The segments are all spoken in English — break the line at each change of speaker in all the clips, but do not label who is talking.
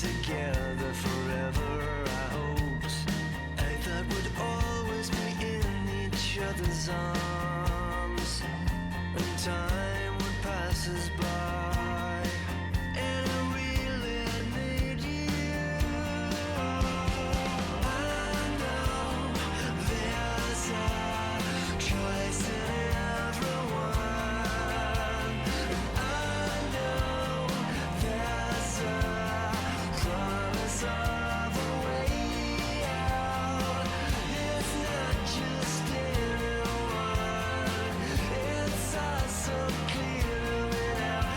together forever, I hoped. I thought we'd always be in each other's arms, and time would pass us by, and I really need you. I know there's a choice in everyone, and I know there's a promise of a way out. It's not just anyone, it's all so clear to me now.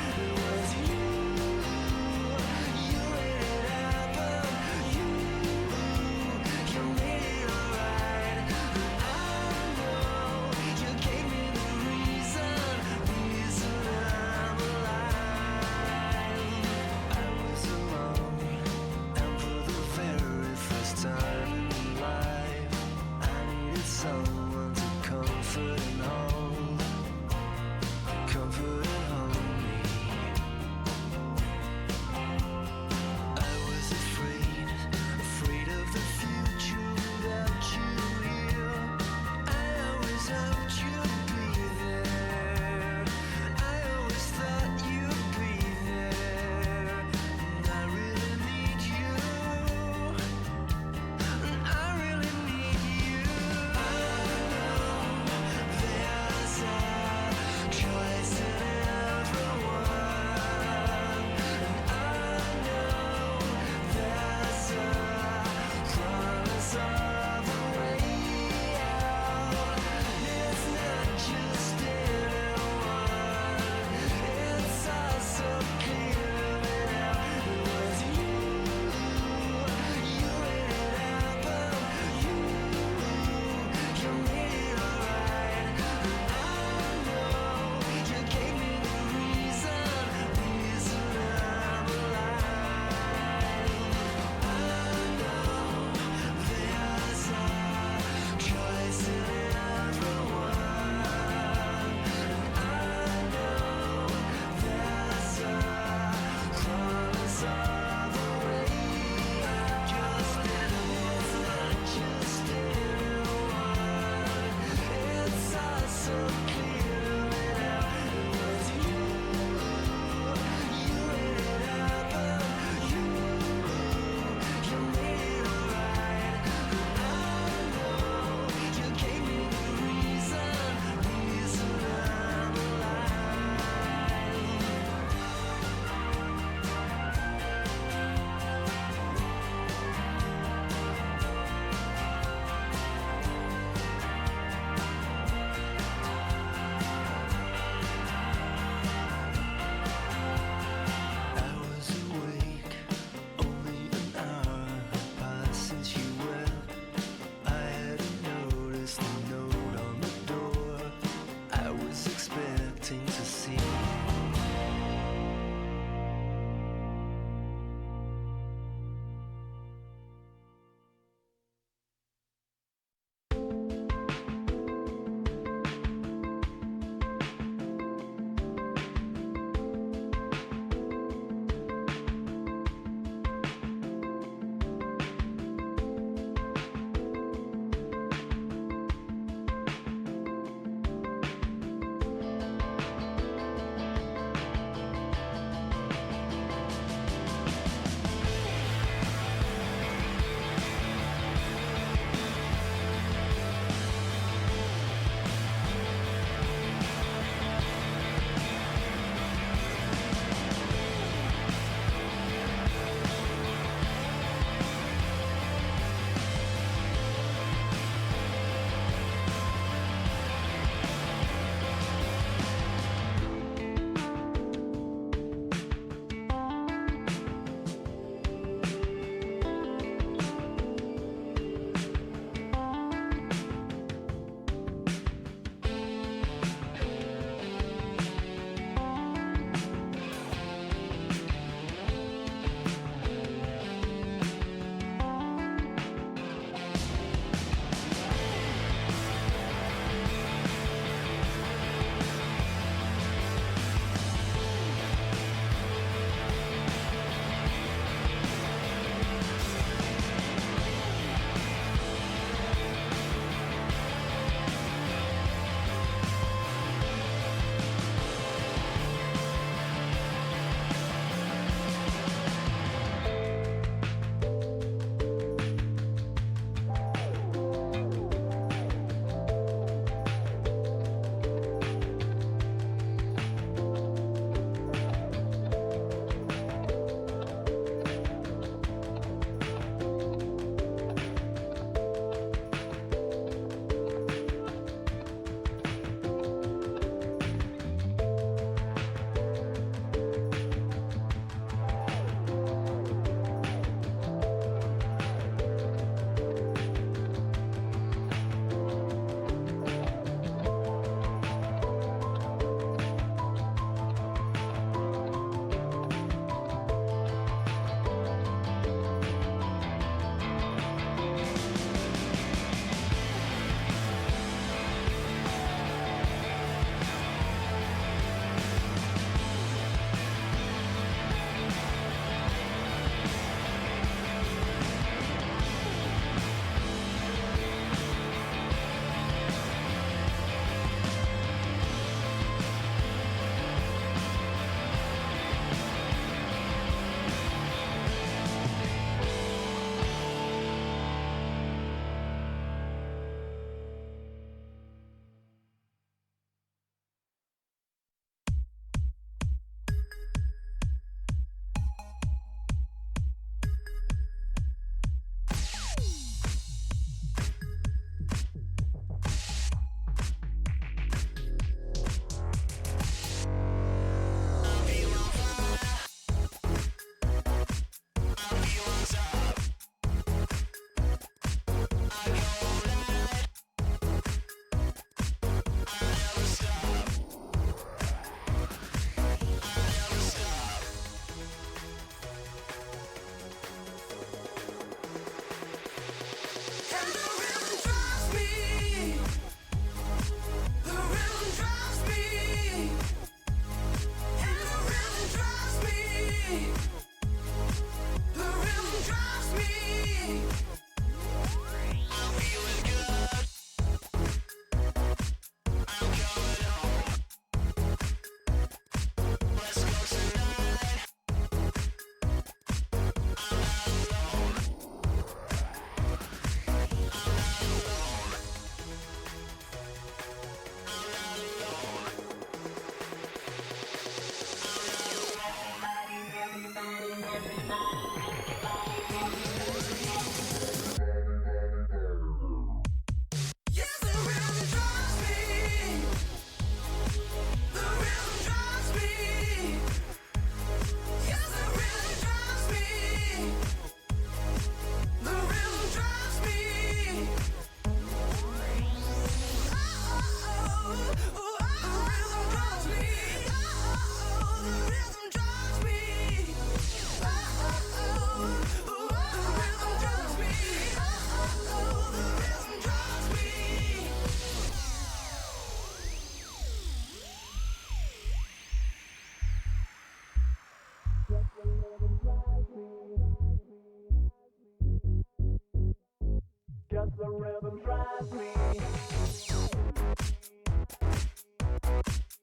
the rhythm drives me.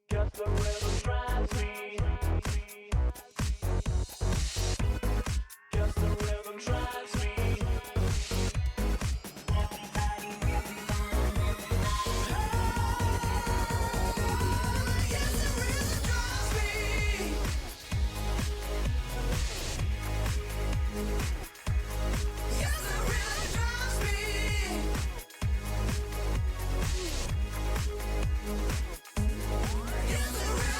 Guess the rhythm drives me. Guess the rhythm drives me.
Yes,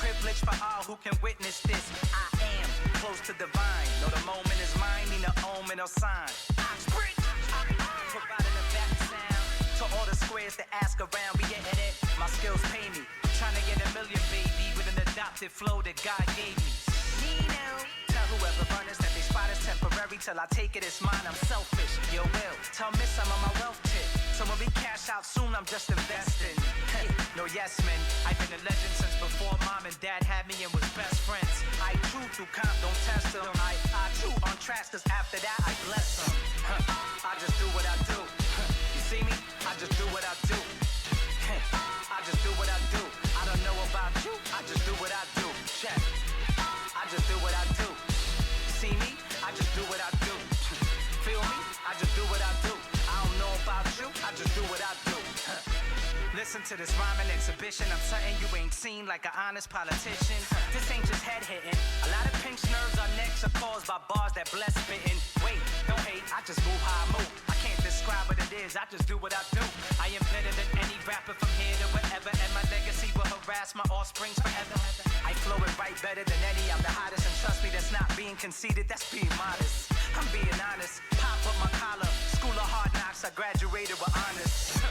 privilege for all who can witness this. I am close to divine. Know the moment is mine, need no omen or sign. Spring, providing a back sound to all the squares that ask around. We getting it, my skills pay me. Trying to get a million, baby, with an adopted flow that God gave me. Tell whoever runners that they spot is temporary till I take it as mine. I'm selfish, you will. Tell Miss I'm on my wealth tip. So when we cash out soon, I'm just investing. No yes men, I've been a legend since before mom and dad had me and was best friends. I chew through comp, don't test them. I chew on tracks cause after that I bless them. I just do what I do. You see me? I just do what I do. I just do what I do. I don't know about you, I just do what I do. Check. I just do what I do. See me? I just do what I do. Feel me? I just do what I do. I don't know about you, I just do what I do. Listen to this rhyming exhibition. I'm something you ain't seen like an honest politician. This ain't just head hitting. A lot of pinch nerves on necks are caused by bars that bless spitting. Wait, don't hate, I just move how I move. I can't describe what it is, I just do what I do. I am better than any rapper from here to wherever, and my legacy will harass my offsprings forever. I flow and write better than any, I'm the hottest, and trust me, that's not being conceited, that's being modest. I'm being honest, pop up my collar, school of hard knocks, I graduated with honors.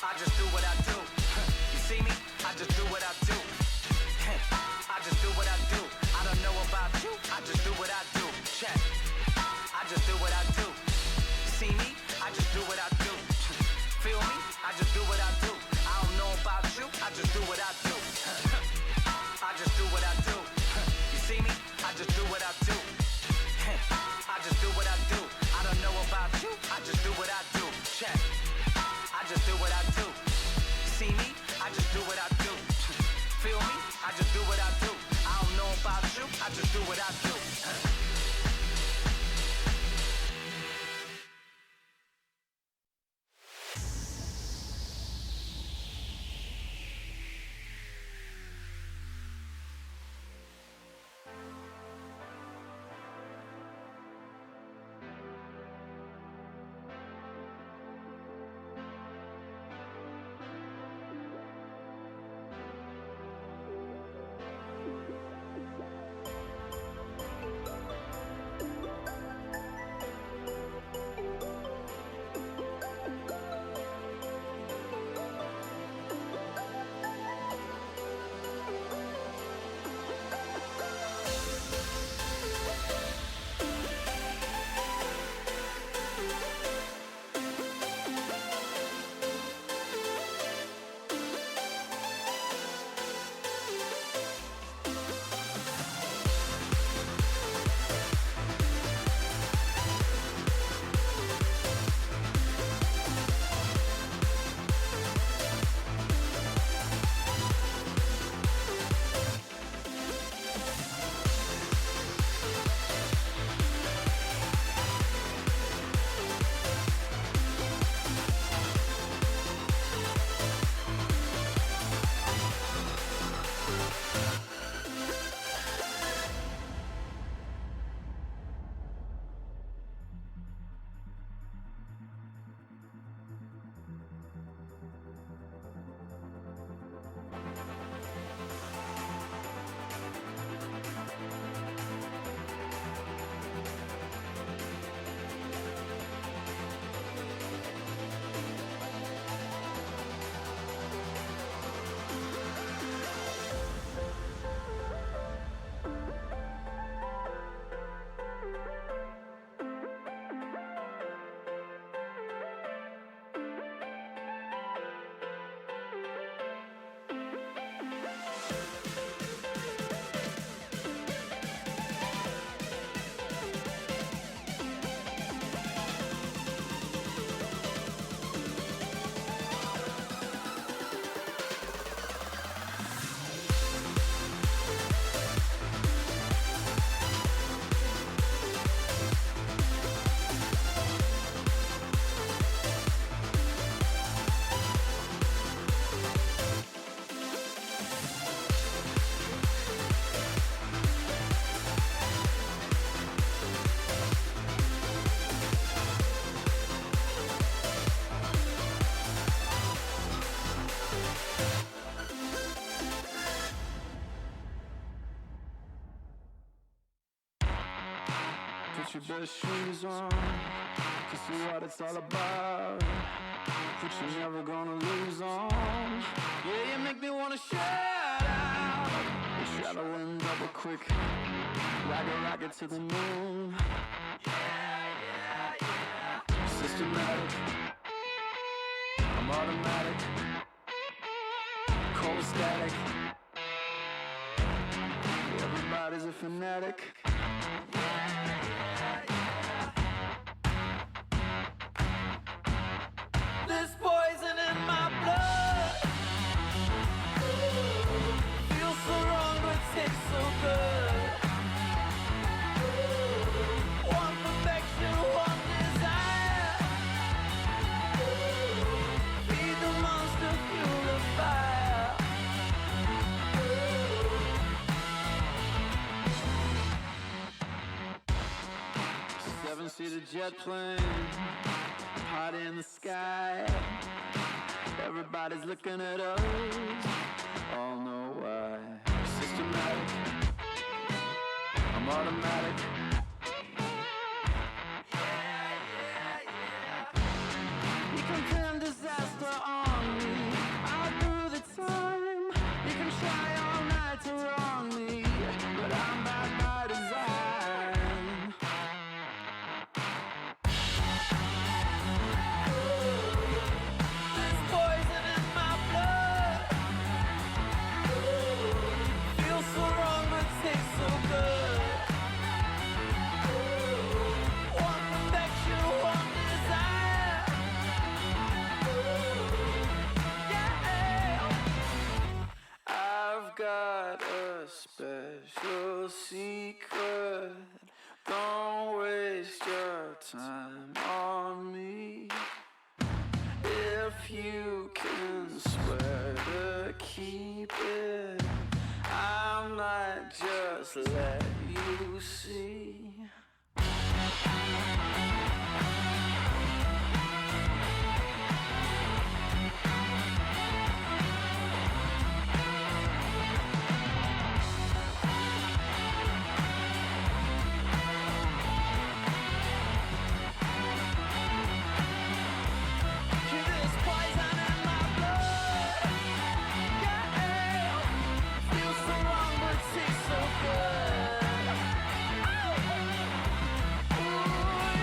I just do what I do. You see me? I just do what I do. I just do what I do. I don't know about you, I just do what I do. Check. I just do what I do. See me? I just do what I do. Feel me? I just do what I do. I don't know about you, I just do what I do. I just do what I do. You see me? I just do what I do. I just do what I do. I don't know about you, I just do what I do. Check. I just do what I do. See me? I just do what I do. Feel me? I just do what I do. I don't know about you, I just do what I do.
Put your best shoes on, to see what it's all about. But you're never gonna lose on. Yeah, you make me wanna shout out. We're traveling double quick, like a rocket to the moon. Systematic, I'm automatic, cold static. Everybody's a fanatic. There's poison in my blood. Feels so wrong but tastes so good. One perfection, one desire. Feed the monster, fuel the fire. 7-seater jet plane, hot in the sky. Everybody's looking at us, all know why. Systematic, I'm automatic. You can pin disaster on me, I'll do the time. You can try all night to wrong me, but I'm bad by design. There's poison in my blood. Feels so wrong but tastes so good. One perfection, one desire. Yeah. I've got a special secret. Don't waste your time on me. If you can swear to keep it, I might just let you see. There's poison in my blood. Yeah, feels so wrong but tastes so good. Ooh,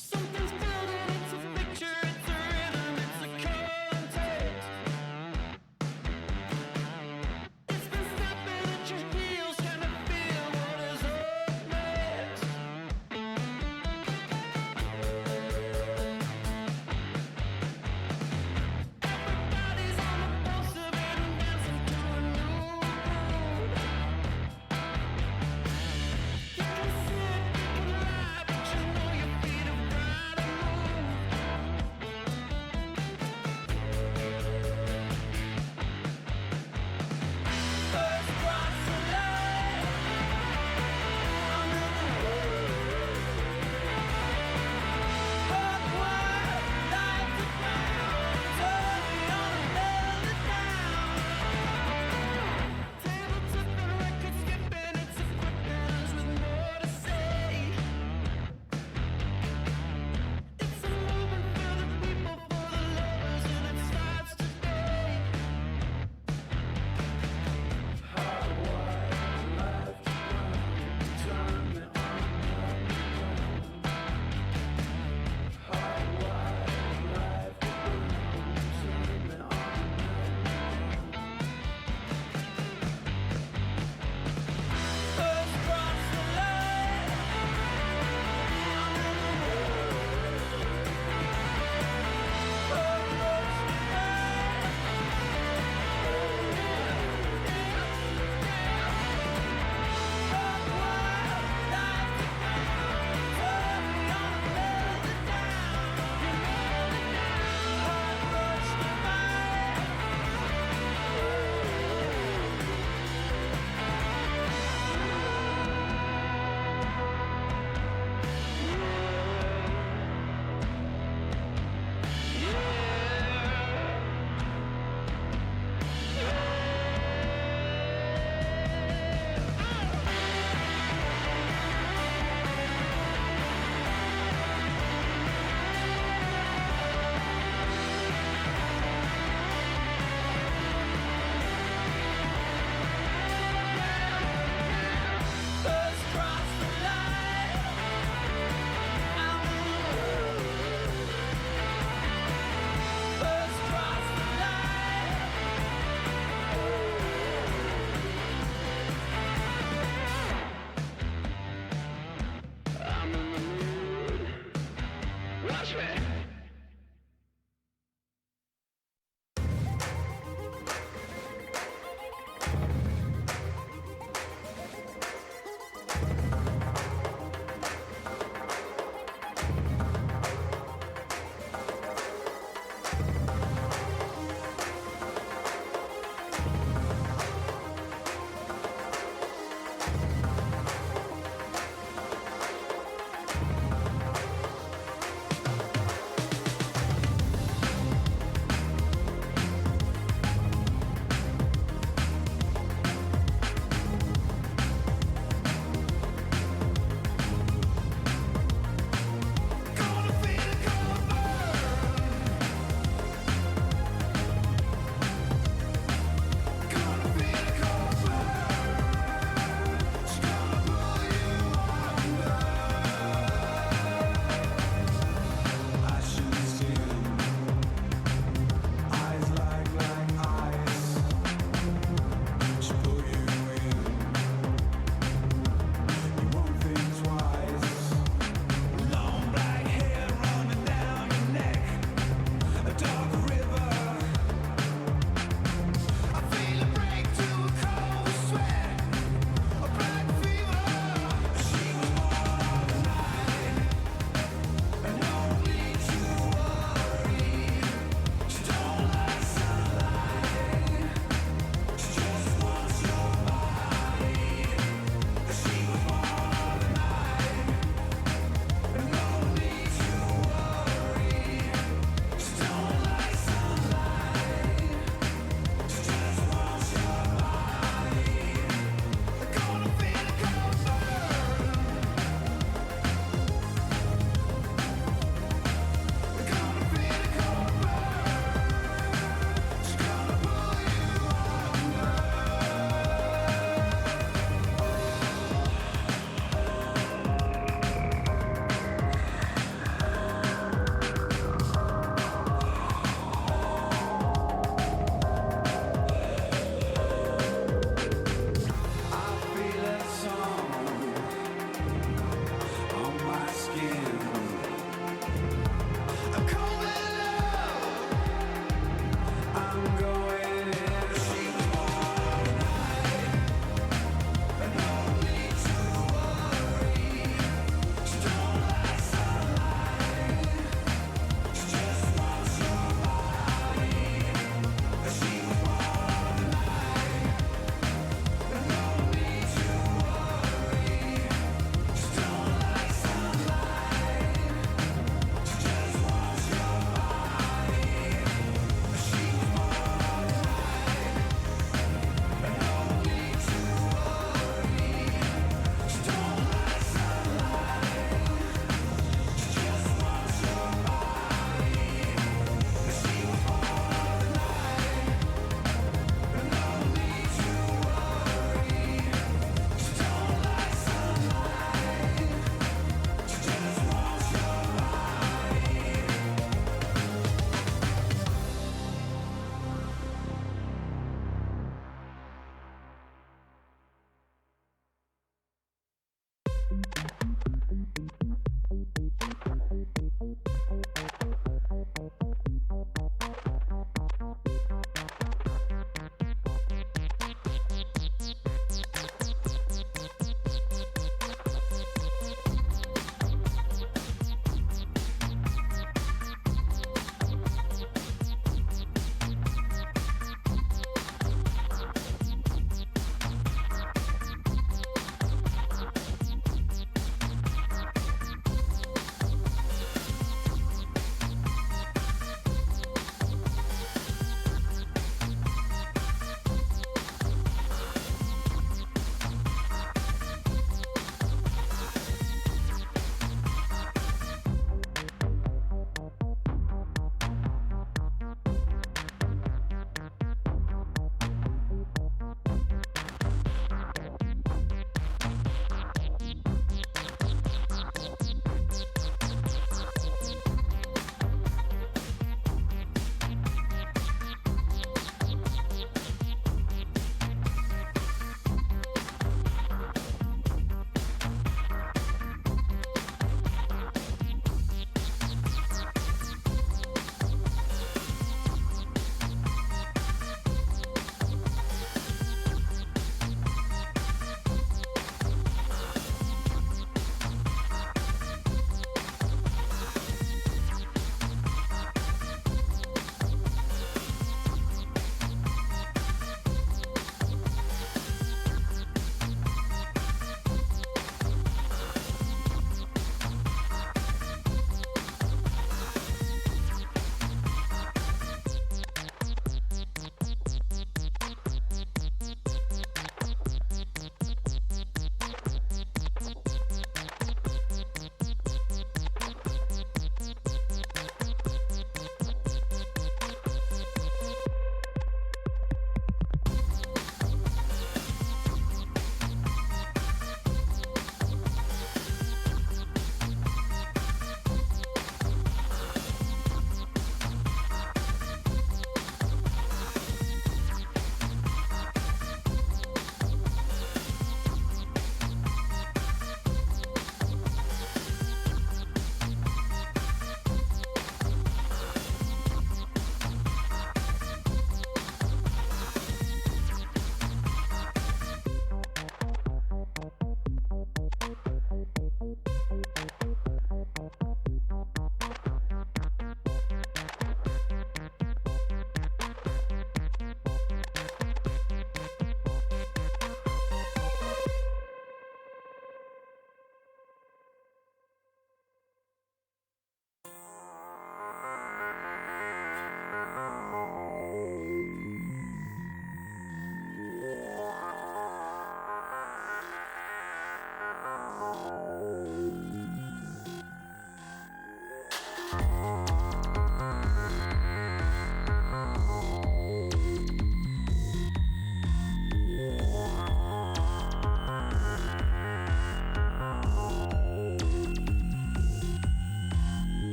Something's building, it's a picture, it's a rhythm, it's a context. It's been snapping at your heels, trying to feel what is up next. Everybody's on the pulse of it and dancing to a new groove. You can sit, you can lie, but you know your feet are ground.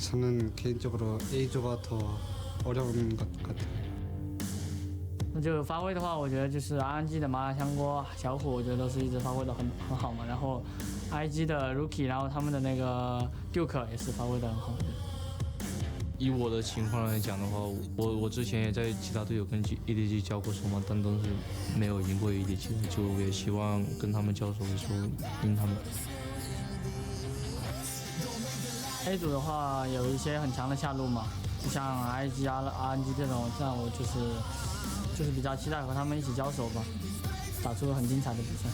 저는 개인적으로 A조가 더 어려운 것 같아요.
那就发挥的话，我觉得就是 RNG 的麻辣香锅、小虎，我觉得都是一直发挥的很好嘛。然后 IG 的 Rookie， 然后他们的那个 Duke 也是发挥的很好。
以我的情况来讲的话，我之前也在其他队友跟 EDG 交过手嘛，但都是没有赢过 EDG 的，就也希望跟他们交手的时候赢他们。
A 组的话有一些很强的下路嘛，就像 IG、RNG 这种，这样我就是比较期待和他们一起交手吧，打出很精彩的比赛。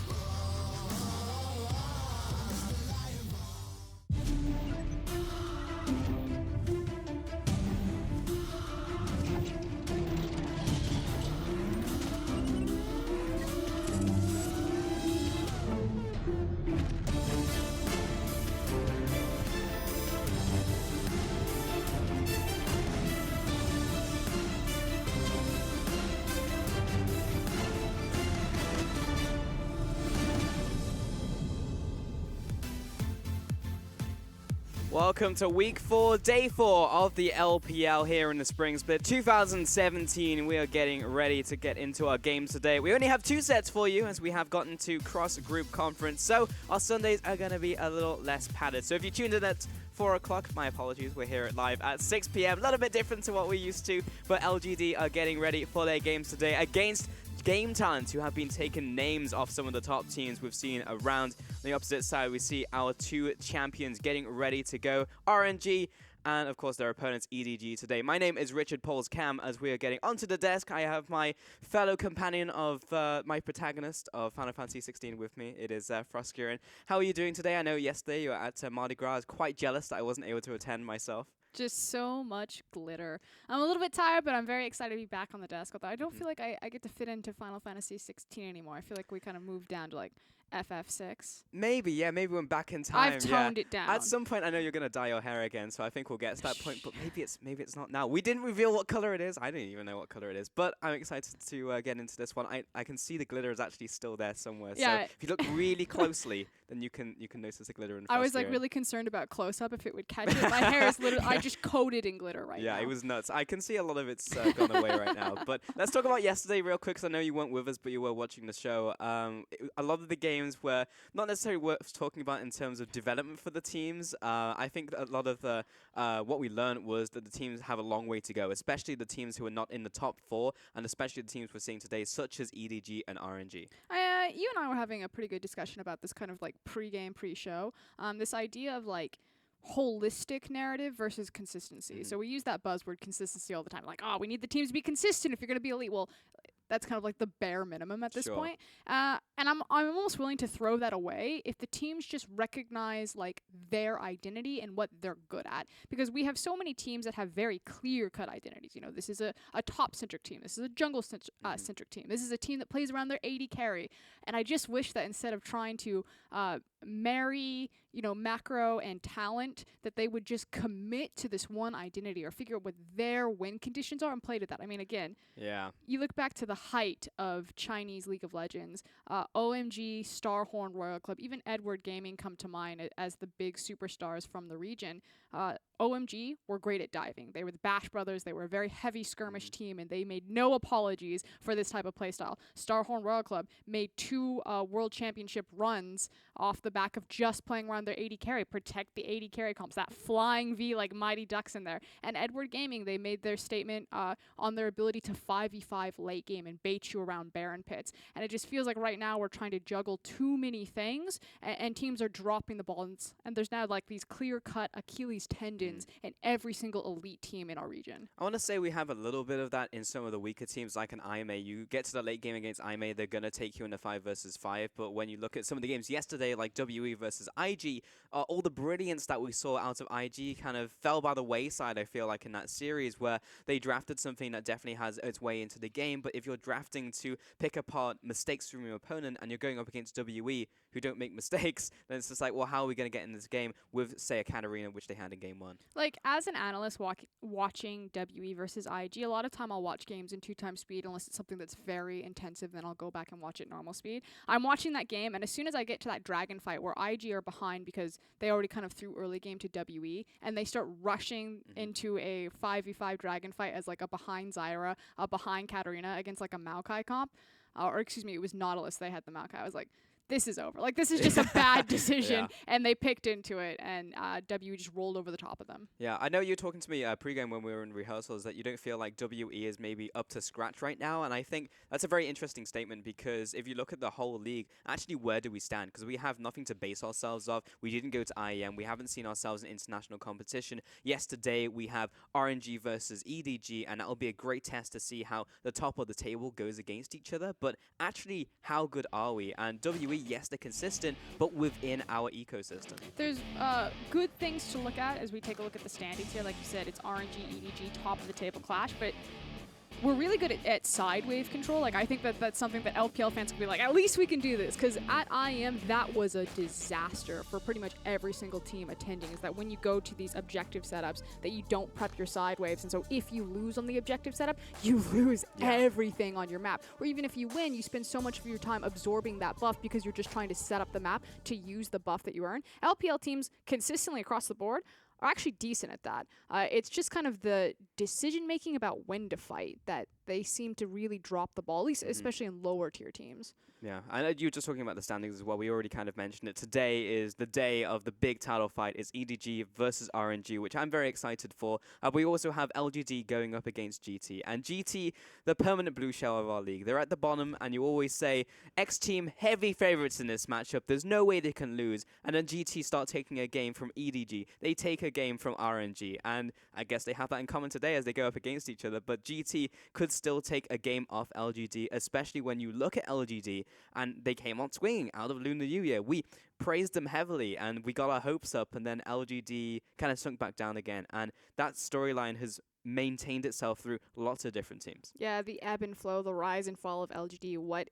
Welcome to week 4, day 4 of the LPL here in the Spring Split 2017. We are getting ready to get into our games today. We only have 2 sets for you as we have gotten to cross-group conference, so our Sundays are going to be a little less padded. So if you tuned in at 4 o'clock, my apologies, we're here live at 6 p.m. A little bit different to what we're used to, but LGD are getting ready for their games today against Game Talent, who have been taking names off some of the top teams we've seen around. On the opposite side, we see our 2 champions getting ready to go. RNG and, of course, their opponents, EDG, today. My name is Richard Pauls Cam. As we are getting onto the desk, I have my fellow companion of my protagonist of Final Fantasy 16 with me. It is Froskurin. How are you doing today? I know yesterday you were at Mardi Gras. I was quite jealous that I wasn't able to attend myself.
Just so much glitter. I'm a little bit tired, but I'm very excited to be back on the desk. Although I don't feel like I get to fit into Final Fantasy 16 anymore. I feel like we kind of moved down to like FF6.
Maybe, yeah, maybe we're back in time.
I've toned it down.
At some point, I know you're gonna dye your hair again, so I think we'll get to that point. But maybe it's not now. We didn't reveal what color it is. I didn't even know what color it is. But I'm excited to get into this one. I can see the glitter is actually still there somewhere.
Yeah.
So if you look really closely, then you can notice the glitter in.
I was like really concerned about close up if it would catch it. My hair is literally I just coated in glitter right now.
Yeah, it was nuts. I can see a lot of it's gone away right now. But let's talk about yesterday real quick, because I know you weren't with us, but you were watching the show. A lot of the games were not necessarily worth talking about in terms of development for the teams. I think a lot of the what we learned was that the teams have a long way to go, especially the teams who are not in the top 4, and especially the teams we're seeing today, such as EDG and RNG.
You and I were having a pretty good discussion about this kind of like pre-game, pre-show. This idea of like holistic narrative versus consistency. So we use that buzzword consistency all the time. Like, oh, we need the teams to be consistent if you're going to be elite. Well, that's kind of like the bare minimum at this point. And I'm almost willing to throw that away if the teams just recognize like their identity and what they're good at. Because we have so many teams that have very clear-cut identities. You know, this is a top-centric team. This is a jungle-centric team. This is a team that plays around their AD carry. And I just wish that instead of trying to marry, you know, macro and talent, that they would just commit to this one identity or figure out what their win conditions are and play to that. I mean, again, you look back to the height of Chinese League of Legends, OMG, Starhorn Royal Club, even Edward Gaming come to mind as the big superstars from the region. OMG were great at diving. They were the Bash Brothers. They were a very heavy skirmish team, and they made no apologies for this type of playstyle. Starhorn Royal Club made 2 World Championship runs off the back of just playing around their AD carry, protect the AD carry comps, that flying V like Mighty Ducks in there. And Edward Gaming, they made their statement on their ability to 5v5 late game and bait you around Baron pits. And it just feels like right now we're trying to juggle too many things, and teams are dropping the ball. And there's now like these clear-cut Achilles tendons in every single elite team in our region.
I want to say we have a little bit of that in some of the weaker teams, like an IMA. You get to the late game against IMA, they're going to take you in a 5 versus 5. But when you look at some of the games yesterday, like WE versus IG, all the brilliance that we saw out of IG kind of fell by the wayside, I feel like, in that series, where they drafted something that definitely has its way into the game. But if you're drafting to pick apart mistakes from your opponent, and you're going up against WE, who don't make mistakes, then it's just like, well, how are we going to get in this game with, say, a Katarina, which they had in game 1?
Like, as an analyst watching WE versus IG, a lot of time I'll watch games in 2x speed unless it's something that's very intensive, then I'll go back and watch it normal speed. I'm watching that game, and as soon as I get to that dragon fight where IG are behind because they already kind of threw early game to WE, and they start rushing into a 5v5 dragon fight as like a behind Zyra, a behind Katarina against like a Maokai comp, or excuse me, it was Nautilus, they had the Maokai. I was like, this is over. Like, this is just a bad decision, and they picked into it, and WE just rolled over the top of them.
Yeah, I know you were talking to me pregame when we were in rehearsals that you don't feel like WE is maybe up to scratch right now, and I think that's a very interesting statement because if you look at the whole league, actually, where do we stand? Because we have nothing to base ourselves off. We didn't go to IEM. We haven't seen ourselves in international competition. Yes, today we have RNG versus EDG, and that'll be a great test to see how the top of the table goes against each other, but actually, how good are we? And WE, yes, they're consistent, but within our ecosystem.
There's good things to look at as we take a look at the standings here. Like you said, it's RNG, EDG, top of the table clash, but we're really good at side wave control. Like, I think that's something that LPL fans can be like, at least we can do this, because at IEM, that was a disaster for pretty much every single team attending, is that when you go to these objective setups, that you don't prep your side waves, and so if you lose on the objective setup, you lose everything on your map. Or even if you win, you spend so much of your time absorbing that buff because you're just trying to set up the map to use the buff that you earn. LPL teams consistently across the board are actually decent at that. It's just kind of the decision-making about when to fight that they seem to really drop the ball, at least especially in lower tier teams.
Yeah, I know you were just talking about the standings as well. We already kind of mentioned it. Today is the day of the big title fight. It's EDG versus RNG, which I'm very excited for. We also have LGD going up against GT. And GT, the permanent blue shell of our league. They're at the bottom, and you always say, X team heavy favorites in this matchup. There's no way they can lose. And then GT start taking a game from EDG. They take a game from RNG. And I guess they have that in common today as they go up against each other. But GT could still take a game off LGD, especially when you look at LGD and they came on swinging out of Lunar New Year. We praised them heavily and we got our hopes up, and then LGD kind of sunk back down again. And that storyline has maintained itself through lots of different teams.
Yeah, the ebb and flow, the rise and fall of LGD. What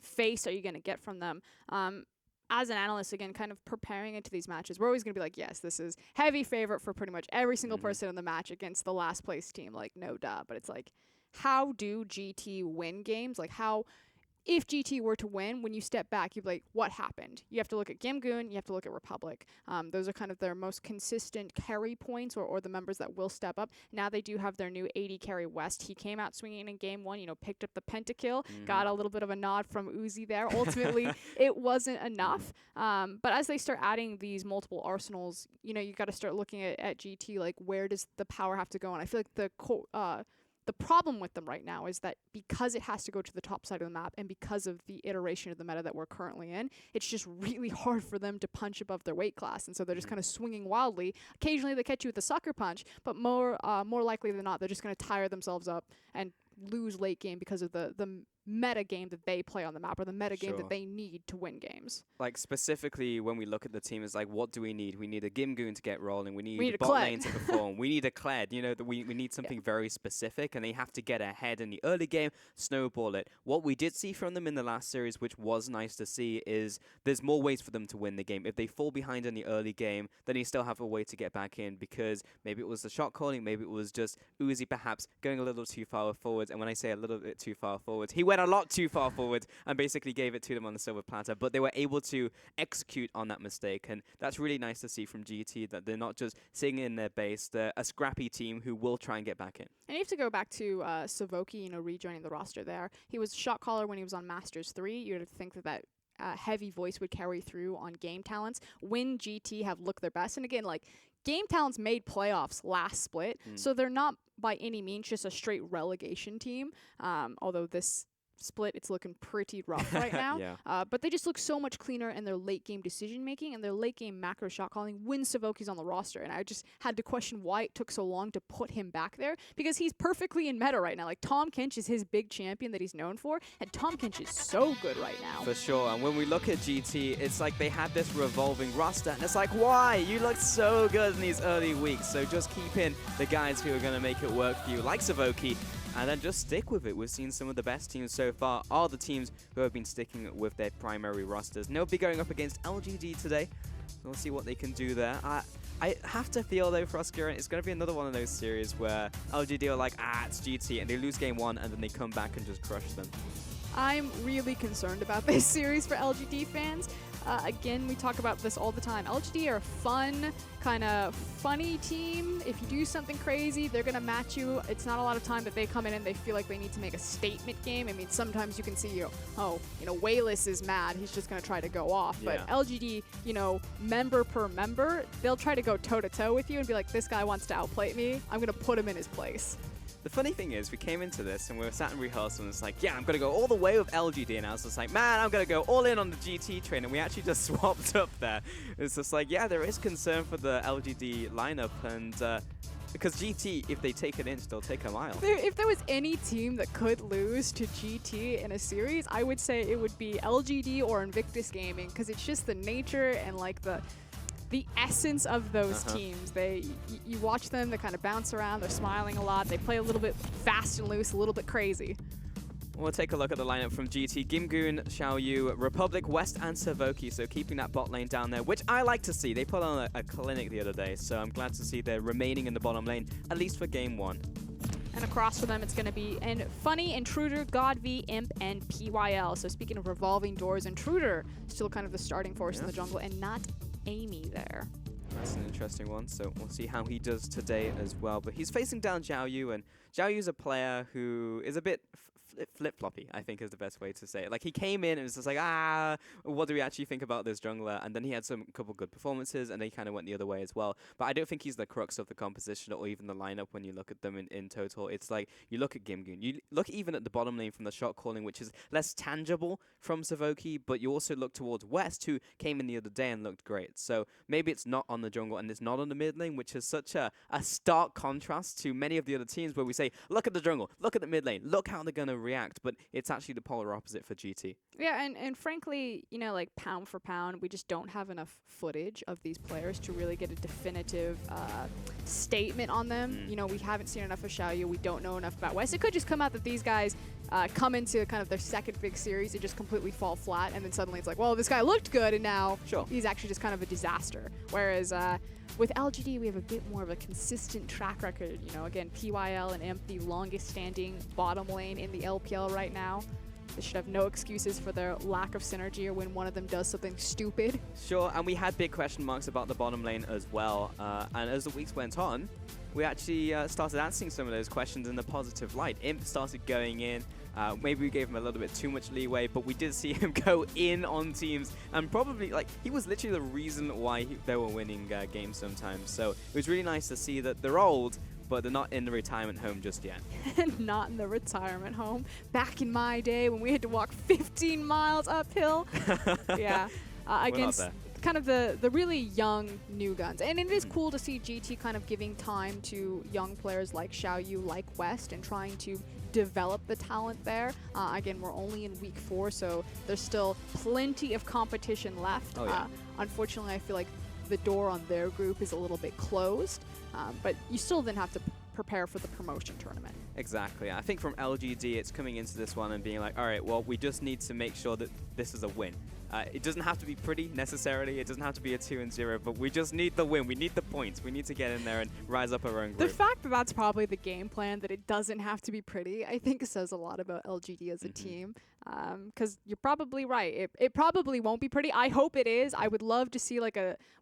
face are you going to get from them? As an analyst, again, kind of preparing into these matches, we're always going to be like, yes, this is heavy favorite for pretty much every single person in the match against the last place team. Like, no duh. But it's like, how do GT win games? Like, how... If GT were to win, when you step back, you'd be like, what happened? You have to look at Gimgoon, you have to look at Republic. Those are kind of their most consistent carry points or the members that will step up. Now they do have their new AD carry West. He came out swinging in game 1, picked up the pentakill, got a little bit of a nod from Uzi there. Ultimately, it wasn't enough. But as they start adding these multiple arsenals, you got to start looking at GT, like, where does the power have to go? And I feel like the problem with them right now is that because it has to go to the top side of the map and because of the iteration of the meta that we're currently in, it's just really hard for them to punch above their weight class. And so they're just kind of swinging wildly. Occasionally they catch you with a sucker punch, but more likely than not, they're just going to tire themselves up and lose late game because of the meta game that they play on the map or the meta game that they need to win games.
Like, specifically when we look at the team, it's like, what do we need? We need a Gimgoon to get rolling. We need a bot lane to perform. We need a Kled. We need something very specific, and they have to get ahead in the early game, snowball it. What we did see from them in the last series, which was nice to see, is there's more ways for them to win the game. If they fall behind in the early game, then they still have a way to get back in, because maybe it was the shot calling, maybe it was just Uzi perhaps going a little too far forwards. And when I say a little bit too far forwards, he went a lot too far forward and basically gave it to them on the silver platter, but they were able to execute on that mistake, and that's really nice to see from GT, that they're not just sitting in their base. They're a scrappy team who will try and get back in.
And you have to go back to Savoki, rejoining the roster there. He was shot caller when he was on Masters 3. You would think that heavy voice would carry through on game talents when GT have looked their best. And again, like, game talents made playoffs last split, so they're not by any means just a straight relegation team, although this split, it's looking pretty rough right now. But they just look so much cleaner in their late game decision making and their late game macro shot calling when Savoki's on the roster. And I just had to question why it took so long to put him back there, because he's perfectly in meta right now. Like, Tom Kinch is his big champion that he's known for, and Tom Kinch is so good right now.
For sure. And when we look at GT, it's like they had this revolving roster, and it's like, why? You looked so good in these early weeks, so just keep in the guys who are going to make it work for you, like Savoki. and then just stick with it. We've seen some of the best teams so far are the teams who have been sticking with their primary rosters. And they'll be going up against LGD today. We'll see what they can do there. I have to feel, though, for Oscar, it's going to be another one of those series where LGD are like, it's GT, and they lose game 1, and then they come back and just crush them.
I'm really concerned about this series for LGD fans. Again, we talk about this all the time. LGD are a fun, kind of funny team. If you do something crazy, they're going to match you. It's not a lot of time that they come in and they feel like they need to make a statement game. I mean, sometimes you can see, Wayless is mad. He's just going to try to go off.
Yeah.
But LGD, member per member, they'll try to go toe-to-toe with you and be like, this guy wants to outplay me. I'm going to put him in his place.
The funny thing is, we came into this and we were sat in rehearsal and it's like, yeah, I'm going to go all the way with LGD. And I was just like, man, I'm going to go all in on the GT train. And we actually just swapped up there. It's just like, yeah, there is concern for the LGD lineup. And because GT, if they take an inch, they'll take a mile.
If there was any team that could lose to GT in a series, I would say it would be LGD or Invictus Gaming, because it's just the nature and like the essence of those teams. You watch them, they kind of bounce around, they're smiling a lot, they play a little bit fast and loose, a little bit crazy.
We'll take a look at the lineup from GT. Gimgoon, Xiaoyu, Republic, West, and Savoki, so keeping that bot lane down there, which I like to see. They put on a clinic the other day, so I'm glad to see they're remaining in the bottom lane, at least for game 1.
And across for them, it's going to be Funny, Intruder, GodV, Imp, and PYL. So speaking of revolving doors, Intruder still kind of the starting force in the jungle, and not Amy there.
That's an interesting one, so we'll see how he does today as well. But he's facing down Xiaoyu, and Xiaoyu's a player who is a bit flip-floppy, I think is the best way to say it. Like, he came in and was just like, what do we actually think about this jungler? And then he had some couple good performances, and they kind of went the other way as well. But I don't think he's the crux of the composition or even the lineup when you look at them in total. It's like, you look at Gimgoon, you look even at the bottom lane from the shot calling, which is less tangible from Savoki, but you also look towards West, who came in the other day and looked great. So maybe it's not on the jungle and it's not on the mid lane, which is such a stark contrast to many of the other teams where we say, look at the jungle, look at the mid lane, look how they're going to react, but it's actually the polar opposite for GT.
Yeah, and frankly, like pound for pound, we just don't have enough footage of these players to really get a definitive statement on them. We haven't seen enough of Xiaoyu. We don't know enough about West. It could just come out that these guys come into kind of their second big series and just completely fall flat, and then suddenly it's like, well, this guy looked good, and now he's actually just kind of a disaster. Whereas with LGD, we have a bit more of a consistent track record. Again, PYL and Imp, the longest standing bottom lane in the LPL right now. They should have no excuses for their lack of synergy or when one of them does something stupid.
Sure, and we had big question marks about the bottom lane as well. And as the weeks went on, we actually started answering some of those questions in a positive light. Imp started going in. Maybe we gave him a little bit too much leeway, but we did see him go in on teams, and probably, he was literally the reason why they were winning games sometimes. So it was really nice to see that they're old, but they're not in the retirement home just yet.
Not in the retirement home. Back in my day when we had to walk 15 miles uphill. Yeah. Against kind of the really young new guns. And it is cool to see GT kind of giving time to young players like Xiaoyu, like West, and trying to develop the talent there. Again, we're only in week 4, so there's still plenty of competition left. Unfortunately, I feel like the door on their group is a little bit closed, but you still then have to prepare for the promotion tournament.
Exactly. I think from LGD, it's coming into this one and being like, all right, well, we just need to make sure that this is a win. It doesn't have to be pretty necessarily. It doesn't have to be a 2-0, but we just need the win. We need the points. We need to get in there and rise up our own group.
The fact that that's probably the game plan, that it doesn't have to be pretty, I think says a lot about LGD as a team. Because you're probably right. It probably won't be pretty. I hope it is. I would love to see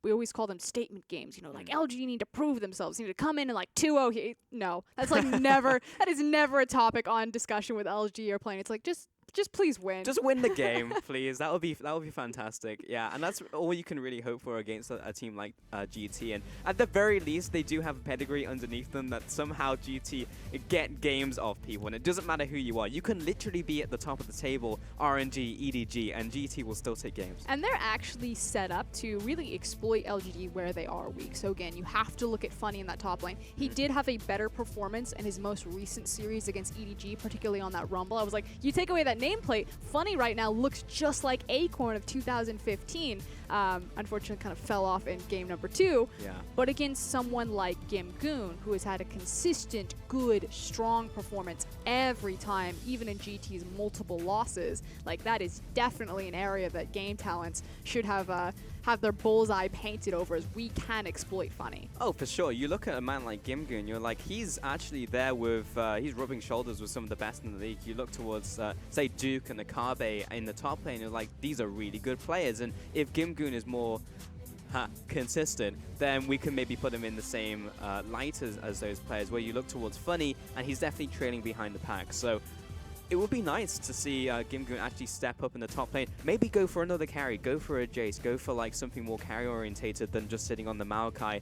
we always call them statement games. Like LGD need to prove themselves. They need to come in and 2-0. No, that's never. That is never a topic on discussion with LG or playing. It's like just please win.
Just win the game, please. That would be fantastic. Yeah, and that's all you can really hope for against a team like GT. And at the very least, they do have a pedigree underneath them that somehow GT get games off people. And it doesn't matter who you are. You can literally be at the top of the table, RNG, EDG, and GT will still take games.
And they're actually set up to really exploit LGD where they are weak. So again, you have to look at Funny in that top lane. He did have a better performance in his most recent series against EDG, particularly on that Rumble. I was like, you take away that nameplate, Funny right now looks just like Acorn of 2015. Unfortunately, kind of fell off in game number 2.
Yeah.
But against someone like Gimgoon, who has had a consistent, good, strong performance every time, even in GT's multiple losses, like that is definitely an area that game talents should have their bullseye painted over, as we can exploit Funny.
Oh, for sure. You look at a man like Gimgoon, you're like, he's actually there with, he's rubbing shoulders with some of the best in the league. You look towards, say, Duke and Akabe in the top lane, you're like, these are really good players. And if Gimgoon is more consistent, then we can maybe put him in the same light as those players, where you look towards Funny, and he's definitely trailing behind the pack. So it would be nice to see Gimgoon actually step up in the top lane. Maybe go for another carry, go for a Jace, go for like something more carry orientated than just sitting on the Maokai.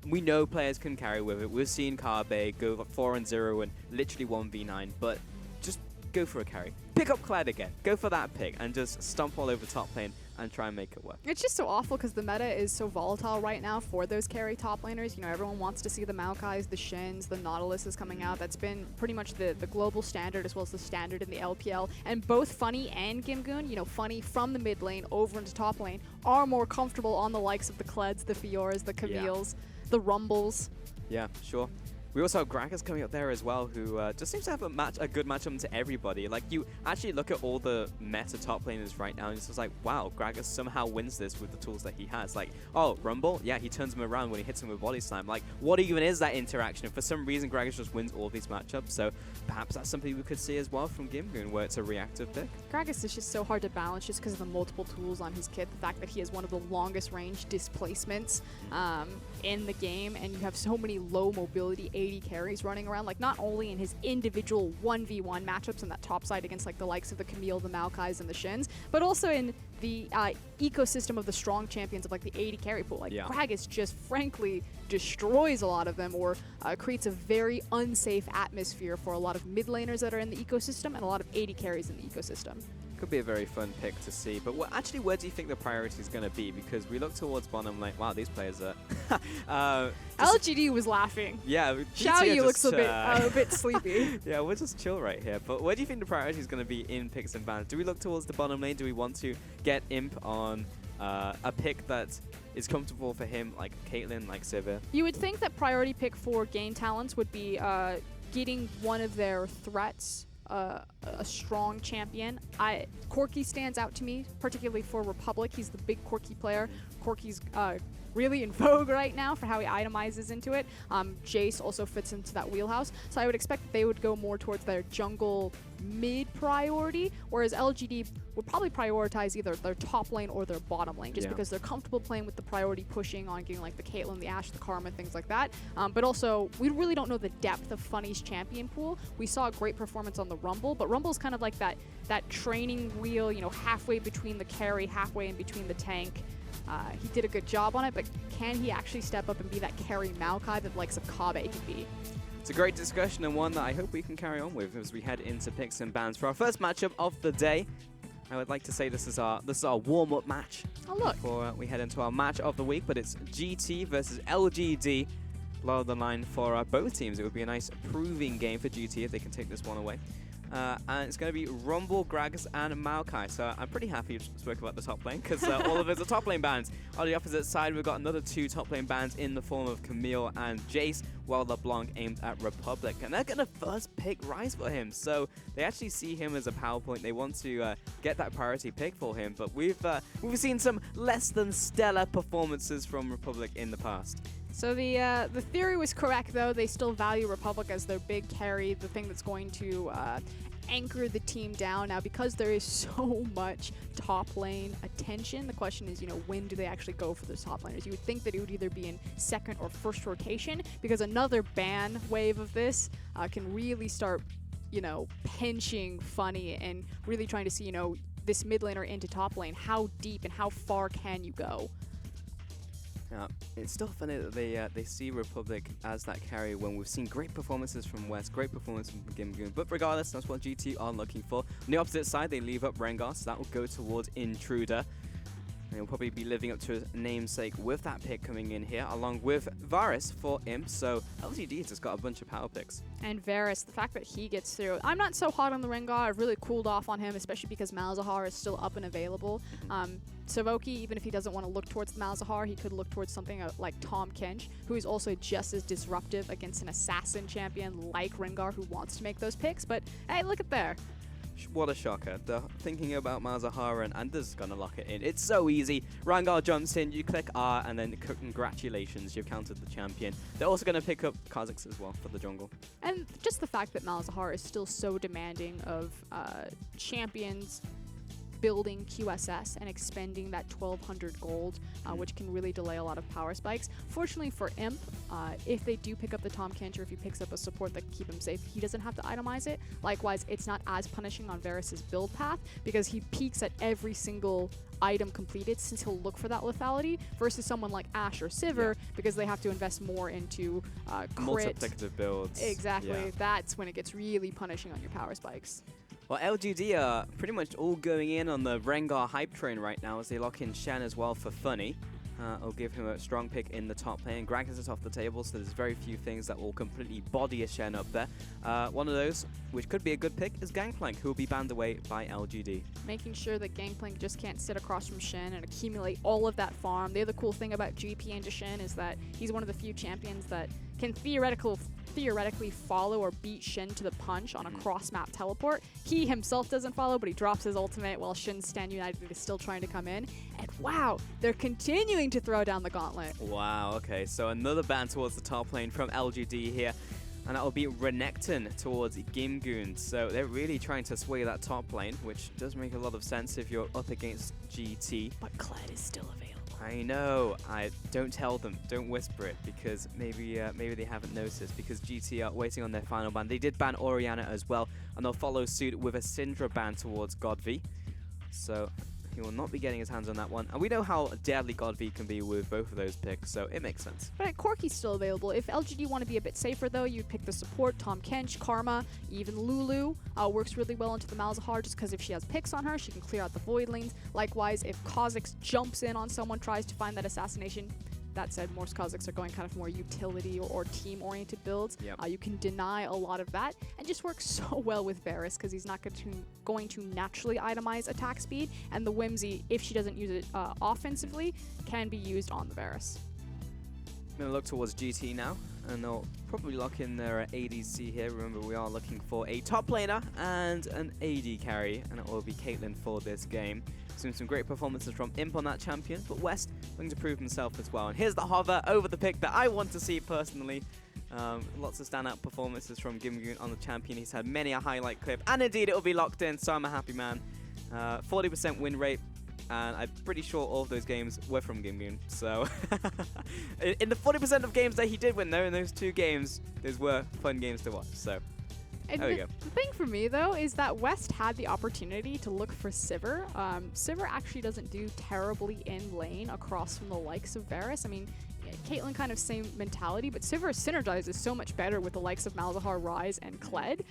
We know players can carry with it. We've seen Kabe go 4-0 and literally 1v9, but just go for a carry. Pick up Kled again. Go for that pick and just stomp all over top lane and try and make it work.
It's just so awful because the meta is so volatile right now for those carry top laners. You know, everyone wants to see the Maokais, the Shins, the Nautilus is coming out. That's been pretty much the global standard, as well as the standard in the LPL. And both Funny and Gimgoon, you know, Funny from the mid lane over into top lane, are more comfortable on the likes of the Kleds, the Fioras, the Camille's, the Rumbles.
Yeah, sure. We also have Gragas coming up there as well, who just seems to have a good matchup to everybody. Like, you actually look at all the meta top laners right now, and it's just like, wow, Gragas somehow wins this with the tools that he has. Like, oh, Rumble? Yeah, he turns him around when he hits him with Body Slam. Like, what even is that interaction? And for some reason, Gragas just wins all these matchups, so perhaps that's something we could see as well from Gimgoon, where it's a reactive pick.
Gragas is just so hard to balance just because of the multiple tools on his kit. The fact that he has one of the longest range displacements in the game, and you have so many low mobility 80 carries running around, like not only in his individual 1v1 matchups on that top side against like the likes of the Camille, the Maokais, and the Shins, but also in the ecosystem of the strong champions of like the 80 carry pool. Like, Gragas just frankly destroys a lot of them, or creates a very unsafe atmosphere for a lot of mid laners that are in the ecosystem and a lot of 80 carries in the ecosystem.
Could be a very fun pick to see, but actually, where do you think the priority is going to be? Because we look towards bottom, like, wow, these players are...
LGD was laughing.
Yeah,
Xiaoyu looks a bit sleepy.
Yeah, we're just chill right here. But where do you think the priority is going to be in picks and bans? Do we look towards the bottom lane? Do we want to get Imp on a pick that is comfortable for him, like Caitlyn, like Sivir?
You would think that priority pick for game talents would be getting one of their threats, a strong champion. Corki stands out to me, particularly for Republic. He's the big Corki player. Corki's really in vogue right now for how he itemizes into it. Jace also fits into that wheelhouse. So I would expect that they would go more towards their jungle mid priority, whereas LGD would probably prioritize either their top lane or their bottom lane, just because they're comfortable playing with the priority pushing on getting like the Caitlyn, the Ashe, the Karma, things like that. But also, we really don't know the depth of Funny's champion pool. We saw a great performance on the Rumble, but Rumble's kind of like that training wheel, you know, halfway between the carry, halfway in between the tank. He did a good job on it, but can he actually step up and be that carry Maokai that likes of Kabe could be?
It's a great discussion, and one that I hope we can carry on with as we head into picks and bans. For our first matchup of the day, I would like to say this is our warm-up match.
Oh, look.
Before we head into our match of the week, but it's GT versus LGD. Low the line for both teams. It would be a nice proving game for GT if they can take this one away. And it's going to be Rumble, Gragas, and Maokai. So I'm pretty happy you spoke about the top lane, because all of us are top lane bans. On the opposite side, we've got another 2 top lane bans in the form of Camille and Jace, while LeBlanc aimed at Republic. And they're going to first pick Ryze for him. So they actually see him as a power point. They want to get that priority pick for him. But we've seen some less than stellar performances from Republic in the past.
So the theory was correct, though. They still value Republic as their big carry, the thing that's going to anchor the team down. Now, because there is so much top lane attention, the question is, you know, when do they actually go for those top laners? You would think that it would either be in second or first rotation, because another ban wave of this can really start, you know, pinching Funny and really trying to see, you know, this mid laner into top lane. How deep and how far can you go?
It's still funny that they see Republic as that carry when we've seen great performances from West, great performances from Gimgoon. But regardless, that's what GT are looking for. On the opposite side, they leave up Rengar, so that will go towards Intruder. And he'll probably be living up to his namesake with that pick coming in here, along with Varus for Imp. So LGD just got a bunch of power picks.
And Varus, the fact that he gets through. I'm not so hot on the Rengar. I've really cooled off on him, especially because Malzahar is still up and available. Savoki, even if he doesn't want to look towards the Malzahar, he could look towards something like Tahm Kench, who is also just as disruptive against an assassin champion like Rengar, who wants to make those picks. But hey, look at there.
What a shocker. They're thinking about Malzahar and Anders gonna lock it in. It's so easy. Rengar jumps in, you click R, and then congratulations, you've countered the champion. They're also gonna pick up Kha'Zix as well for the jungle.
And just the fact that Malzahar is still so demanding of champions building QSS and expending that 1200 gold, which can really delay a lot of power spikes. Fortunately for Imp, if they do pick up the Tahm Kench, or if he picks up a support that can keep him safe, he doesn't have to itemize it. Likewise, it's not as punishing on Varus's build path because he peaks at every single item completed, since he'll look for that lethality, versus someone like Ashe or Sivir because they have to invest more into crit.
Multiplicative builds.
Exactly.
Yeah.
That's when it gets really punishing on your power spikes.
Well, LGD are pretty much all going in on the Rengar hype train right now as they lock in Shen as well for Funny. I'll give him a strong pick in the top lane. Gragas is off the table, so there's very few things that will completely body a Shen up there. One of those, which could be a good pick, is Gangplank, who will be banned away by LGD. Making
sure that Gangplank just can't sit across from Shen and accumulate all of that farm. The other cool thing about GP into Shen is that he's one of the few champions that can theoretically follow or beat Shen to the punch on a cross-map teleport. He himself doesn't follow, but he drops his ultimate while Shen's Stand United is still trying to come in. And wow, they're continuing to throw down the gauntlet.
Wow, okay, so another ban towards the top lane from LGD here. And that will be Renekton towards Gimgoon. So they're really trying to sway that top lane, which does make a lot of sense if you're up against GT.
But Kled is still available.
I know. Don't tell them. Don't whisper it, because maybe they haven't noticed, because GT are waiting on their final ban. They did ban Orianna as well, and they'll follow suit with a Syndra ban towards Godv. So he will not be getting his hands on that one. And we know how deadly Godv can be with both of those picks, so it makes sense.
But Corki's still available. If LGD want to be a bit safer, though, you'd pick the support, Tahm Kench, Karma, even Lulu. Works really well into the Malzahar, just because if she has picks on her, she can clear out the void lanes. Likewise, if Kha'Zix jumps in on someone, tries to find that assassination. That said, most Kha'Zix are going kind of more utility or team-oriented builds.
Yep.
You can deny a lot of that, and just works so well with Varus because he's not going to naturally itemize attack speed, and the Whimsy, if she doesn't use it offensively, can be used on the Varus.
I'm going to look towards GT now, and they'll probably lock in their ADC here. Remember, we are looking for a top laner and an AD carry, and it will be Caitlyn for this game. Seen some great performances from Imp on that champion, but West going to prove himself as well. And here's the hover over the pick that I want to see personally. Lots of standout performances from Gimgoon on the champion. He's had many a highlight clip, and indeed it will be locked in, so I'm a happy man. 40% win rate, and I'm pretty sure all of those games were from Gimgoon. So in the 40% of games that he did win, though, in those 2 games, those were fun games to watch. So
And
there we go.
The thing for me, though, is that West had the opportunity to look for Sivir. Sivir actually doesn't do terribly in lane across from the likes of Varus. I mean, Caitlyn kind of same mentality, but Sivir synergizes so much better with the likes of Malzahar, Ryze, and Kled.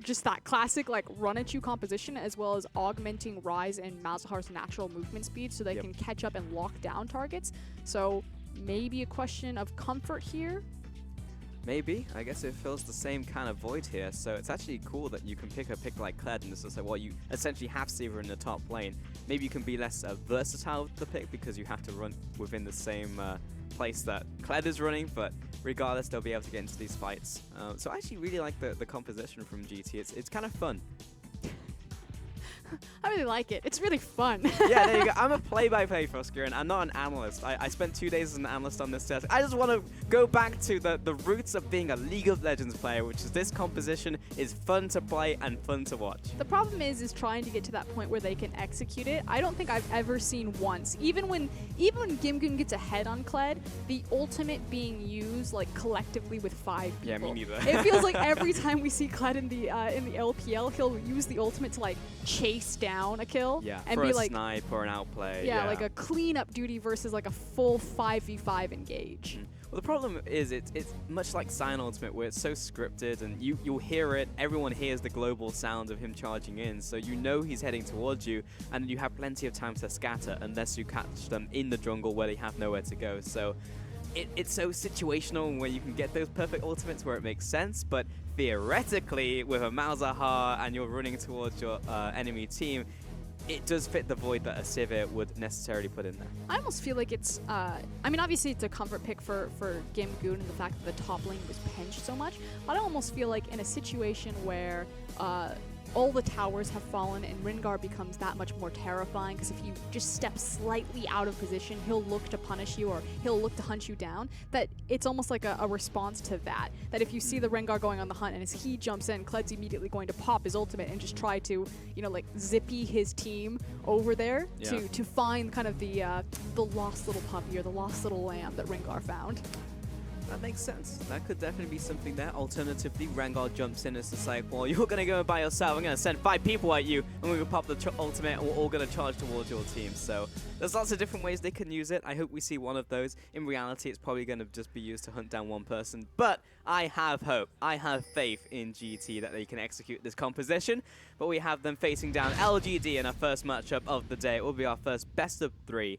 Just that classic like run-at-you composition, as well as augmenting Ryze and Malzahar's natural movement speed so they can catch up and lock down targets. So maybe a question of comfort here.
Maybe. I guess it fills the same kind of void here. So it's actually cool that you can pick a pick like Kled, and it's just like, well, you essentially have Sivir in the top lane. Maybe you can be less versatile with the pick because you have to run within the same place that Kled is running, but regardless, they'll be able to get into these fights. So I actually really like the composition from GT. It's kind of fun.
I really like it. It's really fun.
Yeah, there you go. I'm a play-by-play Frosker, and I'm not an analyst. I spent 2 days as an analyst on this test. I just want to go back to the roots of being a League of Legends player, which is this composition is fun to play and fun to watch.
The problem is trying to get to that point where they can execute it. I don't think I've ever seen once, even when Gimgoon gets ahead on Kled, the ultimate being used like collectively with 5 people.
Yeah, me neither.
It feels like every time we see Kled in the LPL, he'll use the ultimate to like chase down a kill.
Yeah,
and
for
be
a
like
snipe or an outplay.
yeah, like a cleanup duty versus like a full 5v5 engage.
Well, the problem is it's much like Cyan Ultimate, where it's so scripted, and you'll hear it. Everyone hears the global sound of him charging in, so you know he's heading towards you, and you have plenty of time to scatter unless you catch them in the jungle where they have nowhere to go. So it's so situational where you can get those perfect ultimates where it makes sense, but theoretically, with a Malzahar and you're running towards your enemy team, it does fit the void that a Sivir would necessarily put in there.
I almost feel like it's, I mean, obviously it's a comfort pick for Gimgoon and the fact that the top lane was pinched so much, but I almost feel like in a situation where all the towers have fallen and Rengar becomes that much more terrifying, because if you just step slightly out of position, he'll look to punish you or he'll look to hunt you down, that it's almost like a response to that. That if you see the Rengar going on the hunt and as he jumps in, Kled's immediately going to pop his ultimate and just try to, you know, like zippy his team over there to find kind of the lost little puppy or the lost little lamb that Rengar found.
That makes sense. That could definitely be something there. Alternatively, Rengar jumps in as it's like, well, you're going to go by yourself. I'm going to send 5 people at you, and we're going to pop the ultimate, and we're all going to charge towards your team. So there's lots of different ways they can use it. I hope we see one of those. In reality, it's probably going to just be used to hunt down one person. But I have hope. I have faith in GT that they can execute this composition. But we have them facing down LGD in our first matchup of the day. It will be our first best of 3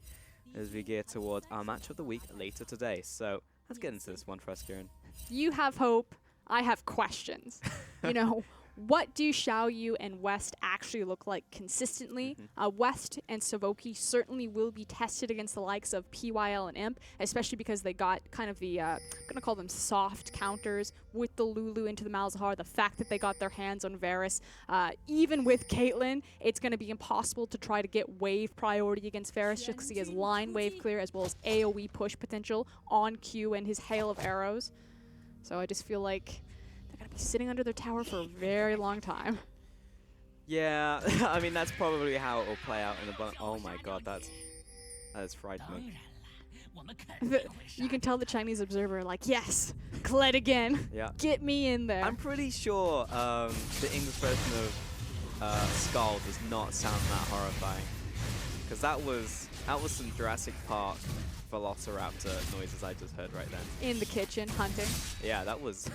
as we gear towards our match of the week later today. So let's get into this one for us, Kieran.
You have hope. I have questions. You know, what do Xiaoyu and West actually look like consistently? West and Savoki certainly will be tested against the likes of PYL and Imp, especially because they got kind of the, I'm going to call them soft counters with the Lulu into the Malzahar, the fact that they got their hands on Varus. Even with Caitlyn, it's going to be impossible to try to get wave priority against Varus just because he has line wave clear as well as AoE push potential on Q and his hail of arrows. So I just feel like they're going to be sitting under their tower for a very long time.
Yeah, I mean, that's probably how it will play out in the bottom. Oh my god, that is frightening.
You can tell the Chinese observer, like, yes, Kled again.
Yeah.
Get me in there.
I'm pretty sure the English version of Skull does not sound that horrifying. Because that was some Jurassic Park Velociraptor noises I just heard right then.
In the kitchen, hunting.
Yeah, that was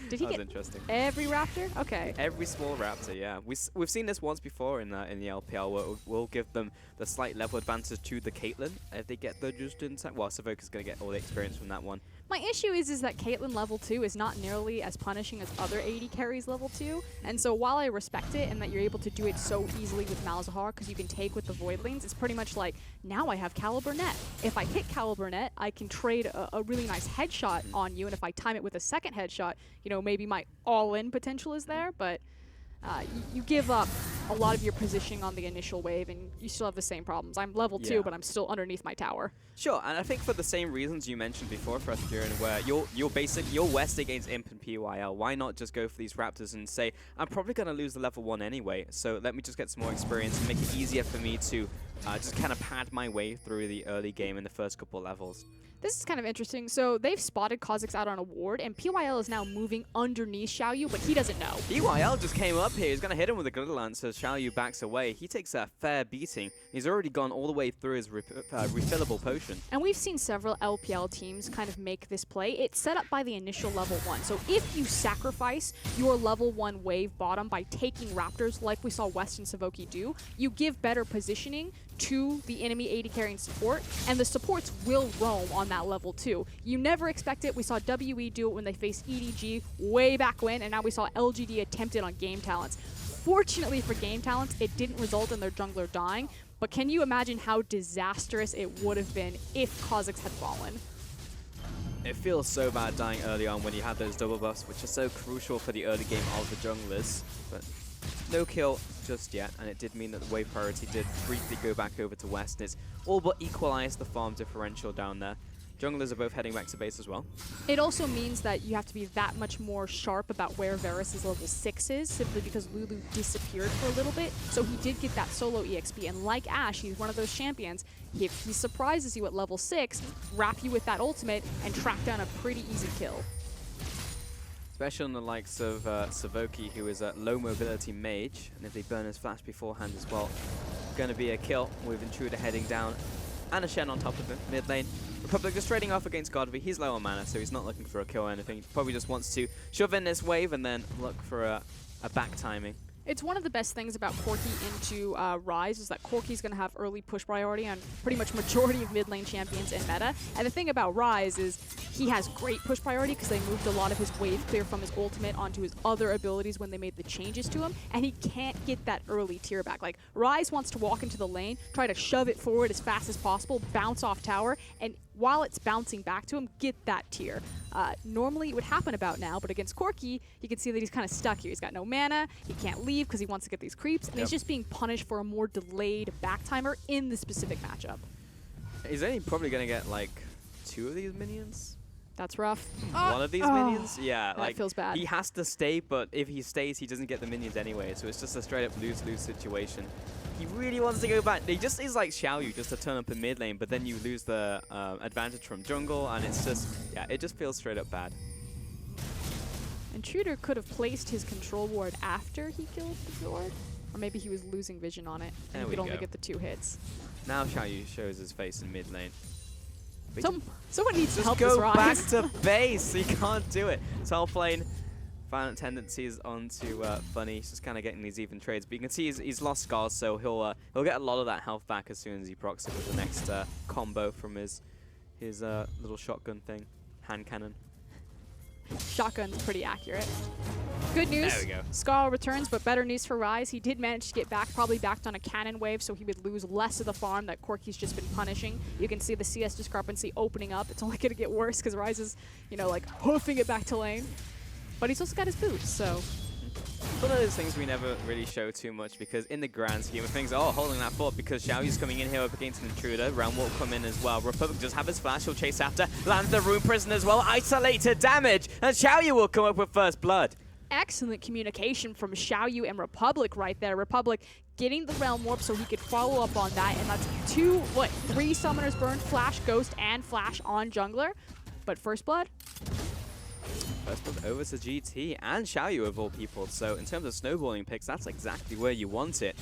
Did he
that was
get
interesting.
Every raptor? Okay.
Every small raptor, yeah. We've seen this once before in the LPL, where we'll give them the slight level advantage to the Caitlyn if they get the just in time. Well, Savoka's going to get all the experience from that one.
My issue is that Caitlyn level 2 is not nearly as punishing as other AD carries level 2, and so while I respect it and that you're able to do it so easily with Malzahar because you can take with the Void Lanes, it's pretty much like, now I have Caliber Net. If I hit Caliber Net, I can trade a really nice headshot on you, and if I time it with a second headshot, you know, maybe my all-in potential is there, but you give up a lot of your positioning on the initial wave, and you still have the same problems. I'm level 2, but I'm still underneath my tower.
Sure, and I think for the same reasons you mentioned before, Kieran, where you're West against Imp and PYL, why not just go for these Raptors and say, I'm probably going to lose the level 1 anyway, so let me just get some more experience and make it easier for me to just kind of pad my way through the early game in the first couple levels.
This is kind of interesting. So they've spotted Kha'Zix out on a ward, and PYL is now moving underneath Xiaoyu, but he doesn't know.
PYL just came up here. He's going to hit him with a Glitter Lance as Xiaoyu backs away. He takes a fair beating. He's already gone all the way through his refillable potion.
And we've seen several LPL teams kind of make this play. It's set up by the initial level 1. So if you sacrifice your level 1 wave bottom by taking Raptors like we saw West and Savoki do, you give better positioning to the enemy AD carrying support, and the supports will roam on that level 2. You never expect it. We saw WE do it when they faced EDG way back when, and now we saw LGD attempt it on Game Talents. Fortunately for Game Talents, it didn't result in their jungler dying, but can you imagine how disastrous it would have been if Kha'Zix had fallen?
It feels so bad dying early on when you have those double buffs, which are so crucial for the early game of the junglers, but no kill just yet, and it did mean that the wave priority did briefly go back over to West. It's all but equalized the farm differential down there. Junglers are both heading back to base as well.
It also means that you have to be that much more sharp about where Varus' level 6 is, simply because Lulu disappeared for a little bit, so he did get that solo EXP, and like Ashe, he's one of those champions. If he surprises you at level 6, wrap you with that ultimate, and track down a pretty easy kill.
Especially on the likes of Savoki, who is a low mobility mage, and if they burn his flash beforehand as well, going to be a kill with Intruder heading down. and a Shen on top of him, mid lane. Republic just trading off against Godby. He's low on mana, so he's not looking for a kill or anything. He probably just wants to shove in this wave and then look for a back timing.
It's one of the best things about Corki into Rise is that Corki's going to have early push priority on pretty much majority of mid lane champions in meta. And the thing about Rise is he has great push priority because they moved a lot of his wave clear from his ultimate onto his other abilities when they made the changes to him, and he can't get that early tier back. Like, Rise wants to walk into the lane, try to shove it forward as fast as possible, bounce off tower, and while it's bouncing back to him, get that tier. Normally it would happen about now, but against Corki, you can see that he's kind of stuck here. He's got no mana, he can't leave because he wants to get these creeps, and he's just being punished for a more delayed back timer in the specific matchup.
He's only probably going to get like 2 of these minions.
That's rough.
One of these minions? Yeah,
that
like
feels bad.
he has to stay, but if he stays, he doesn't get the minions anyway, so it's just a straight up lose-lose situation. He really wants to go back. He just is like Xiaoyu, just to turn up in mid lane, but then you lose the advantage from jungle, and it's just, yeah, it just feels straight up bad.
Intruder could have placed his control ward after he killed the Zord, or maybe he was losing vision on it, and he could only get the 2 hits.
Now Xiaoyu shows his face in mid lane.
Someone needs to help
just
this
go
Rise.
back to base. He can't do it. Top lane, violent tendencies onto Funny. He's just kind of getting these even trades, but you can see he's lost scars, so he'll get a lot of that health back as soon as he procs it with the next combo from his little shotgun thing, hand cannon.
Shotgun's pretty accurate. Good news,
There we go.
Scar returns, but better news for Rise. He did manage to get back, probably backed on a cannon wave, so he would lose less of the farm that Corki's just been punishing. You can see the CS discrepancy opening up. It's only going to get worse because Rise is, you know, like hoofing it back to lane. But he's also got his boots, so...
It's one of those things we never really show too much because in the grand scheme of things, holding that fort because Xiaoyu's coming in here up against an intruder. Realm will come in as well. Republic just have his flash, will chase after, lands the rune prison as well, isolated damage, and Xiaoyu will come up with first blood.
Excellent communication from Xiaoyu and Republic right there. Republic getting the Realm Warp so he could follow up on that, and that's 3 summoners burned, Flash, Ghost, and Flash on Jungler. But first blood?
First blood over to GT and Xiaoyu of all people, so in terms of snowballing picks, that's exactly where you want it.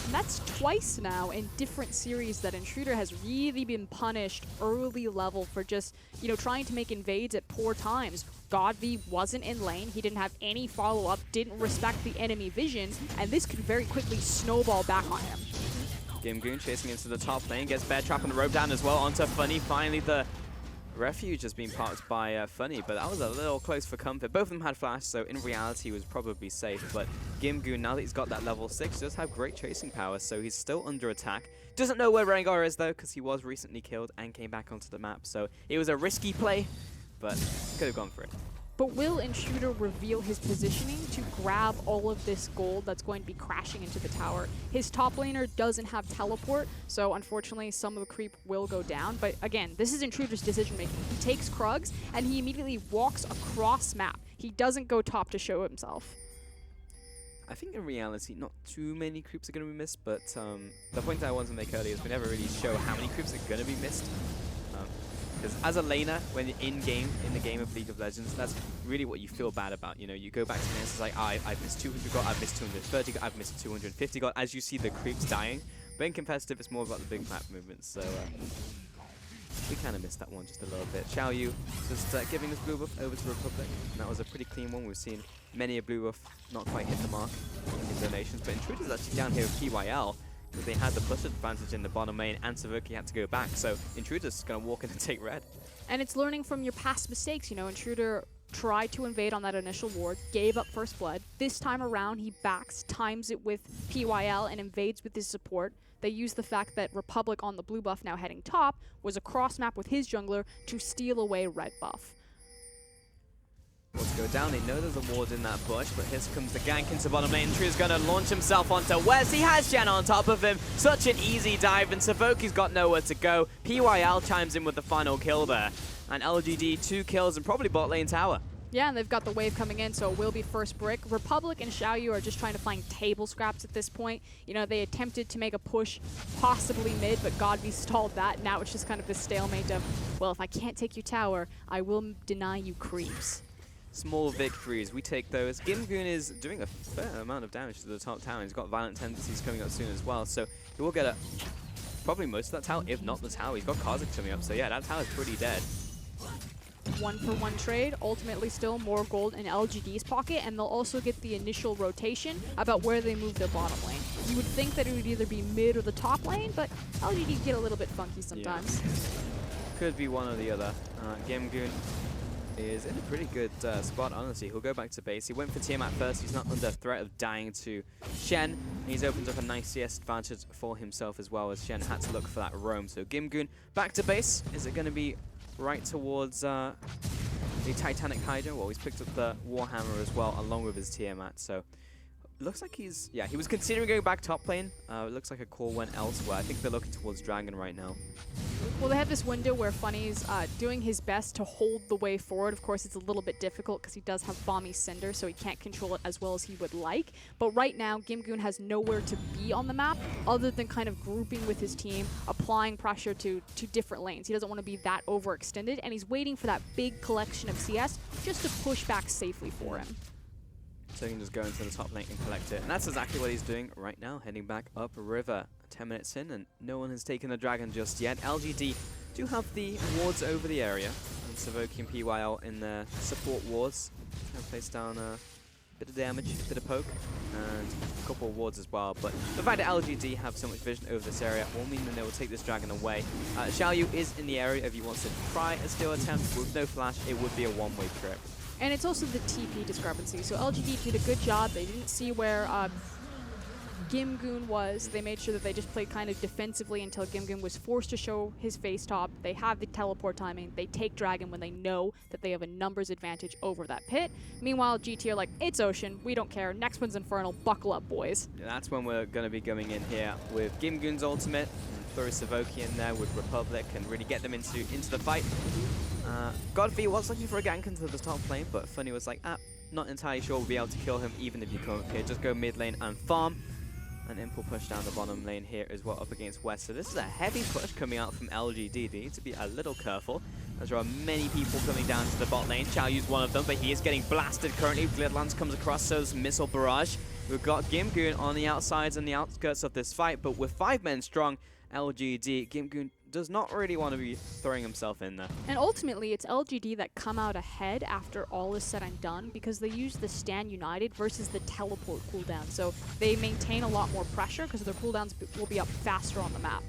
And that's twice now in different series that Intruder has really been punished early level for just, you know, trying to make invades at poor times. Godby wasn't in lane, he didn't have any follow-up, didn't respect the enemy vision, and this could very quickly snowball back on him.
Gimgoon chasing into the top lane, gets Bear Trap on the rope down as well onto Funny. Finally the Refuge has been parked by Funny, but that was a little close for comfort. Both of them had flash, so in reality he was probably safe, but Gimgoon, now that he's got that level 6, does have great chasing power, so he's still under attack. Doesn't know where Rengar is though, because he was recently killed and came back onto the map, so it was a risky play, but could have gone for it.
But will Intruder reveal his positioning to grab all of this gold that's going to be crashing into the tower? His top laner doesn't have teleport, so unfortunately some of the creep will go down. But again, this is Intruder's decision making. He takes Krugs and he immediately walks across map. He doesn't go top to show himself.
I think in reality, not too many creeps are going to be missed, but the point I wanted to make earlier is we never really show how many creeps are going to be missed. Because as a laner, when you're in the game of League of Legends, that's really what you feel bad about. You know, you go back to the it's like, I've missed 200 gold, I've missed 230 gold, I've missed 250 gold, as you see the creeps dying. But in competitive, it's more about the big map movements, so we kind of missed that one just a little bit. Xiaoyu just giving his blue buff over to Republic, and that was a pretty clean one. We've seen many a blue buff not quite hit the mark in donations, but Intruder's actually down here with PYL. They had the push advantage in the bottom lane, and Savuki had to go back, so Intruder's going to walk in and take red.
And it's learning from your past mistakes. You know, Intruder tried to invade on that initial ward, gave up first blood. This time around, he backs, times it with PYL, and invades with his support. They use the fact that Republic on the blue buff now heading top was a cross map with his jungler to steal away red buff.
Let's go down. They know there's a ward in that bush, but here comes the gank into bottom lane. Intruder's going to launch himself onto Wes. He has Jen on top of him. Such an easy dive, and Savoki's got nowhere to go. PYL chimes in with the final kill there. And LGD 2 kills and probably bot lane tower.
Yeah, and they've got the wave coming in, so it will be first brick. Republic and Xiaoyu are just trying to find table scraps at this point. You know, they attempted to make a push, possibly mid, but Godby stalled that. Now it's just kind of this stalemate of, well, if I can't take you tower, I will deny you creeps.
Small victories, we take those. Gimgoon is doing a fair amount of damage to the top tower. He's got violent tendencies coming up soon as well, so he will get a probably most of that tower, if not the tower. He's got Kha'Zix coming up, so yeah, that tower's pretty dead.
1-for-1 trade, ultimately still more gold in LGD's pocket, and they'll also get the initial rotation about where they move their bottom lane. You would think that it would either be mid or the top lane, but LGD get a little bit funky sometimes.
Yeah. Could be one or the other. Gimgoon is in a pretty good spot, honestly. He'll go back to base. He went for Tiamat first. He's not under threat of dying to Shen. And he's opened up a nice CS advantage for himself as well, as Shen had to look for that roam. So Gimgoon back to base. Is it going to be right towards the Titanic Hydra? Well, he's picked up the Warhammer as well, along with his Tiamat. So looks like he's, yeah, he was considering going back top lane. It looks like a call went elsewhere. I think they're looking towards Dragon right now.
Well, they have this window where Funny's doing his best to hold the way forward. Of course, it's a little bit difficult because he does have Bomby Cinder, so he can't control it as well as he would like. But right now, Gimgoon has nowhere to be on the map other than kind of grouping with his team, applying pressure to different lanes. He doesn't want to be that overextended, and he's waiting for that big collection of CS just to push back safely for him.
So he can just go into the top lane and collect it. And that's exactly what he's doing right now, heading back up river. 10 minutes in, and no one has taken the Dragon just yet. LGD do have the wards over the area, and Savoki and PYL in their support wards. Trying to place down a bit of damage, a bit of poke, and a couple of wards as well. But the fact that LGD have so much vision over this area will mean that they will take this Dragon away. Xiaoyu is in the area if he wants to try a steal attempt. With no flash, it would be a one-way trip.
And it's also the TP discrepancy. So LGD did a good job. They didn't see where Gimgoon was. They made sure that they just played kind of defensively until Gimgoon was forced to show his face top. They have the teleport timing. They take Dragon when they know that they have a numbers advantage over that pit. Meanwhile, GT are like, it's Ocean. We don't care. Next one's Infernal. Buckle up, boys.
Yeah, that's when we're going to be going in here with Gimgoon's ultimate. And throw Savoki in there with Republic and really get them into the fight. Godfrey was looking for a gank into the top lane, but Funny was like, not entirely sure we'll be able to kill him even if you come up here. Just go mid lane and farm. And Imp will push down the bottom lane here as well up against West. So this is a heavy push coming out from LGD. They need to be a little careful, as there are many people coming down to the bot lane. Xiaoyu's one of them, but he is getting blasted currently. Glidlance comes across, so does Missile Barrage. We've got Gimgoon on the outsides and the outskirts of this fight, but with 5 men strong, LGD, Gimgoon does not really want to be throwing himself in there.
And ultimately, it's LGD that come out ahead after all is said and done because they use the Stand United versus the teleport cooldown. So they maintain a lot more pressure because their cooldowns will be up faster on the map.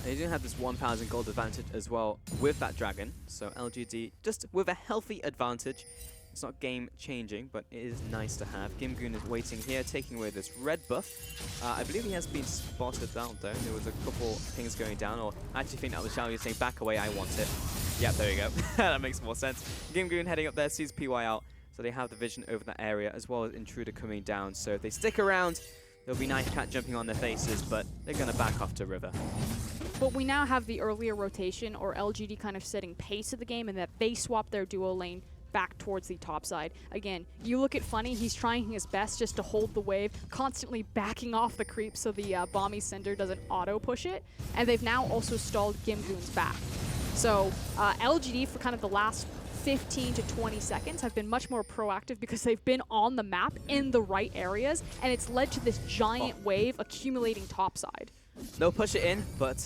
They do have this 1,000 gold advantage as well with that Dragon. So LGD just with a healthy advantage. It's not game changing, but it is nice to have. Gimgoon is waiting here, taking away this red buff. I believe he has been spotted out there. There was a couple things going down, or I actually think that was Xiaoyu saying, back away, I want it. Yep, there you go. That makes more sense. Gimgoon heading up there, sees PY out, so they have the vision over that area, as well as Intruder coming down. So if they stick around, there'll be Knife Cat jumping on their faces, but they're going to back off to River.
But we now have the earlier rotation, or LGD kind of setting pace of the game, and that they swap their duo lane back towards the top side. Again, you look at Funny, he's trying his best just to hold the wave, constantly backing off the creep so the Bomby Cinder doesn't auto-push it. And they've now also stalled Gimgoon's back. So LGD for kind of the last 15 to 20 seconds have been much more proactive because they've been on the map in the right areas, and it's led to this giant wave accumulating topside.
They'll push it in, but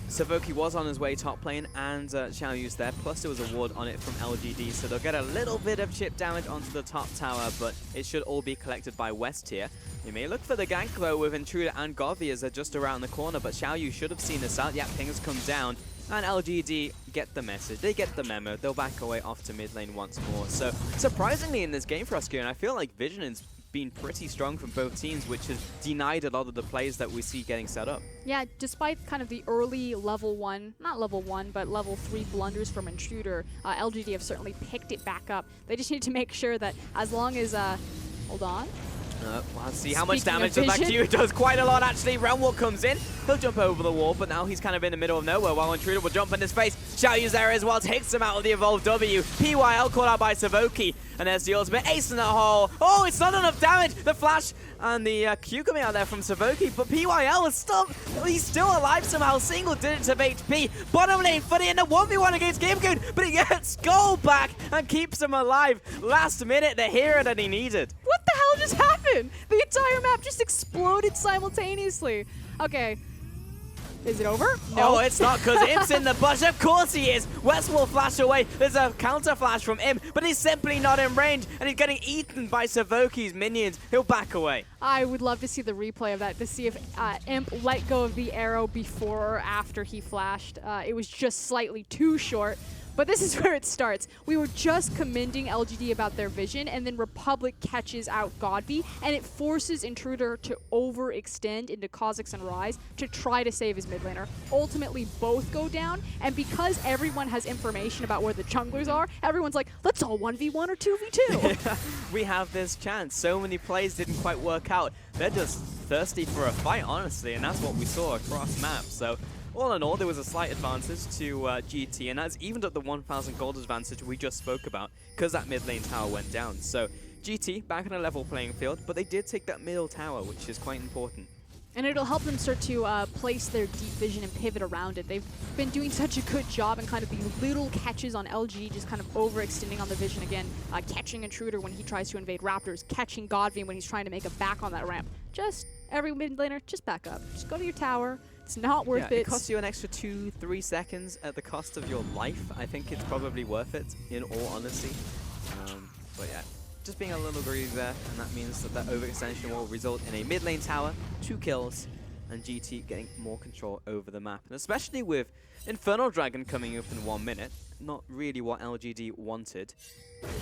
Savoki was on his way top lane, and Xiaoyu's there, plus there was a ward on it from LGD, so they'll get a little bit of chip damage onto the top tower, but it should all be collected by West here. You may look for the gank though with Intruder and Godby as they're just around the corner, but Xiaoyu should have seen this out. Yeah, pings come down, and LGD get the message, they get the memo, they'll back away off to mid lane once more. So surprisingly in this game for us, I feel like Vision is been pretty strong from both teams, which has denied a lot of the plays that we see getting set up.
Yeah, despite kind of the early level 1, not level 1, but level 3 blunders from Intruder, LGD have certainly picked it back up. They just need to make sure that as long as, hold on.
Well, let's see how much damage does that Q. It does quite a lot, actually. Realmwalk comes in. He'll jump over the wall, but now he's kind of in the middle of nowhere while Intruder will jump in his face. Xiaoyu's there as well, takes him out of the Evolved W. PYL caught out by Savoki, and there's the ultimate ace in that hole. Oh, it's not enough damage. The flash and the Q coming out there from Savoki, but PYL is still, he's still alive somehow. Single digits of HP. Bottom lane, Funny in the 1v1 against Gimgoon, but he gets Skull back and keeps him alive. Last minute, the hero that he needed.
What the hell just happened? The entire map just exploded simultaneously. Okay. Is it over?
No, it's not, because Imp's in the bush. Of course he is. West will flash away. There's a counter flash from Imp, but he's simply not in range, and he's getting eaten by Savoki's minions. He'll back away.
I would love to see the replay of that to see if Imp let go of the arrow before or after he flashed. It was just slightly too short. But this is where it starts. We were just commending LGD about their vision, and then Republic catches out Godby, and it forces Intruder to overextend into Kha'Zix and Ryze to try to save his mid laner. Ultimately, both go down, and because everyone has information about where the junglers are, everyone's like, let's all 1v1 or 2v2.
We have this chance. So many plays didn't quite work out. They're just thirsty for a fight, honestly, and that's what we saw across map. So all in all, there was a slight advantage to GT, and that's evened up the 1,000 gold advantage we just spoke about, because that mid lane tower went down. So GT back on a level playing field, but they did take that middle tower, which is quite important.
And it'll help them start to place their deep vision and pivot around it. They've been doing such a good job, and kind of the little catches on LG, just kind of overextending on the vision again, catching Intruder when he tries to invade Raptors, catching Godby when he's trying to make a back on that ramp. Just every mid laner, just back up. Just go to your tower. It's not worth it.
It costs you an extra 2-3 seconds at the cost of your life. I think it's probably worth it, in all honesty. But yeah, just being a little greedy there, and that means that overextension will result in a mid lane tower, 2 kills, and GT getting more control over the map. And especially with Infernal Dragon coming up in 1 minute, not really what LGD wanted.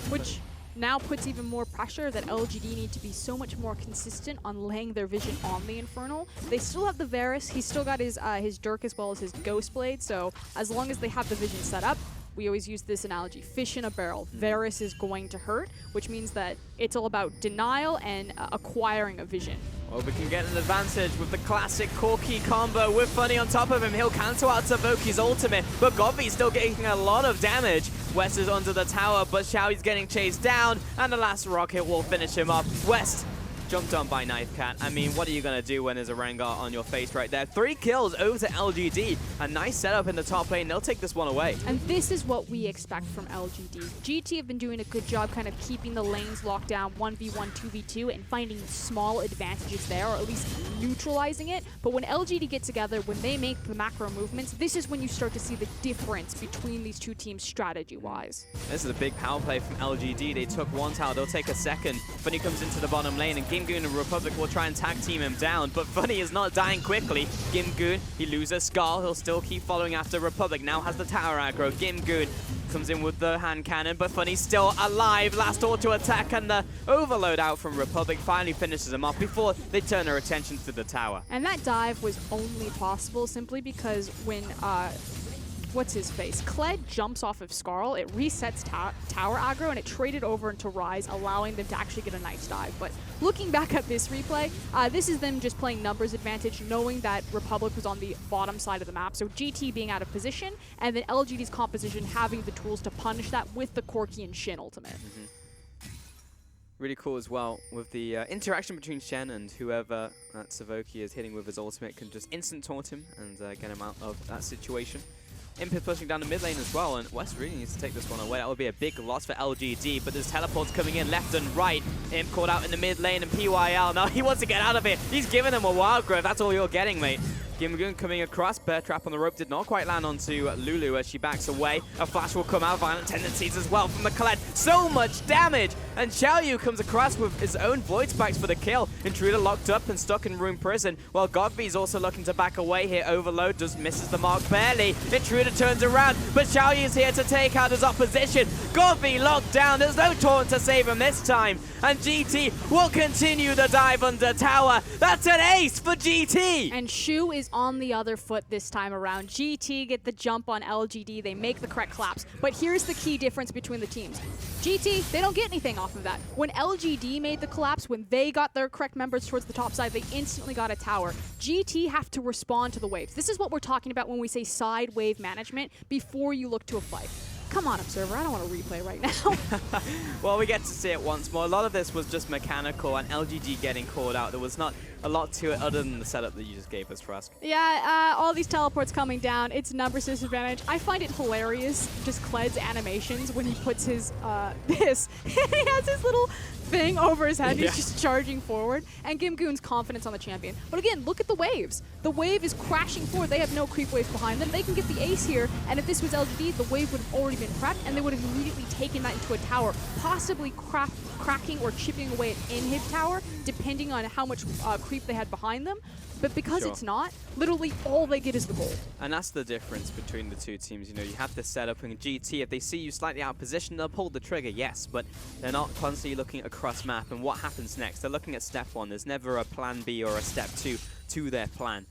Which now puts even more pressure that LGD need to be so much more consistent on laying their vision on the Infernal. They still have the Varus. He's still got his Dirk as well as his Ghost Blade. So as long as they have the vision set up, we always use this analogy, fish in a barrel. Varus is going to hurt, which means that it's all about denial and acquiring a vision.
Well, we can get an advantage with the classic Corki combo with Funny on top of him. He'll cancel out Savoki's ultimate, but Godby's still getting a lot of damage. West is under the tower, but Xiaoyi's getting chased down, and the last rocket will finish him off. West jumped on by Knifecat. I mean, what are you going to do when there's a Rengar on your face right there? 3 kills over to LGD. A nice setup in the top lane. They'll take this one away.
And this is what we expect from LGD. GT have been doing a good job kind of keeping the lanes locked down 1v1, 2v2, and finding small advantages there, or at least neutralizing it. But when LGD get together, when they make the macro movements, this is when you start to see the difference between these two teams strategy-wise.
This is a big power play from LGD. They took 1 tower. They'll take a second. Funny comes into the bottom lane, and Gimgoon and Republic will try and tag team him down, but Funny is not dying quickly. Gimgoon, he loses Skull. He'll still keep following after Republic. Now has the tower aggro. Gimgoon comes in with the hand cannon, but Funny's still alive. Last auto attack, and the overload out from Republic finally finishes him off before they turn their attention to the tower.
And that dive was only possible simply because when what's his face? Kled jumps off of Skarl, it resets tower aggro, and it traded over into Ryze, allowing them to actually get a nice dive. But looking back at this replay, this is them just playing numbers advantage, knowing that Republic was on the bottom side of the map, so GT being out of position, and then LGD's composition having the tools to punish that with the Corki and Shin ultimate.
Really cool as well with the interaction between Shen and whoever that Savoki is hitting with his ultimate can just instant taunt him and get him out of that situation. Imp is pushing down the mid lane as well, and West really needs to take this one away. That would be a big loss for LGD, but there's teleports coming in left and right. Imp caught out in the mid lane, and PYL, now he wants to get out of it. He's giving him a wild growth. That's all you're getting, mate. Gimgoon coming across, bear trap on the rope, did not quite land onto Lulu as she backs away. A flash will come out, violent tendencies as well from the Colette. So much damage! And Xiaoyu comes across with his own void spikes for the kill. Intruder locked up and stuck in Rune Prison, while Godby's also looking to back away here. Overload just misses the mark barely. Intruder turns around, but Xiaoyu's here to take out his opposition. Godby locked down, there's no taunt to save him this time. And GT will continue the dive under tower. That's an ace for GT!
And Shu is on the other foot this time around. GT get the jump on LGD, they make the correct collapse. But here's the key difference between the teams. GT, they don't get anything off of that. When LGD made the collapse, when they got their correct members towards the top side, they instantly got a tower. GT have to respond to the waves. This is what we're talking about when we say side wave management before you look to a fight. Come on, Observer, I don't want to replay right now.
Well, we get to see it once more. A lot of this was just mechanical and LGD getting called out. There was not a lot to it other than the setup that you just gave us, Trask.
Yeah, all these teleports coming down. It's numbers disadvantage. I find it hilarious, just Kled's animations when he puts his, this. He has his little thing over his head.
Yeah.
He's just charging forward. And Gimgoon's confidence on the champion. But again, look at the waves. The wave is crashing forward. They have no creep waves behind them. They can get the ace here. And if this was LGD, the wave would have already been prepped, and they would have immediately taken that into a tower, possibly cracking or chipping away at inhib tower, depending on how much creep they had behind them. But because
Sure.
it's not, literally all they get is the gold.
And that's the difference between the two teams. You know, you have this setup in GT. If they see you slightly out of position, they'll pull the trigger, yes, but they're not constantly looking across map and what happens next. They're looking at step 1. There's never a plan B or a step 2 to their plan,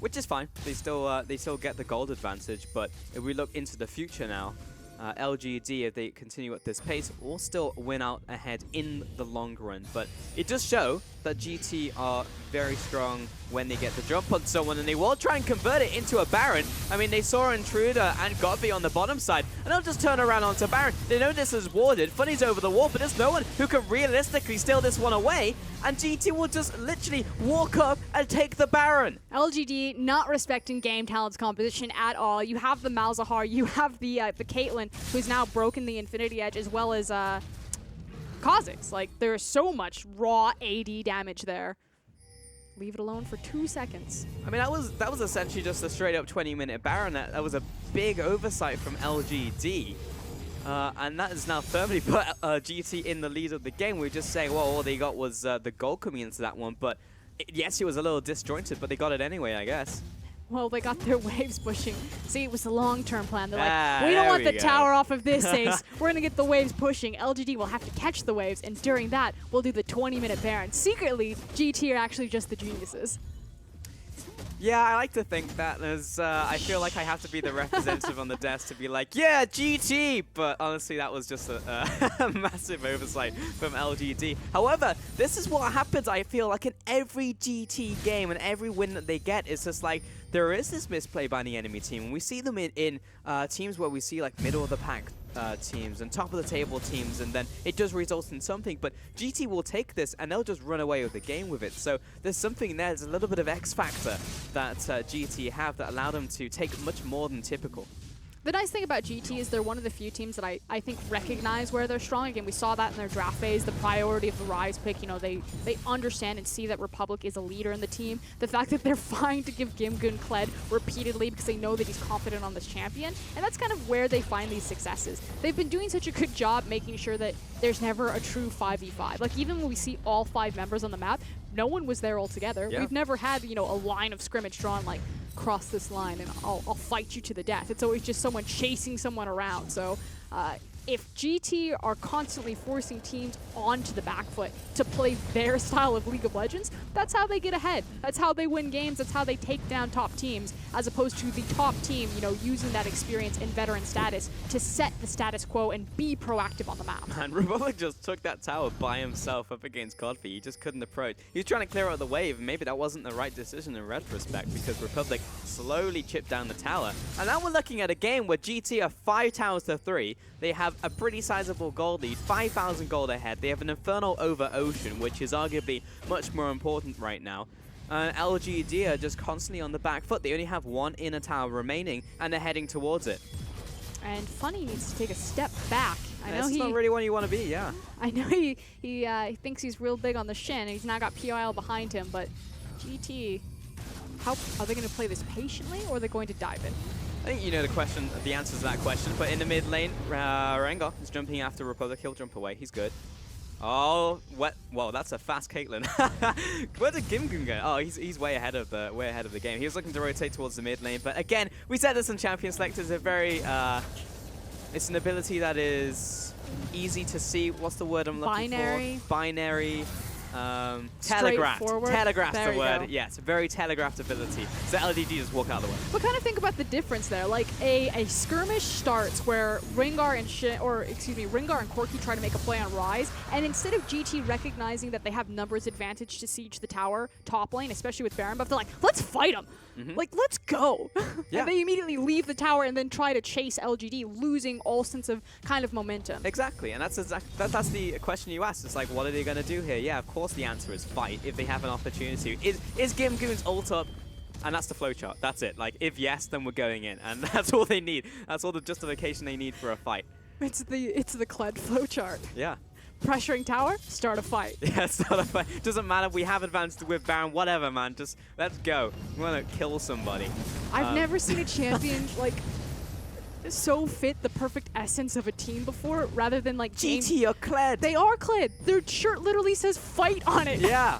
which is fine. They still get the gold advantage. But if we look into the future now, LGD, if they continue at this pace, will still win out ahead in the long run. But it does show that GT are very strong when they get the jump on someone, and they will try and convert it into a Baron. I mean, they saw Intruder and Godby on the bottom side, and they'll just turn around onto Baron. They know this is warded. Funny's over the wall, but there's no one who can realistically steal this one away, and GT will just literally walk up and take the Baron.
LGD not respecting game talent's composition at all. You have the Malzahar, you have the Caitlyn, who's now broken the Infinity Edge, as well as Kha'Zix. Like, there's so much raw AD damage there. Leave it alone for 2 seconds.
I mean, that was essentially just a straight up 20-minute Baron. That was a big oversight from LGD. And that has now firmly put GT in the lead of the game. We were just saying, well, all they got was the goal coming into that one. But yes, it was a little disjointed, but they got it anyway, I guess.
Well, they got their waves pushing. See, it was the long-term plan. They're like, we
there
don't want
we
the
go.
tower off of this ace. We're going to get the waves pushing. LGD will have to catch the waves, and during that, we'll do the 20-minute Baron. Secretly, GT are actually just the geniuses.
Yeah, I like to think that. I feel like I have to be the representative on the desk to be like, yeah, GT! But honestly, that was just a massive oversight from LGD. However, this is what happens, I feel like, in every GT game, and every win that they get is just like, there is this misplay by the enemy team. And we see them in teams where we see like middle of the pack teams and top of the table teams, and then it does result in something. But GT will take this and they'll just run away with the game with it. So there's something there. There's a little bit of X factor that GT have that allow them to take much more than typical.
The nice thing about GT is they're one of the few teams that I think recognize where they're strong. Again, we saw that in their draft phase, the priority of the Rise pick. You know, they understand and see that Republic is a leader in the team. The fact that they're fine to give Gimgoon Kled repeatedly because they know that he's confident on this champion. And that's kind of where they find these successes. They've been doing such a good job making sure that there's never a true 5v5. Like, even when we see all 5 members on the map, no one was there all together.
Yeah.
We've never had, you know, a line of scrimmage drawn like, cross this line and I'll fight you to the death. It's always just someone chasing someone around. So if GT are constantly forcing teams onto the back foot to play their style of League of Legends, that's how they get ahead. That's how they win games. That's how they take down top teams, as opposed to the top team, you know, using that experience and veteran status to set the status quo and be proactive on the map.
And Republic just took that tower by himself up against Godby. He just couldn't approach. He was trying to clear out the wave, and maybe that wasn't the right decision in retrospect, because Republic slowly chipped down the tower. And now we're looking at a game where GT are 5 towers to 3. They have a pretty sizable gold lead, 5,000 gold ahead. They have an Infernal over Ocean, which is arguably much more important right now. LGD are just constantly on the back foot. They only have 1 inner tower remaining, and they're heading towards it.
And Funny needs to take a step back. I know
That's not really what you want to be, yeah.
I know he thinks he's real big on the shin, and he's now got POL behind him, but GT, how are they going to play this patiently, or are they going to dive in?
I think you know the answer to that question, but in the mid lane, Rengar is jumping after Republic. He'll jump away. He's good. Oh, what? Well, that's a fast Caitlyn. Where did Gimgoon go? Oh, he's way ahead of the game. He was looking to rotate towards the mid lane, but again, we said this in Champion Select. It's a very it's an ability that is easy to see. What's the word I'm looking for? Binary. Telegraphed.
Straightforward.
Telegraphed's
There
the
you
word.
go.
Yeah, it's a very telegraphed ability. So LGD just walk out of the way.
But kind of think about the difference there. Like a skirmish starts where Rengar and Corki try to make a play on Rise, and instead of GT recognizing that they have numbers advantage to siege the tower top lane, especially with Baron buff, they're like, let's fight them. Like, let's go.
Yeah.
And they immediately leave the tower and then try to chase LGD, losing all sense of kind of momentum.
Exactly, and that's the question you asked. It's like, what are they going to do here? Yeah, of course. course the answer is fight if they have an opportunity. Is Gimgoon's ult up? And that's the flowchart. That's it. Like, if yes, then we're going in. And that's all they need. That's all the justification they need for a fight.
It's the Kled flowchart.
Yeah.
Pressuring tower, start a fight.
Yeah, start a fight. Doesn't matter if we have advanced with Baron, whatever, man. Just let's go. We want to kill somebody.
I've never seen a champion like so fit the perfect essence of a team before, rather than like
GT or Kled.
They are Kled. Their shirt literally says "fight" on it.
Yeah.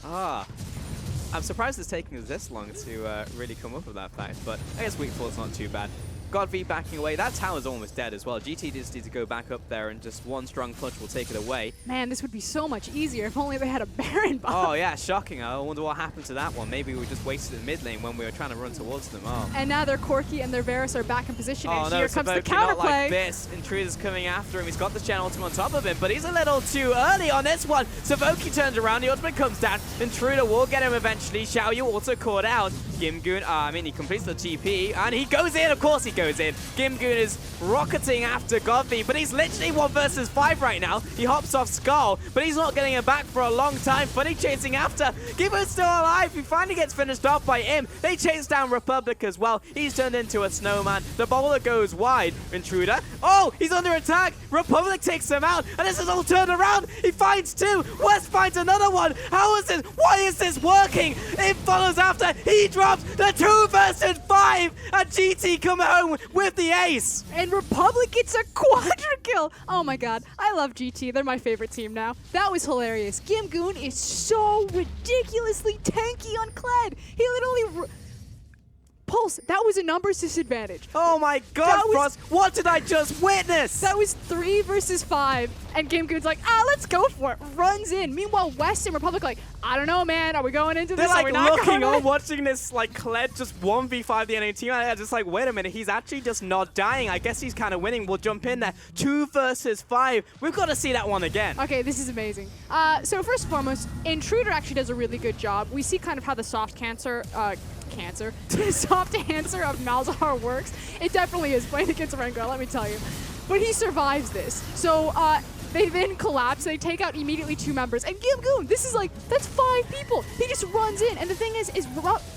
I'm surprised it's taking us this long to really come up with that fact, but I guess weak four's not too bad. Godv backing away. That tower's almost dead as well. GT just needs to go back up there and just one strong punch will take it away.
Man, this would be so much easier if only they had a Baron buff.
Oh yeah, shocking. I wonder what happened to that one. Maybe we just wasted the mid lane when we were trying to run towards them. Oh.
And now their Corki and their Varus are back in position, and
no,
here comes the
Savoki, not
counterplay.
like this. Intruder's coming after him. He's got the Shen ultimate on top of him, but he's a little too early on this one. Savoki turns around, the ultimate comes down. Intruder will get him eventually. Xiaoyu also caught out. Gimgoon, he completes the TP, and he goes in. Of course he goes in. Gimgoon is rocketing after Godv, but he's literally 1 versus 5 right now. He hops off Skull, but he's not getting him back for a long time. Funny chasing after. Gimgoon's still alive. He finally gets finished off by him. They chase down Republic as well. He's turned into a snowman. The bowler goes wide. Intruder. Oh, he's under attack. Republic takes him out, and this is all turned around. He finds 2. West finds another one. How is this? Why is this working? It follows after. He drops the 2 versus 5, and GT come home with the ace.
And Republic gets a quadra kill. Oh my god, I love GT. They're my favorite team now. That was hilarious. Gimgoon is so ridiculously tanky on Kled. He literally... Pulse, that was a numbers disadvantage.
Oh my god, Frost, what did I just witness?
That was 3 versus 5, and Gimgoon's like, let's go for it. Runs in. Meanwhile, West and Republic like, I don't know, man. Are we going into this?
They're
Are we
like
not
looking
going
on, watching this like Kled just 1v5 the NA team. I'm just like, wait a minute, he's actually just not dying. I guess he's kind of winning. We'll jump in there. 2 versus 5. We've got to see that one again.
Okay, this is amazing. So first and foremost, Intruder actually does a really good job. We see kind of how the soft the soft answer of Malzahar works. It definitely is playing against Rengar, let me tell you. But he survives this. So they then collapse. They take out immediately 2 members. And Gimgoon, this is like, that's 5 people. He just runs in. And the thing is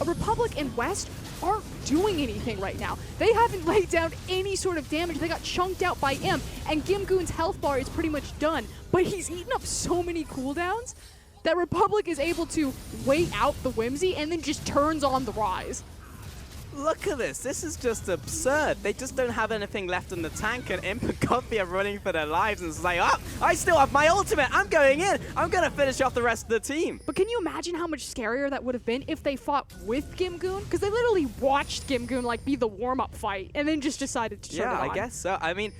Republic and West aren't doing anything right now. They haven't laid down any sort of damage. They got chunked out by Imp. And Gimgoon's health bar is pretty much done. But he's eaten up so many cooldowns that Republic is able to wait out the Whimsy and then just turns on the Rise.
Look at this. This is just absurd. They just don't have anything left in the tank, and Imp and Godv are running for their lives, and it's like, I still have my ultimate. I'm going in. I'm going to finish off the rest of the team.
But can you imagine how much scarier that would have been if they fought with Gimgoon? Because they literally watched Gimgoon like be the warm-up fight and then just decided to turn it on.
Yeah, I guess so. I mean,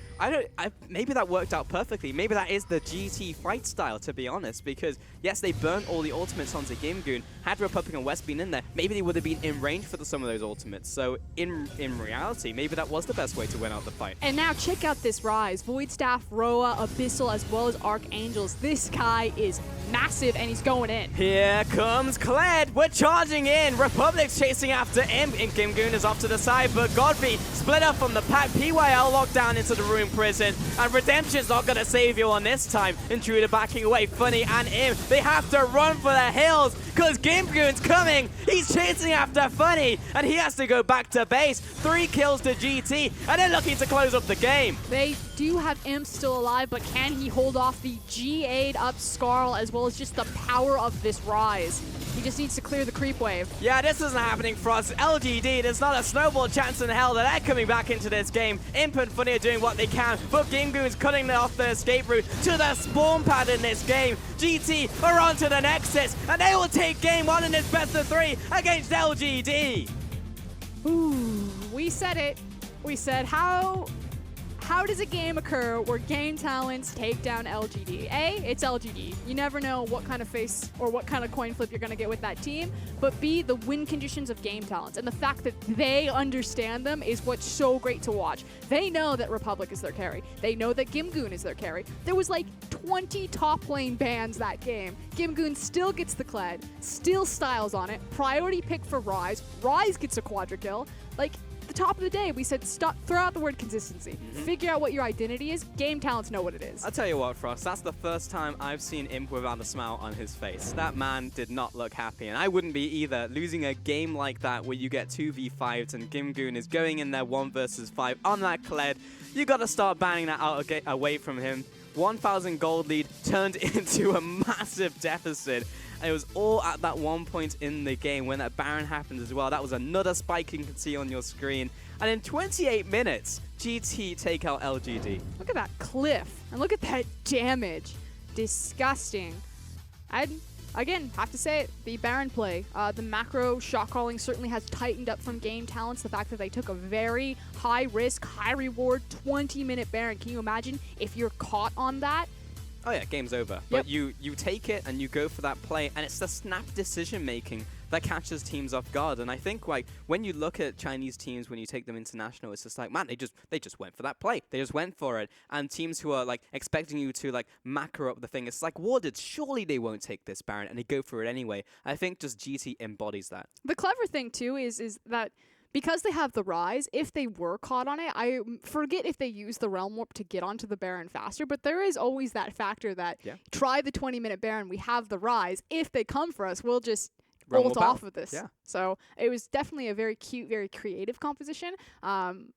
maybe that worked out perfectly. Maybe that is the GT fight style, to be honest, because yes, they burnt all the ultimates onto Gimgoon. Had Republic and West been in there, maybe they would have been in range for some of those ultimates. So in reality, maybe that was the best way to win out the fight.
And now check out this Rise. Void Staff, Roa, Abyssal, as well as Archangels. This guy is massive, and he's going in.
Here comes Kled. We're charging in. Republic's chasing after Imp, and Gimgoon is off to the side, but Godv split up from the pack. PYL locked down into the Rune Prison, and Redemption's not going to save you on this time. Intruder backing away. Funny and Imp, they have to run for the hills, because Gimgoon's coming. He's chasing after Funny, and he has to go back to base. 3 kills to GT, and they're looking to close up the game.
They do have Imp still alive, but can he hold off the G8 up Skarl as well as just the power of this Rise? He just needs to clear the creep wave.
Yeah, this isn't happening for us. LGD, there's not a snowball chance in hell that they're coming back into this game. Imp and Funny are doing what they can, but Gimgoon's cutting off the escape route to the spawn pad in this game. GT are on to the Nexus, and they will take game 1 in this best of 3 against LGD.
Ooh, we said it. We said how does a game occur where game talents take down LGD? A, it's LGD. You never know what kind of face or what kind of coin flip you're going to get with that team. But B, the win conditions of game talents. And the fact that they understand them is what's so great to watch. They know that Republic is their carry. They know that Gimgoon is their carry. There was like 20 top lane bans that game. Gimgoon still gets the Kled, still styles on it. Priority pick for Rise. Rise gets a quadra kill. Like, the top of the day, we said stop, throw out the word consistency. Figure out what your identity is. Game talents know what it is.
I'll tell you what, Frost, that's the first time I've seen Imp without a smile on his face. That man did not look happy, and I wouldn't be either. Losing a game like that where you get 2v5'd and Gimgoon is going in there 1 versus 5 on that Kled, you got to start banning that out away from him. 1,000 gold lead turned into a massive deficit. And it was all at that one point in the game when that Baron happened as well. That was another spike you can see on your screen. And in 28 minutes, GT take out LGD.
Look at that cliff, and look at that damage. Disgusting. I'd, again, have to say it, the Baron play. The macro shot calling certainly has tightened up from game talents. The fact that they took a very high risk, high reward, 20-minute Baron. Can you imagine if you're caught on that?
Oh yeah, game's over.
Yep.
But you take it and you go for that play, and it's the snap decision making that catches teams off guard. And I think like when you look at Chinese teams, when you take them international, it's just like, man, they just went for that play. They just went for it. And teams who are like expecting you to like macro up the thing, it's like warded. Surely they won't take this Baron, and they go for it anyway. I think just GT embodies that.
The clever thing too is that because they have the Rise, if they were caught on it, I forget if they use the Realm Warp to get onto the Baron faster, but there is always that factor that try the 20-minute Baron, we have the Rise. If they come for us, we'll just ult off of this.
Yeah.
So it was definitely a very cute, very creative composition.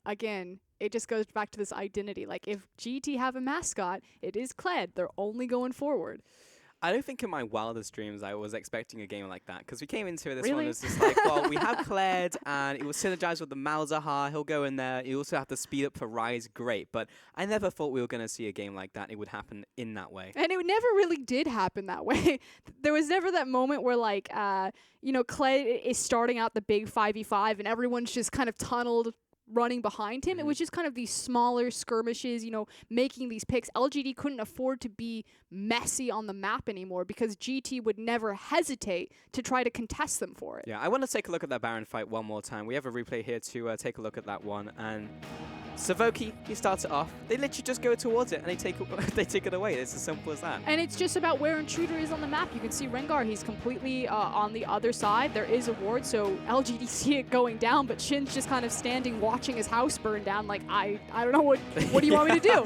Again, it just goes back to this identity. Like if GT have a mascot, it is Kled. They're only going forward.
I don't think in my wildest dreams I was expecting a game like that, because we came into this one
Really?
as just like, well, we have Kled, and it will synergize with the Malzahar. He'll go in there. You also have to speed up for Rise. Great. But I never thought we were going to see a game like that. It would happen in that way.
And it never really did happen that way. There was never that moment where, like, you know, Kled is starting out the big 5v5 and everyone's just kind of tunneled running behind him. It was just kind of these smaller skirmishes, you know, making these picks. LGD couldn't afford to be messy on the map anymore because GT would never hesitate to try to contest them for it.
Yeah, I want to take a look at that Baron fight one more time. We have a replay here to take a look at that one. And Savoki, he starts it off. They literally just go towards it and they take it away. It's as simple as that.
And it's just about where Intruder is on the map. You can see Rengar, he's completely on the other side. There is a ward, so LGD see it going down, but Shin's just kind of standing watching his house burn down like, I don't know, what do you want me to do?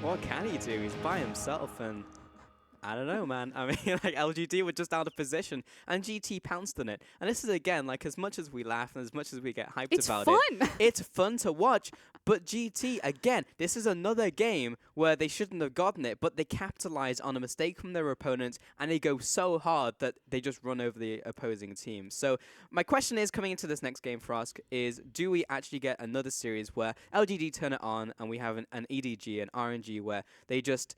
What can he do? He's by himself, and I don't know, man. I mean, like, LGD were just out of position, and GT pounced on it. And this is, again, like, as much as we laugh and as much as we get hyped about it, it's fun to watch. But GT, again, this is another game where they shouldn't have gotten it, but they capitalize on a mistake from their opponents, and they go so hard that they just run over the opposing team. So my question is, coming into this next game, Frosk, is do we actually get another series where LGD turn it on, and we have an EDG, an RNG, where they just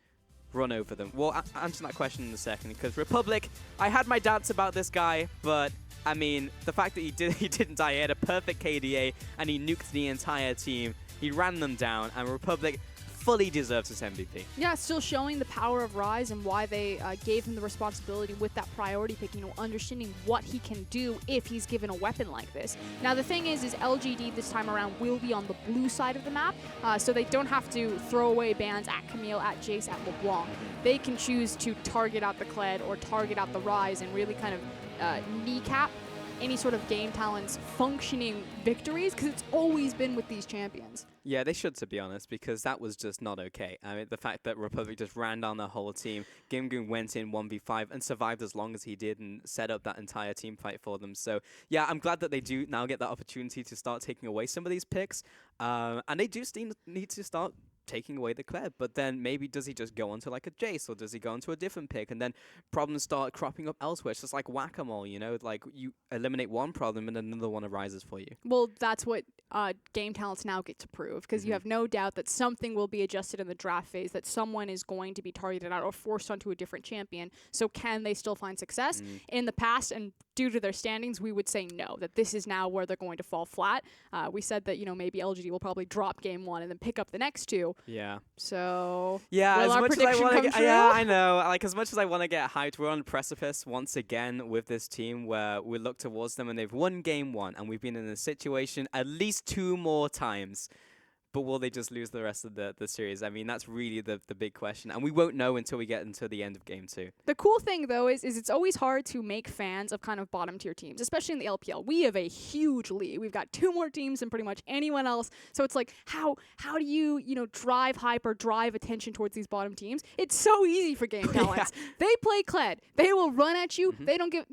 run over them? We'll answer that question in a second, because Republic, I had my doubts about this guy, but I mean, the fact that he didn't die, he had a perfect KDA, and he nuked the entire team. He ran them down, and Republic fully deserves this MVP.
Yeah, still showing the power of Rise and why they gave him the responsibility with that priority pick, you know, understanding what he can do if he's given a weapon like this. Now, the thing is LGD this time around will be on the blue side of the map, so they don't have to throw away bans at Camille, at Jace, at LeBlanc. They can choose to target out the Kled or target out the Rise and really kind of kneecap any sort of game talent's functioning victories, because it's always been with these champions.
Yeah, they should, to be honest, because that was just not okay. I mean, the fact that Republic just ran down the whole team, Gimgoon went in 1v5 and survived as long as he did and set up that entire team fight for them. So, yeah, I'm glad that they do now get that opportunity to start taking away some of these picks. And they do need to start taking away the Kled, but then maybe does he just go onto like a Jace, or does he go onto a different pick, and then problems start cropping up elsewhere? It's just like whack-a-mole, you know, like you eliminate one problem and another one arises for you.
Well, that's what game talents now get to prove, because you have no doubt that something will be adjusted in the draft phase, that someone is going to be targeted out or forced onto a different champion. So can they still find success? In the past, and due to their standings, we would say no, that this is now where they're going to fall flat. We said that, you know, maybe LGD will probably drop game one and then pick up the next two.
Yeah.
So
yeah,
will
as
our
much
prediction
as I want
come
to
true?
yeah, I know. Like, as much as I want to get hyped, we're on the precipice once again with this team where we look towards them and they've won game one, and we've been in a situation at least 2 more times. but will they just lose the rest of the series? I mean, that's really the big question, and we won't know until we get into the end of game 2.
The cool thing, though, is it's always hard to make fans of kind of bottom-tier teams, especially in the LPL. We have a huge lead. We've got 2 more teams than pretty much anyone else. So it's like, how do you, drive hype or drive attention towards these bottom teams? It's so easy for Game Talents. They play Kled. They will run at you. They don't give,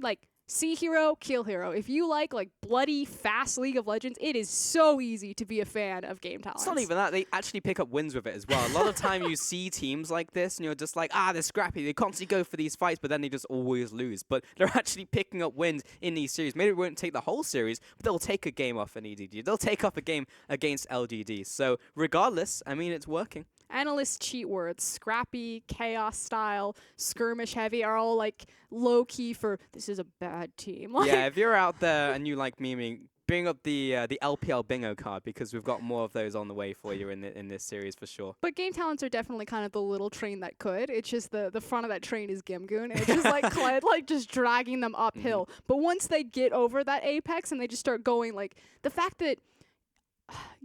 see hero, kill hero. If you like bloody fast League of Legends, it is so easy to be a fan of Game Talents.
It's not even that. They actually pick up wins with it as well. A lot of time you see teams like this and you're just like, they're scrappy. They constantly go for these fights, but then they just always lose. But they're actually picking up wins in these series. Maybe they won't take the whole series, but they'll take a game off an EDG. They'll take up a game against LGD. So regardless, I mean, it's working.
Analyst cheat words, scrappy, chaos style, skirmish heavy are all low key for this is a bad team.
Yeah, if you're out there and you like memeing, bring up the LPL bingo card because we've got more of those on the way for you in this series for sure.
But Game Talents are definitely kind of the little train that could. It's just the front of that train is Gimgoon. And it's just Kled, just dragging them uphill. But once they get over that apex and they just start going, the fact that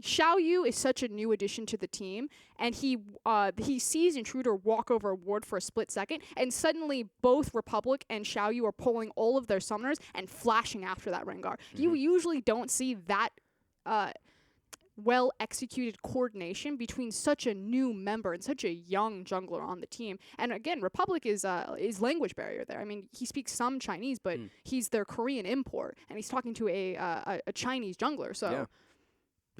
Xiao Yu is such a new addition to the team, and he sees Intruder walk over a ward for a split second, and suddenly both Republic and Xiao Yu are pulling all of their summoners and flashing after that Rengar. You usually don't see that well-executed coordination between such a new member and such a young jungler on the team. And again, Republic is language barrier there. I mean, he speaks some Chinese, but he's their Korean import, and he's talking to a Chinese jungler, so...
Yeah.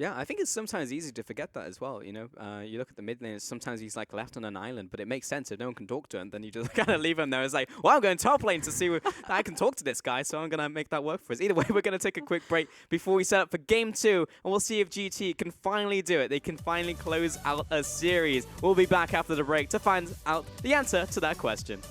Yeah, I think it's sometimes easy to forget that as well, you look at the mid lane, sometimes he's left on an island, but it makes sense if no one can talk to him, then you just kind of leave him there. It's well, I'm going top lane to see if I can talk to this guy, so I'm going to make that work for us. Either way, we're going to take a quick break before we set up for game 2, and we'll see if GT can finally do it. They can finally close out a series. We'll be back after the break to find out the answer to that question.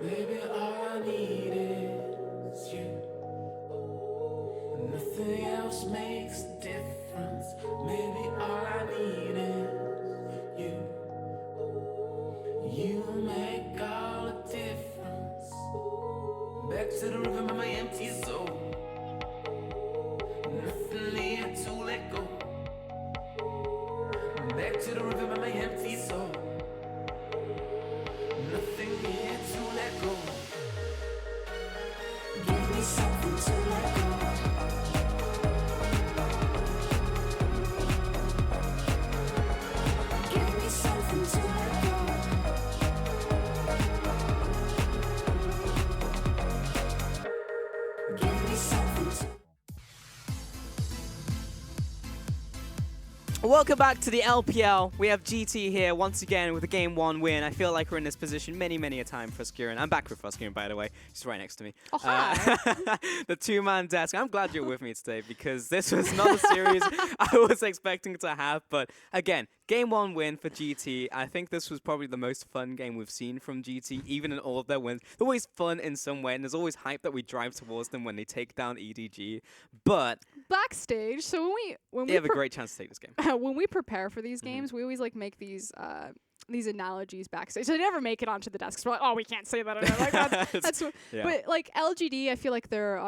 Maybe all I need is you. Nothing else makes a difference. Maybe all I need is you. You make all the difference. Back to the rhythm of my empty soul. Nothing here to let go. Back to the rhythm of my empty soul. Nothing here to let go. Give me something to let go. Give me something to let go. Give me something to.
Welcome back to the LPL. We have GT here once again with a Game 1 win. I feel like we're in this position many a time for Skurin. I'm back with Skurin, by the way. He's right next to me.
Oh, hi.
The two-man desk. I'm glad you're with me today because this was not a series I was expecting to have. But again, Game 1 win for GT. I think this was probably the most fun game we've seen from GT, even in all of their wins. They're always fun in some way, and there's always hype that we drive towards them when they take down EDG. But
Backstage, so when we
they have a great chance to take this game.
know, when we prepare for these games, we always like make these analogies backstage. So they never make it onto the desks. We're like, oh, we can't say that. Like, that's what,
Yeah.
But like LGD, I feel like they're.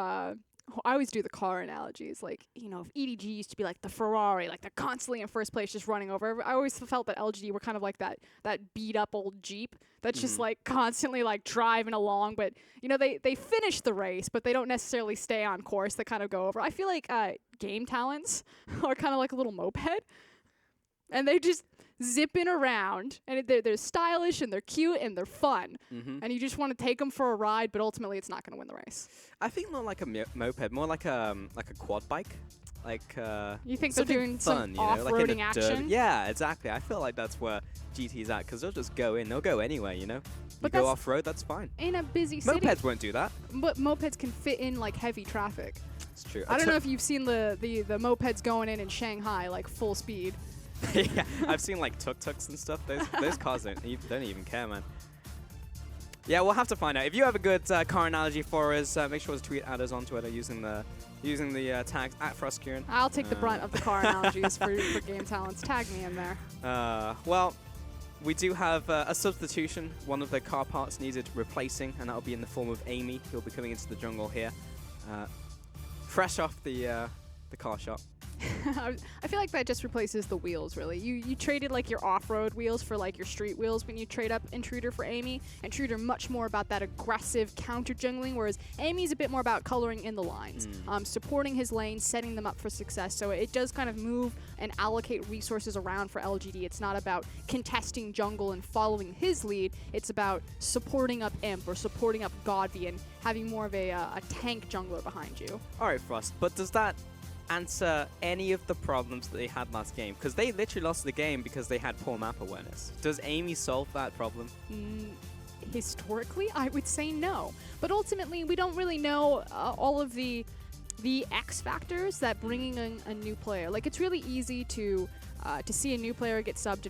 I always do the car analogies. Like, you know, if EDG used to be like the Ferrari, like they're constantly in first place, just running over. I always felt that LGD were kind of like that beat up old Jeep that's just like constantly like driving along. But you know, they finish the race, but they don't necessarily stay on course. They kind of go over. I feel like game talents are kind of like a little moped, and they just zipping around, and they're stylish and they're cute and they're fun, and you just want to take them for a ride, but ultimately it's not going to win the race.
I think not like a moped, more like a quad bike. Like
you think they're
something
doing
fun,
some off-roading
like in the dirt.
action?
Yeah, exactly. I feel like that's where GT's at, because they'll just go in. They'll go anywhere, you know.
But
You go
that's
off-road, that's fine.
In a busy city.
Mopeds won't do that.
But mopeds can fit in like heavy traffic.
It's true.
I don't know if you've seen the mopeds going in Shanghai like full speed.
Yeah, I've seen like tuk-tuks and stuff. Those cars don't even care, man. Yeah, we'll have to find out. If you have a good car analogy for us, make sure to tweet at us on Twitter using the tags at Frostkieran.
I'll take the brunt of the car analogies for game talents. Tag me in there.
Well, we do have a substitution. One of the car parts needed replacing, and that'll be in the form of Amy, who'll be coming into the jungle here. Fresh off the car shop.
I feel like that just replaces the wheels, really. You traded like your off-road wheels for like your street wheels when you trade up Intruder for Amy. Intruder much more about that aggressive counter jungling, whereas Amy's a bit more about coloring in the lines, supporting his lane, setting them up for success. So it does kind of move and allocate resources around for LGD. It's not about contesting jungle and following his lead. It's about supporting up Imp or supporting up Godby and having more of a tank jungler behind you.
All right, Frost, but does that answer any of the problems that they had last game? Because they literally lost the game because they had poor map awareness. Does Amy solve that problem?
Historically, I would say no. But ultimately, we don't really know all of the X factors that bringing in a new player. Like, it's really easy to see a new player get subbed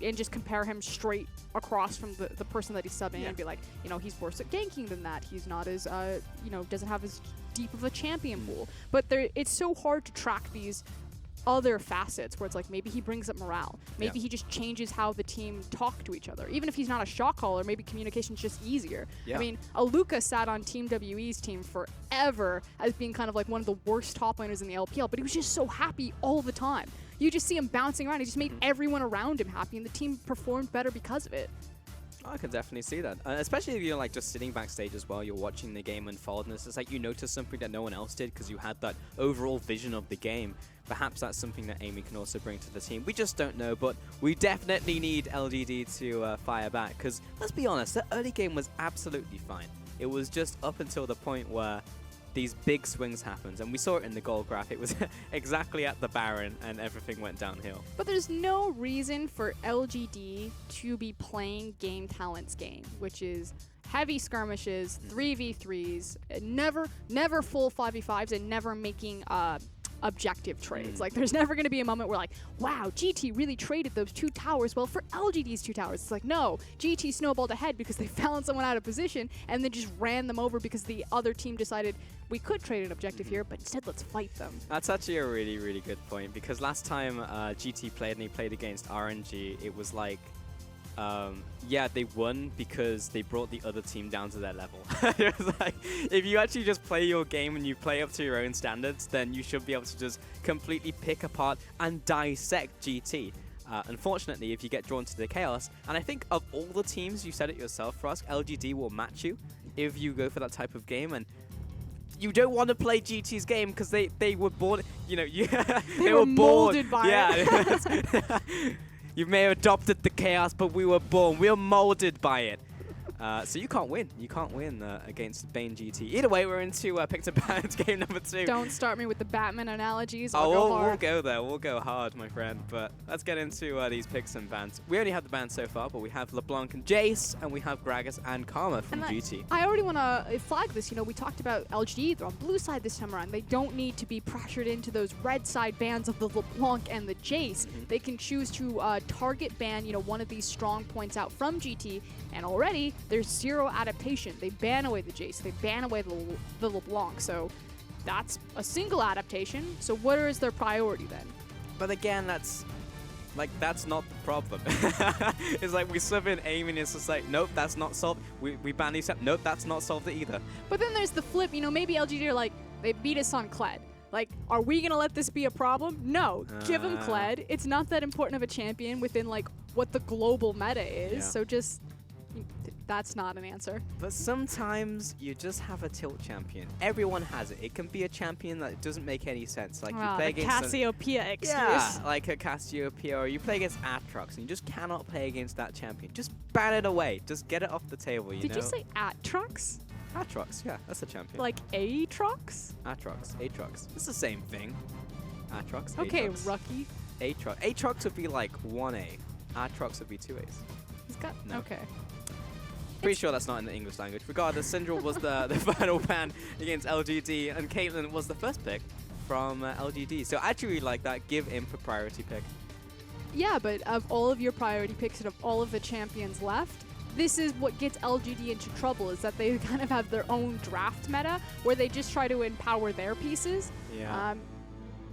and just compare him straight across from the person that he's subbing and be like, you know, he's worse at ganking than that. He's not as, doesn't have as deep of a champion pool. But it's so hard to track these other facets where it's like maybe he brings up morale. Maybe he just changes how the team talk to each other. Even if he's not a shot caller, maybe communication's just easier.
Yeah.
I mean, Aluka sat on Team WE's team forever as being kind of like one of the worst top laners in the LPL, but he was just so happy all the time. You just see him bouncing around. He just made everyone around him happy, and the team performed better because of it.
I can definitely see that, especially if you're like just sitting backstage as well. You're watching the game unfold, and it's just like you notice something that no one else did because you had that overall vision of the game. Perhaps that's something that Amy can also bring to the team. We just don't know, but we definitely need LGD to fire back because let's be honest, the early game was absolutely fine. It was just up until the point where these big swings happened, and we saw it in the goal graph. It was exactly at the Baron, and everything went downhill.
But there's no reason for LGD to be playing Game Talent's game, which is heavy skirmishes, 3v3s, never full 5v5s, and never making objective trades. Like, there's never going to be a moment where like, wow, GT really traded those 2 towers well for LGD's 2 towers. It's like, no, GT snowballed ahead because they found someone out of position and then just ran them over because the other team decided we could trade an objective here, but instead let's fight them.
That's actually a really, really good point, because last time GT played and he played against RNG, it was like, yeah, they won because they brought the other team down to their level. It was like, if you actually just play your game and you play up to your own standards, then you should be able to just completely pick apart and dissect GT. Unfortunately, if you get drawn to the chaos, and I think of all the teams, you said it yourself, Frost, LGD will match you if you go for that type of game, and you don't want to play GT's game because they were born, you know, they were
molded
born.
by it.
You may have adopted the chaos, but we were born. We were molded by it. So you can't win. You can't win against Bane GT. Either way, we're into Pick to Balance game number 2.
Don't start me with the Batman analogies.
We'll go there. We'll go hard, my friend. But let's get into these picks and bans. We only have the bans so far, but we have LeBlanc and Jace, and we have Gragas and Karma from GT.
I already want to flag this. You know, we talked about LGD. They're on blue side this time around. They don't need to be pressured into those red side bans of the LeBlanc and the Jace. They can choose to target ban, you know, one of these strong points out from GT, and already there's 0 adaptation. They ban away the Jace. They ban away the LeBlanc. So that's a single adaptation. So what is their priority then?
But again, that's Like, that's not the problem. It's like we sub in aiming, it's just like, nope, that's not solved. We ban these, nope, that's not solved either.
But then there's the flip, you know, maybe LGD are like, they beat us on Kled. Like, are we gonna let this be a problem? No, give them Kled. It's not that important of a champion within like what the global meta is,
Yeah.
so just, that's not an answer.
But sometimes you just have a tilt champion. Everyone has it. It can be a champion that doesn't make any sense. Like you
Wow,
play
the
against
Cassiopeia excuse.
yeah, like a Cassiopeia, or you play against Atrox, and you just cannot play against that champion. Just ban it away. Just get it off the table, you
Did
know?
you say Atrox?
Atrox, yeah, that's a champion.
Like Aatrox?
Atrox. It's the same thing. Atrox,
Okay,
Aatrox.
Rookie.
Aatrox. Aatrox would be like 1A. Atrox would be 2As.
He's got,
No.
okay.
Pretty sure that's not in the English language. Regardless, Syndra was the final ban against LGD, and Caitlyn was the first pick from LGD. So I actually really like that. Give Imp a priority pick.
Yeah, but of all of your priority picks and of all of the champions left, this is what gets LGD into trouble, is that they kind of have their own draft meta where they just try to empower their pieces.
Yeah.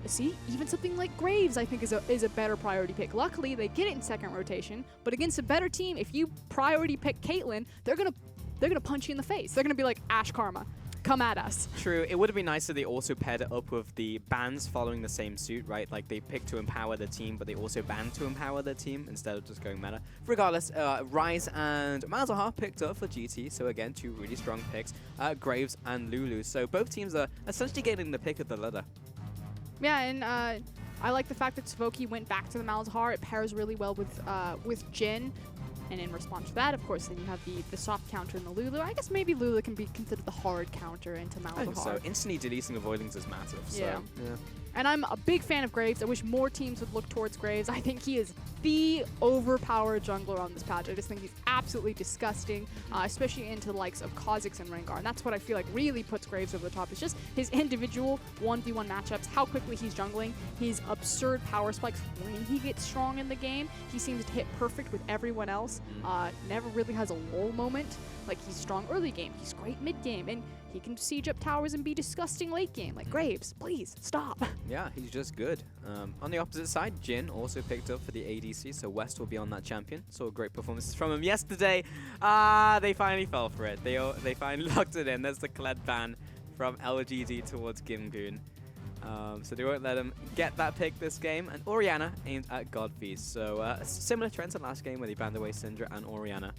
See, even something like Graves, I think, is a better priority pick. Luckily, they get it in second rotation, but against a better team, if you priority pick Caitlyn, they're gonna punch you in the face. They're gonna be like, Ash Karma, come at us.
True. It would have been nice if they also paired it up with the bans following the same suit, right? Like they picked to empower the team, but they also banned to empower the team instead of just going meta. Regardless, Rise and Malzahar picked up for GT, so again, two really strong picks. Graves and Lulu. So both teams are essentially getting the pick of the litter.
Yeah, and I like the fact that Svoki went back to the Malzahar. It pairs really well with Jin. And in response to that, of course, then you have the soft counter in the Lulu. I guess maybe Lulu can be considered the hard counter into
I think
Malzahar.
so. Instantly deleting avoidings is massive.
Yeah.
So, yeah.
And I'm a big fan of Graves. I wish more teams would look towards Graves. I think he is the overpowered jungler on this patch. I just think he's absolutely disgusting, especially into the likes of Kha'Zix and Rengar. And that's what I feel like really puts Graves over the top. It's just his individual 1v1 matchups, how quickly he's jungling, his absurd power spikes when he gets strong in the game. He seems to hit perfect with everyone else. Never really has a lull moment. Like, he's strong early game, he's great mid game, and he can siege up towers and be disgusting late game. Like, Graves, please, stop.
Yeah, he's just good. On the opposite side, Jin also picked up for the ADC, so West will be on that champion. Saw great performances from him yesterday. They finally fell for it. They finally locked it in. There's the Kled ban from LGD towards Gimgoon. So they won't let him get that pick this game. And Orianna aimed at Godfeast. So a similar trend to last game where they banned away Syndra and Orianna.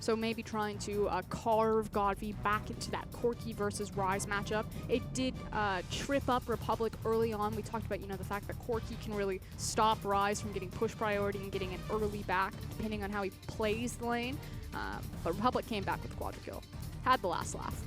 So maybe trying to carve Godfrey back into that Corki versus Rise matchup. It did trip up Republic early on. We talked about, the fact that Corki can really stop Rise from getting push priority and getting an early back, depending on how he plays the lane. But Republic came back with quadra kill. Had the last laugh.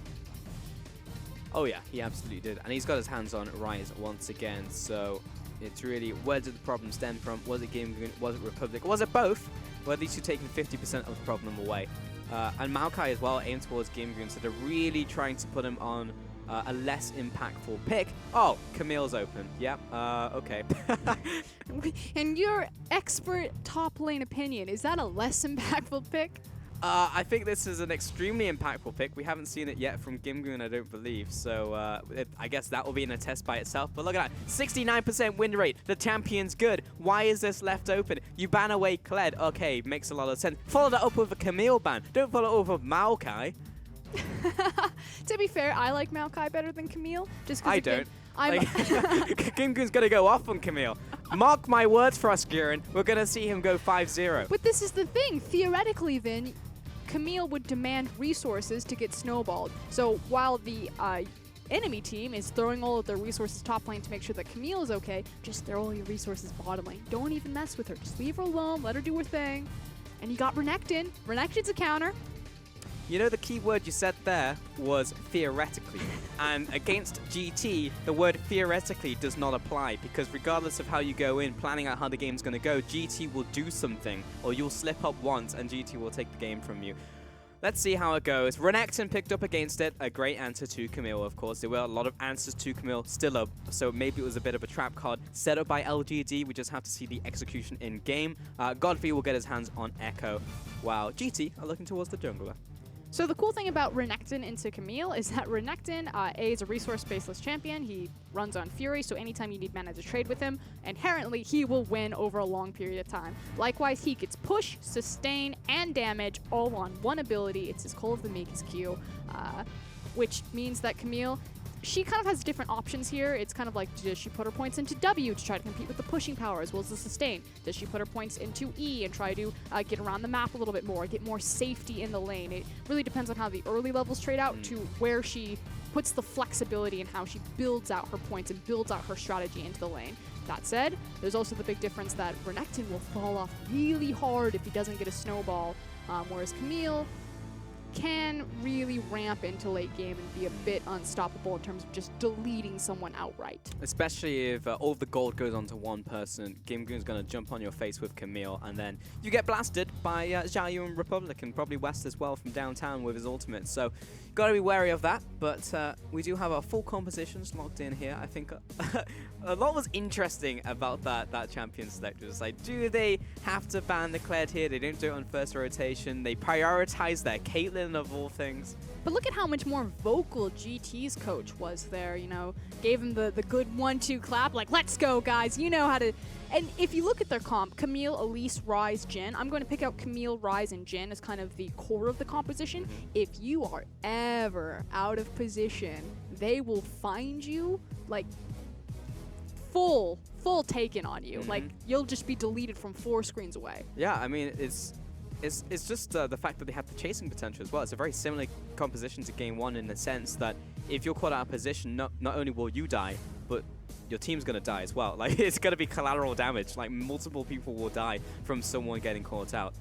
Oh yeah, he absolutely did. And he's got his hands on Rise once again. So it's really, where did the problem stem from? Was it Gimgoon? Was it Republic? Was it both? Were these two taking 50% of the problem away? And Maokai as well aimed towards Gimgoon, so they're really trying to put him on a less impactful pick. Oh, Camille's open. Yep. Okay.
And your expert top lane opinion, is that a less impactful pick?
I think this is an extremely impactful pick. We haven't seen it yet from Gimgoon, I don't believe. So I guess that will be in a test by itself. But look at that. 69% win rate. The champion's good. Why is this left open? You ban away Kled. Okay, makes a lot of sense. Follow that up with a Camille ban. Don't follow it up with Maokai.
To be fair, I like Maokai better than Camille. Just 'cause
I
again,
don't. Like, Gimgoon's going to go off on Camille. Mark my words, Frostgurin. We're going to see him go 5-0.
But this is the thing. Theoretically, then, Camille would demand resources to get snowballed. So while the enemy team is throwing all of their resources top lane to make sure that Camille is okay, just throw all your resources bottom lane. Don't even mess with her. Just leave her alone. Let her do her thing. And you got Renekton. Renekton's a counter.
You know, the key word you said there was theoretically. And against GT, the word theoretically does not apply, because regardless of how you go in, planning out how the game's going to go, GT will do something, or you'll slip up once and GT will take the game from you. Let's see how it goes. Renekton picked up against it. A great answer to Camille, of course. There were a lot of answers to Camille still up, so maybe it was a bit of a trap card set up by LGD. We just have to see the execution in game. Godfrey will get his hands on Echo, while GT are looking towards the jungler.
So the cool thing about Renekton into Camille is that Renekton, A, is a resource-baseless champion. He runs on Fury, so anytime you need mana to trade with him, inherently he will win over a long period of time. Likewise, he gets push, sustain, and damage all on one ability. It's his Call of the Meek's Q, which means that Camille, she kind of has different options here. It's kind of like, does she put her points into W to try to compete with the pushing power as well as the sustain? Does she put her points into E and try to get around the map a little bit more, get more safety in the lane? It really depends on how the early levels trade out to where she puts the flexibility and how she builds out her points and builds out her strategy into the lane. That said, there's also the big difference that Renekton will fall off really hard if he doesn't get a snowball, whereas Camille can really ramp into late game and be a bit unstoppable in terms of just deleting someone outright.
Especially if all the gold goes onto one person, Gimgoon's going to jump on your face with Camille, and then you get blasted by Xiaoyu and Republic, and probably West as well from downtown with his ultimate. So, got to be wary of that, but we do have our full compositions locked in here. I think a lot was interesting about that champion select. It's like, do they have to ban Declared here? They don't do it on first rotation. They prioritize their Caitlyn of all things.
But look at how much more vocal GT's coach was there, you know, gave him the good 1-2 clap, like, let's go, guys, you know how to. And if you look at their comp, Camille, Elise, Ryze, Jhin, I'm going to pick out Camille, Ryze, and Jhin as kind of the core of the composition. If you are ever out of position, they will find you, like, full taken on you. Like, you'll just be deleted from 4 screens away.
Yeah, I mean, it's just the fact that they have the chasing potential as well. It's a very similar composition to Game 1 in the sense that if you're caught out of position, not only will you die, but your team's going to die as well. Like, it's going to be collateral damage. Like, multiple people will die from someone getting caught out.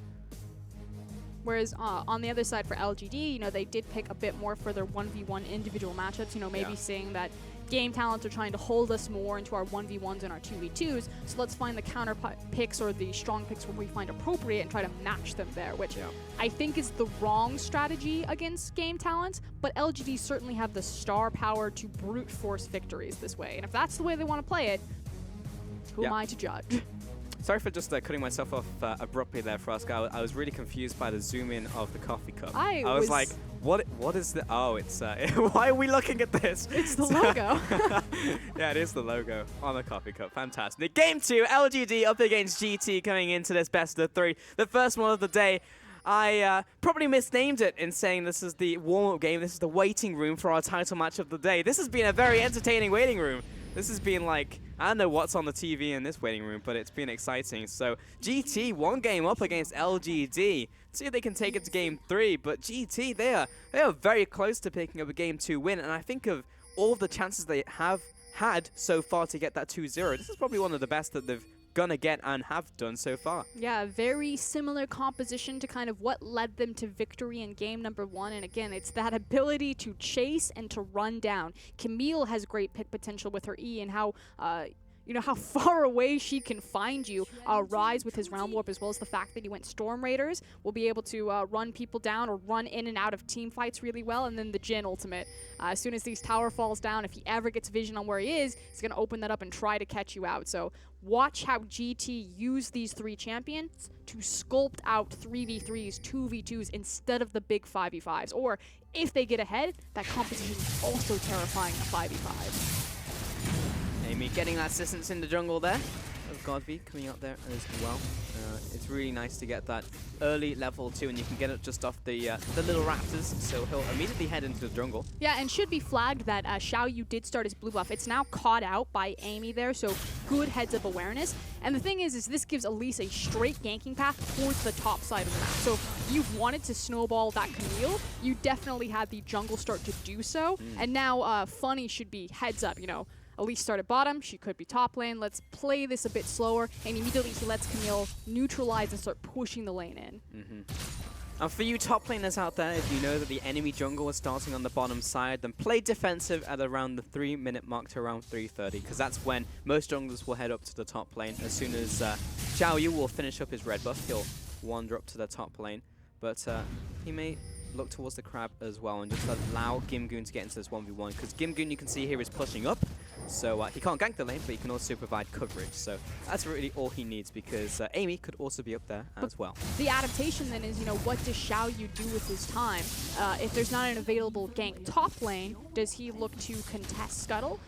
Whereas on the other side for LGD, you know, they did pick a bit more for their 1v1 individual matchups, you know, maybe seeing that game talents are trying to hold us more into our 1v1s and our 2v2s, so let's find the counter picks or the strong picks where we find appropriate and try to match them there, which I think is the wrong strategy against game talents, but LGD certainly have the star power to brute force victories this way, and if that's the way they want to play it, who am I to judge?
Sorry for just cutting myself off abruptly there, Frosca. I was really confused by the zoom in of the coffee cup. I was like, what is the... Oh, it's... why are we looking at this?
It's the logo.
Yeah, it is the logo on the coffee cup. Fantastic. Game 2, LGD up against GT coming into this best of 3. The first one of the day. I probably misnamed it in saying this is the warm-up game. This is the waiting room for our title match of the day. This has been a very entertaining waiting room. This has been like, I don't know what's on the TV in this waiting room, but it's been exciting. So GT, 1 game up against LGD. See if they can take it to game 3. But GT, they are very close to picking up a game 2 win. And I think of all the chances they have had so far to get that 2-0, this is probably one of the best that they've gonna get and have done so far.
Yeah, very similar composition to kind of what led them to victory in game number 1. And again, it's that ability to chase and to run down. Camille has great pick potential with her E and how you know, how far away she can find you. Ryze with his Realm Warp, as well as the fact that he went Storm Raiders, will be able to run people down or run in and out of team fights really well. And then the Jhin ultimate. As soon as these tower falls down, if he ever gets vision on where he is, he's going to open that up and try to catch you out. So watch how GT use these 3 champions to sculpt out 3v3s, 2v2s, instead of the big 5v5s. Or if they get ahead, that composition is also terrifying in a 5v5.
Amy getting that assistance in the jungle there. Godby coming up there as well. It's really nice to get that early level 2, and you can get it just off the little raptors, so he'll immediately head into the jungle.
Yeah, and should be flagged that Xiaoyu did start his blue buff. It's now caught out by Amy there, so good heads-up awareness. And the thing is this gives Elise a straight ganking path towards the top side of the map. So if you wanted to snowball that Camille, you definitely had the jungle start to do so. And now Funny should be heads up, you know. Elise started bottom, she could be top lane. Let's play this a bit slower, and immediately he lets Camille neutralize and start pushing the lane in.
And for you top laners out there, if you know that the enemy jungle is starting on the bottom side, then play defensive at around the 3-minute mark to around 3:30, because that's when most junglers will head up to the top lane. As soon as Xiaoyu will finish up his red buff, he'll wander up to the top lane. But he may look towards the crab as well and just allow Gimgoon to get into this 1v1, because Gimgoon, you can see here, is pushing up. So he can't gank the lane, but he can also provide coverage. So that's really all he needs, because Amy could also be up there as well.
The adaptation then is, you know, what does Xiaoyu do with his time? If there's not an available gank top lane, does he look to contest Scuttle?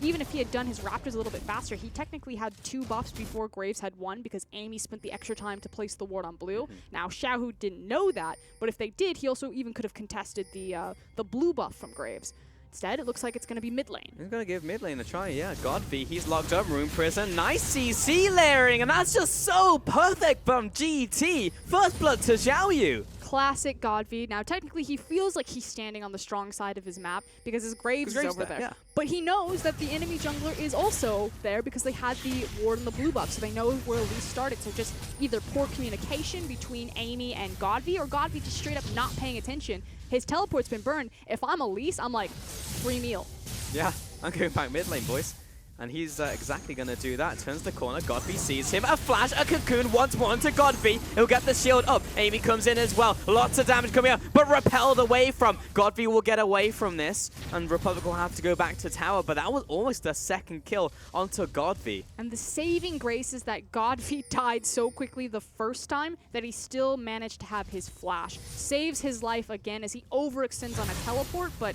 Even if he had done his Raptors a little bit faster, he technically had 2 buffs before Graves had 1 because Amy spent the extra time to place the ward on blue. Now, Xiaohu didn't know that, but if they did, he also even could have contested the blue buff from Graves. Instead, it looks like it's going to be mid lane.
He's going to give mid lane a try, yeah. Godby, he's locked up, Rune Prison. Nice CC layering, and that's just so perfect from GT. First blood to Xiaoyu.
Classic Godby. Now, technically, he feels like he's standing on the strong side of his map because his Graves is over there.
Yeah.
But he knows that the enemy jungler is also there because they had the ward and the blue buff, so they know where Elise started. So just either poor communication between Amy and Godby, or Godby just straight up not paying attention. His teleport's been burned. If I'm Elise, I'm like, free meal.
Yeah, I'm going back mid lane, boys. And he's exactly going to do that. Turns the corner. Godby sees him. A flash, a cocoon once more into Godby. He'll get the shield up. Amy comes in as well. Lots of damage coming out, but repelled away from. Godby will get away from this, and Republic will have to go back to tower. But that was almost a second kill onto Godby.
And the saving grace is that Godby died so quickly the first time that he still managed to have his flash. Saves his life again as he overextends on a teleport, but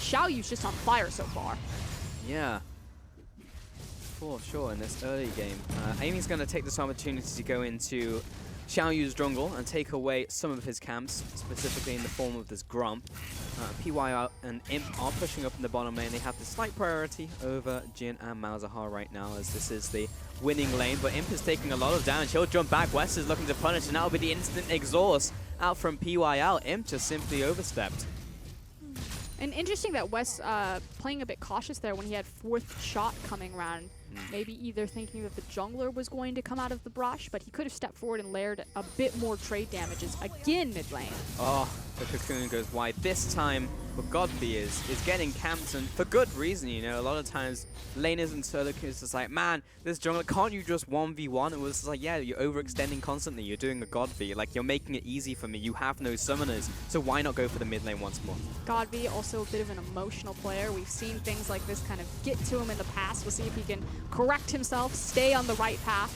Xiaoyu's just on fire so far.
Yeah. For sure in this early game. Amy's going to take this opportunity to go into Xiaoyu's jungle and take away some of his camps, specifically in the form of this Grump. PYR and Imp are pushing up in the bottom lane. They have the slight priority over Jin and Malzahar right now, as this is the winning lane, but Imp is taking a lot of damage. He'll jump back. West is looking to punish, and that'll be the instant exhaust out from PYL. Imp just simply overstepped.
And interesting that West playing a bit cautious there when he had 4th shot coming around. Maybe either thinking that the jungler was going to come out of the brush, but he could have stepped forward and layered a bit more trade damages again mid lane.
Oh, the cocoon goes wide. This time, what Godby is getting camped, and for good reason, you know. A lot of times, laners and solo queues is like, man, this jungler, can't you just 1v1? It was like, yeah, you're overextending constantly. You're doing a Godby. Like, you're making it easy for me. You have no summoners, so why not go for the mid lane once more?
Godby, also a bit of an emotional player. We've seen things like this kind of get to him in the past. We'll see if he can correct himself, stay on the right path.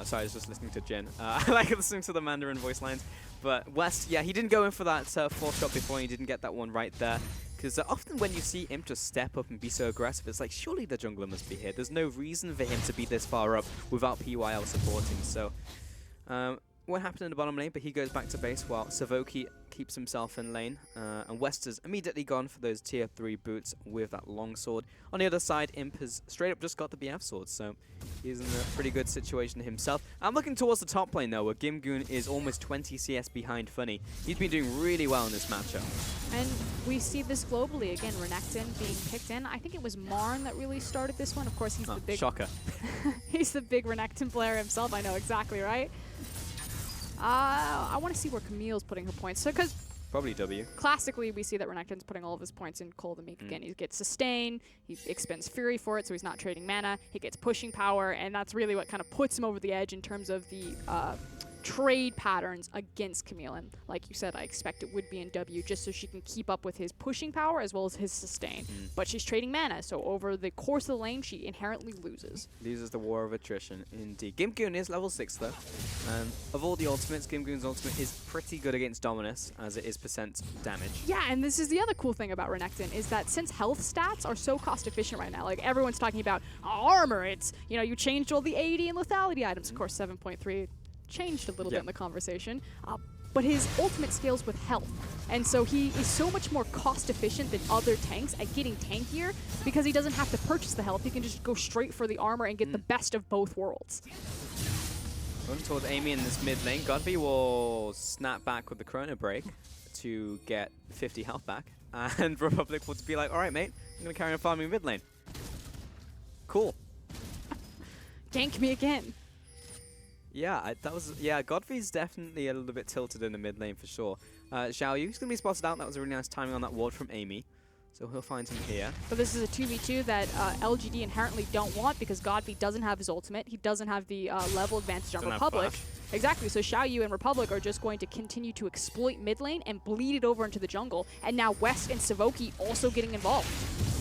Sorry, I was just listening to Jin. I like listening to the Mandarin voice lines. But West, yeah, he didn't go in for that 4th shot before, and he didn't get that one right there. Because often when you see Imp just step up and be so aggressive, it's like, surely the jungler must be here. There's no reason for him to be this far up without PYL supporting. So, what happened in the bottom lane, but he goes back to base while Savoki keeps himself in lane. And West has immediately gone for those tier 3 boots with that longsword. On the other side, Imp has straight up just got the BF sword, so he's in a pretty good situation himself. I'm looking towards the top lane though, where Gimgoon is almost 20 CS behind Funny. He's been doing really well in this matchup.
And we see this globally. Again, Renekton being picked in. I think it was Marn that really started this one. Of course, he's the big...
Shocker.
He's the big Renekton player himself. I know exactly, right? I want to see where Camille's putting her points. So, because
probably W.
Classically, we see that Renekton's putting all of his points in Call the Meek again. He gets Sustain, he expends Fury for it, so he's not trading mana. He gets Pushing Power, and that's really what kind of puts him over the edge in terms of the trade patterns against Camille. And like you said, I expect it would be in W just so she can keep up with his Pushing Power as well as his Sustain. But she's trading mana, so over the course of the lane, she inherently loses.
Loses the war of attrition, indeed. Gimgoon is level 6 though. Of all the ultimates, Gimgoon's ultimate is pretty good against Dominus, as it is percent damage.
Yeah, and this is the other cool thing about Renekton, is that since health stats are so cost efficient right now, like everyone's talking about armor, it's, you know, you changed all the AD and lethality items. Of course, 7.3 changed a little bit in the conversation, but his ultimate scales with health, and so he is so much more cost efficient than other tanks at getting tankier because he doesn't have to purchase the health. He can just go straight for the armor and get the best of both worlds.
Going towards Amy in this mid lane. Godby will snap back with the Chrono Break to get 50 health back, and Republic will be like, all right, mate, I'm going to carry on farming mid lane. Cool.
Gank me again.
Yeah, Godfrey's definitely a little bit tilted in the mid lane for sure. Xiaoyu's going to be spotted out. That was a really nice timing on that ward from Amy. So he'll find him here.
But this is a 2v2 that LGD inherently don't want because Godby doesn't have his ultimate. He doesn't have the level advantage on Republic. Exactly, so Xiaoyu and Republic are just going to continue to exploit mid lane and bleed it over into the jungle. And now West and Savoki also getting involved.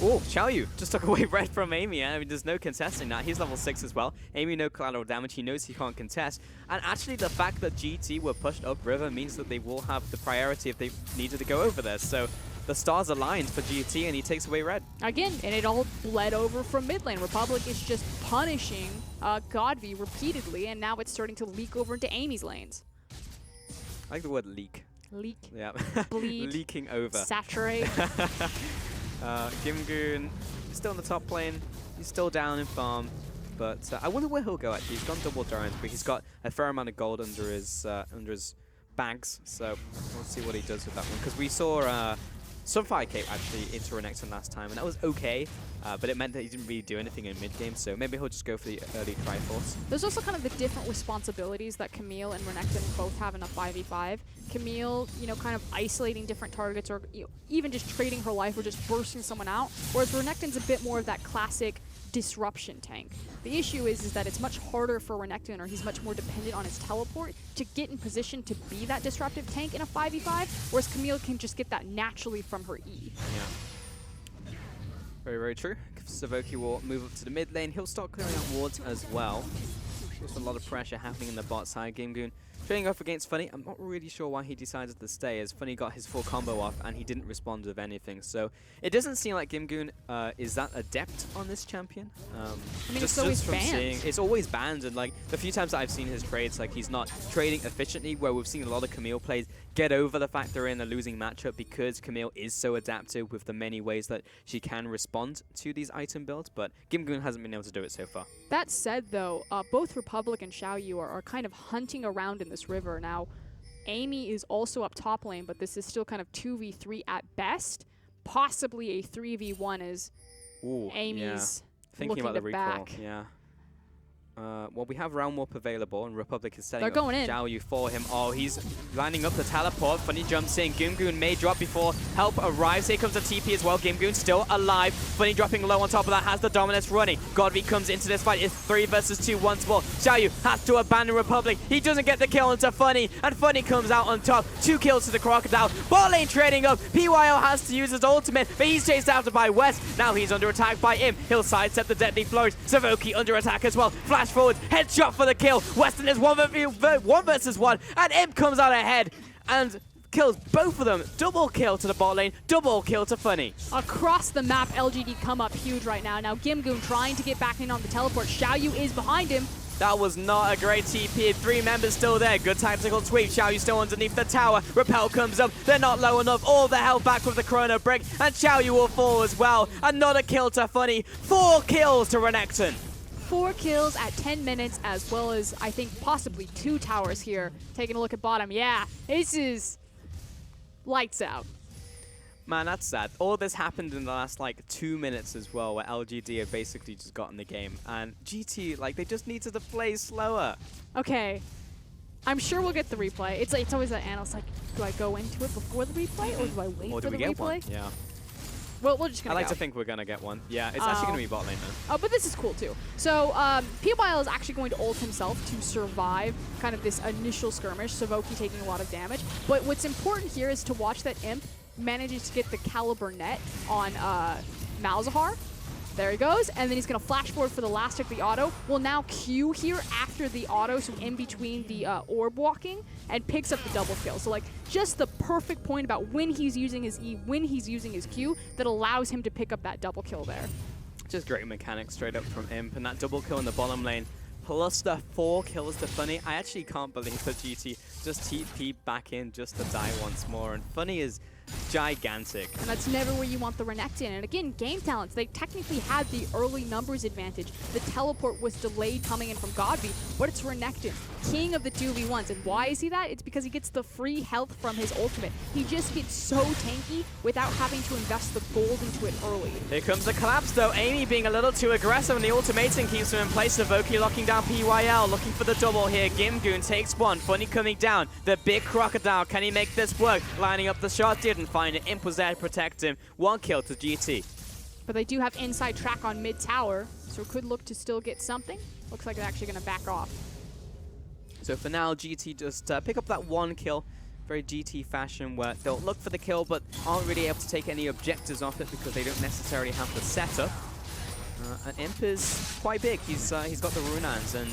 Oh, Xiaoyu just took away red from Amy. I mean, there's no contesting that. He's level 6 as well. Amy, no collateral damage. He knows he can't contest. And actually, the fact that GT were pushed up river means that they will have the priority if they needed to go over there. So the stars aligned for GT, and he takes away red.
Again, and it all bled over from mid lane. Republic is just punishing Godby repeatedly, and now it's starting to leak over into Amy's lanes.
I like the word leak.
Leak,
Yeah.
bleed,
Leaking over.
saturate.
Gimgoon still in the top lane. He's still down in farm. But I wonder where he'll go, actually. He's gone double giant, but he's got a fair amount of gold under his bags. So we'll see what he does with that one. Because we saw Sunfire Cape actually into Renekton last time, and that was okay. But it meant that he didn't really do anything in mid-game, so maybe he'll just go for the early Triforce.
There's also kind of the different responsibilities that Camille and Renekton both have in a 5v5. Camille, you know, kind of isolating different targets, or even just trading her life or just bursting someone out, whereas Renekton's a bit more of that classic disruption tank. The issue is that it's much harder for Renekton, or he's much more dependent on his teleport, to get in position to be that disruptive tank in a 5v5, whereas Camille can just get that naturally from her E.
Yeah. Very, very true. Savoki will move up to the mid lane. He'll start clearing out wards as well. There's a lot of pressure happening in the bot side. Gimgoon trading off against Funny. I'm not really sure why he decided to stay, as Funny got his full combo off and he didn't respond with anything. So it doesn't seem like Gimgoon is that adept on this champion.
I mean, it's always banned.
It's always banned, and like the few times that I've seen his trades, like he's not trading efficiently, where we've seen a lot of Camille plays get over the fact they're in a losing matchup because Camille is so adaptive with the many ways that she can respond to these item builds, but Gimgoon hasn't been able to do it so far.
That said, though, both Republic and Xiaoyu are kind of hunting around in this river. Now, Amy is also up top lane, but this is still kind of 2v3 at best. Possibly a 3v1 as Amy's
thinking
looking
about the
to
recall.
back.
Yeah. Well, we have Realm Warp available, and Republic is setting
They're going in.
Xiaoyu for him. Oh, he's lining up the teleport. Funny jumps in. Gimgoon may drop before help arrives. Here comes the TP as well. Gimgoon still alive. Funny dropping low on top of that, has the dominance running. Godby comes into this fight. It's 3 versus 2 once more. Xiaoyu has to abandon Republic. He doesn't get the kill into Funny, and Funny comes out on top. 2 kills to the Crocodile. Bot lane trading up. PYL has to use his ultimate, but he's chased after by West. Now he's under attack by Im. He'll sidestep the deadly flourish. Savoki under attack as well. Flash forward, headshot for the kill. Weston is 1 versus 1, and Imp comes out ahead and kills both of them. Double kill to the bot lane, double kill to Funny.
Across the map, LGD come up huge right now. Now Gimgoon trying to get back in on the teleport. Xiaoyu is behind him.
That was not a great TP. 3 members still there. Good tactical sweep. Xiaoyu still underneath the tower. Repel comes up. They're not low enough. All the health back with the Chrono Break. And Xiaoyu will fall as well. Another kill to Funny. 4 kills to Renekton.
4 kills at 10 minutes, as well as, I think, possibly 2 towers here. Taking a look at bottom. Yeah, this is lights out.
Man, that's sad. All this happened in the last, like, 2 minutes as well, where LGD have basically just gotten the game. And GT, like, they just needed to play slower.
Okay. I'm sure we'll get the replay. It's always that analyst, like, do I go into it before the replay, or do I wait
Or
for
do
the
we get
replay?
one? Yeah.
Well, we're just
I
gonna
like
go.
to think we're gonna get one. Yeah, it's actually gonna be bot lane though.
Oh, but this is cool too. So, PYL is actually going to ult himself to survive kind of this initial skirmish, Savoki taking a lot of damage. But what's important here is to watch that Imp manages to get the Caliber net on Malzahar. There he goes, and then he's going to flash forward for the last of the auto. Will now Q here after the auto, so in between the orb walking, and picks up the double kill. So, like, just the perfect point about when he's using his E, when he's using his Q, that allows him to pick up that double kill there.
Just great mechanics straight up from Imp, and that double kill in the bottom lane, plus the 4 kills to Funny. I actually can't believe that GT just TP back in just to die once more, and Funny is gigantic.
And that's never where you want the Renekton. And again, game talents, they technically had the early numbers advantage. The teleport was delayed coming in from Godby, but it's Renekton, king of the 2v1s. And why is he that? It's because he gets the free health from his ultimate. He just gets so tanky without having to invest the gold into it early.
Here comes the collapse though. Amy being a little too aggressive, and the ultimatum keeps him in place. Savoki locking down PYL, looking for the double here. Gimgoon takes one. Funny coming down. The big Crocodile. Can he make this work? Lining up the shot. Didn't find it. Imp was there to protect him. 1 kill to GT.
But they do have inside track on mid tower, so could look to still get something. Looks like they're actually going to back off.
So for now, GT just pick up that one kill, very GT fashion, where they'll look for the kill but aren't really able to take any objectives off it because they don't necessarily have the setup. And Imp is quite big. He's got the Runans and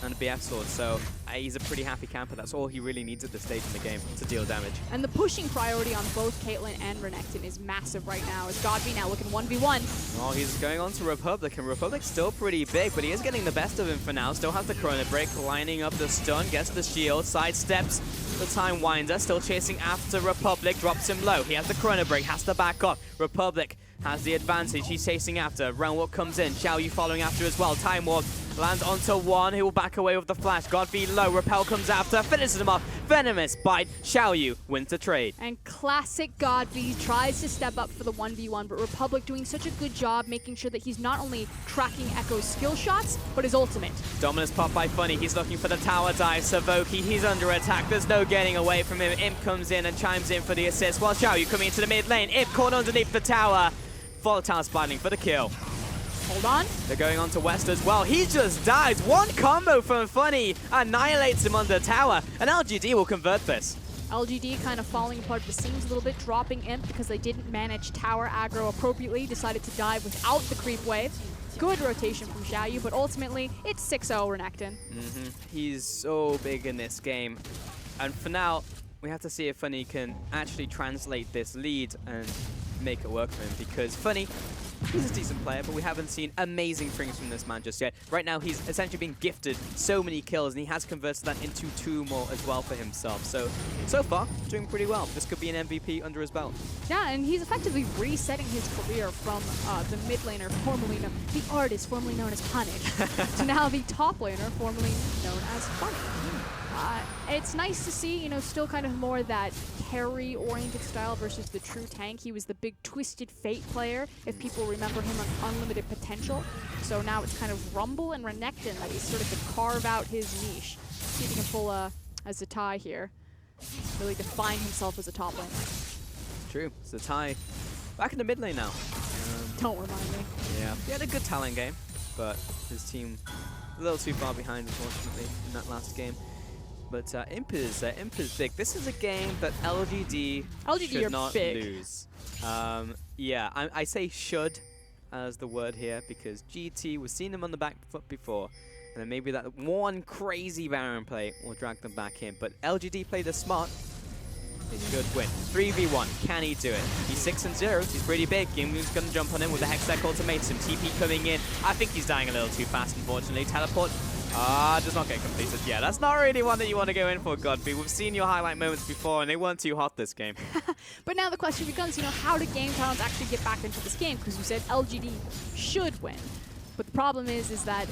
a BF sword, so he's a pretty happy camper. That's all he really needs at this stage in the game to deal damage.
And the pushing priority on both Caitlyn and Renekton is massive right now, as Godby now looking 1v1.
Oh, he's going on to Republic, and Republic's still pretty big, but he is getting the best of him for now. Still has the Chrono Break, lining up the stun, gets the shield, sidesteps the Time Winder, still chasing after Republic, drops him low. He has the Chrono Break, has to back off. Republic has the advantage, he's chasing after. Realm Walk comes in, Xiaoyu following after as well. Time Walk lands onto one, he will back away with the flash. Godby low, Repel comes after, finishes him off. Venomous bite, Xiaoyu wins the trade.
And classic Godby tries to step up for the 1v1, but Republic doing such a good job making sure that he's not only tracking Echo's skill shots, but his ultimate.
Dominus pop by Funny, he's looking for the tower dive. Savoki, he's under attack, there's no getting away from him. Imp comes in and chimes in for the assist, while Xiaoyu coming into the mid lane. Imp caught underneath the tower. Volatile spotting for the kill.
Hold on.
They're going on to West as well. He just dies. One combo from Funny annihilates him under the tower, and LGD will convert this.
LGD kind of falling apart at the seams a little bit, dropping Imp because they didn't manage tower aggro appropriately, decided to dive without the creep wave. Good rotation from Xiaoyu, but ultimately, it's 6-0 Renekton.
He's so big in this game. And for now, we have to see if Funny can actually translate this lead and make it work for him, because Funny, he's a decent player, but we haven't seen amazing things from this man just yet. Right now, he's essentially been gifted so many kills, and he has converted that into 2 more as well for himself. So far, doing pretty well. This could be an MVP under his belt.
Yeah, and he's effectively resetting his career from the mid laner, formerly known, the artist formerly known as Punish, to now the top laner, formerly known as Funny. It's nice to see, you know, still kind of more that carry-oriented style versus the true tank. He was the big Twisted Fate player, if people remember him on Unlimited Potential. So now it's kind of Rumble and Renekton that he's sort of to carve out his niche. See if he can pull a Zatai here. Really define himself as a top laner.
True. Zatai back in the mid lane now.
Don't remind me.
Yeah, he had a good talent game, but his team a little too far behind, unfortunately, in that last game. But Imp is big. This is a game that LGD should not lose. Yeah, I say should as the word here, because GT, we've seen them on the back foot before. And then maybe that one crazy Baron play will drag them back in. But LGD played this smart. They should win. 3v1. Can he do it? He's 6-0. He's pretty big. Gimgoon's going to jump on him with the Hextech ultimatum. TP coming in. I think he's dying a little too fast, unfortunately. Teleport. Does not get completed. Yeah, that's not really one that you want to go in for, Godby. We've seen your highlight moments before, and they weren't too hot this game.
But now the question becomes, you know, how do Game Talents actually get back into this game? Because you said LGD should win. But the problem is that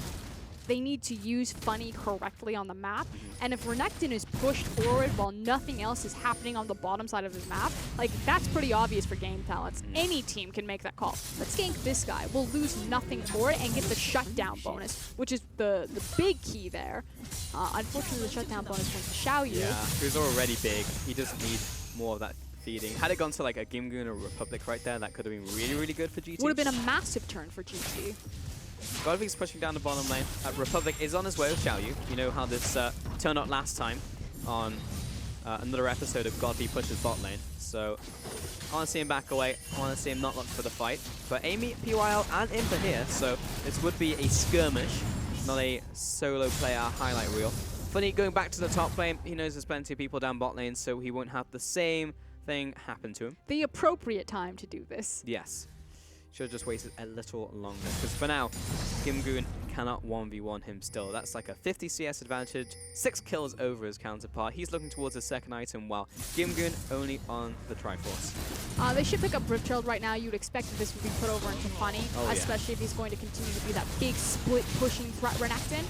they need to use Funny correctly on the map. And if Renekton is pushed forward while nothing else is happening on the bottom side of his map, like, that's pretty obvious for Game Talents. Any team can make that call. Let's gank this guy. We'll lose nothing for it and get the shutdown bonus, which is the big key there. Unfortunately, the shutdown bonus went to Xiaoyu.
Yeah, who's already big. He doesn't need more of that feeding. Had it gone to like a Gimgoon or Republic right there, that could have been really, really good for GT.
Would have been a massive turn for GT.
Godby's pushing down the bottom lane. Republic is on his way with Xiaoyu. You know how this turned out last time on another episode of Godby pushes bot lane. So I want to see him back away. I want to see him not look for the fight. But Amy, PYL, and Imp are here, so this would be a skirmish, not a solo player highlight reel. Funny going back to the top lane. He knows there's plenty of people down bot lane, so he won't have the same thing happen to him.
The appropriate time to do this.
Yes. Should have just waited a little longer, because for now, Gimgoon cannot 1v1 him still. That's like a 50 CS advantage, 6 kills over his counterpart. He's looking towards his second item, while Gimgoon only on the Triforce.
They should pick up Riftherald right now. You'd expect that this would be put over into Funny, especially if he's going to continue to be that big split pushing threat Renekton,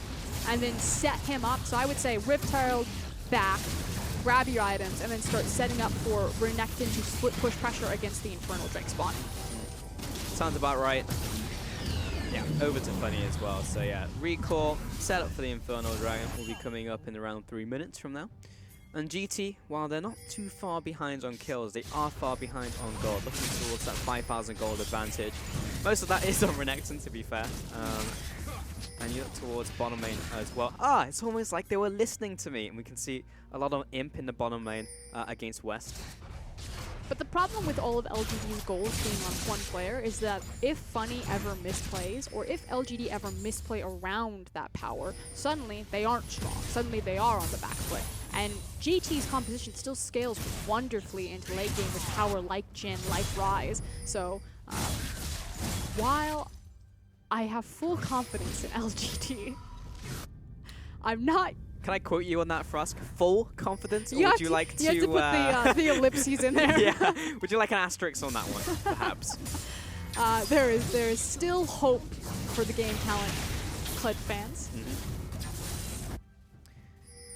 and then set him up. So I would say Riftherald back, grab your items, and then start setting up for Renekton to split push pressure against the Infernal Drake spawn.
Sounds about right. Yeah, over to Funny as well. So yeah, recall, set up for the Infernal Dragon will be coming up in around 3 minutes from now. And GT, while they're not too far behind on kills, they are far behind on gold, looking towards that 5,000 gold advantage. Most of that is on Renekton, to be fair. And you look towards bottom lane as well. Ah, it's almost like they were listening to me. And we can see a lot of imp in the bottom lane against West.
But the problem with all of LGD's goals being on one player is that if Funny ever misplays, or if LGD ever misplay around that power, suddenly they aren't strong. Suddenly they are on the back foot. And GT's composition still scales wonderfully into late game with power like Jhin, like Ryze. So while I have full confidence in LGD, I'm not...
Can I quote you on that, Frusk? Full confidence? Or would you like to...
You have to put the ellipses in there.
Yeah. Would you like an asterisk on that one, perhaps?
There is still hope for the game talent, CLED fans.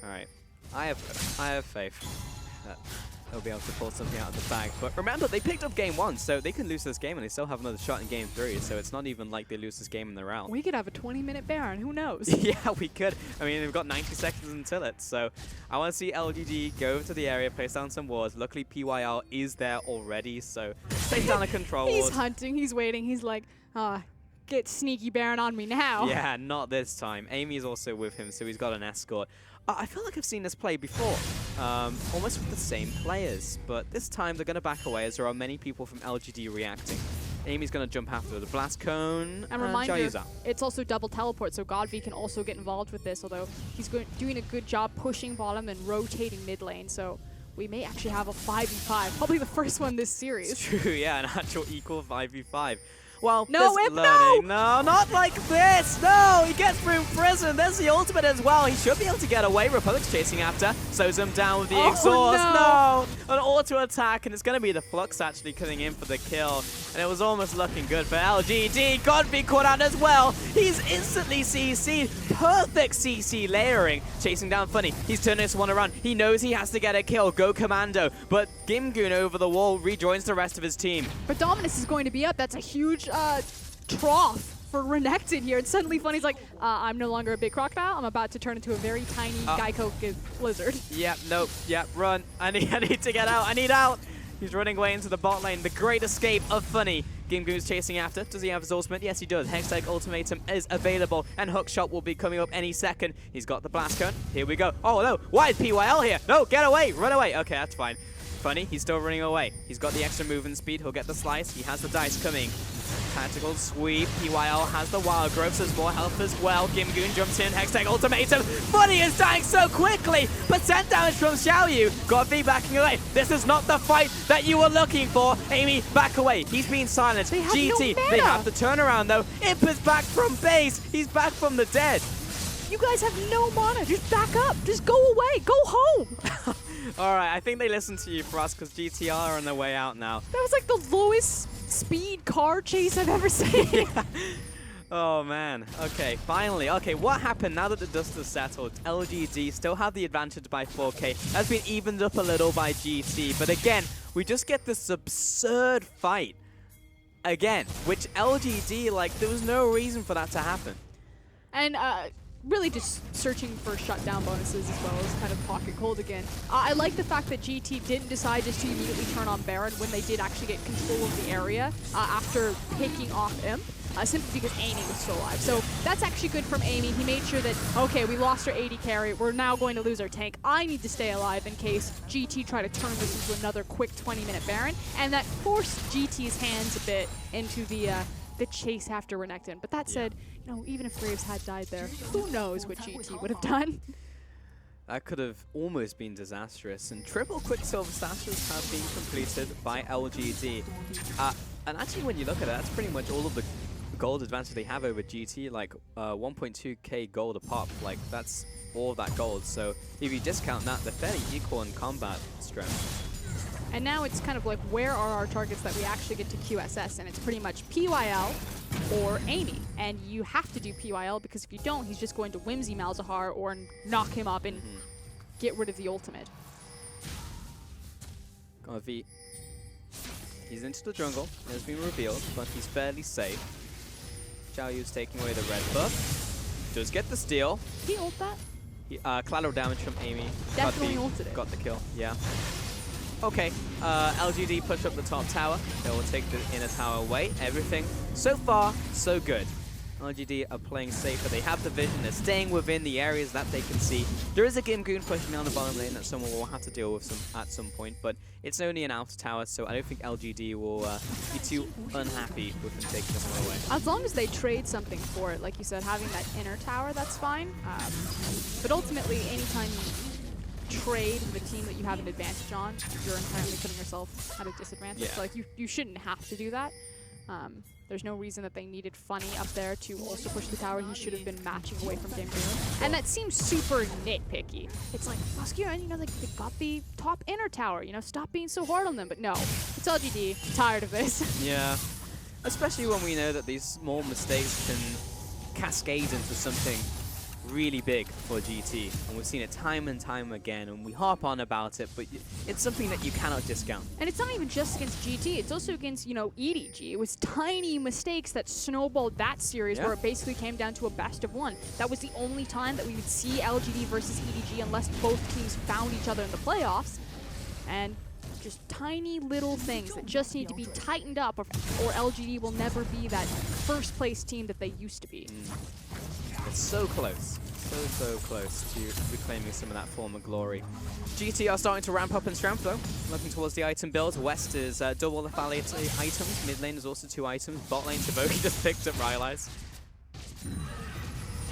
All right. I have faith that they'll be able to pull something out of the bag. But remember, they picked up game 1, so they can lose this game and they still have another shot in game 3. So it's not even like they lose this game and they're out.
We could have a 20-minute Baron. Who knows?
Yeah, we could. I mean, we've got 90 seconds until it. So I want to see LGD go to the area, place down some wards. Luckily, PYL is there already, so take down a control
He's
ward.
hunting. He's waiting. He's like, get sneaky Baron on me now.
Yeah, not this time. Amy is also with him, so he's got an escort. I feel like I've seen this play before, almost with the same players, but this time they're going to back away as there are many people from LGD reacting. Amy's going to jump after the blast cone,
And reminder,
Jayu's out.
it's also double teleport, so Godvi can also get involved with this, although he's doing a good job pushing bottom and rotating mid lane, so we may actually have a 5v5, probably the first one this series.
It's true, yeah, an actual equal 5v5. Well,
No,
there's
Imp,
learning. No, not like this. No, he gets through prison. There's the ultimate as well. He should be able to get away. Republic's chasing after. Slows him down with the exhaust. No, an auto attack, and it's going to be the Flux actually coming in for the kill. And it was almost looking good for LGD. Godby caught out as well. He's instantly CC'd. Perfect CC layering. Chasing down Funny. He's turning this one around. He knows he has to get a kill. Go Commando. But Gimgoon over the wall rejoins the rest of his team.
But Dominus is going to be up. That's a huge trough for Renekton here. And suddenly Funny's like, I'm no longer a big crocodile. I'm about to turn into a very tiny Geico lizard.
Yep, nope, yep, run. I need to get out. I need out. He's running away into the bot lane. The great escape of Funny. Gimgoon's chasing after. Does he have his ultimate? Yes, he does. Hextech Ultimatum is available, and Hookshot will be coming up any second. He's got the blast cone. Here we go. Oh, no. Why is PYL here? No, get away. Run away. Okay, that's fine. Funny, he's still running away. He's got the extra movement speed. He'll get the slice. He has the dice coming. Tactical sweep. PYL has the wild growth. There's more health as well. Gimgoon jumps in. Hextech Ultimatum. Funny is dying so quickly. Percent damage from Xiaoyu. Godby backing away. This is not the fight that you were looking for. Amy, back away. He's being silenced.
They have
GT,
no
they
mana.
have the turnaround though. Imp is back from base. He's back from the dead.
You guys have no mana. Just back up. Just go away. Go home.
All right, I think they listened to you for us because GT are on their way out now.
That was like the lowest speed car chase I've ever seen.
Yeah. Oh, man. Okay, finally. Okay, what happened now that the dust has settled? LGD still have the advantage by 4K. That's been evened up a little by GT. But again, we just get this absurd fight again, which LGD, like, there was no reason for that to happen.
And really just searching for shutdown bonuses as well as kind of pocket cold again. I like the fact that GT didn't decide just to immediately turn on Baron when they did actually get control of the area after picking off Imp. Simply because Amy was still alive. So that's actually good from Amy. He made sure that, okay, we lost our AD carry. We're now going to lose our tank. I need to stay alive in case GT try to turn this into another quick 20-minute Baron. And that forced GT's hands a bit into the chase after Renekton. But that said, you know, even if Graves had died there, who knows what GT would have done?
That could have almost been disastrous. And triple Quicksilver stashes have been completed by LGD. And actually, when you look at it, that's pretty much all of the gold advantage they have over GT, like 1.2k gold a pop. Like, that's all of that gold. So if you discount that, they're fairly equal in combat strength.
And now it's kind of like, where are our targets that we actually get to QSS? And it's pretty much PYL or Amy. And you have to do PYL because if you don't, he's just going to Whimsy Malzahar or knock him up and get rid of the ultimate.
Godby. He's into the jungle. It has been revealed, but he's fairly safe. Xiaoyu's taking away the red buff. Does get the steal.
He ult that?
He, collateral damage from Amy.
Definitely
Godby
ulted it.
got the kill, yeah. Okay, LGD push up the top tower. They will take the inner tower away. Everything so far, so good. LGD are playing safer. They have the vision. They're staying within the areas that they can see. There is a Gimgoon pushing down the bottom lane that someone will have to deal with at some point, but it's only an outer tower, so I don't think LGD will be too unhappy with them taking this one away.
As long as they trade something for it, like you said, having that inner tower, that's fine. But ultimately, anytime you trade with a team that you have an advantage on, you're inherently putting yourself at a disadvantage.
Yeah.
So like you shouldn't have to do that. There's no reason that they needed Funny up there to also push the tower. He should have been matching away from Gimgoon. And that seems super nitpicky. It's like, Musketeer, you know, they got the top inner tower, you know, stop being so hard on them. But no, it's LGD, tired of this.
Yeah, especially when we know that these small mistakes can cascade into something really big for GT, and we've seen it time and time again, and we harp on about it, but it's something that you cannot discount.
And it's not even just against GT, it's also against, you know, EDG. It was tiny mistakes that snowballed that series where it basically came down to a best of one. That was the only time that we would see LGD versus EDG unless both teams found each other in the playoffs. And just tiny little things that just need to be tightened up, or LGD will never be that first place team that they used to be.
It's so close. So close to reclaiming some of that former glory. GT are starting to ramp up in strength though, looking towards the item build. West is double the Fallacy items, mid lane is also 2 items, bot lane Savoki just picked up Rylai's.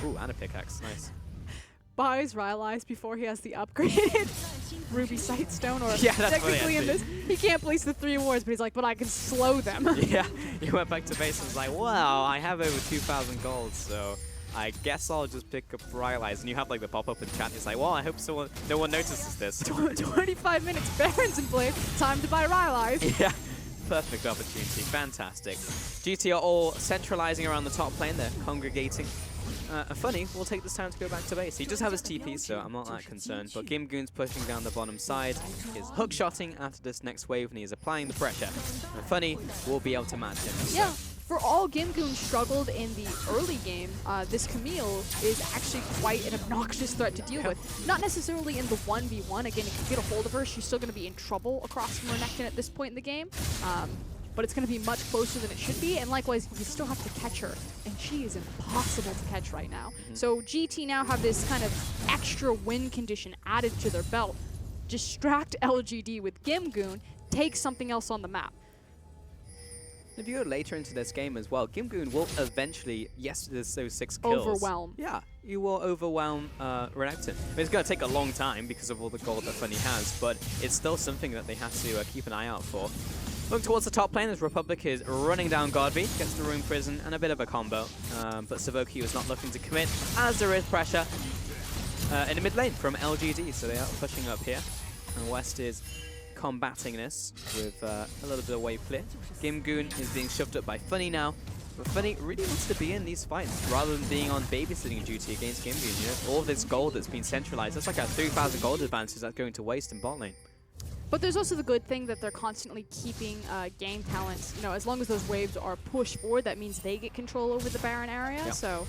Ooh, and a pickaxe, nice.
Buys Rylai's before he has the upgraded Ruby Sightstone, or
Yeah, that's
technically in this, he can't place the 3 wards, but he's like, but I can slow them.
Yeah, he went back to base and was like, wow, I have over 2,000 gold, so I guess I'll just pick up Rylai's. And you have like the pop-up in chat. It's like, well, I hope no one notices this.
25 minutes, Baron's in play. Time to buy Rylai's.
Yeah, perfect opportunity. Fantastic. GT are all centralizing around the top lane. They're congregating. Funny, we'll take this time to go back to base. He does have his TP, so I'm not that concerned. But Gimgoon's pushing down the bottom side. He's hook-shotting after this next wave, and he's applying the pressure. And Funny will be able to match him.
Yeah. For all Gimgoon struggled in the early game, this Camille is actually quite an obnoxious threat to deal with. Not necessarily in the 1v1. Again, if you get a hold of her, she's still going to be in trouble across from Renekton at this point in the game. But it's going to be much closer than it should be. And likewise, you still have to catch her. And she is impossible to catch right now. So GT now have this kind of extra win condition added to their belt. Distract LGD with Gimgoon, take something else on the map.
If you go later into this game as well, Gimgoon will eventually, yes, there's those 6 kills.
Overwhelm.
Yeah, you will overwhelm Renekton. I mean, it's going to take a long time because of all the gold that Funny has, but it's still something that they have to keep an eye out for. Look towards the top lane as Republic is running down Godby, gets the Rune Prison and a bit of a combo. But Savoki was not looking to commit, as there is pressure in the mid lane from LGD, so they are pushing up here. And West is combating this with a little bit of wave clear. Gimgoon is being shoved up by Funny now, but Funny really wants to be in these fights rather than being on babysitting duty against Gimgoon. You know, all this gold that's been centralized, that's like a 3,000 gold advantage that's going to waste in bot lane.
But there's also the good thing that they're constantly keeping game talents. You know, as long as those waves are pushed forward, that means they get control over the Baron area.
Yep.
So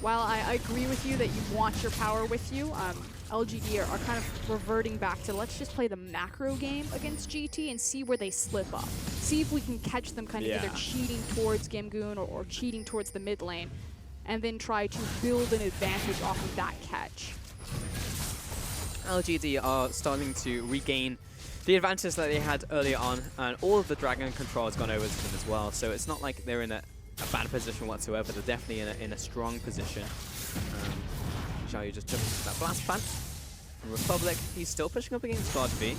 while I agree with you that you want your power with you, LGD are kind of reverting back to let's just play the macro game against GT and see where they slip up. See if we can catch them kind of either cheating towards Gimgoon or cheating towards the mid lane, and then try to build an advantage off of that catch.
LGD are starting to regain the advantage that they had earlier on, and all of the Dragon control has gone over to them as well, so it's not like they're in a bad position whatsoever. They're definitely in a strong position. Xiaoyu just jumped into that blast plant. And Republic, he's still pushing up against Godby.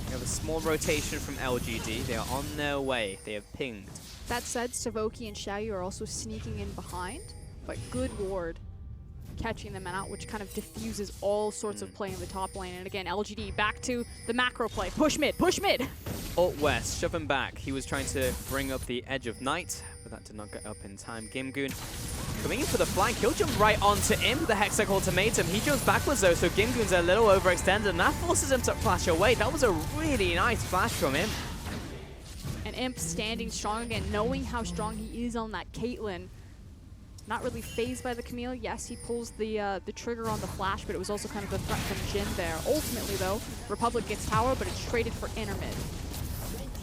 We have a small rotation from LGD. They are on their way. They have pinged.
That said, Savoki and Xiaoyu are also sneaking in behind, but good ward catching them out, which kind of diffuses all sorts of play in the top lane. And again, LGD back to the macro play. Push mid, push mid!
Ult West, shove him back. He was trying to bring up the Edge of Night, but that did not get up in time. Gimgoon coming in for the flank. He'll jump right onto him, the Hextech Ultimatum. He jumps backwards though, so Gimgoon's a little overextended, and that forces him to flash away. That was a really nice flash from him.
And Imp standing strong again, knowing how strong he is on that Caitlyn. Not really phased by the Camille. Yes, he pulls the trigger on the flash, but it was also kind of a threat from Jhin there. Ultimately, though, Republic gets tower, but it's traded for inner mid.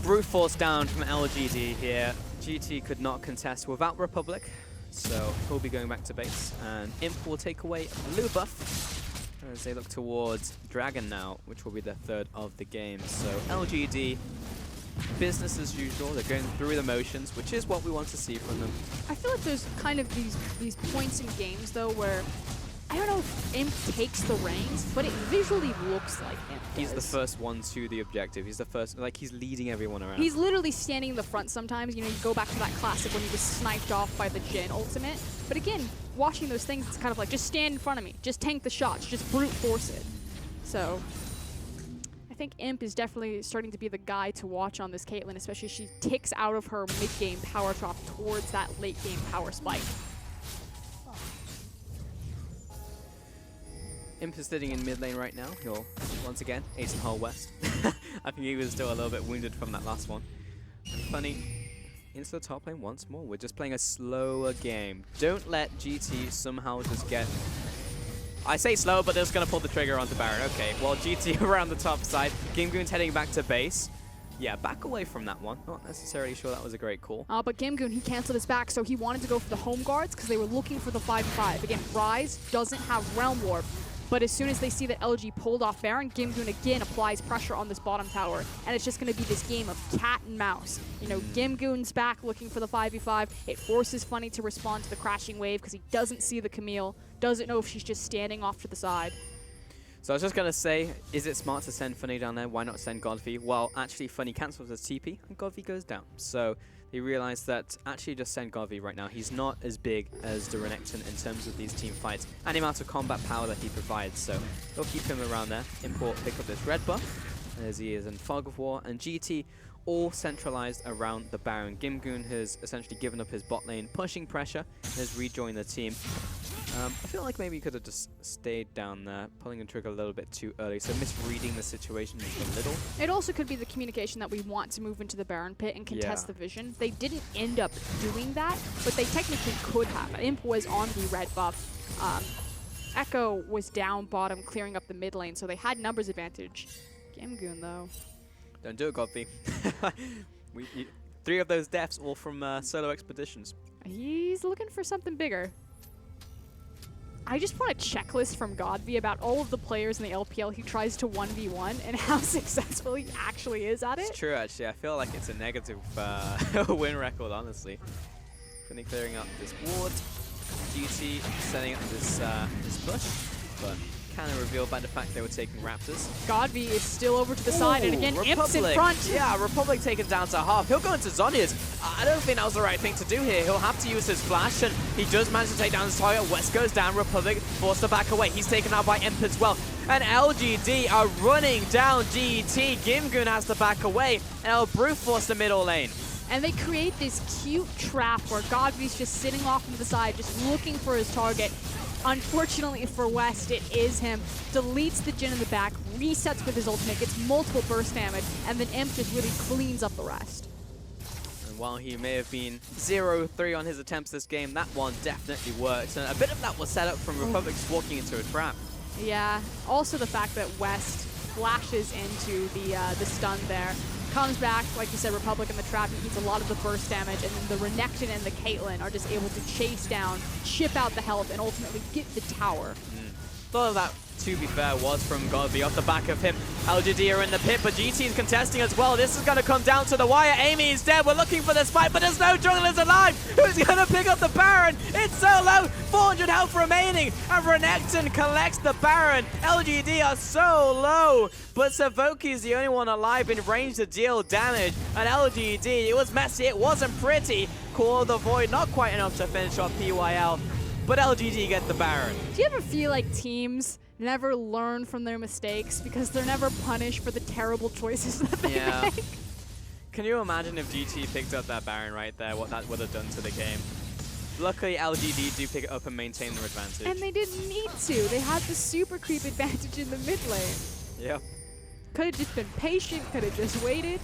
Brute force down from LGD here. GT could not contest without Republic, So he'll be going back to base, and Imp will take away blue buff as they look towards Dragon now, which will be their third of the game. So LGD, business as usual. They're going through the motions, which is what we want to see from them.
I feel like there's kind of these points in games though where I don't know if Imp takes the reins, but it visually looks like Imp does.
He's the first one to the objective. He's the first, like he's leading everyone around.
He's literally standing in the front sometimes. You know, you go back to that classic when he was sniped off by the Jhin ultimate. But again, watching those things, it's kind of like, just stand in front of me. Just tank the shots. Just brute force it. So I think Imp is definitely starting to be the guy to watch on this Caitlyn, especially as she ticks out of her mid-game power drop towards that late-game power spike.
Imp is sitting in mid lane right now. He'll, once again, ace and hole west. I think he was still a little bit wounded from that last one. Funny, into the top lane once more. We're just playing a slower game. Don't let GT somehow just get... I say slow, but they're just going to pull the trigger onto Baron. Okay, well, GT around the top side. Gimgoon's heading back to base. Yeah, back away from that one. Not necessarily sure that was a great call.
But Gimgoon, he canceled his back, so he wanted to go for the home guards because they were looking for the 5v5. Again, Ryze doesn't have Realm Warp. But as soon as they see that LG pulled off Baron, Gimgoon again applies pressure on this bottom tower. And it's just going to be this game of cat and mouse. You know, Gimgoon's back looking for the 5v5. It forces Funny to respond to the crashing wave because he doesn't see the Camille, doesn't know if she's just standing off to the side.
So I was just going to say, is it smart to send Funny down there? Why not send Godfrey? Well, actually, Funny cancels his TP and Godfrey goes down. So they realized that actually just send Godfrey right now. He's not as big as the Renekton in terms of these team fights and the amount of combat power that he provides. So they'll keep him around there. Import pick up this red buff as he is in Fog of War, and GT all centralized around the Baron. Gimgoon has essentially given up his bot lane, pushing pressure, and has rejoined the team. I feel like maybe he could have just stayed down there, pulling the trigger a little bit too early, so misreading the situation just a little.
It also could be the communication that we want to move into the Baron pit and contest the vision. They didn't end up doing that, but they technically could have. Imp was on the red buff. Echo was down bottom, clearing up the mid lane, so they had numbers advantage. Gimgoon, though.
Don't do it, Godfrey. 3 of those deaths all from solo expeditions.
He's looking for something bigger. I just want a checklist from Godby about all of the players in the LPL he tries to 1v1 and how successful he actually is at it.
It's true, actually. I feel like it's a negative win record, honestly. Finny clearing up this ward. GT setting up this bush, but kind of revealed by the fact they were taking Raptors.
Godby is still over to the side, and again, Imp's in front.
Yeah, Republic taken down to half. He'll go into Zhonya's. I don't think that was the right thing to do here. He'll have to use his flash, and he does manage to take down his target. West goes down. Republic forced to back away. He's taken out by Imp as well. And LGD are running down GT. Gimgoon has to back away, and El Brute forced the middle lane.
And they create this cute trap where Godby's just sitting off to the side, just looking for his target. Unfortunately for West, it is him. Deletes the Jhin in the back, resets with his ultimate, gets multiple burst damage, and then Imp just really cleans up the rest.
And while he may have been 0-3 on his attempts this game, that one definitely worked. And a bit of that was set up from Republic just walking into a trap.
Yeah, also the fact that West flashes into the stun there. Comes back, like you said, Republic in the trap, he eats a lot of the burst damage, and then the Renekton and the Caitlyn are just able to chase down, chip out the health, and ultimately get the tower.
A lot of that, to be fair, was from Godby off the back of him. LGD are in the pit, but GT is contesting as well. This is going to come down to the wire. Amy is dead. We're looking for this fight, but there's no junglers alive. Who's going to pick up the Baron? It's so low. 400 health remaining, and Renekton collects the Baron. LGD are so low, but Savoki is the only one alive in range to deal damage. And LGD, it was messy. It wasn't pretty. Call of the Void, not quite enough to finish off PYL. But LGD get the Baron.
Do you ever feel like teams never learn from their mistakes because they're never punished for the terrible choices that they make?
Can you imagine if GT picked up that Baron right there, what that would have done to the game? Luckily, LGD do pick it up and maintain their advantage.
And they didn't need to. They had the super creep advantage in the mid lane.
Yep.
Could have just been patient, could have just waited.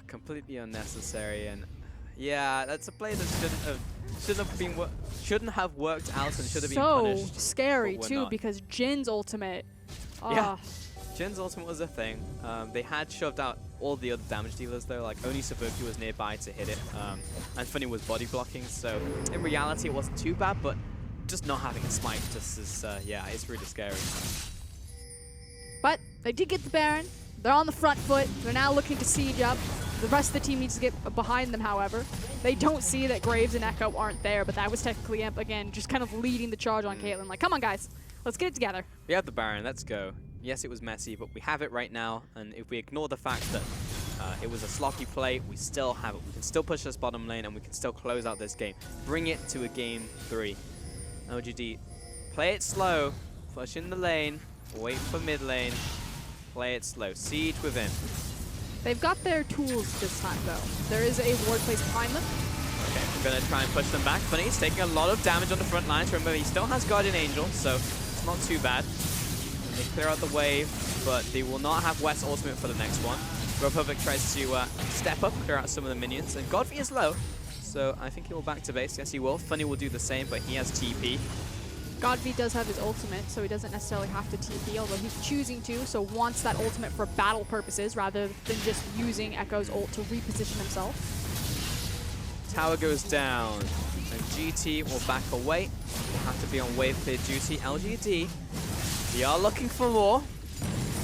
Completely unnecessary, and yeah, that's a play that shouldn't have worked out and should have been punished.
So scary too,
not.
because Jin's ultimate.
Yeah, Jin's ultimate was a thing. They had shoved out all the other damage dealers though. Like only Savuki was nearby to hit it, and Funny was body blocking. So in reality, it wasn't too bad, but just not having a smite just is, yeah, it's really scary.
But they did get the Baron. They're on the front foot. They're now looking to siege up. The rest of the team needs to get behind them, however. They don't see that Graves and Echo aren't there, but that was technically Imp, again, just kind of leading the charge on Caitlyn. Like, come on, guys. Let's get it together.
We have the Baron. Let's go. Yes, it was messy, but we have it right now. And if we ignore the fact that it was a sloppy play, we still have it. We can still push this bottom lane, and we can still close out this game. Bring it to a game 3. LGD, play it slow. Push in the lane. Wait for mid lane. Play it slow. Siege with him.
They've got their tools this time, though. There is a ward placed behind them.
Okay, we're going to try and push them back. Funny's taking a lot of damage on the front lines. Remember, he still has Guardian Angel, so it's not too bad. They clear out the wave, but they will not have West ultimate for the next one. Republic tries to step up, clear out some of the minions, and Godfrey is low, so I think he will back to base. Yes, he will. Funny will do the same, but he has TP.
Godfrey does have his ultimate, so he doesn't necessarily have to TP, although he's choosing to, so wants that ultimate for battle purposes rather than just using Echo's ult to reposition himself.
Tower goes down, and GT will back away. Will have to be on wave clear duty. LGD, they are looking for more.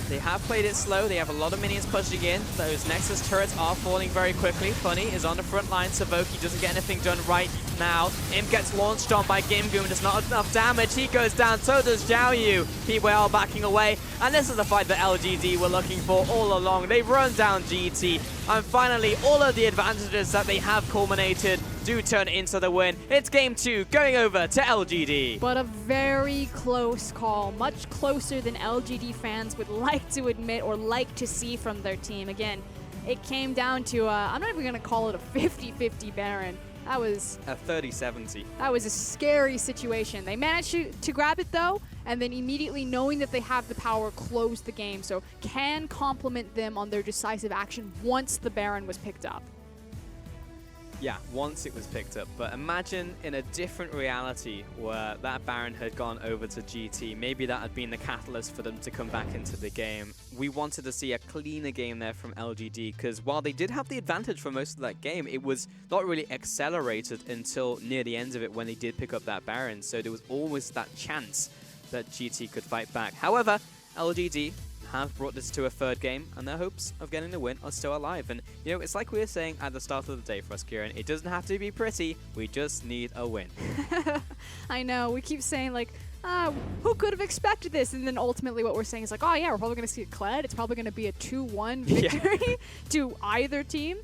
They have played it slow. They have a lot of minions pushing in. Those Nexus turrets are falling very quickly. Funny is on the front line. Savuki doesn't get anything done right now. Imp gets launched on by Gimgoom. Does not enough damage. He goes down. So does Zhao Yu. P-Well backing away. And this is the fight that LGD were looking for all along. They've run down GT. And finally, all of the advantages that they have culminated do turn into the win. It's game 2 going over to LGD.
But a very close call, much closer than LGD fans would like to admit or like to see from their team. Again, it came down to, I'm not even going to call it a 50-50 Baron. That was
a 30-70.
That was a scary situation. They managed to grab it though, and then immediately knowing that they have the power, close the game. So can compliment them on their decisive action once the Baron was picked up.
Yeah, once it was picked up. But imagine in a different reality where that Baron had gone over to GT. Maybe that had been the catalyst for them to come back into the game. We wanted to see a cleaner game there from LGD, because while they did have the advantage for most of that game, it was not really accelerated until near the end of it when they did pick up that Baron. So there was always that chance that GT could fight back. However, LGD have brought this to a 3rd game, and their hopes of getting the win are still alive. And, you know, it's like we were saying at the start of the day for us, Kieran, it doesn't have to be pretty, we just need a win.
I know, we keep saying, like, who could have expected this? And then ultimately what we're saying is like, oh yeah, we're probably going to see it Kled. It's probably going to be a 2-1 victory to either team.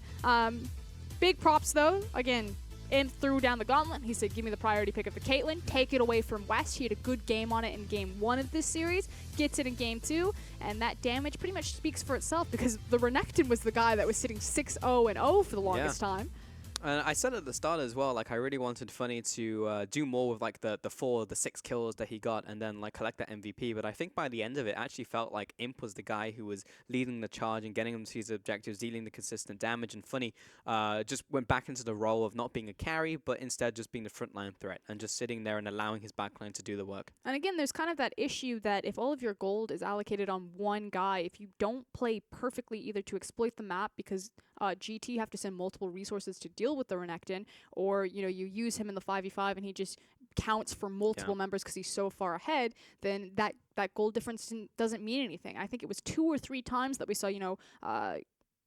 Big props, though. Again, Imp threw down the gauntlet. He said, give me the priority pick of the Caitlyn. Take it away from West. He had a good game on it in game 1 of this series. Gets it in game 2. And that damage pretty much speaks for itself because the Renekton was the guy that was sitting 6-0-0 for the longest time.
And I said at the start as well, like I really wanted Funny to do more with like the 6 kills that he got and then like collect that MVP. But I think by the end of it, it actually felt like Imp was the guy who was leading the charge and getting him to his objectives, dealing the consistent damage. And Funny just went back into the role of not being a carry, but instead just being the frontline threat and just sitting there and allowing his backline to do the work.
And again, there's kind of that issue that if all of your gold is allocated on one guy, if you don't play perfectly either to exploit the map because GT have to send multiple resources to deal with the Renekton, or you use him in the 5v5 and he just counts for multiple members because he's so far ahead, then that gold difference doesn't mean anything. I think it was 2 or 3 times that we saw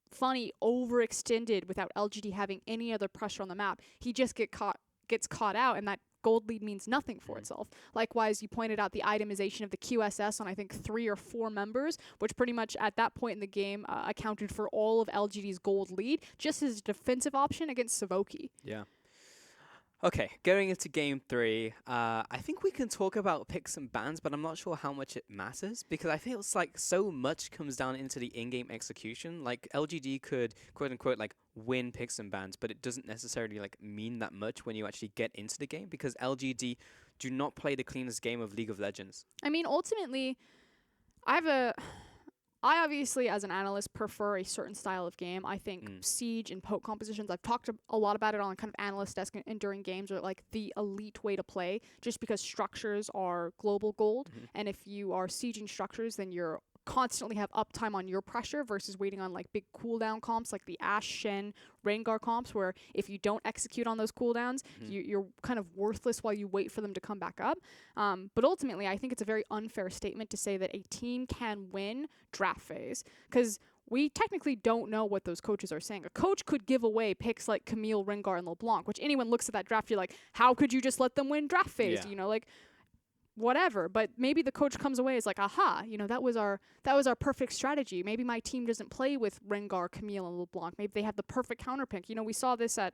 Funny overextended without LGD having any other pressure on the map. He just gets caught out, and that gold lead means nothing for itself. Likewise, you pointed out the itemization of the QSS on I think 3 or 4 members, which pretty much at that point in the game accounted for all of LGD's gold lead, just as a defensive option against Savuki.
Yeah. Okay, going into game 3, I think we can talk about picks and bans, but I'm not sure how much it matters because I feel it's like so much comes down into the in-game execution. Like LGD could quote unquote like win picks and bans, but it doesn't necessarily like mean that much when you actually get into the game because LGD do not play the cleanest game of League of Legends.
I mean, ultimately, I obviously, as an analyst, prefer a certain style of game. I think Siege and Poke compositions, I've talked a lot about it on kind of analyst desk and during games, are like the elite way to play, just because structures are global gold. And if you are sieging structures, then you're constantly have uptime on your pressure versus waiting on like big cooldown comps like the Ashe, Shen, Rengar comps, where if you don't execute on those cooldowns, you're kind of worthless while you wait for them to come back up. But ultimately, I think it's a very unfair statement to say that a team can win draft phase, because we technically don't know what those coaches are saying. A coach could give away picks like Camille, Rengar, and LeBlanc, which anyone looks at that draft, you're like, how could you just let them win draft phase?
Yeah.
You know, like, whatever. But maybe the coach comes away as like, aha, you know, that was our perfect strategy. Maybe my team doesn't play with Rengar, Camille, and LeBlanc. Maybe they have the perfect counterpick. You know, we saw this at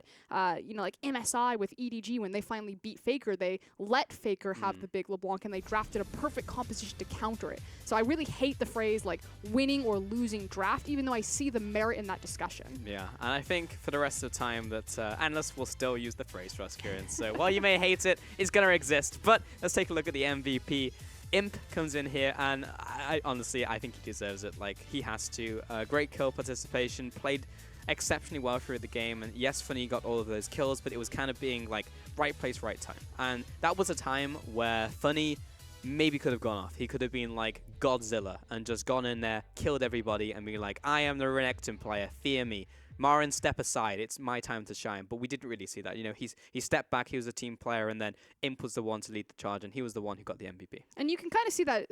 you know, like MSI with EDG when they finally beat Faker. They let Faker have the big LeBlanc and they drafted a perfect composition to counter it. So I really hate the phrase like winning or losing draft, even though I see the merit in that discussion.
Yeah, and I think for the rest of the time that analysts will still use the phrase for us, Kieran. So while you may hate it, it's going to exist. But let's take a look at the MVP. Imp comes in here, and I honestly, I think he deserves it. Like, he has to. Great kill participation, played exceptionally well through the game, and yes, Funny got all of those kills, but it was kind of being like right place, right time. And that was a time where Funny maybe could have gone off. He could have been like Godzilla and just gone in there, killed everybody, and be like, I am the Renekton player, fear me. Marin, step aside. It's my time to shine. But we didn't really see that. You know, he stepped back. He was a team player, and then Imp was the one to lead the charge, and he was the one who got the MVP.
And you can kind of see that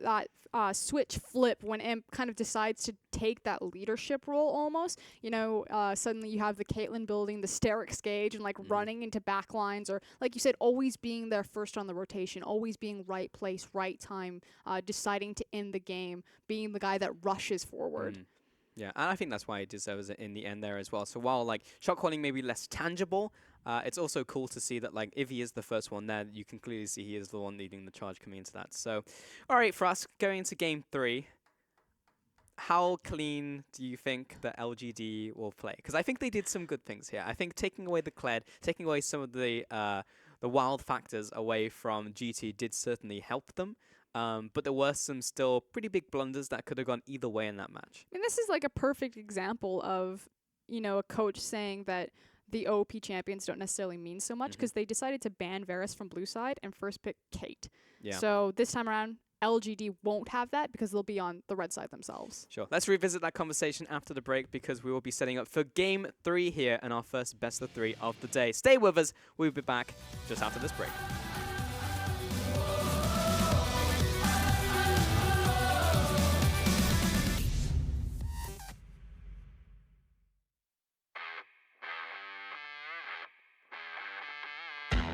switch flip when Imp kind of decides to take that leadership role almost. You know, suddenly you have the Caitlyn building, the Sterix gauge, and like running into backlines, or like you said, always being there first on the rotation, always being right place, right time, deciding to end the game, being the guy that rushes forward.
Yeah, and I think that's why he deserves it in the end there as well. So while like shot calling may be less tangible, it's also cool to see that like if he is the first one there, you can clearly see he is the one leading the charge coming into that. So, all right, for us going into game 3, how clean do you think that LGD will play? Because I think they did some good things here. I think taking away the Kled, taking away some of the wild factors away from GT did certainly help them. But there were some still pretty big blunders that could have gone either way in that match.
And this is like a perfect example of, you know, a coach saying that the OP champions don't necessarily mean so much, because they decided to ban Varus from blue side and first pick Kate.
Yeah.
So this time around, LGD won't have that because they'll be on the red side themselves.
Sure. Let's revisit that conversation after the break, because we will be setting up for game 3 here and our first best of 3 of the day. Stay with us. We'll be back just after this break.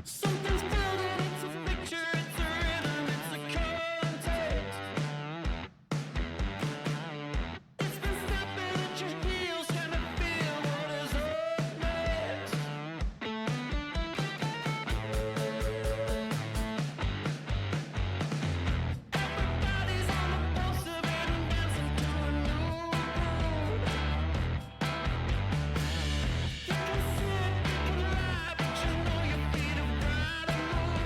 Something's building, it's a picture, it's a rhythm, it's a context. It's been stepping at your heels, trying to feel what is up next. Everybody's on the pulse of it and dancing to a new groove. You can sit, you can lie, but you know your feet have gotta move.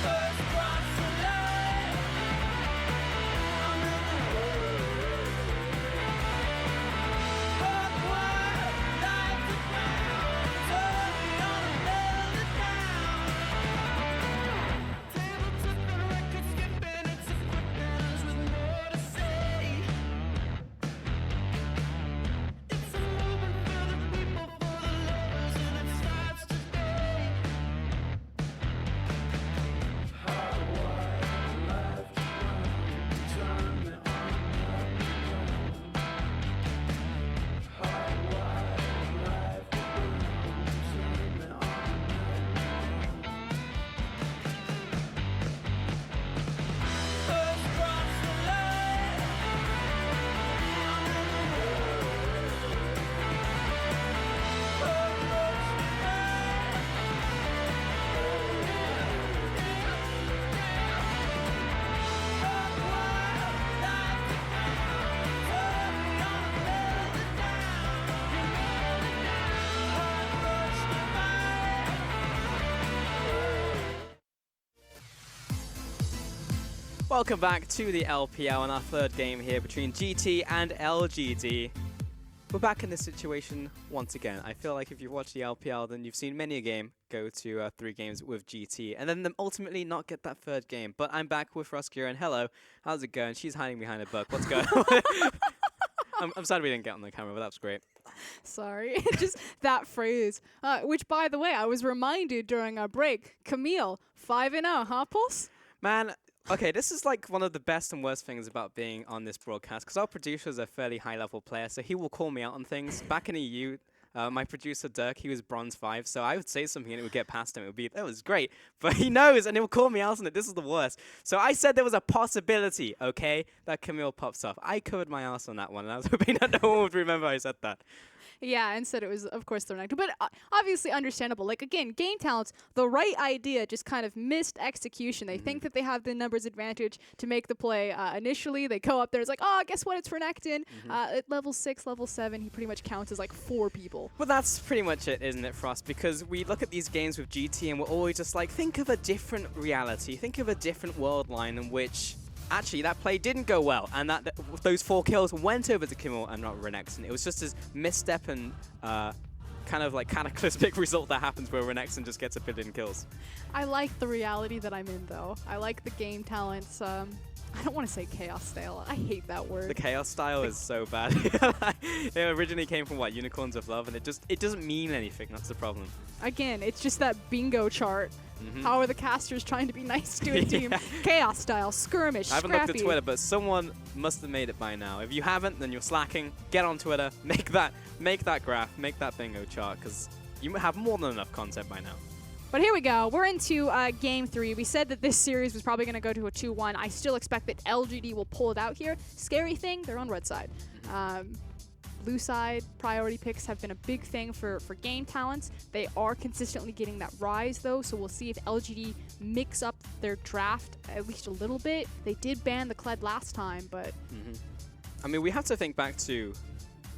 First cross the line, I'm in the hot wire, light the ground, turn me on and nail it down. Table tipping, record skipping, it's equipping us with more to say. It's a moment for the people, for the lovers, and it starts today. First cross the line, I'm in
Welcome back to the LPL and our third game here between GT and LGD. We're back in this situation once again. I feel like if you've watched the LPL, then you've seen many a game go to 3 games with GT, and then them ultimately not get that 3rd game. But I'm back with Roskira, and hello, how's it going? She's hiding behind a book. What's going on? I'm sad we didn't get on the camera, but that was great.
Sorry, just that phrase. Which, by the way, I was reminded during our break. Camille, 5-0, huh, Pulse?
Man, okay, this is like one of the best and worst things about being on this broadcast, because our producer is a fairly high-level player, so he will call me out on things. Back in EU, my producer, Dirk, he was bronze 5, so I would say something and it would get past him. It would be, that was great. But he knows, and he will call me out on it. This is the worst. So I said there was a possibility, okay, that Camille pops off. I covered my ass on that one, and I was hoping that no one would remember I said that.
Yeah, and said it was, of course, thrown out. But obviously understandable. Like, again, game talents, the right idea, just kind of missed execution. They think that they have the numbers advantage to make the play. Initially, they go up there. It's like, oh, guess what? It's Renekton. At level 6, level 7, he pretty much counts as like 4 people.
Well, that's pretty much it, isn't it, Frost? Because we look at these games with GT and we're always just like, think of a different reality. Think of a different world line in which actually that play didn't go well, and those 4 kills went over to Kimmel and not Renekton. It was just this misstep and kind of like cataclysmic result that happens where Renekton just gets a billion kills. I
like the reality that I'm in, though. I like the game talents. I don't want to say chaos style. I hate that word.
The chaos style is so bad. It originally came from what, Unicorns of Love, and it doesn't mean anything. That's the problem.
Again, it's just that bingo chart. How are the casters trying to be nice to a team? Chaos style, skirmish,
I haven't
scrappy.
looked at Twitter, but someone must have made it by now. If you haven't, then you're slacking. Get on Twitter, make that graph, make that bingo chart, because you have more than enough content by now.
But here we go. We're into Game 3. We said that this series was probably going to go to a 2-1. I still expect that LGD will pull it out here. Scary thing, they're on red side. Blue side priority picks have been a big thing for game talents. They are consistently getting that rise, though, so we'll see if LGD mix up their draft at least a little bit. They did ban the Kled last time, but...
I mean, we have to think back to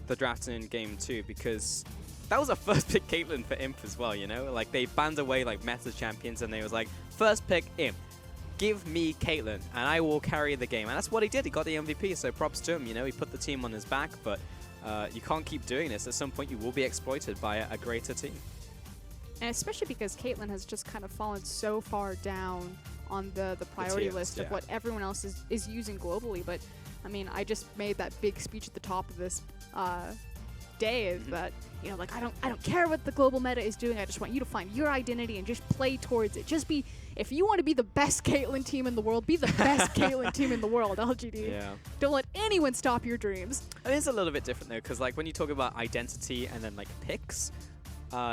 the draft in Game 2, because that was a first pick Caitlyn for Imp as well, you know? Like, they banned away, like, meta champions, and they was like, first pick Imp. Give me Caitlyn, and I will carry the game. And that's what he did. He got the MVP, so props to him, you know? He put the team on his back, but... you can't keep doing this. At some point, you will be exploited by a greater team.
And especially because Caitlyn has just kind of fallen so far down on the priority list of what everyone else is using globally. But, I mean, I just made that big speech at the top of this day is that, you know, like, I don't care what the global meta is doing. I just want you to find your identity and just play towards it. Just be... If you want to be the best Caitlyn team in the world, be the best Caitlyn team in the world, LGD.
Yeah.
Don't let anyone stop your dreams.
I mean, it's a little bit different, though, because, like, when you talk about identity and then, like, picks,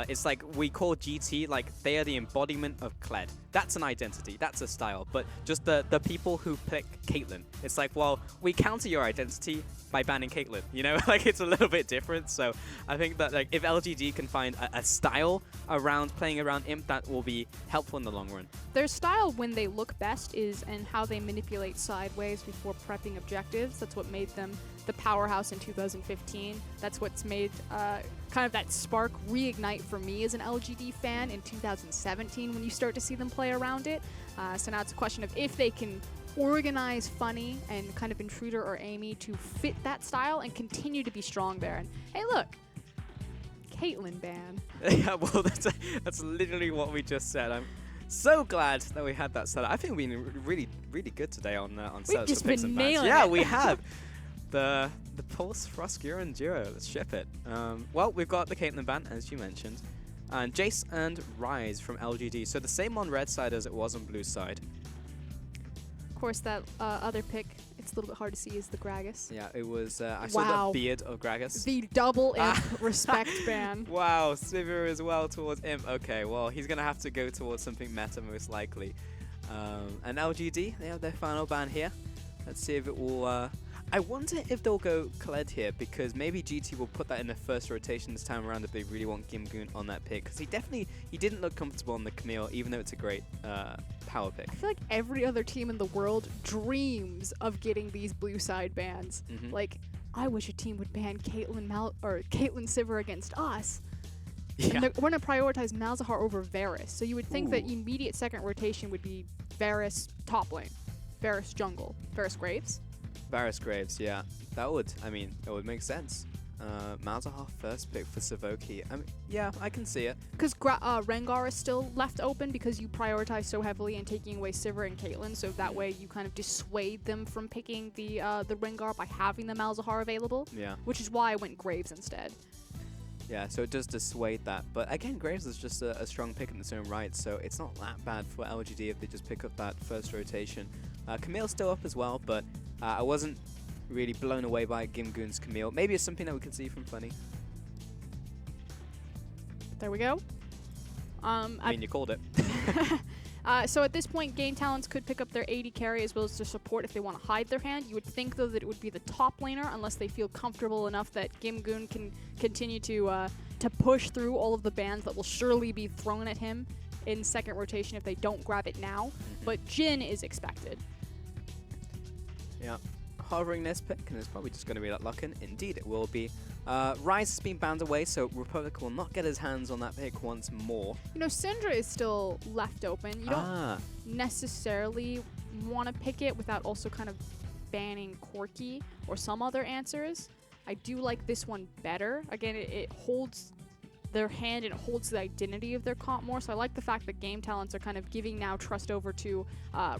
it's like we call GT, like, they are the embodiment of Kled. That's an identity. That's a style. But just the people who pick Caitlyn, it's like, well, we counter your identity by banning Caitlyn, you know? Like, it's a little bit different. So I think that, like, if LGD can find a style around playing around Imp, that will be helpful in the long run.
Their style when they look best is in how they manipulate sideways before prepping objectives. That's what made them the powerhouse in 2015. That's what's made kind of that spark reignite for me as an LGD fan in 2017 when you start to see them play around it. So now it's a question of if they can organize Funny and kind of Intruder or Amy to fit that style and continue to be strong there. And hey, look, Caitlyn ban.
Yeah, well, that's literally what we just said. I'm so glad that we had that set up. I think we've been really, really good today on setups.
We've just been nailing
Yeah,
it.
we have. The Pulse Froscure duo. Let's ship it. Well, we've got the Caitlyn ban, as you mentioned. And Jace and Rise from LGD. So the same on red side as it was on blue side.
Of course, that other pick, it's a little bit hard to see, is the Gragas.
Yeah, it was... I saw the beard of Gragas.
The double Imp respect ban.
Wow, Sivir as well towards Imp. Okay, well, he's going to have to go towards something meta most likely. And LGD, they have their final ban here. Let's see if it will... I wonder if they'll go Kled here, because maybe GT will put that in the first rotation this time around if they really want Gimgoon on that pick. Because he didn't look comfortable on the Camille, even though it's a great power pick.
I feel like every other team in the world dreams of getting these blue side bans. Like, I wish a team would ban Caitlyn Sivir against us.
Yeah.
And we're going to prioritize Malzahar over Varus. So you would think that immediate second rotation would be Varus top lane, Varus jungle, Varus Graves.
Varus Graves, yeah. That would, I mean, it would make sense. Malzahar first pick for Savoki. I mean, yeah, I can see it.
Because Rengar is still left open because you prioritize so heavily in taking away Sivir and Caitlyn, so that way you kind of dissuade them from picking the Rengar by having the Malzahar available.
Yeah.
Which is why I went Graves instead.
Yeah, so it does dissuade that. But again, Graves is just a strong pick in its own right, so it's not that bad for LGD if they just pick up that first rotation. Camille's still up as well, but I wasn't really blown away by Gimgoon's Camille. Maybe it's something that we could see from Funny.
There we go.
I mean, you called it.
So at this point, Game Talents could pick up their AD carry as well as their support if they want to hide their hand. You would think, though, that it would be the top laner unless they feel comfortable enough that Gimgoon can continue to push through all of the bans that will surely be thrown at him in second rotation if they don't grab it now. But Jhin is expected.
Yeah. Hovering this pick, and it's probably just going to be that Luckin. Indeed, it will be. Rise has been banned away, so Republic will not get his hands on that pick once more.
You know, Syndra is still left open. You don't necessarily want to pick it without also kind of banning Corki or some other answers. I do like this one better. Again, it holds their hand and it holds the identity of their comp more. So I like the fact that Game Talents are kind of giving now trust over to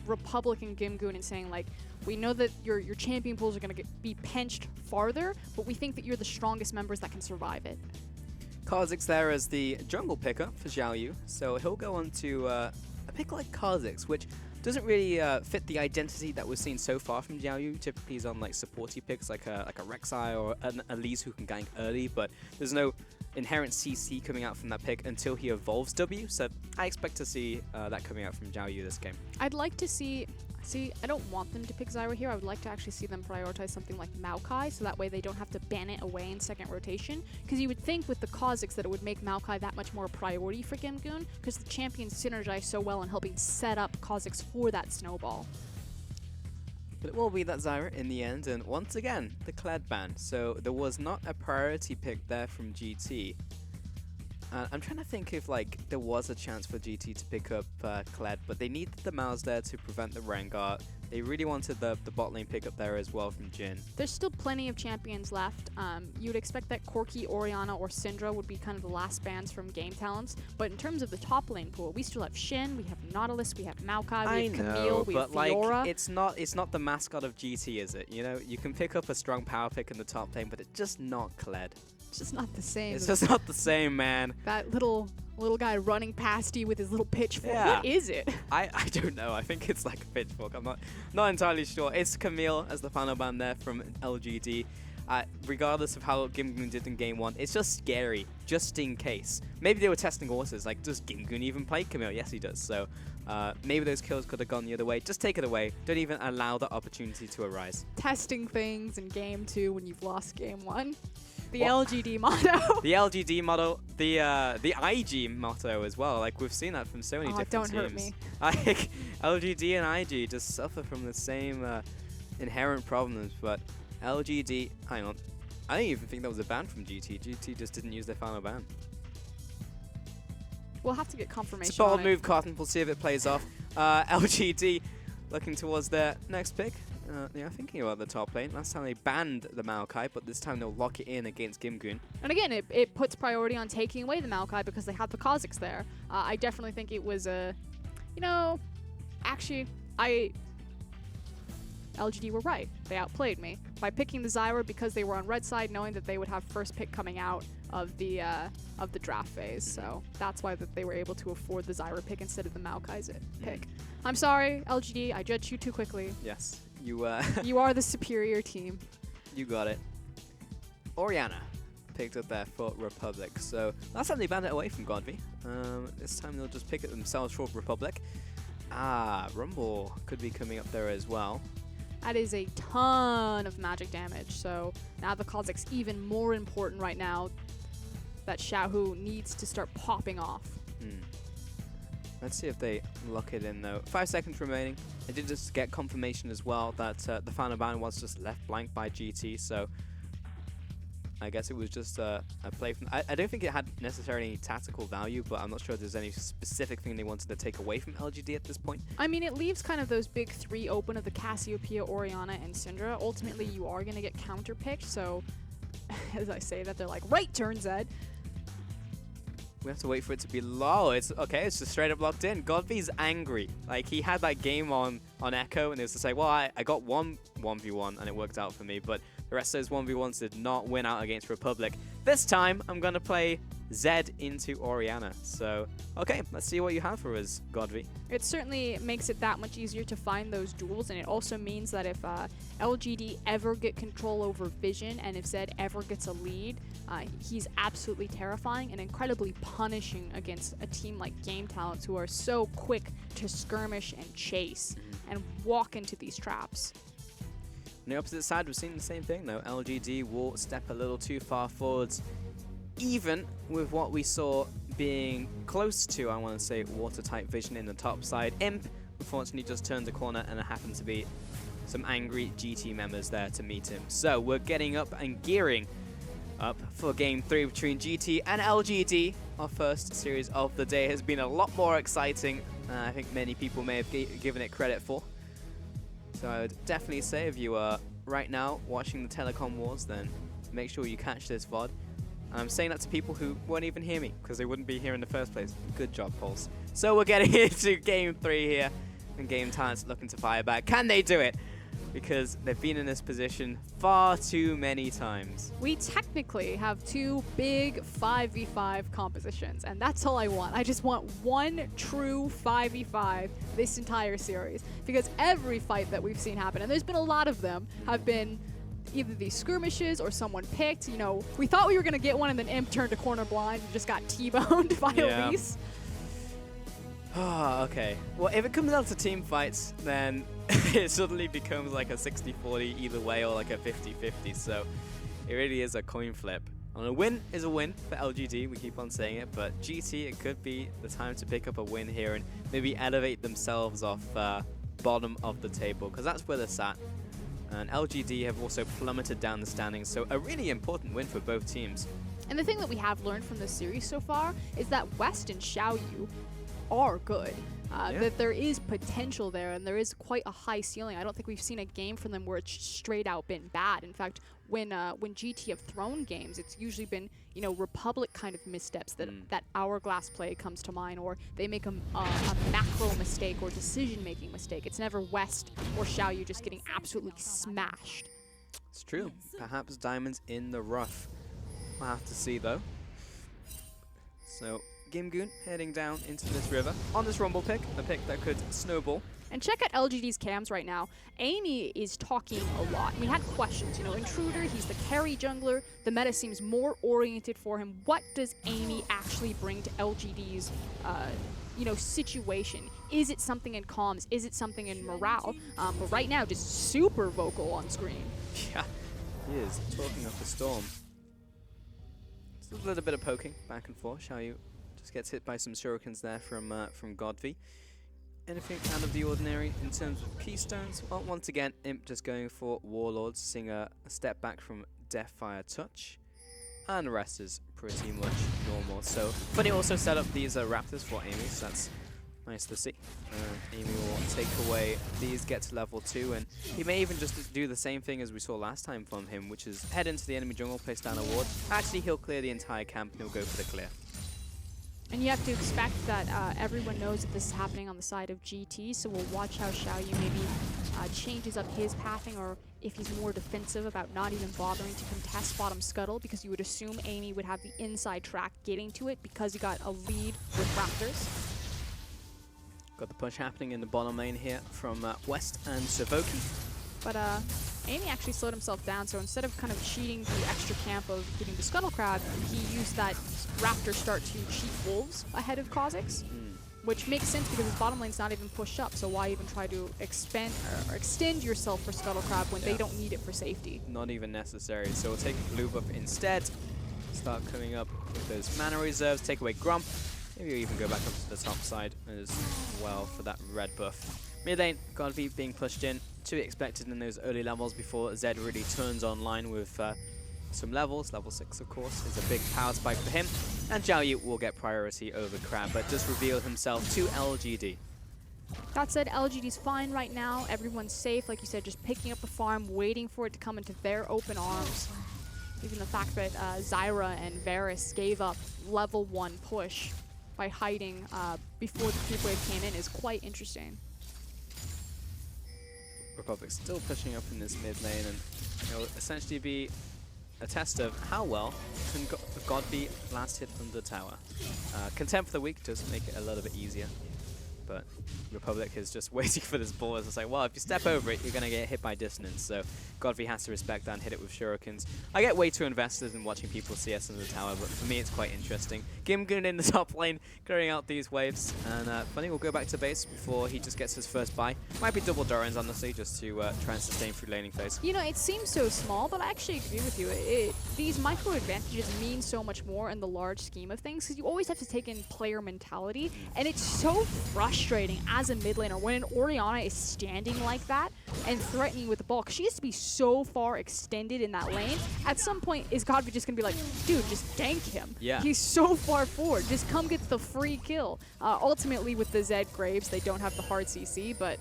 Republic and Gimgoon and saying, like, we know that your champion pools are going to be pinched farther, but we think that you're the strongest members that can survive it.
Kha'Zix there as the jungle picker for Xiao Yu, so he'll go on to a pick like Kha'Zix, which doesn't really fit the identity that we've seen so far from Xiao Yu. Typically he's on like supporty picks like a Rek'Sai or an Elise who can gank early, but there's no inherent CC coming out from that pick until he evolves W, so I expect to see that coming out from Xiao Yu this game.
I'd like to see, I don't want them to pick Zyra here. I would like to actually see them prioritize something like Maokai, so that way they don't have to ban it away in second rotation. Because you would think with the Kha'Zix that it would make Maokai that much more a priority for Gimgoon, because the champions synergize so well in helping set up Kha'Zix for that snowball.
But it will be that Zyra in the end, and once again, the Kled ban. So there was not a priority pick there from GT. I'm trying to think if like there was a chance for GT to pick up Kled, but they needed the Mouse there to prevent the Rengar. They really wanted the bot lane pick up there as well from Jhin.
There's still plenty of champions left. You'd expect that Corki, Orianna, or Syndra would be kind of the last bans from Game Talents. But in terms of the top lane pool, we still have Shin, we have Nautilus, we have Maokai, we have Camille, we have Fiora.
Like, it's not the mascot of GT, is it? You know, you can pick up a strong power pick in the top lane, but it's just not Kled.
It's just not the same.
It's just not the same, man.
That little guy running past you with his little pitchfork.
Yeah.
What is it?
I don't know. I think it's like a pitchfork. I'm not entirely sure. It's Camille as the final ban there from LGD. Regardless of how Gimgoon did in game one, it's just scary, just in case. Maybe they were testing horses. Like, does Gimgoon even play Camille? Yes, he does. So maybe those kills could have gone the other way. Just take it away. Don't even allow the opportunity to arise.
Testing things in game two when you've lost game one. The LGD motto.
The LGD motto, the IG motto as well. Like, we've seen that from so many different
don't
teams.
hurt me.
Like, LGD and IG just suffer from the same inherent problems. But LGD, hang on, I don't even think that was a ban from GT. GT just didn't use their final ban.
We'll have to get confirmation.
It's a bold
on
move, Cotton. We'll see if it plays off. LGD looking towards their next pick. They are thinking about the top lane. Last time they banned the Maokai, but this time they'll lock it in against Gimgoon.
And again, it puts priority on taking away the Maokai because they have the Kha'Zix there. I definitely think it was a, actually, LGD were right. They outplayed me by picking the Zyra because they were on red side, knowing that they would have first pick coming out of the draft phase. So that's why that they were able to afford the Zyra pick instead of the Maokai's pick. I'm sorry, LGD. I judged you too quickly.
Yes, you.
You are the superior team.
You got it. Orianna picked up there for Republic. So last time they banned it away from Godby. This time they'll just pick it themselves for Republic. Rumble could be coming up there as well.
That is a ton of magic damage. So now the Kha'Zix even more important right now. That Xiaohu needs to start popping off.
Let's see if they lock it in though. 5 seconds remaining. I did just get confirmation as well that the final ban was just left blank by GT. So I guess it was just a play from... I don't think it had necessarily any tactical value, but I'm not sure if there's any specific thing they wanted to take away from LGD at this point.
I mean, it leaves kind of those big three open of the Cassiopeia, Orianna, and Syndra. Ultimately, you are going to get counter-picked, so as I say that, they're like, right turn, Zed.
We have to wait for it to be low. It's okay. It's just straight up locked in. Godby's angry. Like, he had that game on Echo, and it was just like, well, I got one 1v1, and it worked out for me. But the rest of those 1v1s did not win out against Republic. This time, I'm going to play Zed into Orianna. So, okay, let's see what you have for us, Godby.
It certainly makes it that much easier to find those duels, and it also means that if LGD ever get control over Vision, and if Zed ever gets a lead, he's absolutely terrifying and incredibly punishing against a team like Game Talents, who are so quick to skirmish and chase and walk into these traps.
On the opposite side, we're seeing the same thing, though. LGD will step a little too far forwards, even with what we saw being close to, I want to say, watertight vision in the top side. Imp, unfortunately, just turned the corner, and there happened to be some angry GT members there to meet him. So we're getting up and gearing up for Game 3 between GT and LGD. Our first series of the day has been a lot more exciting than I think many people may have given it credit for. So I would definitely say, if you are right now watching the Telecom Wars, then make sure you catch this VOD. And I'm saying that to people who won't even hear me, because they wouldn't be here in the first place. Good job, Pulse. So we're getting into Game 3 here, and Game Talents looking to fire back. Can they do it? Because they've been in this position far too many times.
We technically have two big 5v5 compositions, and that's all I want. I just want one true 5v5 this entire series, because every fight that we've seen happen, and there's been a lot of them, have been either these skirmishes or someone picked. You know, we thought we were going to get one, and then Imp turned a corner blind and just got T-boned by Elise.
Okay. Well, if it comes down to team fights, then it suddenly becomes like a 60-40 either way, or like a 50-50. So it really is a coin flip. And a win is a win for LGD, we keep on saying it, but GT, it could be the time to pick up a win here and maybe elevate themselves off bottom of the table, because that's where they're sat. And LGD have also plummeted down the standings, so a really important win for both teams.
And the thing that we have learned from this series so far is that West and Xiaoyu are good. That there is potential there, and there is quite a high ceiling. I don't think we've seen a game from them where it's straight out been bad. In fact, when GT have thrown games, it's usually been, you know, Republic kind of missteps that hourglass play comes to mind, or they make a macro mistake or decision-making mistake. It's never West or Xiaoyu just getting absolutely smashed.
It's true. Perhaps diamonds in the rough. We'll have to see, though. So Gimgoon heading down into this river on this Rumble pick, a pick that could snowball.
And check out LGD's cams right now. Amy is talking a lot. We had questions, you know, Intruder, he's the carry jungler. The meta seems more oriented for him. What does Amy actually bring to LGD's, you know, situation? Is it something in comms? Is it something in morale? But right now, just super vocal on screen.
Yeah, he is talking up a storm. It's a little bit of poking back and forth. Xiaoyu just gets hit by some shurikens there from Godby. Anything out of the ordinary in terms of keystones? Well, once again, Imp just going for Warlords, seeing a step back from Deathfire Touch. And the rest is pretty much normal. So, but he also set up these Raptors for Amy, so that's nice to see. Amy will take away these, get to level 2, and he may even just do the same thing as we saw last time from him, which is head into the enemy jungle, place down a ward. Actually, he'll clear the entire camp and he'll go for the clear.
And you have to expect that everyone knows that this is happening on the side of GT, so we'll watch how Xiaoyu maybe changes up his pathing, or if he's more defensive about not even bothering to contest bottom scuttle, because you would assume Amy would have the inside track getting to it because he got a lead with Raptors.
Got the push happening in the bottom lane here from West and Savoki.
But Amy actually slowed himself down, so instead of kind of cheating the extra camp of getting the Scuttle Crab, he used that Raptor start to cheat Wolves ahead of Kha'Zix, which makes sense because his bottom lane's not even pushed up, so why even try to extend yourself for Scuttle Crab when they don't need it for safety?
Not even necessary, so we'll take blue buff instead. Start coming up with those mana reserves, take away Grump. Maybe even go back up to the top side as well for that red buff. Mid lane, Godby being pushed in. To be expected in those early levels before Zed really turns online with some levels. Level 6, of course, is a big power spike for him. And Xiaoyu will get priority over Crab, but just reveal himself to LGD.
That said, LGD's fine right now. Everyone's safe, like you said, just picking up the farm, waiting for it to come into their open arms. Even the fact that Zyra and Varus gave up level 1 push by hiding before the creep wave came in is quite interesting.
Republic still pushing up in this mid lane, and it'll essentially be a test of how well can Godby last hit from the tower. Contempt for the weak does make it a little bit easier, but Republic is just waiting for this ball. It's like, well, if you step over it, you're going to get hit by dissonance. So Godby has to respect that and hit it with shurikens. I get way too invested in watching people CS in the tower, but for me it's quite interesting. Gimgun in the top lane, clearing out these waves. And Funny will go back to base before he just gets his first buy. Might be double Durans, honestly, just to try and sustain through laning phase.
You know, it seems so small, but I actually agree with you. These micro advantages mean so much more in the large scheme of things, because you always have to take in player mentality, and it's so frustrating as a mid laner when an Orianna is standing like that and threatening with the ball, because she has to be so far extended in that lane. At some point, is Godby just going to be like, dude, just gank him.
Yeah.
He's so far forward. Just come get the free kill. Ultimately, with the Zed Graves, they don't have the hard CC, but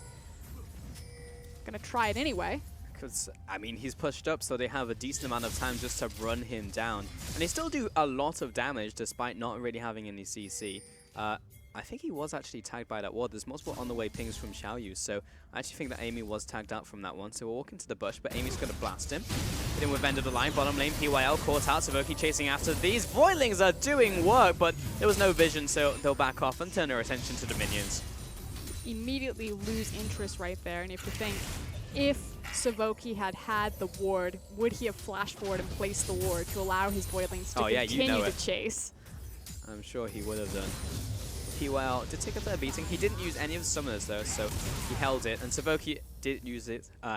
going to try it anyway.
Because, I mean, he's pushed up, so they have a decent amount of time just to run him down. And they still do a lot of damage despite not really having any CC. I think he was actually tagged by that ward. There's multiple on-the-way pings from Xiaoyu, so I actually think that Amy was tagged out from that one. So we'll walk into the bush, but Amy's going to blast him. Hit him with End of the Line. Bottom lane, PYL caught out. Savoki chasing after these. Voidlings are doing work, but there was no vision, so they'll back off and turn their attention to the minions.
Immediately lose interest right there, and if you think, if Savoki had the ward, would he have flashed forward and placed the ward to allow his Voidlings to continue to chase?
I'm sure he would have done. PYL did take a fair beating. He didn't use any of the summoners though, so he held it. And Savoki did use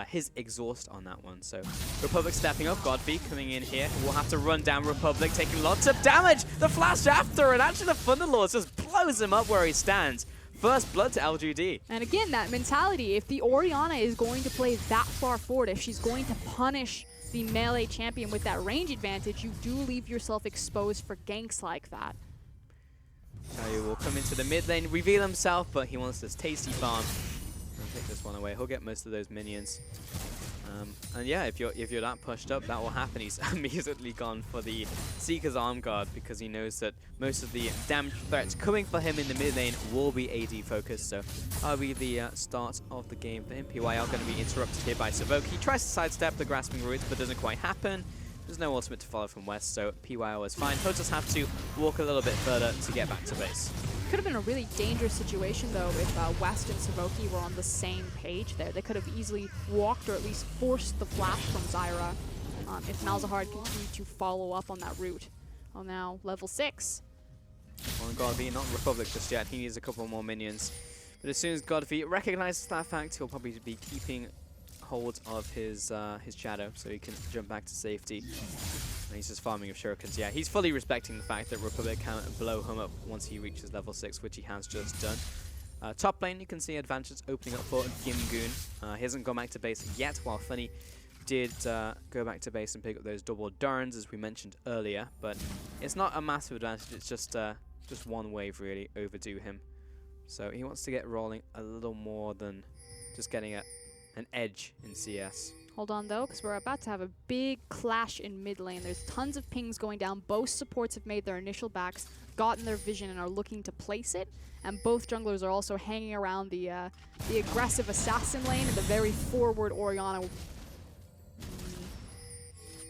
his exhaust on that one. So Republic stepping up. Godby coming in here. We'll have to run down Republic, taking lots of damage. The flash after, and actually the Thunderlords just blows him up where he stands. First blood to LGD.
And again, that mentality, if the Orianna is going to play that far forward, if she's going to punish the melee champion with that range advantage, you do leave yourself exposed for ganks like that.
Xiaoyu will come into the mid lane, reveal himself, but he wants this tasty farm. And take this one away. He'll get most of those minions. And yeah, if you're that pushed up, that will happen. He's immediately gone for the Seeker's Arm Guard because he knows that most of the damage threats coming for him in the mid lane will be AD focused. So that'll be the start of the game for him. PYL going to be interrupted here by Savoki. He tries to sidestep the Grasping Roots, but doesn't quite happen. There's no ultimate to follow from West, so PYL is fine. He'll just have to walk a little bit further to get back to base.
Could have been a really dangerous situation, though, if West and Savoki were on the same page there. They could have easily walked or at least forced the flash from Zyra if Malzahar continued to follow up on that route. Oh, now level 6.
On Godby, not Republic just yet. He needs a couple more minions. But as soon as Godby recognizes that fact, he'll probably be keeping hold of his shadow so he can jump back to safety. And he's just farming with shurikens. Yeah, he's fully respecting the fact that Republic can blow him up once he reaches level 6, which he has just done. Top lane, you can see advantages opening up for Gimgun. He hasn't gone back to base yet, while Funny did go back to base and pick up those double Durans, as we mentioned earlier. But it's not a massive advantage, it's just one wave, really, overdo him. So he wants to get rolling a little more than just getting an edge in CS.
Hold on, though, because we're about to have a big clash in mid lane. There's tons of pings going down. Both supports have made their initial backs, gotten their vision, and are looking to place it. And both junglers are also hanging around the aggressive assassin lane and the very forward Orianna.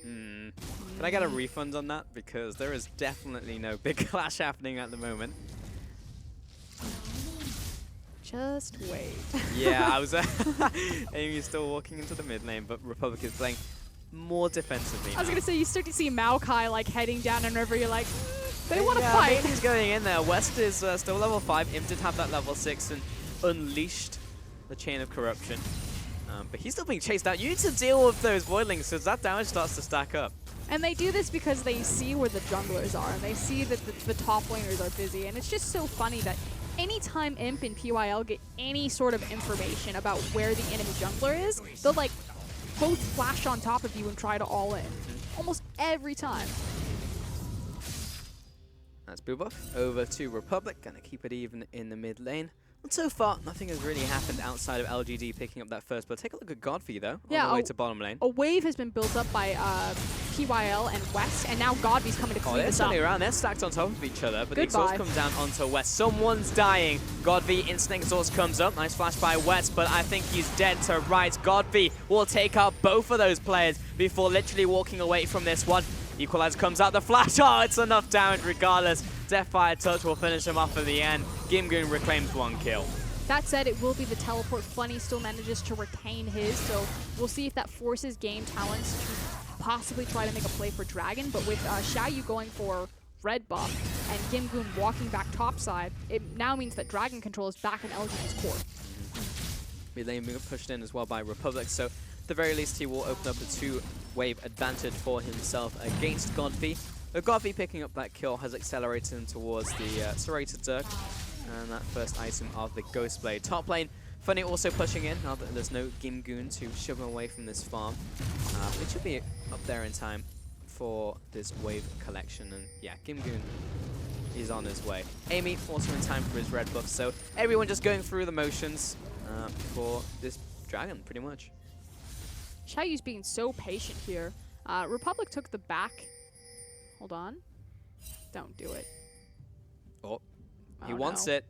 Can I get a refund on that? Because there is definitely no big clash happening at the moment.
Just wait.
Yeah, I was Amy's still walking into the mid lane, but Republic is playing more defensively now.
I was going to say, you start to see Maokai like heading down and river, you're like, they want to fight.
He's going in there. West is still level 5. Imp did have that level 6 and unleashed the chain of corruption. But he's still being chased out. You need to deal with those Voidlings because that damage starts to stack up.
And they do this because they see where the junglers are, and they see that the top laners are busy. And it's just so funny that anytime Imp and PYL get any sort of information about where the enemy jungler is, they'll like both flash on top of you and try to all in. Almost every time.
That's Boobuff over to Republic. Gonna keep it even in the mid lane. And so far, nothing has really happened outside of LGD picking up that first blood. Take a look at Godfrey, though, on the way to bottom lane.
A wave has been built up by PYL and West, and now Godby's coming to
Oh,
clean
they're
this up.
turning around. They're stacked on top of each other, but the exhaust
Goodbye.
comes down onto West. Someone's dying. Godby, instant exhaust comes up. Nice flash by West, but I think he's dead to right. Godby will take out both of those players before literally walking away from this one. Equalizer comes out, the flash. Oh, it's enough damage regardless. Deathfire Touch will finish him off in the end. Gimgoon reclaims 1 kill.
That said, it will be the teleport. Funny still manages to retain his, so we'll see if that forces game talents to possibly try to make a play for Dragon. But with Xiaoyu going for red buff and Gimgoon walking back topside, it now means that Dragon control is back in LGD's core.
Mid lane being pushed in as well by Republic, so at the very least he will open up a 2-wave advantage for himself against Godby. But Godby picking up that kill has accelerated him towards the Serrated Dirk and that first item of the Ghost Blade. Top lane, Funny also pushing in now that there's no Gimgoon to shove him away from this farm. It should be up there in time for this wave collection, and yeah, Gimgoon is on his way. Amy also in time for his red buff, so everyone just going through the motions for this dragon, pretty much.
Xiaoyu's being so patient here. Republic took the back. Hold on. Don't do it.
Oh, he
Oh,
wants
no.
it.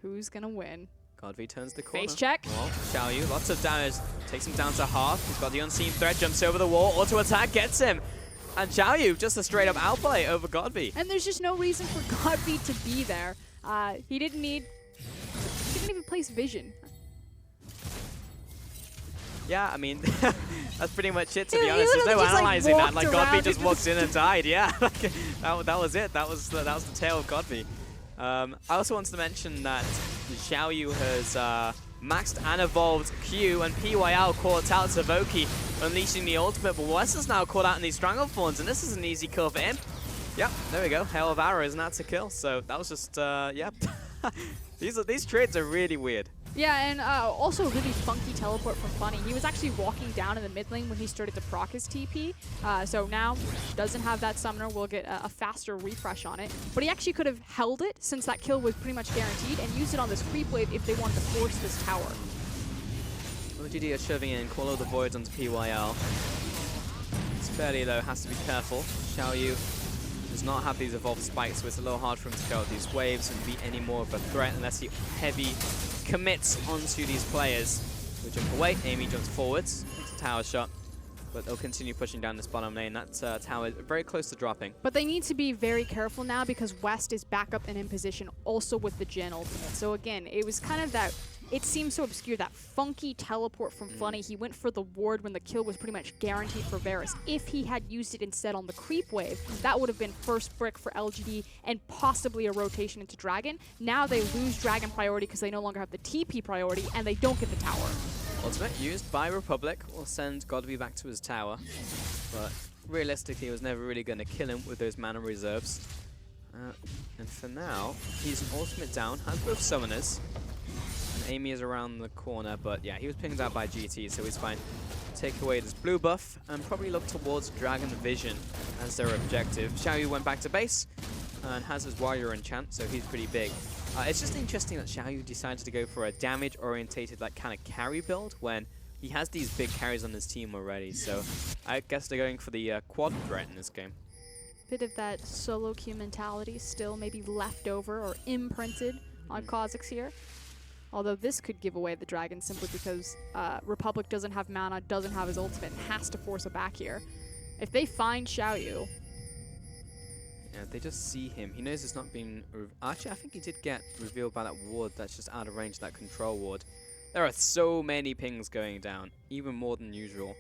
Who's gonna win?
Godby turns the corner.
Face check.
Well, Xiaoyu, lots of damage. Takes him down to half. He's got the unseen threat, jumps over the wall. Auto attack gets him. And Xiaoyu, just a straight up outplay over Godby.
And there's just no reason for Godby to be there. He didn't even place vision.
Yeah, I mean, that's pretty much it, to
He
be honest. There's no
literally just, like,
analyzing that.
walked
Like,
around
Godby
and
just
just-
walked in and died. Yeah, like, that was it. That was the tale of Godby. I also wanted to mention that Xiaoyu has maxed and evolved Q, and PYL caught out Savoki, unleashing the ultimate, but West is now caught out in these Stranglethorns, and this is an easy kill for him. Yep, there we go. Hail of Arrows, and that's a kill. So that was just, yeah. These trades are really weird.
Yeah, and also really funky teleport from Funny. He was actually walking down in the mid lane when he started to proc his TP. So now, doesn't have that summoner, will get a faster refresh on it. But he actually could have held it, since that kill was pretty much guaranteed, and used it on this creep wave if they wanted to force this tower.
LGD are shoving in, Call of the Void onto PYL. It's fairly low, has to be careful. Xiaoyu does not have these evolved spikes, so it's a little hard for him to go out these waves and be any more of a threat unless he heavy commits onto these players. He'll jump away, Amy jumps forwards, it's a tower shot, but they'll continue pushing down this bottom lane. That tower is very close to dropping.
But they need to be very careful now because West is back up and in position also with the Jhin ultimate. So again, it was kind of that, it seems so obscure, that funky teleport from Funny. He went for the ward when the kill was pretty much guaranteed for Varus. If he had used it instead on the creep wave, that would have been first brick for LGD and possibly a rotation into Dragon. Now they lose Dragon priority because they no longer have the TP priority and they don't get the tower.
Ultimate used by Republic will send Godby back to his tower, but realistically, he was never really going to kill him with those mana reserves. And for now, he's ultimate down, has both summoners. And Amy is around the corner, but yeah, he was pinged out by GT, so he's fine. Take away this blue buff and probably look towards Dragon Vision as their objective. Xiaoyu went back to base and has his warrior enchant, so he's pretty big. It's just interesting that Xiaoyu decided to go for a damage-orientated, like, kind of carry build when he has these big carries on his team already. So I guess they're going for the quad threat in this game.
Bit of that solo queue mentality still maybe left over or imprinted on Kha'Zix here. Although this could give away the dragon simply because Republic doesn't have mana, doesn't have his ultimate, and has to force a back here. If they find Xiaoyu...
Yeah, they just see him. He knows it's not being... Actually, I think he did get revealed by that ward that's just out of range, that control ward. There are so many pings going down, even more than usual.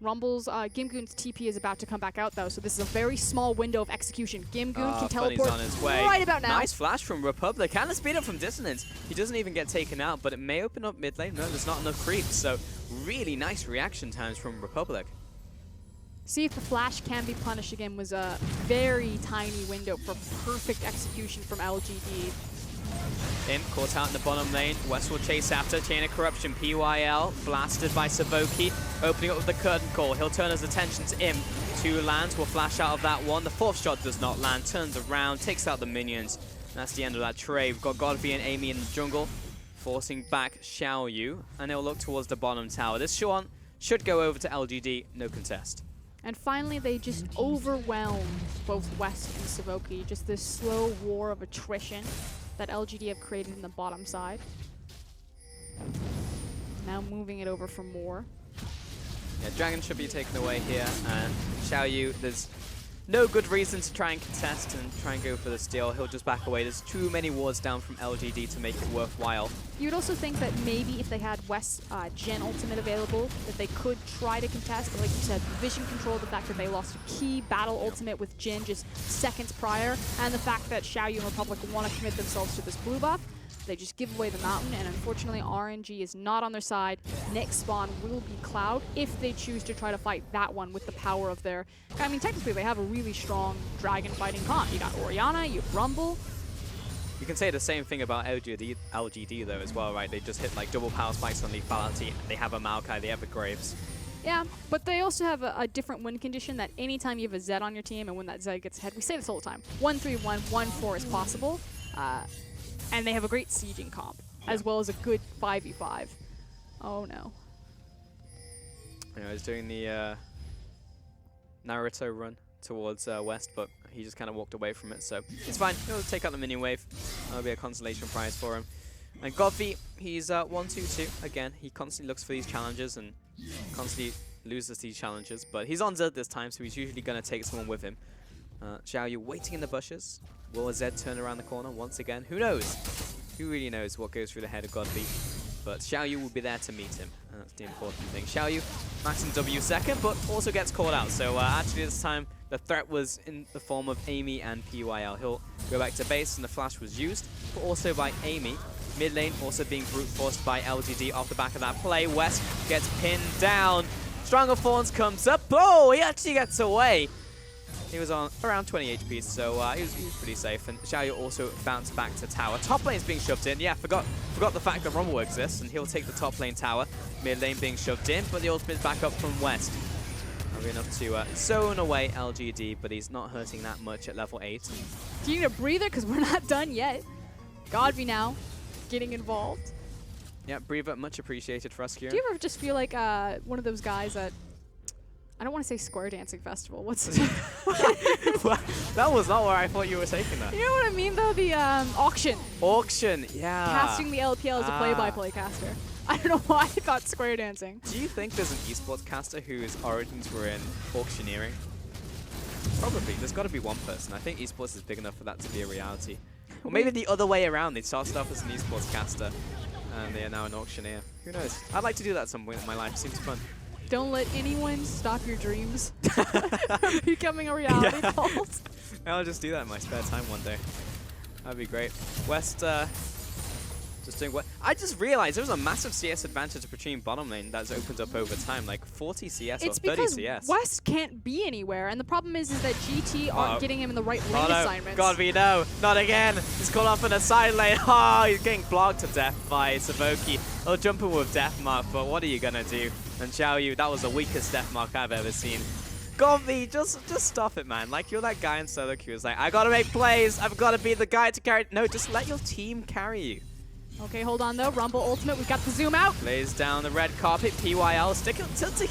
Rumble's Gimgoon's TP is about to come back out though, so this is a very small window of execution. Gimgoon can teleport
on his way.
right about now.
Nice flash from Republic and a speed up from Dissonance. He doesn't even get taken out, but it may open up mid lane. No, there's not enough creeps, so really nice reaction times from Republic.
See if the flash can be punished again was a very tiny window for perfect execution from LGD.
Him caught out in the bottom lane. West will chase after. Chain of Corruption. PYL blasted by Savoki. Opening up with the curtain call. He'll turn his attention to him. 2 lands will flash out of that one. The 4th shot does not land. Turns around. Takes out the minions. And that's the end of that trade. We've got Godby and Amy in the jungle. Forcing back Xiaoyu. And they'll look towards the bottom tower. This one should go over to LGD. No contest.
And finally, they just overwhelm both West and Savoki. Just this slow war of attrition that LGD have created in the bottom side. Now moving it over for more.
Yeah, Dragon should be taken away here, and Xiaoyu, there's no good reason to try and contest and try and go for the steal. He'll just back away. There's too many wards down from LGD to make it worthwhile.
You would also think that maybe if they had West Gen ultimate available, that they could try to contest, but like you said, vision control, the fact that they lost a key battle ultimate with Jin just seconds prior, and the fact that Xiaoyu and Republic want to commit themselves to this blue buff, they just give away the mountain, and unfortunately RNG is not on their side. Next spawn will be Cloud if they choose to try to fight that one with the power of their... I mean, technically they have a really strong dragon fighting comp. You got Orianna, you have Rumble.
You can say the same thing about LGD though as well, right? They just hit like double power spikes on lethality. They have a Maokai, they have a Graves.
Yeah, but they also have a different win condition that anytime you have a Zed on your team and when that Zed gets ahead, we say this all the time, 1-3-1, 1-4 is possible. And they have a great sieging comp, as well as a good 5v5. Oh no.
You know, he's doing the Naruto run towards West, but he just kind of walked away from it, so it's fine. He'll take out the mini wave. That'll be a consolation prize for him. And Godfrey, he's 1-2-2. Again, he constantly looks for these challenges and constantly loses these challenges, but he's on Zed this time, so he's usually going to take someone with him. Xiaoyu waiting in the bushes. Will a Zed turn around the corner once again? Who knows? Who really knows what goes through the head of Godfrey? But Xiaoyu will be there to meet him, and that's the important thing. Xiaoyu, maxing W second, but also gets called out. So actually this time, the threat was in the form of Amy and PYL. He'll go back to base, and the flash was used, but also by Amy. Mid lane also being brute forced by LGD off the back of that play. West gets pinned down. Stronger Thorns comes up. Oh, he actually gets away. He was on around 20 HP, so he was pretty safe. And Xiaoyu also bounced back to tower. Top lane's being shoved in. Yeah, forgot the fact that Rumble exists, and he'll take the top lane tower. Mid lane being shoved in, but the ultimate's back up from West. Enough to zone away LGD, but he's not hurting that much at level 8.
Do you need a breather? Because we're not done yet. Godby now getting involved.
Yeah, breather, much appreciated for us here.
Do you ever just feel like one of those guys at, I don't want to say Square Dancing Festival. What's it?
That was not where I thought you were taking that.
You know what I mean, though? The auction.
Auction, yeah.
Casting the LPL as a play-by-play caster. I don't know why I thought Square Dancing.
Do you think there's an esports caster whose origins were in auctioneering? Probably. There's got to be one person. I think esports is big enough for that to be a reality. Or maybe the other way around. They started off as an esports caster, and they are now an auctioneer. Who knows? I'd like to do that at some point in my life. Seems fun.
Don't let anyone stop your dreams from becoming a reality cult.
I'll just do that in my spare time one day. That'd be great. West, just doing what? I just realized there was a massive CS advantage between bottom lane that's opened up over time, like 40 CS
it's
or 30
because
CS.
West can't be anywhere, and the problem is that GT aren't getting him in the right lane assignments.
God, we know. Not again. He's called off in a side lane. Oh, he's getting blocked to death by Savoki. He'll jump in with Death Mark, but what are you going to do? And Xiaoyu, that was the weakest Death Mark I've ever seen. Godby, just stop it, man. Like, you're that guy in solo queue who's like, I got to make plays. I've got to be the guy to carry. No, just let your team carry you.
Okay, hold on though. Rumble ultimate. We've got the zoom out.
Lays down the red carpet. PYL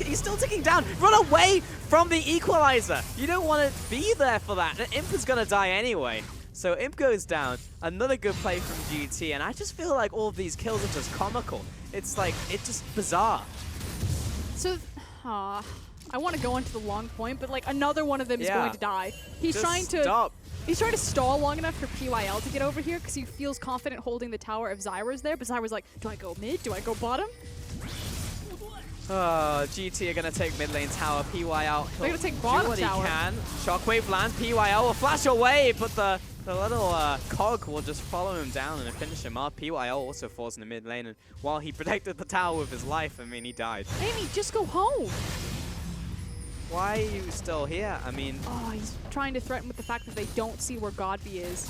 he's still ticking down. Run away from the equalizer. You don't want to be there for that. And Imp is going to die anyway. So Imp goes down. Another good play from GT. And I just feel like all of these kills are just comical. It's like, it's just bizarre.
So, I want to go into the long point, but like another one of them is going to die. He's
just
trying to
stop.
He's trying to stall long enough for PYL to get over here because he feels confident holding the tower if Zyra's there, but Zyra's like, do I go mid? Do I go bottom?
GT are going to take mid lane tower. PYL,
they're going to take bottom
do what
tower.
he can. Shockwave land. PYL will flash away, but the little cog will just follow him down and finish him up. PYL also falls in the mid lane, and while he protected the tower with his life, I mean, he died.
Amy, just go home.
Why are you still here? I mean...
Oh, he's trying to threaten with the fact that they don't see where Godby is.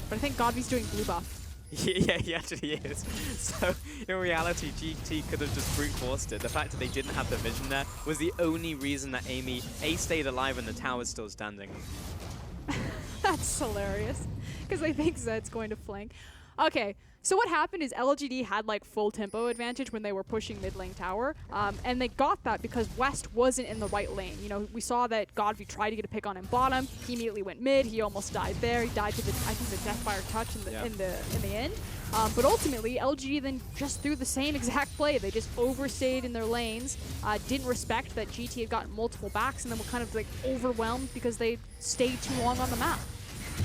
But I think Godby's doing blue buff.
Yeah, he actually is. So, in reality, GT could have just brute forced it. The fact that they didn't have the vision there was the only reason that Amy stayed alive and the tower's still standing.
That's hilarious. Because I think Zed's going to flank. Okay, so what happened is LGD had like full tempo advantage when they were pushing mid lane tower, and they got that because West wasn't in the right lane. You know, we saw that Godfrey tried to get a pick on him bottom. He immediately went mid. He almost died there. He died to the I think the Deathfire touch in the end. But ultimately, LGD then just threw the same exact play. They just overstayed in their lanes, didn't respect that GT had gotten multiple backs, and then were kind of like overwhelmed because they stayed too long on the map.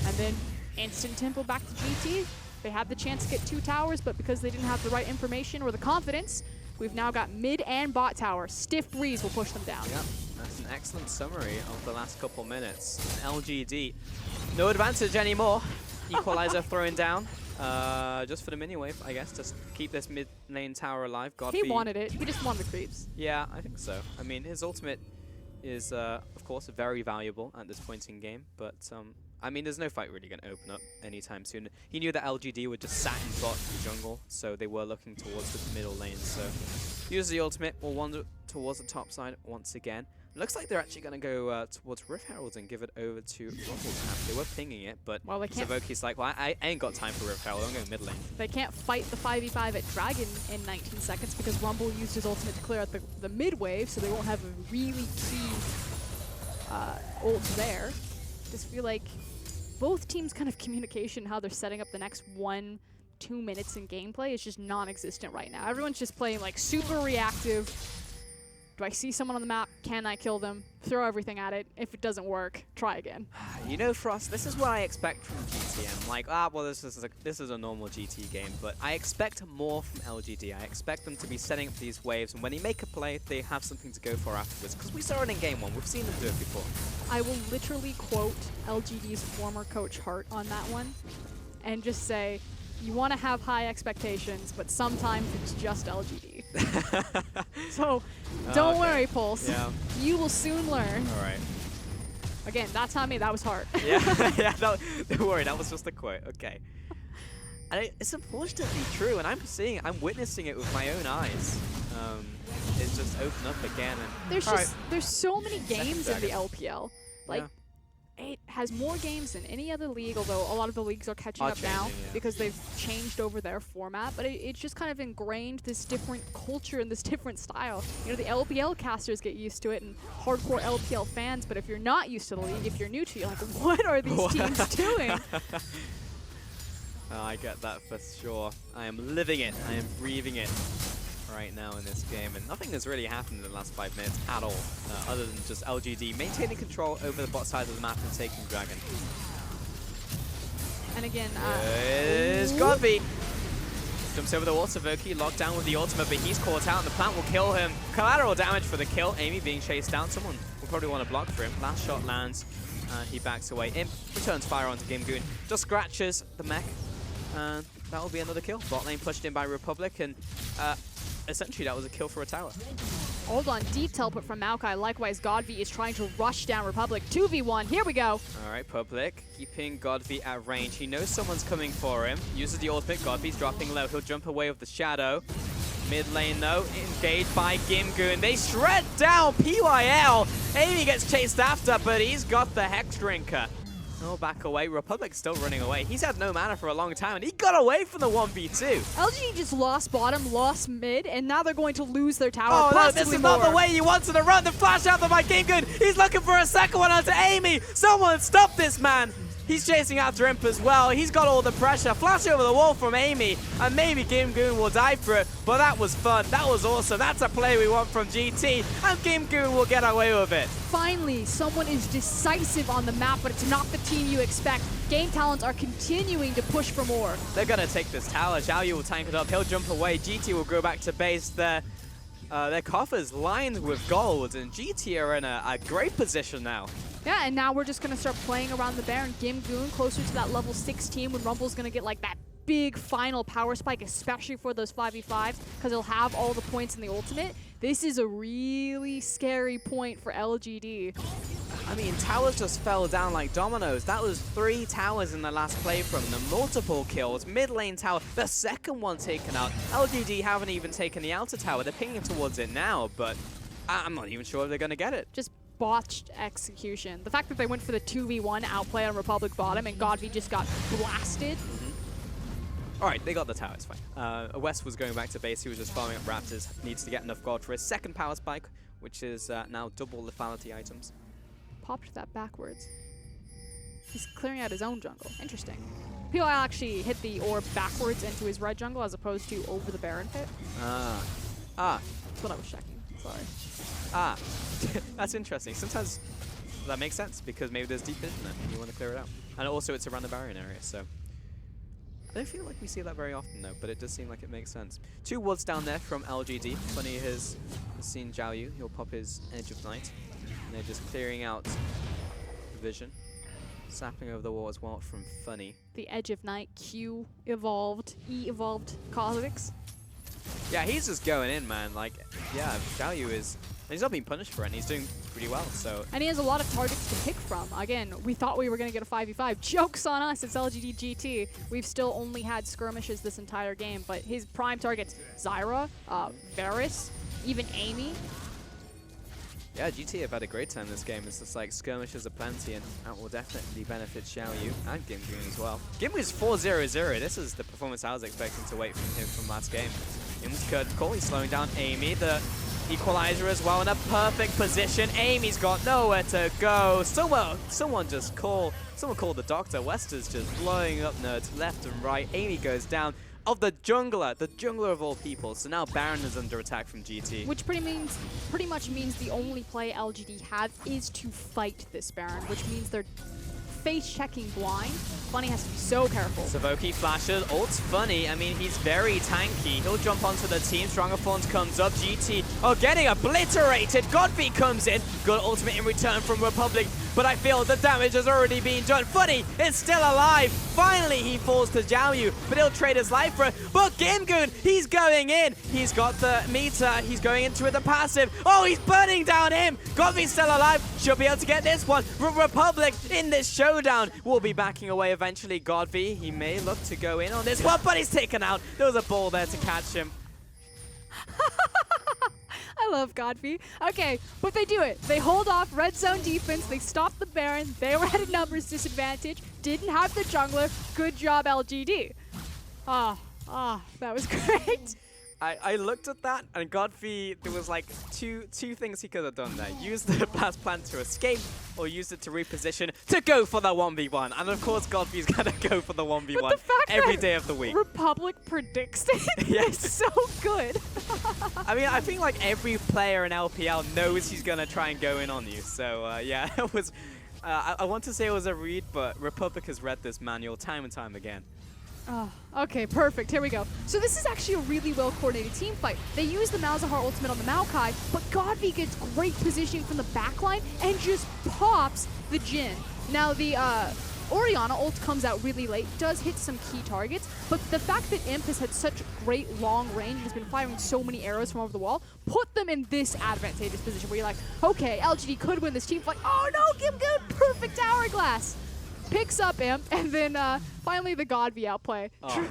And then instant tempo back to GT. They had the chance to get 2 towers, but because they didn't have the right information or the confidence, we've now got mid and bot tower. Stiff breeze will push them down.
Yep, that's an excellent summary of the last couple minutes. LGD, no advantage anymore. Equalizer thrown down. Just for the mini wave, I guess, just keep this mid lane tower alive.
He wanted it. He just wanted the creeps.
Yeah, I think so. I mean, his ultimate is, of course, very valuable at this point in game, but I mean, there's no fight really going to open up anytime soon. He knew that LGD would just sat in bot jungle, so they were looking towards the middle lane. So use the ultimate, will wander towards the top side once again. Looks like they're actually going to go towards Rift Herald and give it over to Rumble's half. They were pinging it, but
well,
Savoki's like, well, I ain't got time for Rift Herald, I'm going mid lane.
They can't fight the 5v5 at Dragon in 19 seconds because Rumble used his ultimate to clear out the mid wave, so they won't have a really key ult there. Just feel like both teams' kind of communication, how they're setting up the next 1-2 minutes in gameplay is just non-existent right now. Everyone's just playing like super reactive. Do I see someone on the map? Can I kill them? Throw everything at it. If it doesn't work, try again.
You know, Frost, this is what I expect from GT. I'm like, well, this is a normal GT game, but I expect more from LGD. I expect them to be setting up these waves, and when they make a play, they have something to go for afterwards. Because we saw it in Game 1. We've seen them do it before.
I will literally quote LGD's former coach Hart on that one, and just say, you want to have high expectations, but sometimes it's just LGD. So, don't worry, Pulse.
Yeah.
You will soon learn.
All right.
Again, that's not me. That was Hart.
Yeah, yeah. Don't worry. That was just a quote. Okay. And it's unfortunately true, and I'm witnessing it with my own eyes. It's just opened up again. And
There's so many games in the
dragon.
LPL. Like, it has more games than any other league, although a lot of the leagues are catching up now because they've changed over their format, but it's just kind of ingrained this different culture and this different style. You know, the LPL casters get used to it and hardcore LPL fans, but if you're not used to the league, if you're new to it, you're like, what are these teams doing?
I get that for sure. I am living it. I am breathing it right now in this game, and nothing has really happened in the last 5 minutes at all, other than just LGD maintaining control over the bot side of the map and taking Dragon.
And again,
it's Godby. Jumps over the wall, Savoki locked down with the ultimate, but he's caught out and the plant will kill him. Collateral damage for the kill. Amy being chased down. Someone will probably want to block for him. Last shot lands, and he backs away. Imp returns fire onto Gimgoon. Just scratches the mech, and that will be another kill. Bot lane pushed in by Republic, and essentially that was a kill for a tower.
Hold on, deep teleport from Maokai. Likewise, Godby is trying to rush down Republic. 2v1, here we go.
All right, Public keeping Godby at range. He knows someone's coming for him. Uses the ultimate. Godby's dropping low. He'll jump away with the shadow. Mid lane though, engaged by Gimgoon. They shred down PYL. Amy gets chased after, but he's got the Hex Drinker. Oh, back away. Republic's still running away. He's had no mana for a long time, and he got away from the 1v2.
LGD just lost bottom, lost mid, and now they're going to lose their tower.
Oh, no,
possibly
this is not the
more.
way you wanted to run. The flash out by Gimgoon. He's looking for a second one onto Amy. Someone stop this man. He's chasing after Imp as well. He's got all the pressure. Flash over the wall from Amy, and maybe Gimgoon will die for it, but that was fun. That was awesome. That's a play we want from GT, and Gimgoon will get away with it.
Finally, someone is decisive on the map, but it's not the team you expect. Game Talents are continuing to push for more.
They're going to take this tower. Xiaoyu will tank it up. He'll jump away. GT will go back to base. Their coffers lined with gold, and GT are in a great position now.
Yeah, and now we're just going to start playing around the Baron. Gimgoon closer to that level 16 when Rumble's going to get like that big final power spike, especially for those 5v5s, because he'll have all the points in the ultimate. This is a really scary point for LGD.
I mean, towers just fell down like dominoes. That was 3 towers in the last play from them. Multiple kills. Mid lane tower, the second one taken out. LGD haven't even taken the outer tower. They're pinging towards it now, but I'm not even sure if they're going to get it.
Just botched execution. The fact that they went for the 2v1 outplay on Republic bottom and Godby just got blasted.
Alright, they got the tower, it's fine. West was going back to base, he was just farming up Raptors. Needs to get enough gold for his second power spike, which is now double lethality items.
Popped that backwards. He's clearing out his own jungle. Interesting. POI actually hit the orb backwards into his red jungle as opposed to over the Baron pit.
Ah.
That's what I was checking. Sorry.
Ah. That's interesting. Sometimes that makes sense because maybe there's deep vision there and you want to clear it out. And also it's around the Baron area, so. I don't feel like we see that very often though, but it does seem like it makes sense. 2 wards down there from LGD. Funny has seen Zhao Yu. He'll pop his Edge of Night. And they're just clearing out the vision. Sapping over the wall as well from Funny.
The Edge of Night, Q evolved, E evolved cosmetics.
Yeah, he's just going in, man. Like, yeah, Zhao Yu is... And he's not being punished for it, and he's doing pretty well, so...
And he has a lot of targets to pick from. Again, we thought we were going to get a 5v5. Joke's on us, it's LGD GT. We've still only had skirmishes this entire game, but his prime targets, Zyra, Varus, even Amy.
Yeah, GT have had a great time this game. It's just like skirmishes are plenty, and that will definitely benefit Xiao Yu and Gimgoon as well. Gimgoon's 4-0-0. This is the performance I was expecting to wait from him from last game. Into curtain call, he's slowing down Amy, the equalizer as well, in a perfect position. Amy's got nowhere to go. Someone call the doctor. West is just blowing up nerds left and right. Amy goes down. Of the jungler of all people. So now Baron is under attack from GT.
Which pretty much means the only play LGD have is to fight this Baron, which means they're face checking blind. Funny has to be so careful.
Savoki flashes, ult's Funny. I mean, he's very tanky. He'll jump onto the team. Stronger Thorns comes up. GT are getting obliterated. Godby comes in. Good ultimate in return from Republic. But I feel the damage has already been done. Funny is still alive. Finally, he falls to Zhao Yu, but he'll trade his life for it. But Gimgoon, he's going in. He's got the meter. He's going into it, the passive. Oh, he's burning down him. Godby's still alive. Should be able to get this one. Republic in this showdown will be backing away eventually. Godby, he may look to go in on this one, but he's taken out. There was a ball there to catch him.
I love Godby. Okay, but they do it. They hold off red zone defense. They stop the Baron. They were at a numbers disadvantage. Didn't have the jungler. Good job, LGD. That was great.
I looked at that, and Godby, there was like two things he could have done there. Use the blast plant to escape, or use it to reposition to go for the 1v1. And of course, Godby's gonna go for the 1v1 every day of the week.
Republic predicts it.
Yes.
It's so good.
I mean, I think like every player in LPL knows he's gonna try and go in on you. So yeah, it was. I want to say it was a read, but Republic has read this manual time and time again.
Oh, okay, perfect. Here we go. So this is actually a really well-coordinated team fight. They use the Malzahar ultimate on the Maokai, but Godby gets great positioning from the backline and just pops the Jhin. Now, the Orianna ult comes out really late, does hit some key targets, but the fact that Imp has had such great long range and has been firing so many arrows from over the wall, put them in this advantageous position where you're like, okay, LGD could win this team fight. Oh no, Gimgoon, perfect hourglass. Picks up Imp, and then finally the Godby outplay.
Oh.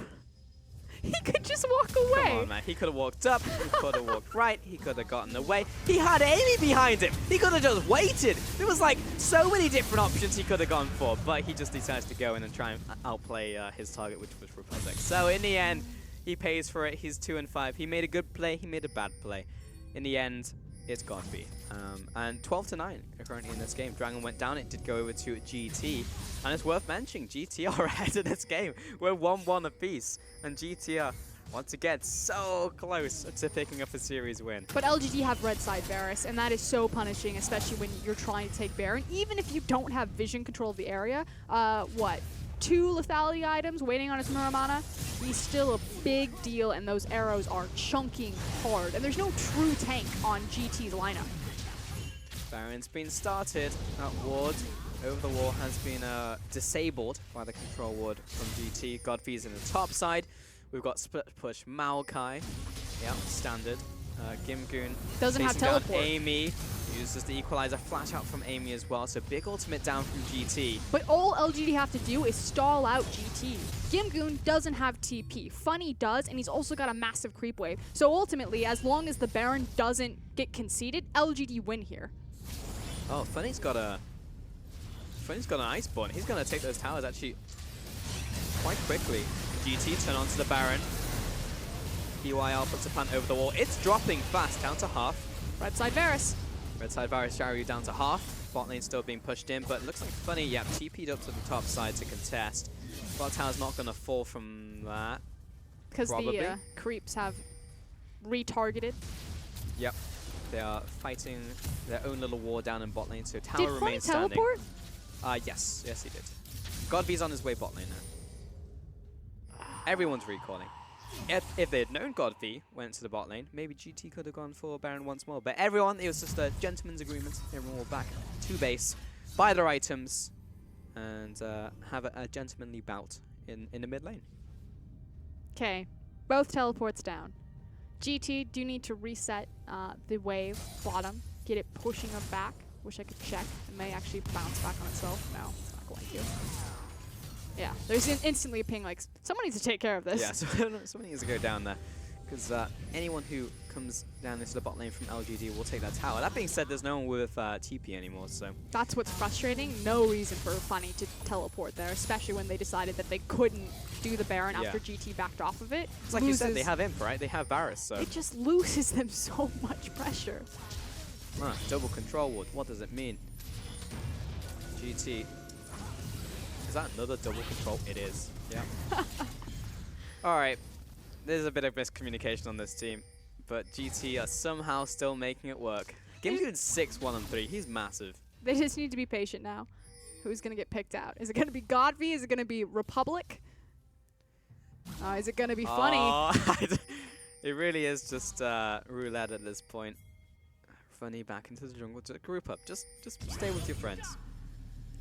He could just walk away.
Come on, man. He could have walked up. He could have walked right. He could have gotten away. He had Amy behind him. He could have just waited. There was like so many different options he could have gone for, but he just decides to go in and try and outplay his target, which was Republic. So in the end, he pays for it. He's 2-5. He made a good play. He made a bad play. In the end, it's Godby. And 12-9 currently in this game. Dragon went down. It did go over to GT. And it's worth mentioning, GT are ahead of this game. We're 1-1 apiece. And GT are, once again, so close to picking up a series win.
But LGD have red side Varus, and that is so punishing, especially when you're trying to take Baron. Even if you don't have vision control of the area, 2 lethality items waiting on his Muramana, he's still a big deal, and those arrows are chunking hard. And there's no true tank on GT's lineup.
Baron's been started. That ward over the wall has been disabled by the control ward from GT. Godby's in the top side. We've got split push Maokai. Yeah, standard. Gimgoon
doesn't have
down
teleport.
Amy uses the equalizer flash out from Amy as well. So big ultimate down from GT.
But all LGD have to do is stall out GT. Gimgoon doesn't have TP. Funny does, and he's also got a massive creep wave. So ultimately, as long as the Baron doesn't get conceded, LGD win here.
Oh, Funny's got an Iceborne. He's going to take those towers actually quite quickly. GT turn onto the Baron. PYL puts a plant over the wall. It's dropping fast, down to half.
Red side Varus.
Red side Varus Xiaoryu down to half. Bot lane still being pushed in, but it looks like Funny, yeah, TP'd up to the top side to contest. Bot tower's not going to fall from that.
Because the creeps have retargeted.
Yep. They are fighting their own little war down in bot lane, so tower
Did Funny
remains standing.
teleport?
Yes. Yes, he did. Godby's on his way bot lane now. Everyone's recalling. If they had known Godby went to the bot lane, maybe GT could have gone for Baron once more. But everyone, it was just a gentleman's agreement. Everyone will back to base, buy their items, and have a gentlemanly bout in the mid lane.
Okay, both teleports down. GT do need to reset the wave bottom, get it pushing up back. Wish I could check. It may actually bounce back on itself. No, it's not going to. Yeah, there's instantly a ping like, someone needs to take care of this.
Yeah, so someone needs to go down there. Because anyone who comes down into the bot lane from LGD will take that tower. That being said, there's no one with TP anymore, so...
That's what's frustrating. No reason for Funny to teleport there, especially when they decided that they couldn't do the Baron after GT backed off of it.
It's like you said, they have Imp, right? They have Varus, so...
It just loses them so much pressure.
Double control ward, what does it mean? GT... Is that another double control? It is. Yeah. Alright. There's a bit of miscommunication on this team, but GT are somehow still making it work. Gimgoon's 6-1-3. He's massive.
They just need to be patient now. Who's going to get picked out? Is it going to be Godby? Is it going to be Republic? Is it going to be Funny?
It really is just roulette at this point. Funny back into the jungle to group up. Just stay with your friends.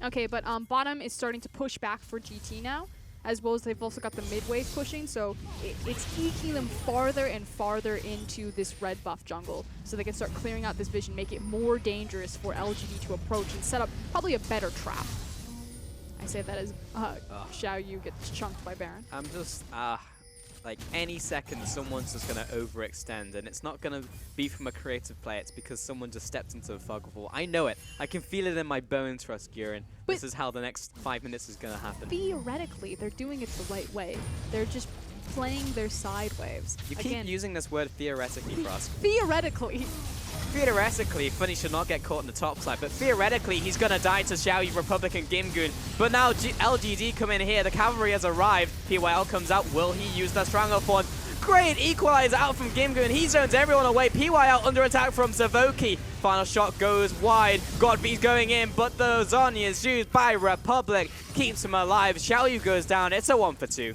Okay, but bottom is starting to push back for GT now, as well as they've also got the mid wave pushing, so it's eking them farther and farther into this red buff jungle, so they can start clearing out this vision, make it more dangerous for LGD to approach and set up probably a better trap. I say that as Xiaoryu gets chunked by Baron.
I'm just, like any second someone's just going to overextend, and it's not going to be from a creative play, it's because someone just stepped into a fog of war. I know it. I can feel it in my bones, Rasgurin. This is how the next 5 minutes is going to happen.
Theoretically, they're doing it the right way. They're just playing their side waves.
You keep using this word theoretically, Frost.
Theoretically.
Theoretically, Funny should not get caught in the top side, but theoretically, he's going to die to Xiaoyu, Republic, and Gimgoon. But now LGD come in here, the cavalry has arrived, PYL comes out, will he use that Stranglehold Form? Great equalizer out from Gimgoon, he zones everyone away, PYL under attack from Zavoki. Final shot goes wide, Godby's going in, but the Zonya is used by Republic, keeps him alive, Xiaoyu goes down, it's a 1-for-2.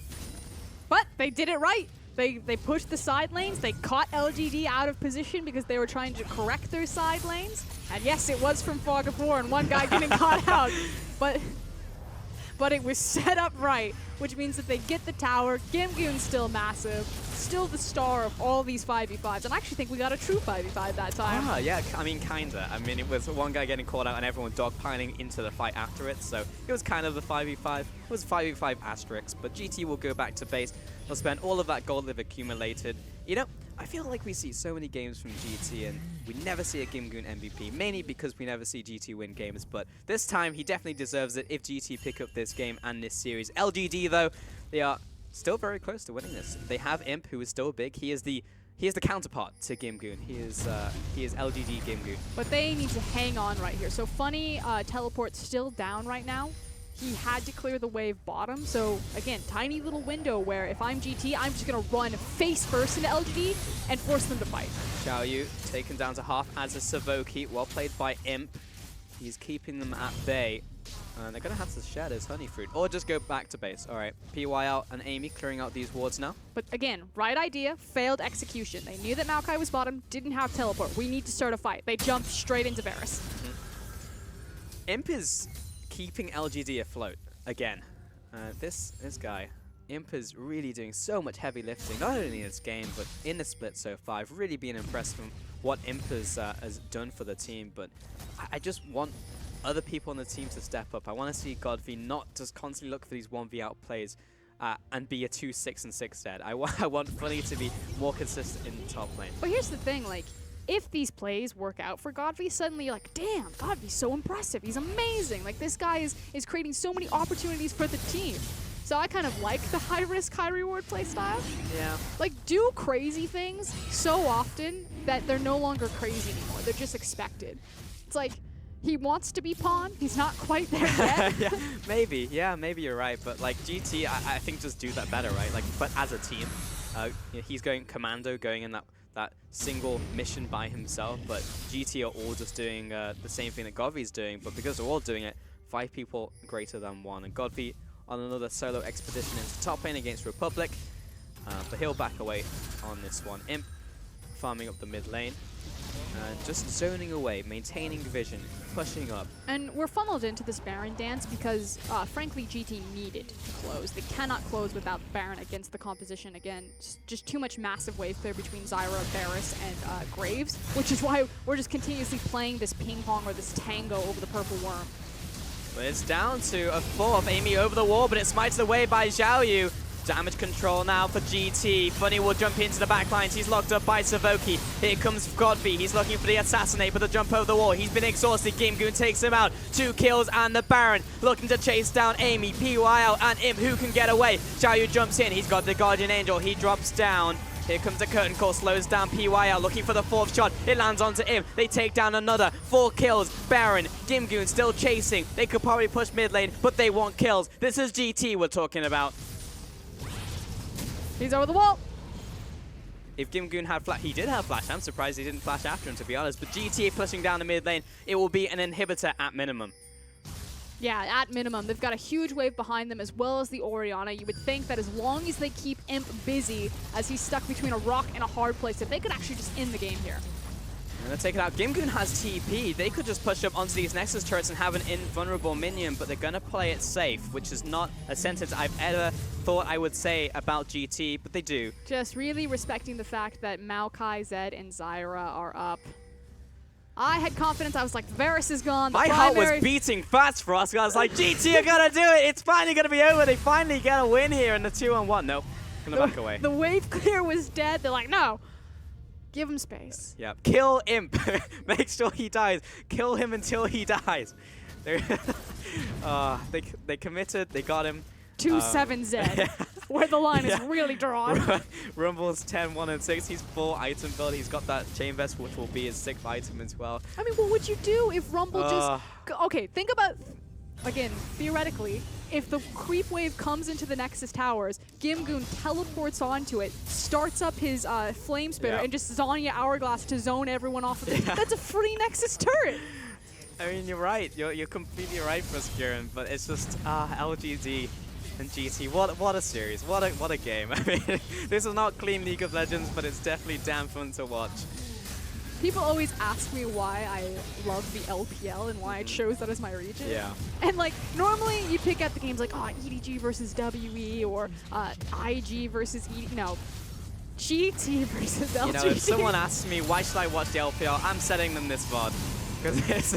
But they did it right. They pushed the side lanes, they caught LGD out of position because they were trying to correct their side lanes. And yes, it was from Fog of War and one guy getting caught out. But it was set up right, which means that they get the tower. Gimgoon's still massive, still the star of all these 5v5s. And I actually think we got a true 5v5 that time.
Yeah, I mean, kinda. I mean, it was one guy getting caught out and everyone dogpiling into the fight after it, so it was kind of the 5v5. It was 5v5 asterisks, but GT will go back to base. They'll spend all of that gold they've accumulated. You know, I feel like we see so many games from GT and we never see a Gimgoon MVP, mainly because we never see GT win games, but this time he definitely deserves it if GT pick up this game and this series. LGD, though, they are still very close to winning this. They have Imp, who is still big. He is the counterpart to Gimgoon. He is LGD Gimgoon.
But they need to hang on right here. So Funny teleport's still down right now. He had to clear the wave bottom, so again, tiny little window where if I'm GT, I'm just gonna run face first into LGD and force them to fight.
Xiaoyu taken down to half as a Savoki, well played by Imp. He's keeping them at bay. And they're gonna have to share this honey fruit, or just go back to base. All right, PYL and Amy clearing out these wards now.
But again, right idea, failed execution. They knew that Maokai was bottom, didn't have teleport. We need to start a fight. They jumped straight into Varus.
Imp is keeping LGD afloat again. This guy, Imp, is really doing so much heavy lifting, not only in this game, but in the split so far. I've really been impressed from what Imp has done for the team, but I just want other people on the team to step up. I want to see Godby not just constantly look for these 1v out plays and be a 2-6-6 dead. I want Funny to be more consistent in the top lane.
But here's the thing, like, if these plays work out for Godby, suddenly you're like, damn, Godby's so impressive. He's amazing. Like, this guy is creating so many opportunities for the team. So I kind of like the high risk, high reward playstyle.
Yeah.
Like, do crazy things so often that they're no longer crazy anymore. They're just expected. It's like, he wants to be pawn. He's not quite there yet.
Yeah, maybe. Yeah, maybe you're right. But like GT, I think just do that better, right? Like, but as a team, you know, he's going commando, going in that single mission by himself. But GT are all just doing the same thing that Godvy's doing. But because they're all doing it, 5 people greater than 1. And Godvy on another solo expedition into top lane against Republic. But he'll back away on this one. Imp farming up the mid lane. Just zoning away, maintaining vision, pushing up.
And we're funneled into this Baron dance because, frankly, GT needed to close. They cannot close without Baron against the composition. Again, just too much massive wave clear between Zyra, Varus, and Graves, which is why we're just continuously playing this ping pong or this tango over the purple worm.
But it's down to a 4th. Amy over the wall, but it's smited away by Xiao Yu. Damage control now for GT. Funny will jump into the backlines. He's locked up by Savoki. Here comes Godby. He's looking for the assassinate, but the jump over the wall. He's been exhausted. Gimgoon takes him out. 2 kills and the Baron looking to chase down Amy, PYL, and Imp. Who can get away? Xiao Yu jumps in. He's got the Guardian Angel. He drops down. Here comes the curtain call, slows down PYL, looking for the 4th shot. It lands onto Imp. They take down another. 4 kills. Baron, Gimgoon still chasing. They could probably push mid lane, but they want kills. This is GT we're talking about.
He's over the wall.
If Gimgoon had flash, he did have flash. I'm surprised he didn't flash after him, to be honest. But GT pushing down the mid lane, it will be an inhibitor at minimum.
Yeah, at minimum. They've got a huge wave behind them as well as the Orianna. You would think that as long as they keep Imp busy, as he's stuck between a rock and a hard place, that they could actually just end the game here.
And they're taking out. Gimgoon has TP. They could just push up onto these Nexus turrets and have an invulnerable minion, but they're going to play it safe, which is not a sentence I've ever thought I would say about GT, but they do.
Just really respecting the fact that Maokai, Zed, and Zyra are up. I had confidence. I was like, Varus is gone.
My heart was beating fast for us. I was like, GT are going to do it. It's finally going to be over. They finally get a win here in the 2-on-1. Nope. Going to back away.
The wave clear was dead. They're like, no. Give him space.
Yeah. Kill Imp. Make sure he dies. Kill him until he dies. They committed. They got him.
2-7 Zed, where the line is really drawn.
Rumble's 10, 1, and 6. He's full item build. He's got that chain vest, which will be his 6th item as well.
I mean, what would you do if Rumble just... Okay, think about, again, theoretically, if the creep wave comes into the Nexus Towers, Gimgoon teleports onto it, starts up his Flame Spitter, and just Zanya Hourglass to zone everyone off of it. That's a free Nexus turret!
I mean, you're right. You're completely right, Fruskiran, but it's just LGD and GT. What a series. What a game. I mean, this is not clean League of Legends, but it's definitely damn fun to watch.
People always ask me why I love the LPL and why I chose that as my region.
Yeah.
And like, normally you pick out the games like, oh, EDG versus WE or IG versus EDG. No. GT versus LGD.
You know, if someone asks me, why should I watch the LPL, I'm setting them this VOD. Because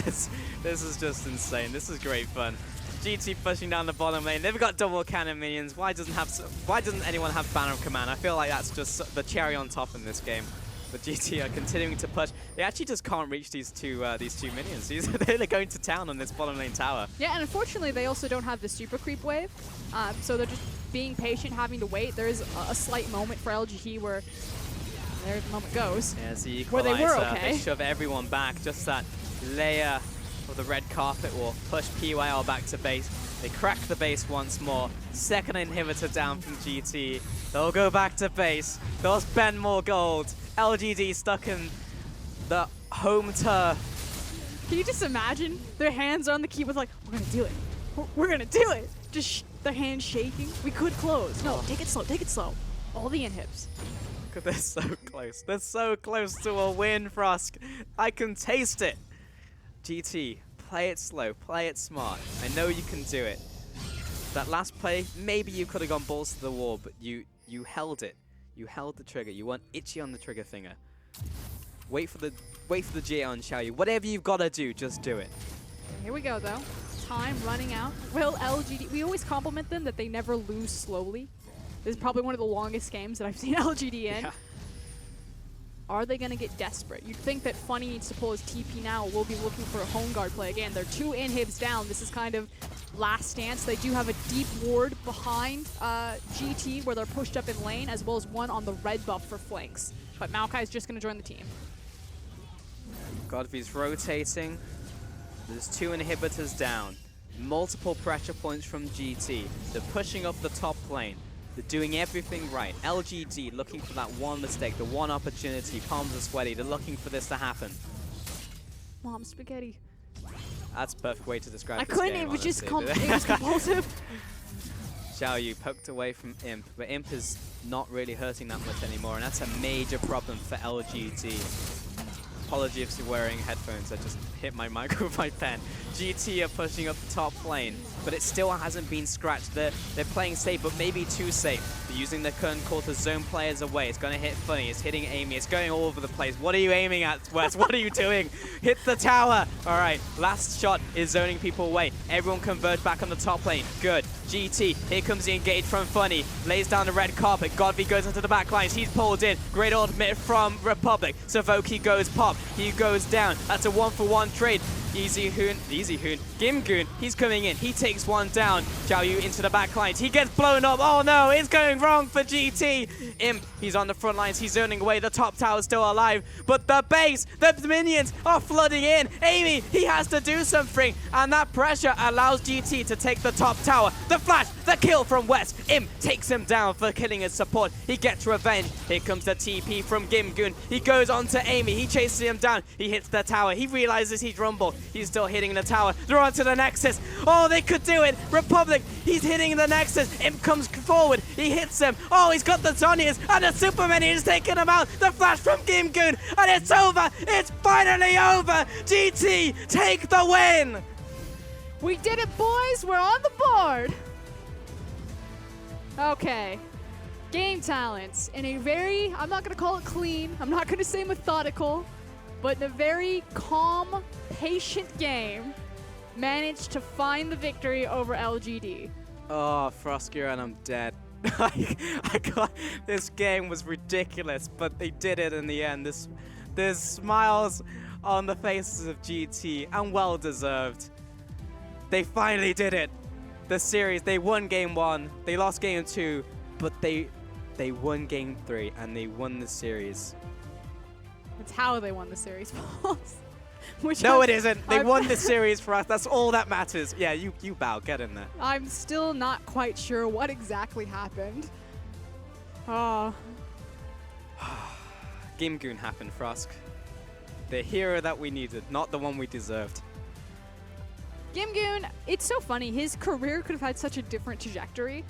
this is just insane. This is great fun. GT pushing down the bottom lane. They've got double cannon minions. Why doesn't anyone have Banner of Command? I feel like that's just the cherry on top in this game. But GT are continuing to push. They actually just can't reach these two minions. They're going to town on this bottom lane tower.
Yeah, and unfortunately they also don't have the super creep wave. So they're just being patient, having to wait. There is a slight moment for LGD where there the moment goes.
Yeah, so you
where they were okay.
They shove everyone back. Just that layer of the red carpet will push PYL back to base. They crack the base once more. 2nd inhibitor down from GT. They'll go back to base. They'll spend more gold. LGD stuck in the home turf.
Can you just imagine their hands on the keyboard like, we're gonna do it. We're gonna do it. Just their hands shaking. We could close. No, take it slow, take it slow. All the inhibs.
They're so close. They're so close to a win, Frosk. I can taste it. GT, play it slow, play it smart. I know you can do it. That last play, maybe you could have gone balls to the wall, but you held it. You held the trigger. You weren't itchy on the trigger finger. Wait for the GA on Xiao Yu. Whatever you've got to do, just do it.
Here we go, though. Time running out. Will LGD... We always compliment them that they never lose slowly. This is probably one of the longest games that I've seen LGD in.
Yeah.
Are they going to get desperate? You'd think that Funny needs to pull his TP now. We'll be looking for a home guard play. Again, they're 2 inhibs down. This is kind of last stance. They do have a deep ward behind GT where they're pushed up in lane, as well as one on the red buff for flanks. But Maokai is just going to join the team.
Godvy's rotating. There's 2 inhibitors down. Multiple pressure points from GT. They're pushing up the top lane. They're doing everything right. LGD looking for that one mistake, the one opportunity. Palms are sweaty. They're looking for this to happen.
Mom spaghetti.
That's a perfect way to describe
I
this
couldn't,
game,
it was just
honestly.
it was compulsive.
Xiao Yu poked away from Imp, but Imp is not really hurting that much anymore, and that's a major problem for LGD. Apology if you're wearing headphones, I just hit my mic with my pen. GT are pushing up the top lane, but it still hasn't been scratched. They're playing safe, but maybe too safe. They're using the current call to zone players away. It's going to hit Funny, it's hitting Amy, it's going all over the place. What are you aiming at, Wes? What are you doing? Hit the tower! Alright, last shot is zoning people away. Everyone converge back on the top lane. Good. GT, here comes the engage from Funny. Lays down the red carpet. Godby goes into the back lines. He's pulled in. Great ultimate from Republic. Savoki goes pop. He goes down. That's a 1-for-1 trade. Easy Hoon, Gimgoon, he's coming in. He takes one down. Xiao Yu into the back lines. He gets blown up. Oh no, it's going wrong for GT. Imp, he's on the front lines. He's zoning away. The top tower's still alive. But the base, the minions are flooding in. Amy, he has to do something. And that pressure allows GT to take the top tower. The flash, the kill from West. Imp takes him down for killing his support. He gets revenge. Here comes the TP from Gimgoon. He goes on to Amy. He chases him down. He hits the tower. He realizes he's rumbled. He's still hitting the tower. They're onto the Nexus. Oh, they could do it. Republic, he's hitting the Nexus. Imp comes forward. He hits him. Oh, he's got the Zhonya's, and the Superman is taking him out. The flash from Gimgoon, and it's over. It's finally over. GT take the win.
We did it, boys. We're on the board. Okay. Game talents in a very, I'm not going to call it clean. I'm not going to say methodical. But in a very calm, patient game, managed to find the victory over LGD.
Oh, Froskier, and I'm dead. I got this game was ridiculous, but they did it in the end. There's smiles on the faces of GT, and well deserved. They finally did it. The series, they won game 1, they lost game 2, but they won game 3, and they won the series.
That's how they won the series, Pauls.
No, it isn't. They won the series for us. That's all that matters. Yeah, you bow. Get in there.
I'm still not quite sure what exactly happened. Oh.
Gimgoon happened, Frosk. The hero that we needed, not the one we deserved.
Gimgoon, it's so funny. His career could have had such a different trajectory.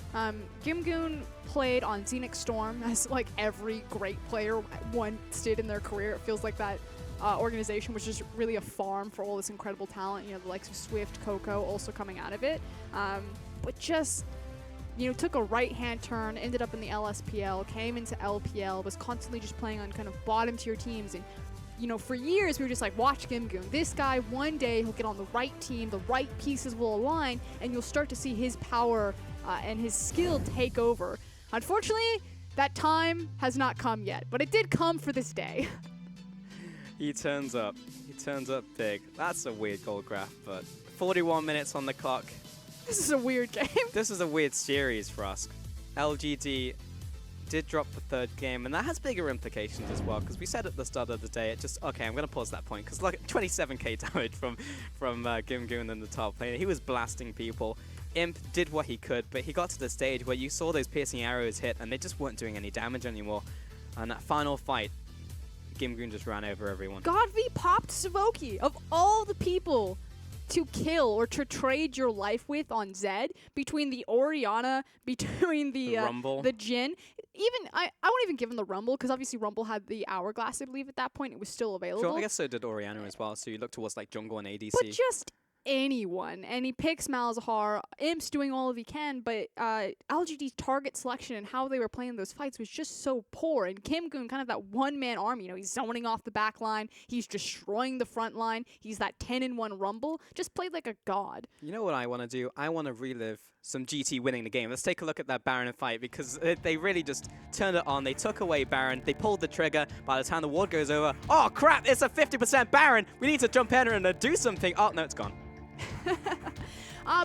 Gimgoon played on Xenix Storm, as like every great player once did in their career. It feels like that organization was just really a farm for all this incredible talent. You know, the likes of Swift, Coco also coming out of it. But just, you know, took a right-hand turn, ended up in the LSPL, came into LPL, was constantly just playing on kind of bottom-tier teams. And you know, for years, we were just like, watch Gimgoon. This guy, one day, he'll get on the right team, the right pieces will align, and you'll start to see his power and his skill take over. Unfortunately, that time has not come yet, but it did come for this day.
He turns up. He turns up big. That's a weird goal graph, but 41 minutes on the clock.
This is a weird game.
This is a weird series for us. LGD did drop the 3rd game, and that has bigger implications as well, because we said at the start of the day, it just, okay, I'm going to pause that point, because look at 27k damage from Gimgoon in the top lane. He was blasting people. Imp did what he could, but he got to the stage where you saw those piercing arrows hit, and they just weren't doing any damage anymore. And that final fight, Gimgoon just ran over everyone.
Godby popped Savoki. Of all the people to kill or to trade your life with on Zed, between the Orianna, between the
Rumble,
the Jhin, even I won't even give him the Rumble, because obviously Rumble had the Hourglass, I believe at that point it was still available.
Sure, I guess so did Orianna as well, so you look towards like jungle and ADC.
But just anyone, and he picks Malzahar. Imp's doing all of he can, but LGD's target selection and how they were playing those fights was just so poor. And Gimgoon, kind of that one-man army, you know, he's zoning off the back line, he's destroying the front line, he's that 10-in-1 Rumble, just played like a god.
You know what I want to do? I want to relive some GT winning the game. Let's take a look at that Baron fight because they really just turned it on. They took away Baron. They pulled the trigger. By the time the ward goes over, oh crap, it's a 50% Baron. We need to jump in and do something. Oh, no, it's gone.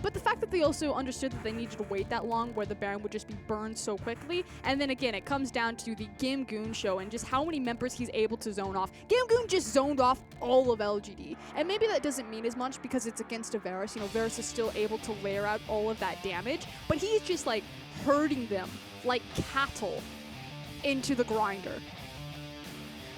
But the fact that they also understood that they needed to wait that long where the Baron would just be burned so quickly. And then again, it comes down to the Gimgoon show and just how many members he's able to zone off. Gimgoon just zoned off all of LGD. And maybe that doesn't mean as much because it's against a Varus. You know, Varus is still able to layer out all of that damage. But he's just like herding them like cattle into the grinder.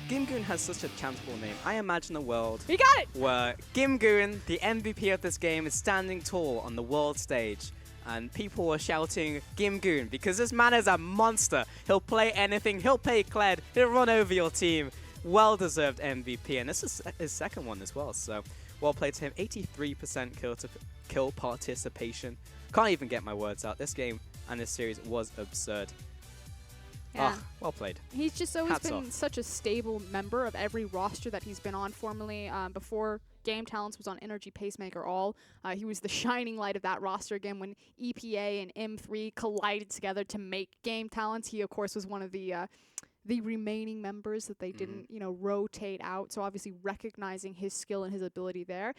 Gimgoon has such a chantable name. I imagine a world
He got it!
where Gimgoon, the MVP of this game, is standing tall on the world stage. And people are shouting Gimgoon because this man is a monster. He'll play anything. He'll play Kled. He'll run over your team. Well-deserved MVP. And this is his second one as well. So well played to him. 83% kill participation. Can't even get my words out. This game and this series was absurd.
Yeah.
Oh, well played.
He's just always
Hats
been
off.
such a stable member of every roster that he's been on formerly. Before Game Talents was on Energy Pacemaker All, he was the shining light of that roster again when EPA and M3 collided together to make Game Talents. He, of course, was one of the remaining members that they didn't, you know, rotate out. So obviously recognizing his skill and his ability there.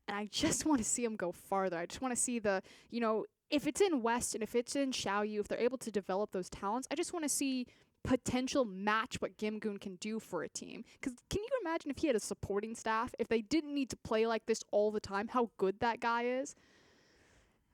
And I just want to see him go farther. I just want to see the, you know, if it's in West and if it's in Xiaoyu, if they're able to develop those talents, I just want to see potential match what Gimgoon can do for a team. Because can you imagine if he had a supporting staff, if they didn't need to play like this all the time, how good that guy is?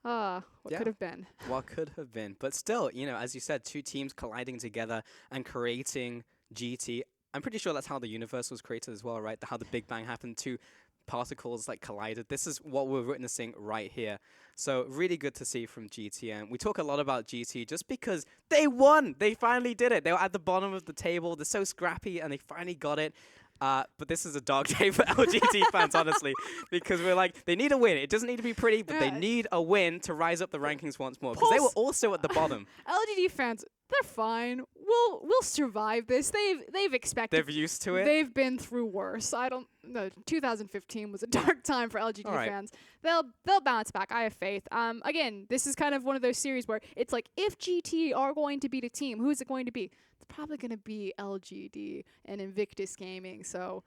What could have been.
What could have been. But still, you know, as you said, two teams colliding together and creating GT. I'm pretty sure that's how the universe was created as well, right? How the Big Bang happened. Two particles like collided. This is what we're witnessing right here. So really good to see from GT. And we talk a lot about GT just because they won. They finally did it. They were at the bottom of the table. They're so scrappy and they finally got it. But this is a dark day for LGD fans, honestly, because we're like, they need a win. It doesn't need to be pretty, but they need a win to rise up the rankings once more because they were also at the bottom.
LGD fans, they're fine. We'll survive this. They've expected.
They're used to it.
They've been through worse. I don't know. 2015 was a dark time for LGD fans. They'll bounce back. I have faith. Again, this is kind of one of those series where it's like if GT are going to beat a team, who is it going to be? It's probably going to be LGD and Invictus Gaming. So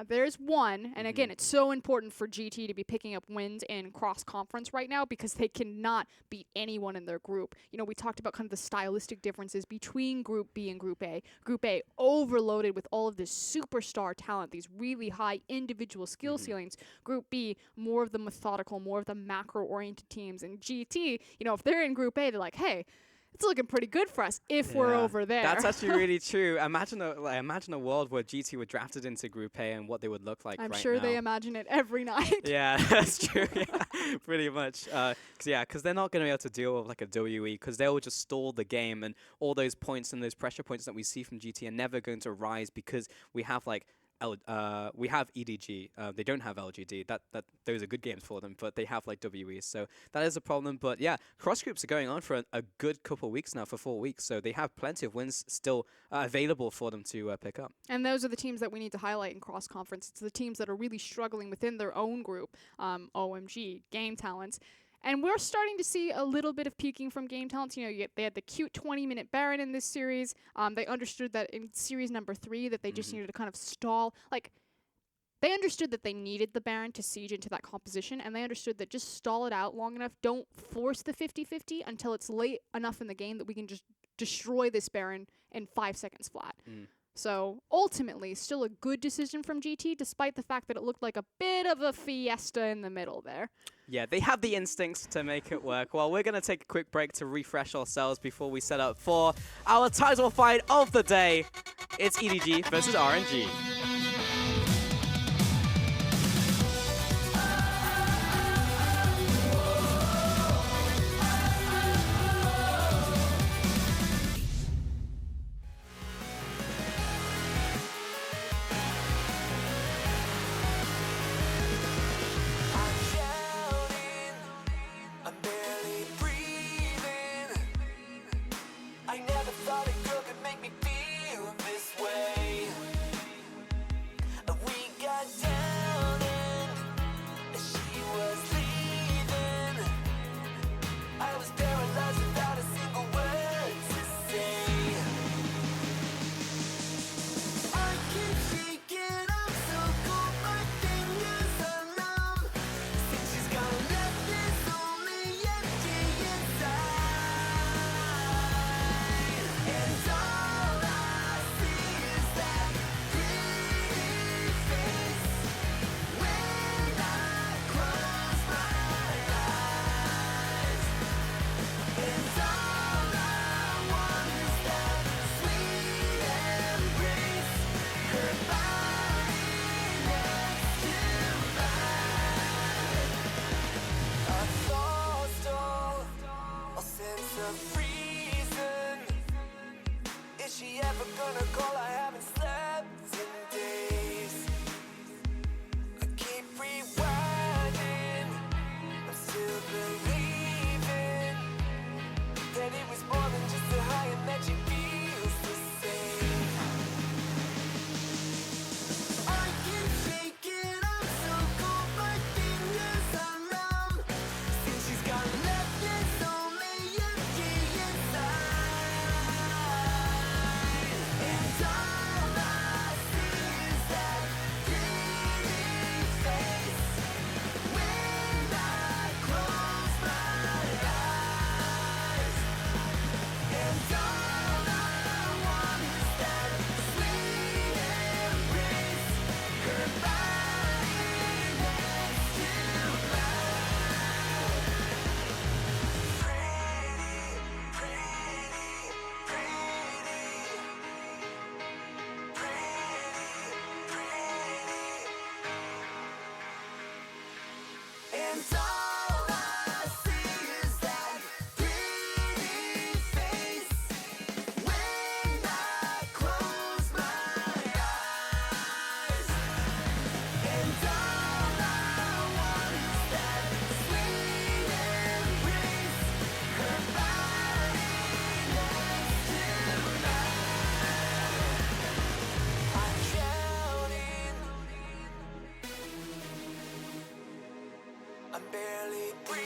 there's one. And again, it's so important for GT to be picking up wins in cross-conference right now because they cannot beat anyone in their group. You know, we talked about kind of the stylistic differences between Group B and Group A. Group A overloaded with all of this superstar talent, these really high individual skill ceilings. Group B, more of the methodical, more of the macro-oriented teams. And GT, you know, if they're in Group A, they're like, hey, it's looking pretty good for us if we're over there.
That's actually really true. Imagine a world where GT were drafted into Group A and what they would look like
I'm
right
sure
now.
they imagine it every night.
Yeah, that's true. Yeah, pretty much. Because they're not going to be able to deal with like a WE because they will just stall the game and all those points and those pressure points that we see from GT are never going to rise because we have like we have EDG. They don't have LGD. Those are good games for them, but they have like WE. So that is a problem. But yeah, cross groups are going on for a good couple of weeks now, for 4 weeks. So they have plenty of wins still available for them to pick up.
And those are the teams that we need to highlight in cross conference. It's the teams that are really struggling within their own group. OMG, Game Talents. And we're starting to see a little bit of peaking from Game Talents. You know, they had the cute 20-minute Baron in this series. They understood that in series number 3 that they just needed to kind of stall. Like, they understood that they needed the Baron to siege into that composition, and they understood that just stall it out long enough. Don't force the 50-50 until it's late enough in the game that we can just destroy this Baron in 5 seconds flat. So ultimately, still a good decision from GT, despite the fact that it looked like a bit of a fiesta in the middle there.
Yeah, they have the instincts to make it work. Well, we're going to take a quick break to refresh ourselves before we set up for our title fight of the day. It's EDG versus RNG.
of reason. Is she ever gonna call? I haven't slept in days. I keep rewinding. I'm still believing that it was more than just a high and that she feels the same. I can take it, I'm so cold, my fingers are numb. Since she's gone left, there's only empty inside. And all I see is that pretty face when I close my eyes. And all I want is that sweet embrace, her body next to mine. Pretty, pretty, pretty. And all I see is that pretty face when I close my eyes. And all I want is that sweet embrace, her body next to mine. I'm counting, I'm barely breathing.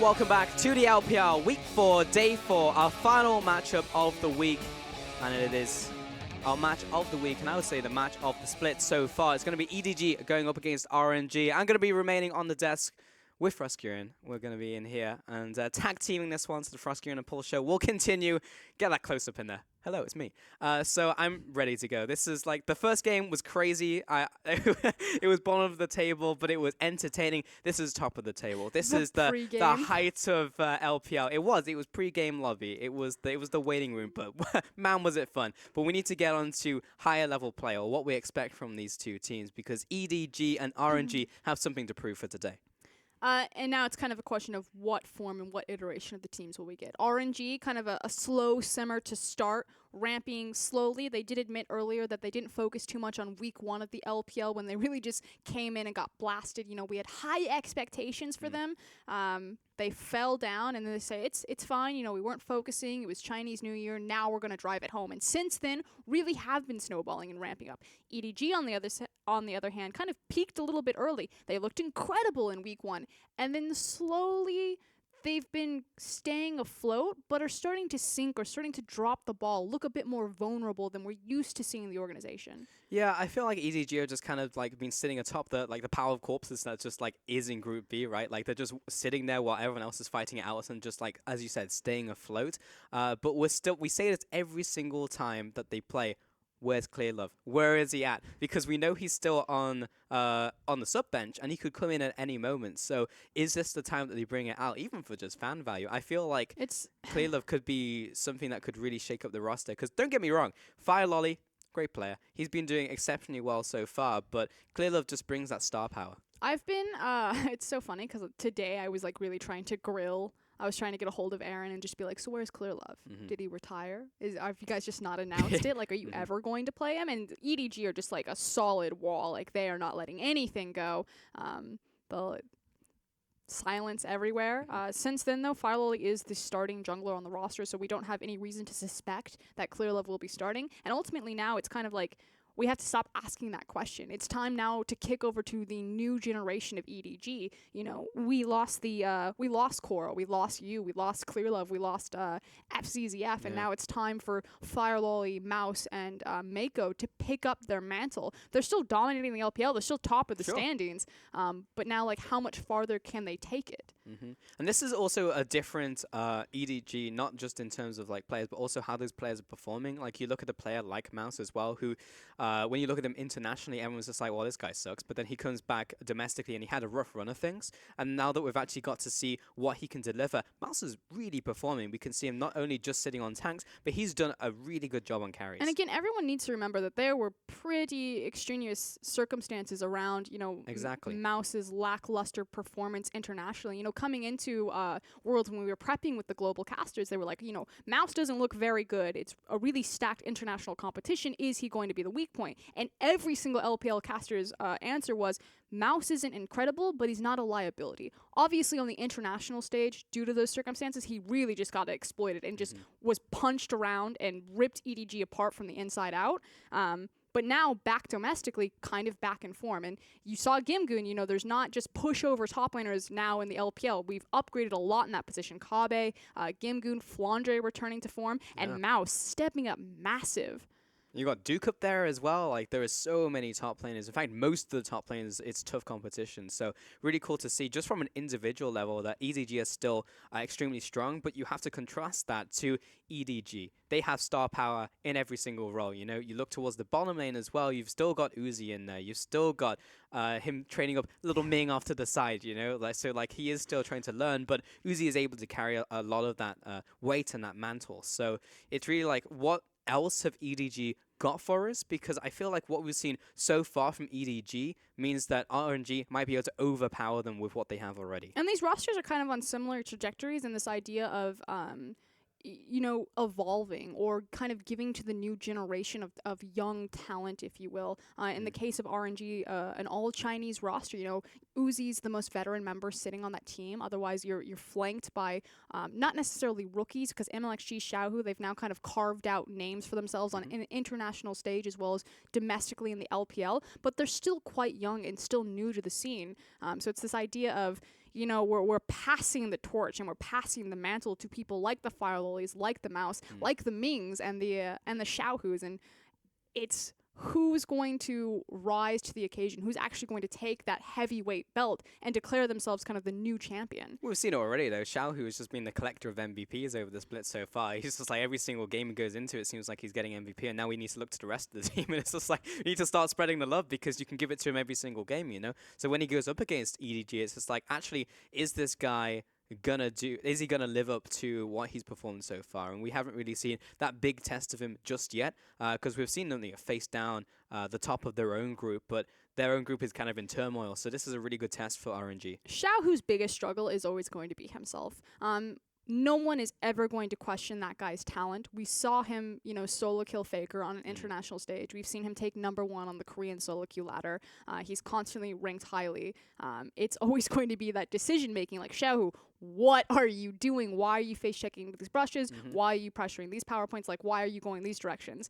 Welcome back to the LPL Week 4, Day 4, our final matchup of the week. And it is our match of the week, and I would say the match of the split so far. It's going to be EDG going up against RNG. I'm going to be remaining on the desk with Fruskurian. We're going to be in here and tag teaming this one, so the Fruskurian and Paul show will continue. Get that close up in there. Hello, it's me. So I'm ready to go. This is like, the first game was crazy. It was bottom of the table, but it was entertaining. This is top of the table. This is the height of LPL. It was pre-game lobby. It was the waiting room, but man, was it fun. But we need to get on to higher level play, or what we expect from these two teams, because EDG and RNG have something to prove for today.
And now it's kind of a question of what form and what iteration of the teams will we get. RNG, kind of a slow simmer to start, ramping slowly. They did admit earlier that they didn't focus too much on week 1 of the LPL when they really just came in and got blasted. You know, we had high expectations for them. They fell down, and then they say, it's fine, you know, we weren't focusing, it was Chinese New Year, now we're going to drive it home. And since then, really have been snowballing and ramping up. EDG, on the other hand, kind of peaked a little bit early. They looked incredible in week 1, and then slowly they've been staying afloat, but are starting to sink or starting to drop the ball, look a bit more vulnerable than we're used to seeing in the organization. Yeah,
I feel like EDG are just kind of like been sitting atop the power of corpses that just like is in Group B, right? Like they're just sitting there while everyone else is fighting it out and just like, as you said, staying afloat. But we say this every single time that they play. Where's Clearlove? Where is he at? Because we know he's still on the sub bench, and he could come in at any moment. So is this the time that they bring it out, even for just fan value? I feel like Clearlove could be something that could really shake up the roster. Because don't get me wrong, Fire Lolly, great player. He's been doing exceptionally well so far, but Clearlove just brings that star power.
I've been, it's so funny because today I was like really trying to grill. I was trying to get a hold of Aaron and just be like, so where's Clearlove? Did he retire? Have you guys just not announced it? Like, are you ever going to play him? And EDG are just like a solid wall. Like, they are not letting anything go. The silence everywhere. Since then, though, Firelolly is the starting jungler on the roster, so we don't have any reason to suspect that Clearlove will be starting. And ultimately now it's kind of like, we have to stop asking that question. It's time now to kick over to the new generation of EDG. You know, we lost Coral, we lost you, we lost Clearlove, we lost FCZF, and now it's time for Firelolly, Mouse, and Mako to pick up their mantle. They're still dominating the LPL, they're still top of the standings, but now, like, how much farther can they take it?
And this is also a different EDG, not just in terms of like players, but also how those players are performing. Like you look at a player like Mouse as well, who when you look at him internationally, everyone's just like, well, this guy sucks. But then he comes back domestically and he had a rough run of things. And now that we've actually got to see what he can deliver, Mouse is really performing. We can see him not only just sitting on tanks, but he's done a really good job on carries.
And again, everyone needs to remember that there were pretty extraneous circumstances around,
Exactly.
Mouse's lackluster performance internationally. Coming into Worlds when we were prepping with the global casters, they were like, Mouse doesn't look very good. It's a really stacked international competition. Is he going to be the weak point? And every single LPL caster's answer was, Mouse isn't incredible, but he's not a liability. Obviously, on the international stage, due to those circumstances, he really just got exploited and just was punched around and ripped EDG apart from the inside out. But now, back domestically, kind of back in form. And you saw Gimgoon, there's not just pushover top laners now in the LPL. We've upgraded a lot in that position. Kabe, Gimgoon, Flandre returning to form, and Mouse stepping up massive.
You got Duke up there as well. Like, there are so many top laners. In fact, most of the top laners, it's tough competition. So really cool to see, just from an individual level, that EDG is still extremely strong. But you have to contrast that to EDG. They have star power in every single role. You look towards the bottom lane as well. You've still got Uzi in there. You've still got him training up little Ming off to the side. So he is still trying to learn. But Uzi is able to carry a lot of that weight and that mantle. So it's really like, what else have EDG got for us? Because I feel like what we've seen so far from EDG means that RNG might be able to overpower them with what they have already.
And these rosters are kind of on similar trajectories in this idea of evolving or kind of giving to the new generation of young talent, if you will. In the case of RNG, an all-Chinese roster, Uzi's the most veteran member sitting on that team. Otherwise, you're flanked by not necessarily rookies, because MLXG, Xiaohu, they've now kind of carved out names for themselves on an international stage as well as domestically in the LPL, but they're still quite young and still new to the scene. So it's this idea of, we're passing the torch and we're passing the mantle to people like the Fire Lilies, like the Mouse, like the Mings and the Xiaohus, and it's who's going to rise to the occasion, who's actually going to take that heavyweight belt and declare themselves kind of the new champion.
We've seen it already, though. Xiaohu has just been the collector of MVPs over the split so far. He's just like, every single game he goes into, it seems like he's getting MVP, and now we need to look to the rest of the team, and it's just like, we need to start spreading the love, because you can give it to him every single game, So when he goes up against EDG, it's just like, actually, is this guy is he gonna live up to what he's performed so far? And we haven't really seen that big test of him just yet, because we've seen them face down the top of their own group, but their own group is kind of in turmoil. So this is a really good test for RNG.
Xiaohu's biggest struggle is always going to be himself. No one is ever going to question that guy's talent. We saw him, solo kill Faker on an international stage. We've seen him take #1 on the Korean solo queue ladder. He's constantly ranked highly. It's always going to be that decision making, like, Xiaohu, what are you doing? Why are you face checking these brushes? Why are you pressuring these power points? Like, why are you going these directions?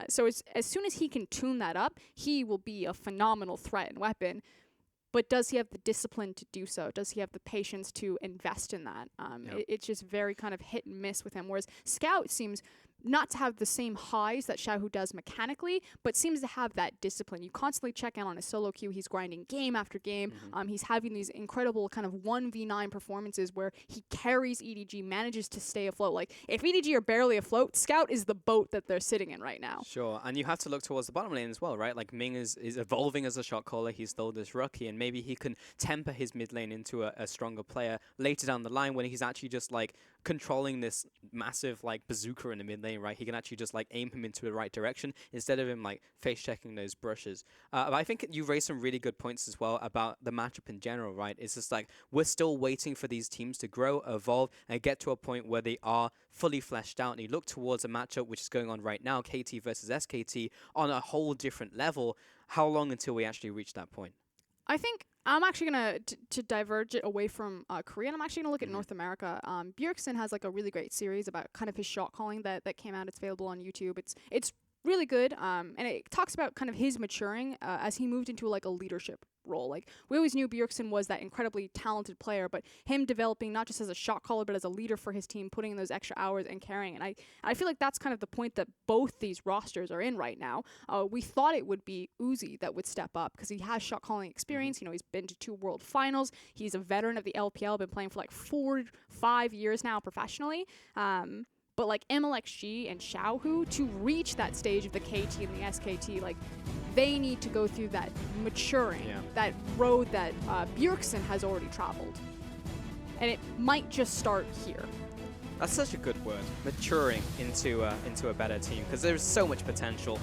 So as soon as he can tune that up, he will be a phenomenal threat and weapon. But does he have the discipline to do so? Does he have the patience to invest in that? It's just very kind of hit and miss with him. Whereas Scout seems not to have the same highs that Xiaohu does mechanically, but seems to have that discipline. You constantly check in on his solo queue. He's grinding game after game. He's having these incredible kind of 1v9 performances where he carries EDG, manages to stay afloat. Like, if EDG are barely afloat, Scout is the boat that they're sitting in right now.
Sure, and you have to look towards the bottom lane as well, right? Like, Ming is evolving as a shot caller. He's still this rookie, and maybe he can temper his mid lane into a stronger player later down the line when he's actually just, like, controlling this massive, like, bazooka in the mid lane, right? He can actually just, like, aim him into the right direction instead of him, like, face checking those brushes. But I think you raised some really good points as well about the matchup in general, right? It's just like, we're still waiting for these teams to grow, evolve, and get to a point where they are fully fleshed out. And you look towards a matchup which is going on right now, KT versus SKT, on a whole different level. How long until we actually reach that point?
I think I'm actually going to diverge it away from Korea, and I'm actually going to look at North America. Bjergsen has, like, a really great series about kind of his shot calling that came out. It's available on YouTube. It's really good, and it talks about kind of his maturing as he moved into, like, a leadership role. Like, we always knew Bjergsen was that incredibly talented player, but him developing not just as a shot caller, but as a leader for his team, putting in those extra hours and carrying. And I feel like that's kind of the point that both these rosters are in right now. We thought it would be Uzi that would step up because he has shot calling experience. He's been to 2 world finals. He's a veteran of the LPL, been playing for like 4-5 years now professionally. But like MLXG and Xiaohu, to reach that stage of the KT and the SKT, like they need to go through that maturing, that road that Bjergsen has already traveled. And it might just start here.
That's such a good word, maturing into a better team, because there's so much potential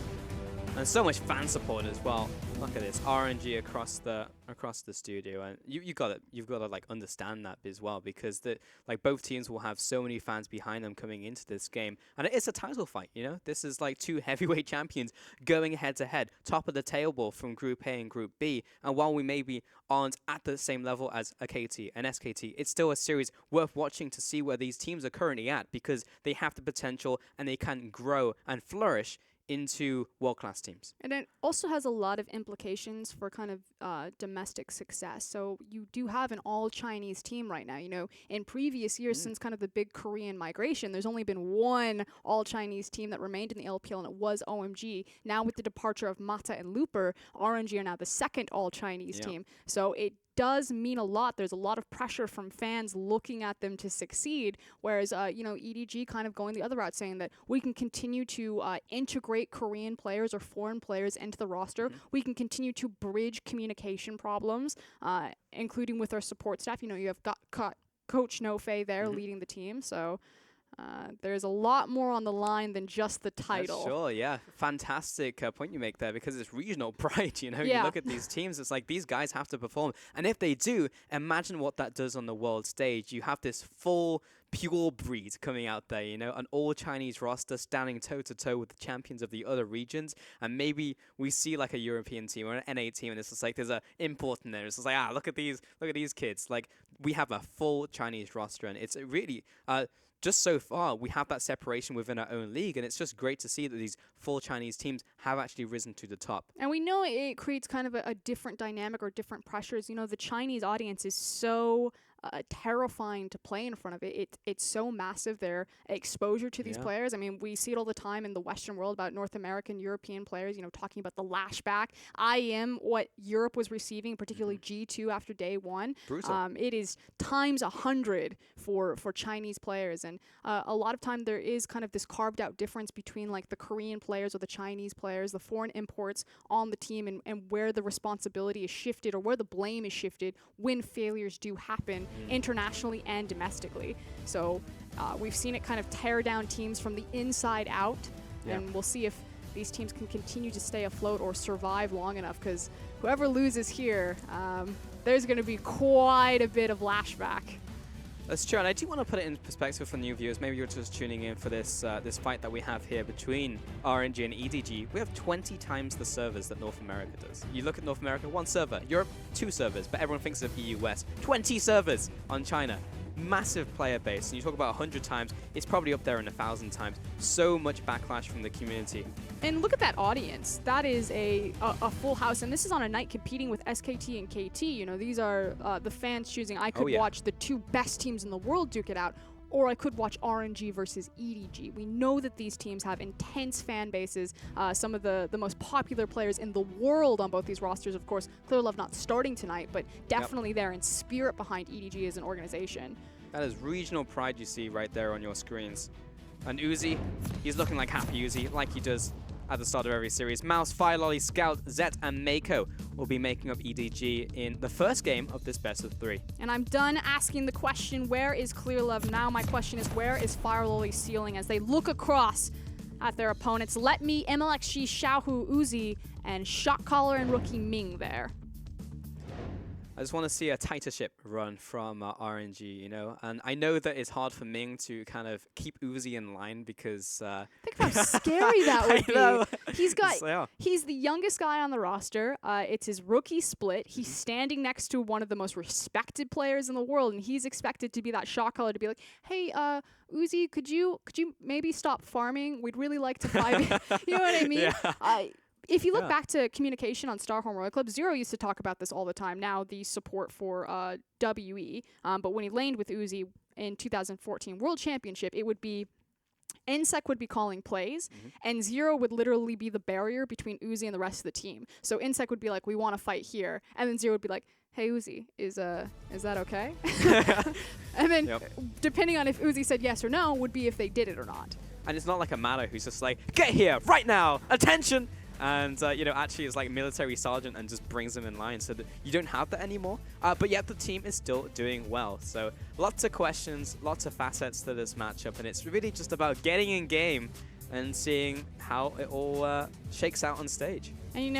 and so much fan support as well. Look at this RNG across the studio, and you've got to like understand that as well, because both teams will have so many fans behind them coming into this game, and it's a title fight. You know, this is like two heavyweight champions going head to head, top of the table from Group A and Group B. And while we maybe aren't at the same level as a KT and SKT, it's still a series worth watching to see where these teams are currently at, because they have the potential and they can grow and flourish into world-class teams.
And it also has a lot of implications for kind of domestic success. So you do have an all-Chinese team right now. You know, in previous years, since kind of the big Korean migration, there's only been one all-Chinese team that remained in the LPL, and it was OMG. Now with the departure of Mata and Looper, RNG are now the second all-Chinese team. So it does mean a lot. There's a lot of pressure from fans looking at them to succeed, whereas, you know, EDG kind of going the other route, saying that we can continue to integrate Korean players or foreign players into the roster. We can continue to bridge communication problems, including with our support staff. You know, you have got Coach Nofei there leading the team, so there's a lot more on the line than just the title.
Sure, yeah. Fantastic point you make there, because it's regional pride, you know. You look at these teams, it's like these guys have to perform. And if they do, imagine what that does on the world stage. You have this full, pure breed coming out there, you know, an all-Chinese roster standing toe-to-toe with the champions of the other regions. And maybe we see like a European team or an NA team, and it's just like there's an import in there. It's just like, look at these kids. Like, we have a full Chinese roster, and it's really... just so far, we have that separation within our own league, and it's just great to see that these full Chinese teams have actually risen to the top.
And we know it creates kind of a different dynamic or different pressures. You know, the Chinese audience is so terrifying to play in front of it. It's so massive, their exposure to these players. I mean, we see it all the time in the Western world about North American, European players, you know, talking about the lashback. I am what Europe was receiving, particularly G2 after day one.
Brutal.
It is times 100 for Chinese players. And a lot of time there is kind of this carved out difference between like the Korean players or the Chinese players, the foreign imports on the team, and where the responsibility is shifted or where the blame is shifted when failures do happen internationally and domestically. So we've seen it kind of tear down teams from the inside out, and we'll see if these teams can continue to stay afloat or survive long enough, because whoever loses here, there's going to be quite a bit of lashback.
That's true, and I do want to put it in perspective for new viewers. Maybe you're just tuning in for this this fight that we have here between RNG and EDG. We have 20 times the servers that North America does. You look at North America, 1 server. Europe, 2 servers, but everyone thinks of EU West. 20 servers on China. Massive player base, and you talk about 100 times, it's probably up there in 1,000 times. So much backlash from the community.
And look at that audience. That is a full house, and this is on a night competing with SKT and KT. You know, these are the fans choosing. I could watch the 2 best teams in the world duke it out, or I could watch RNG versus EDG. We know that these teams have intense fan bases. Some of the most popular players in the world on both these rosters, of course, Clear Love not starting tonight, but definitely there in spirit behind EDG as an organization.
That is regional pride you see right there on your screens. And Uzi, he's looking like happy Uzi, like he does at the start of every series. Mouse, Fire Lolly, Scout, Zet, and Mako will be making up EDG in the first game of this best of 3.
And I'm done asking the question, where is Clear Love? Now my question is, where is Fire Lolly's ceiling as they look across at their opponents? Let me MLXG, Xiaohu, Uzi, and Shot Caller and Rookie Ming there.
I just want to see a tighter ship run from RNG, you know, and I know that it's hard for Ming to kind of keep Uzi in line, because
think how scary that would
I know.
be. He's the youngest guy on the roster. It's his rookie split. He's standing next to one of the most respected players in the world, and he's expected to be that shot caller to be like, hey, Uzi, could you maybe stop farming? We'd really like to fight. You know what I mean? If you look back to communication on Starhorn Royal Club, Zero used to talk about this all the time. Now the support for WE, but when he laned with Uzi in 2014 World Championship, it would be Insec would be calling plays, and Zero would literally be the barrier between Uzi and the rest of the team. So Insec would be like, we want to fight here, and then Zero would be like, hey Uzi, is that okay? And then depending on if Uzi said yes or no would be if they did it or not.
And it's not like a Mado who's just like, get here right now, attention, and actually is like military sergeant and just brings them in line. So that you don't have that anymore. But yet the team is still doing well. So lots of questions, lots of facets to this matchup, and it's really just about getting in game and seeing how it all shakes out on stage.
And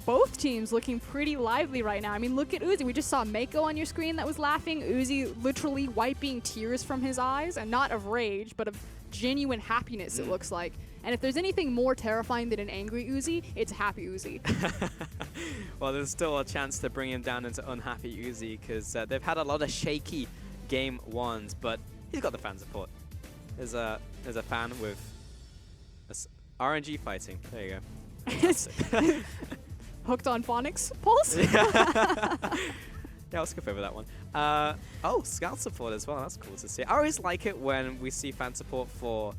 both teams looking pretty lively right now. I mean, look at Uzi. We just saw Mako on your screen that was laughing. Uzi literally wiping tears from his eyes, and not of rage, but of genuine happiness, it looks like. And if there's anything more terrifying than an angry Uzi, it's happy Uzi.
Well, there's still a chance to bring him down into unhappy Uzi because they've had a lot of shaky game ones, but he's got the fan support. There's a fan with RNG fighting. There you go.
Hooked on phonics pulse?
Yeah, I'll skip over that one. Oh, scout support as well. That's cool to see. I always like it when we see fan support for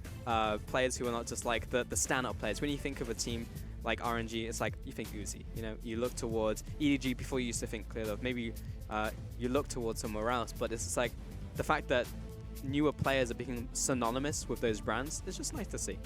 players who are not just like the stand-up players. When you think of a team like RNG, it's like you think Uzi. You look towards EDG before you used to think Clearlove. Maybe you look towards somewhere else. But it's just like the fact that newer players are becoming synonymous with those brands. It's just nice to see.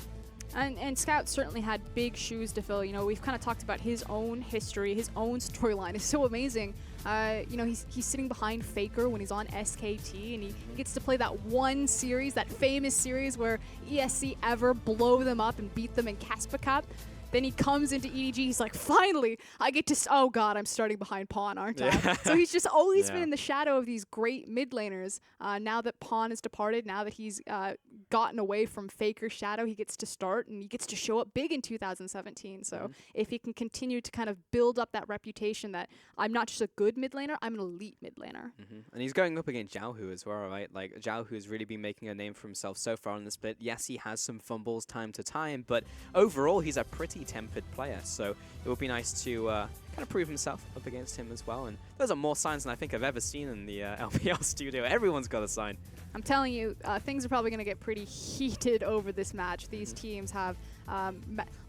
And Scout certainly had big shoes to fill. We've kind of talked about his own history, his own storyline. It's so amazing. He's sitting behind Faker when he's on SKT, and he gets to play that one series, that famous series where ESC ever blow them up and beat them in Caspa Cup. Then he comes into EDG, he's like, finally, I get to, oh god, I'm starting behind Pawn, aren't I? So he's just always been in the shadow of these great mid laners. Now that Pawn has departed, now that he's gotten away from Faker's shadow, he gets to start, and he gets to show up big in 2017. So if he can continue to kind of build up that reputation that I'm not just a good mid laner, I'm an elite mid laner.
And he's going up against Xiaohu as well, right? Like, Xiaohu has really been making a name for himself so far in the split. Yes, he has some fumbles time to time, but overall, he's a pretty tempered player, so it would be nice to kind of prove himself up against him as well. And those are more signs than I think I've ever seen in the LPL studio. Everyone's got a sign.
I'm telling you, things are probably going to get pretty heated over this match. These teams have,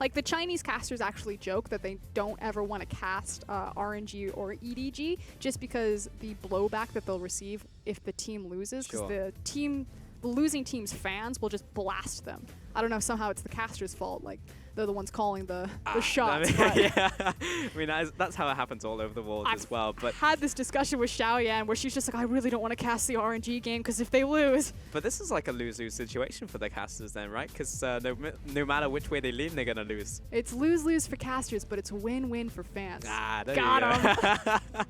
like the Chinese casters actually joke that they don't ever want to cast RNG or EDG just because the blowback that they'll receive if the team loses, because the losing team's fans will just blast them. I don't know, somehow it's the caster's fault. Like, they're the ones calling the shots.
Yeah, I mean that's how it happens all over the world as well. But
had this discussion with Xiaoyan where she's just like, I really don't want to cast the RNG game because if they lose.
But this is like a lose-lose situation for the casters then, right? Because no matter which way they lean, they're gonna lose.
It's lose-lose for casters, but it's win-win for fans.
There
Got him.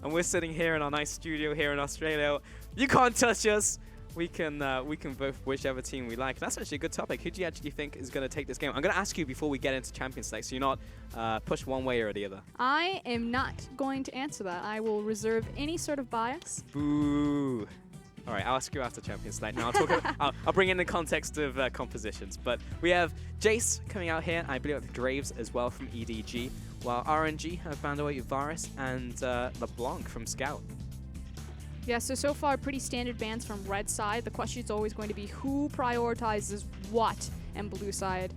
And we're sitting here in our nice studio here in Australia. You can't touch us. We can vote for whichever team we like. That's actually a good topic. Who do you actually think is going to take this game? I'm going to ask you before we get into Champion Select, so you're not pushed one way or the other.
I am not going to answer that. I will reserve any sort of bias.
Boo. All right, I'll ask you after Champion Select. Now I'll bring in the context of compositions. But we have Jace coming out here. I believe Graves as well from EDG, while RNG have found away Varus and LeBlanc from Scout.
Yeah, so far pretty standard bans from red side. The question is always going to be who prioritizes what and blue side.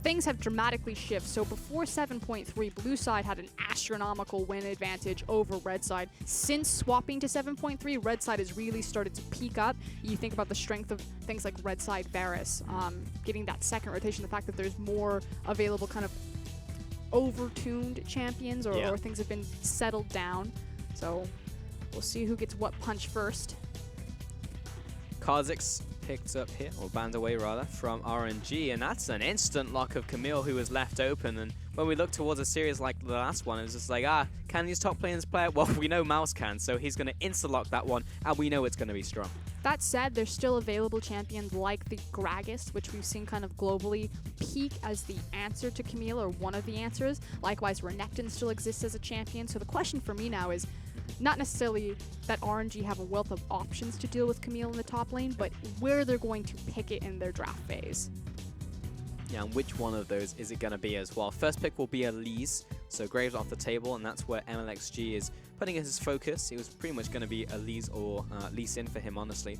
Things have dramatically shifted. So before 7.3, blue side had an astronomical win advantage over red side. Since swapping to 7.3, red side has really started to peak up. You think about the strength of things like red side Varus, getting that second rotation, the fact that there's more available kind of over-tuned champions or things have been settled down. So we'll see who gets what punch first.
Kha'Zix picked up here, or banned away rather, from RNG, and that's an instant lock of Camille who was left open. And when we look towards a series like the last one, it was just like, can these top players play it? Well, we know Mouse can, so he's going to insta-lock that one, and we know it's going to be strong.
That said, there's still available champions like the Gragas, which we've seen kind of globally peak as the answer to Camille, or one of the answers. Likewise, Renekton still exists as a champion. So the question for me now is not necessarily that RNG have a wealth of options to deal with Camille in the top lane, but where they're going to pick it in their draft phase.
Yeah, and which one of those is it going to be as well? First pick will be Elise, so Graves off the table, and that's where MLXG is putting his focus. It was pretty much going to be Elise or Lee Sin for him, honestly.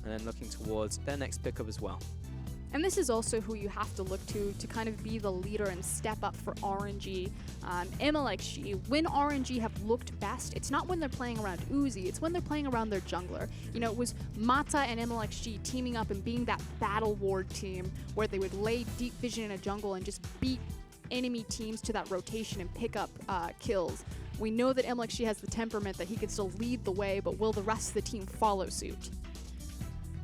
And then looking towards their next pickup as well.
And this is also who you have to look to kind of be the leader and step up for RNG. MLXG, when RNG have looked best, it's not when they're playing around Uzi, it's when they're playing around their jungler. You know, it was Mata and MLXG teaming up and being that battle ward team where they would lay deep vision in a jungle and just beat enemy teams to that rotation and pick up kills. We know that MLXG has the temperament that he can still lead the way, but will the rest of the team follow suit?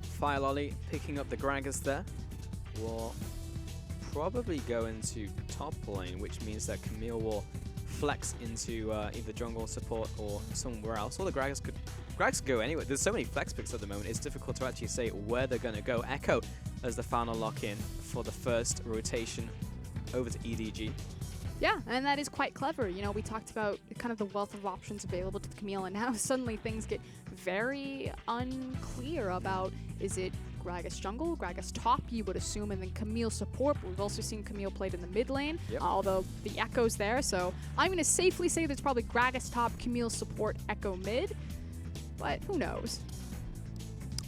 Fire Lolly picking up the Gragas there. Will probably go into top lane, which means that Camille will flex into either jungle support or somewhere else. Or the Gragas could go anywhere. There's so many flex picks at the moment, it's difficult to actually say where they're going to go. Echo as the final lock-in for the first rotation over to EDG.
Yeah, and that is quite clever. You know, we talked about kind of the wealth of options available to the Camille, and now suddenly things get very unclear about, is it Gragas jungle, Gragas top, you would assume, and then Camille support. But we've also seen Camille played in the mid lane, although the Echo's there. So I'm going to safely say there's probably Gragas top, Camille support, Echo mid, but who knows?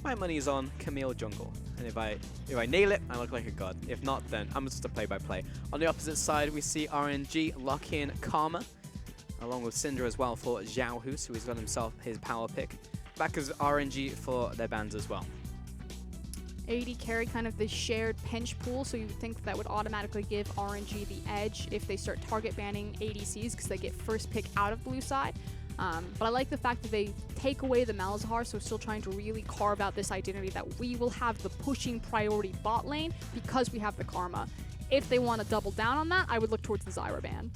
My money's on Camille jungle. And if I nail it, I look like a god. If not, then I'm just a play-by-play. On the opposite side, we see RNG lock in Karma, along with Cinder as well for Zhao Hu, so he's got himself his power pick. Back as RNG for their bans as well.
AD carry kind of the shared pinch pool, so you would think that would automatically give RNG the edge if they start target banning ADCs because they get first pick out of blue side. But I like the fact that they take away the Malzahar, so still trying to really carve out this identity that we will have the pushing priority bot lane because we have the Karma. If they want to double down on that, I would look towards the Zyra ban.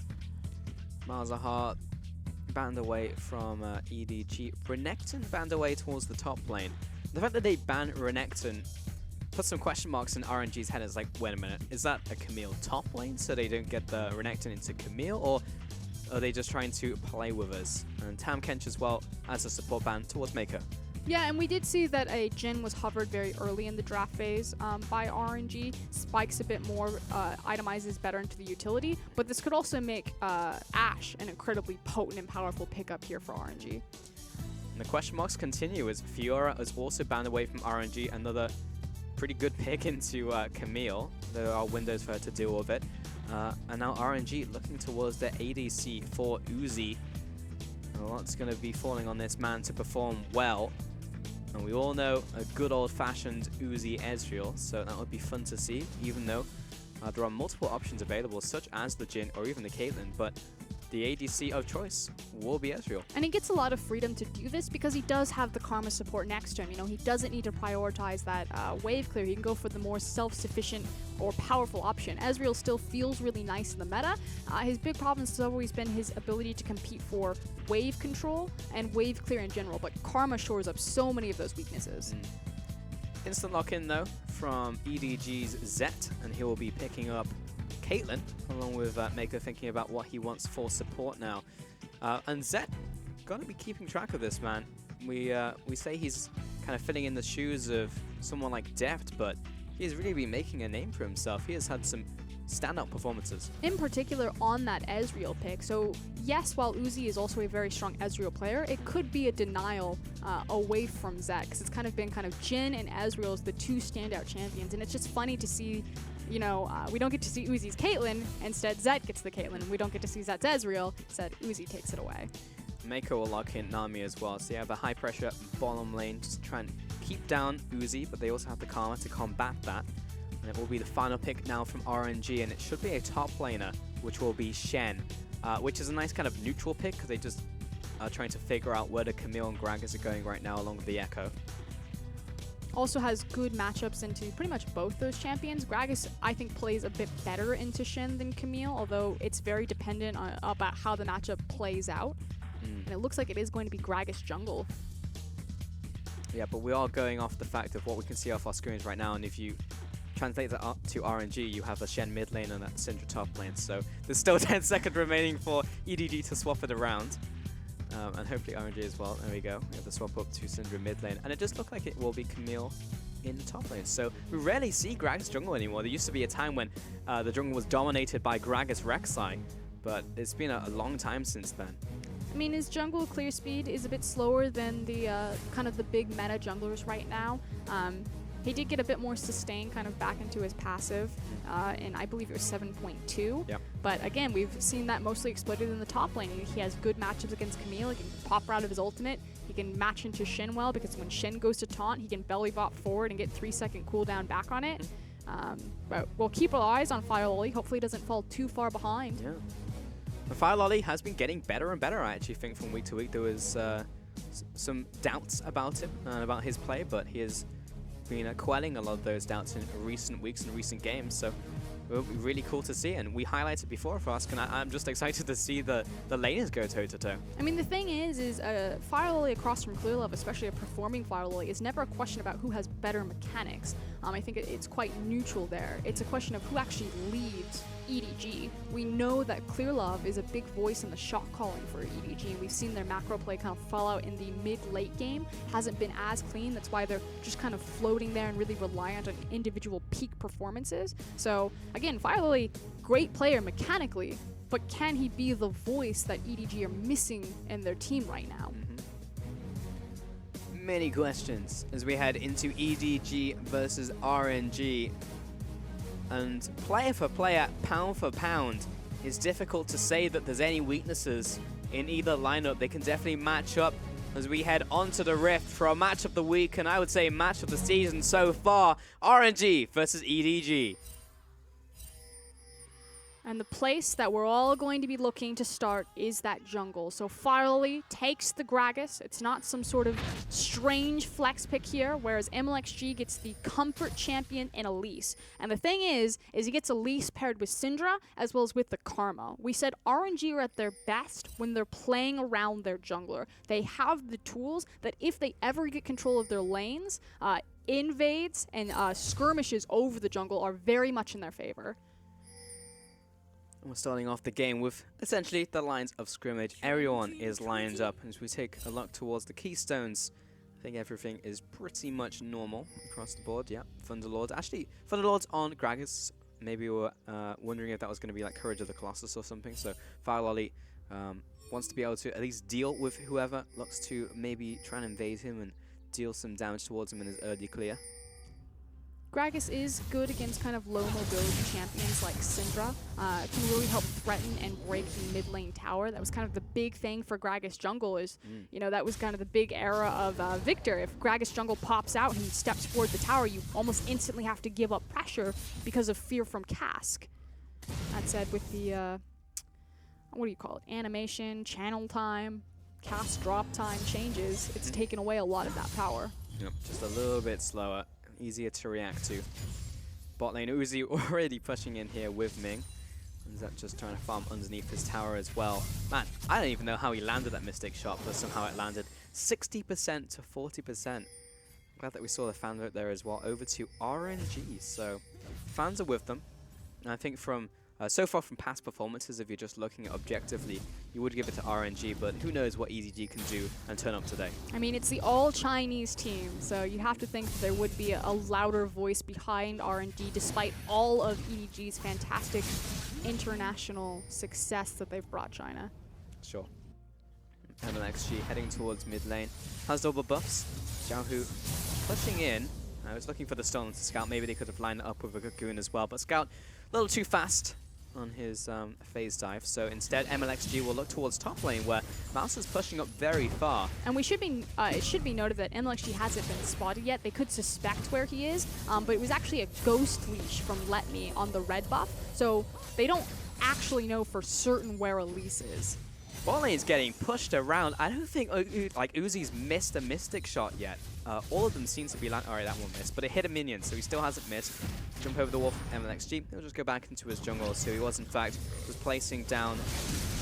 Malzahar banned away from EDG. Renekton banned away towards the top lane. The fact that they ban Renekton put some question marks in RNG's head. It's like, wait a minute, is that a Camille top lane so they don't get the Renekton into Camille, or are they just trying to play with us? And Tam Kench as well as a support ban towards Maker.
Yeah, and we did see that a Jhin was hovered very early in the draft phase by RNG. Spikes a bit more, itemizes better into the utility, but this could also make Ashe an incredibly potent and powerful pickup here for RNG.
And the question marks continue as Fiora is also banned away from RNG, another pretty good pick into Camille. There are windows for her to deal with it. And now RNG looking towards their ADC for Uzi. A lot's going to be falling on this man to perform well. And we all know a good old-fashioned Uzi Ezreal, so that would be fun to see, even though there are multiple options available, such as the Jhin or even the Caitlyn, but the ADC of choice will be Ezreal.
And he gets a lot of freedom to do this because he does have the Karma support next to him. You know, he doesn't need to prioritize that wave clear. He can go for the more self-sufficient or powerful option. Ezreal still feels really nice in the meta. His big problem has always been his ability to compete for wave control and wave clear in general, but Karma shores up so many of those weaknesses.
Instant lock-in though from EDG's Zet, and he will be picking up Caitlyn, along with Maker thinking about what he wants for support now. And Zet, gotta be keeping track of this man. We say he's kind of fitting in the shoes of someone like Deft, but he's really been making a name for himself. He has had some standout performances.
In particular on that Ezreal pick. So yes, while Uzi is also a very strong Ezreal player, it could be a denial away from Zet, because it's kind of been Jhin and Ezreal as the two standout champions, and it's just funny to see, you know, we don't get to see Uzi's Caitlyn, instead Zet gets the Caitlyn. We don't get to see Zet's Ezreal, instead Uzi takes it away.
Maker will lock in Nami as well, so you have a high pressure bottom lane, just try and keep down Uzi, but they also have the Karma to combat that. And it will be the final pick now from RNG, and it should be a top laner, which will be Shen, which is a nice kind of neutral pick, because they just are trying to figure out where the Camille and Gragas are going right now along with the Echo.
Also has good matchups into pretty much both those champions. Gragas, I think, plays a bit better into Shen than Camille, although it's very dependent on about how the matchup plays out. And it looks like it is going to be Gragas jungle.
Yeah, but we are going off the fact of what we can see off our screens right now, and if you translate that up to RNG, you have a Shen mid lane and a Syndra top lane, so there's still 10 seconds remaining for EDG to swap it around. And hopefully RNG as well. There we go. We have the swap up to Syndra mid lane, and it does look like it will be Camille in the top lane. So we rarely see Gragas jungle anymore. There used to be a time when the jungle was dominated by Gragas Rek'Sai, but it's been a long time since then.
I mean, his jungle clear speed is a bit slower than the kind of the big meta junglers right now. He did get a bit more sustained kind of back into his passive, and I believe it was 7.2.
Yep.
But again, we've seen that mostly exploited in the top lane. He has good matchups against Camille. He can pop her out of his ultimate. He can match into Shin well, because when Shin goes to taunt, he can belly bop forward and get 3-second cooldown back on it. But we'll keep our eyes on Fire Lolly. Hopefully he doesn't fall too far behind.
Yeah. The Fire Lolly has been getting better and better, I actually think, from week to week. There was some doubts about him and about his play, but he has been quelling a lot of those doubts in recent weeks and recent games. So it'll be really cool to see, and we highlighted before for us, and I'm just excited to see the laners go toe-to-toe.
I mean, the thing is Fire Lily across from Clear Love, especially a performing Fire Lily, is never a question about who has better mechanics. I think it's quite neutral there. It's a question of who actually leads EDG. We know that Clear Love is a big voice in the shot calling for EDG. We've seen their macro play kind of fall out in the mid-late game. Hasn't been as clean. That's why they're just kind of floating there and really reliant on individual peak performances. So again, Fire Lily, great player mechanically, but can he be the voice that EDG are missing in their team right now?
Many questions as we head into EDG versus RNG. And player for player, pound for pound, it's difficult to say that there's any weaknesses in either lineup. They can definitely match up as we head onto the Rift for a match of the week, and I would say match of the season so far. RNG versus EDG.
And the place that we're all going to be looking to start is that jungle. So Fire Lily takes the Gragas. It's not some sort of strange flex pick here, whereas MLXG gets the comfort champion in Elise. And the thing is he gets Elise paired with Syndra as well as with the Karma. We said RNG are at their best when they're playing around their jungler. They have the tools that if they ever get control of their lanes, invades and skirmishes over the jungle are very much in their favor.
We're starting off the game with essentially the lines of scrimmage. Everyone is lined up. As we take a look towards the keystones, I think everything is pretty much normal across the board. Yeah, Thunderlords. Actually, Thunderlords on Gragas. Maybe we were wondering if that was going to be like Courage of the Colossus or something. So Fire Lolly wants to be able to at least deal with whoever looks to maybe try and invade him and deal some damage towards him in his early clear.
Gragas is good against kind of low mobility champions like Syndra. Can really help threaten and break the mid lane tower. That was kind of the big thing for Gragas jungle is, you know, that was kind of the big era of Victor. If Gragas jungle pops out and he steps forward the tower, you almost instantly have to give up pressure because of fear from Cask. That said, with the, what do you call it, animation, channel time, cast drop time changes, it's taken away a lot of that power.
Yep, just a little bit slower. Easier to react to. Bot lane Uzi already pushing in here with Ming. Ends up just trying to farm underneath his tower as well. Man, I don't even know how he landed that Mystic shot, but somehow it landed. 60% to 40%. Glad that we saw the fan vote there as well. Over to RNG. So fans are with them. And I think from so far from past performances, if you're just looking at objectively, you would give it to RNG, but who knows what EDG can do and turn up today.
I mean, it's the all-Chinese team, so you have to think that there would be a louder voice behind RNG, despite all of EDG's fantastic international success that they've brought China.
Sure. MLXG heading towards mid lane. Has double buffs. Xiaohu pushing in. I was looking for the stone to Scout. Maybe they could have lined it up with a Cocoon as well, but Scout a little too fast on his phase dive. So instead, MLXG will look towards top lane, where Mouse is pushing up very far.
And we should be, it should be noted that MLXG hasn't been spotted yet. They could suspect where he is, but it was actually a ghost leash from Let Me on the red buff. So they don't actually know for certain where Elise is.
Bot lane's getting pushed around. I don't think like Uzi's missed a Mystic shot yet. All of them seem to be like, alright, that one missed, but it hit a minion, so he still hasn't missed. Jump over the wall from MLXG. He'll just go back into his jungle. So he was, in fact, just placing down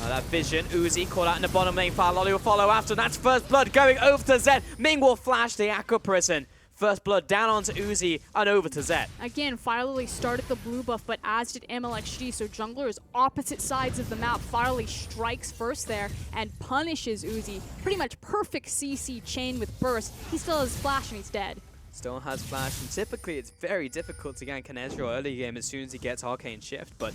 that vision. Uzi caught out in the bottom lane. Fire Lolly will follow after. That's first blood going over to Zed. Ming will flash the Aqua Prison. First blood down onto Uzi and over to Zed.
Again, Fire Lily started the blue buff, but as did MLXG, so jungler is opposite sides of the map. Fire Lily strikes first there and punishes Uzi. Pretty much perfect CC chain with burst. He still has flash and he's dead.
Still has flash, and typically it's very difficult to gank an Ezreal early game as soon as he gets Arcane Shift, but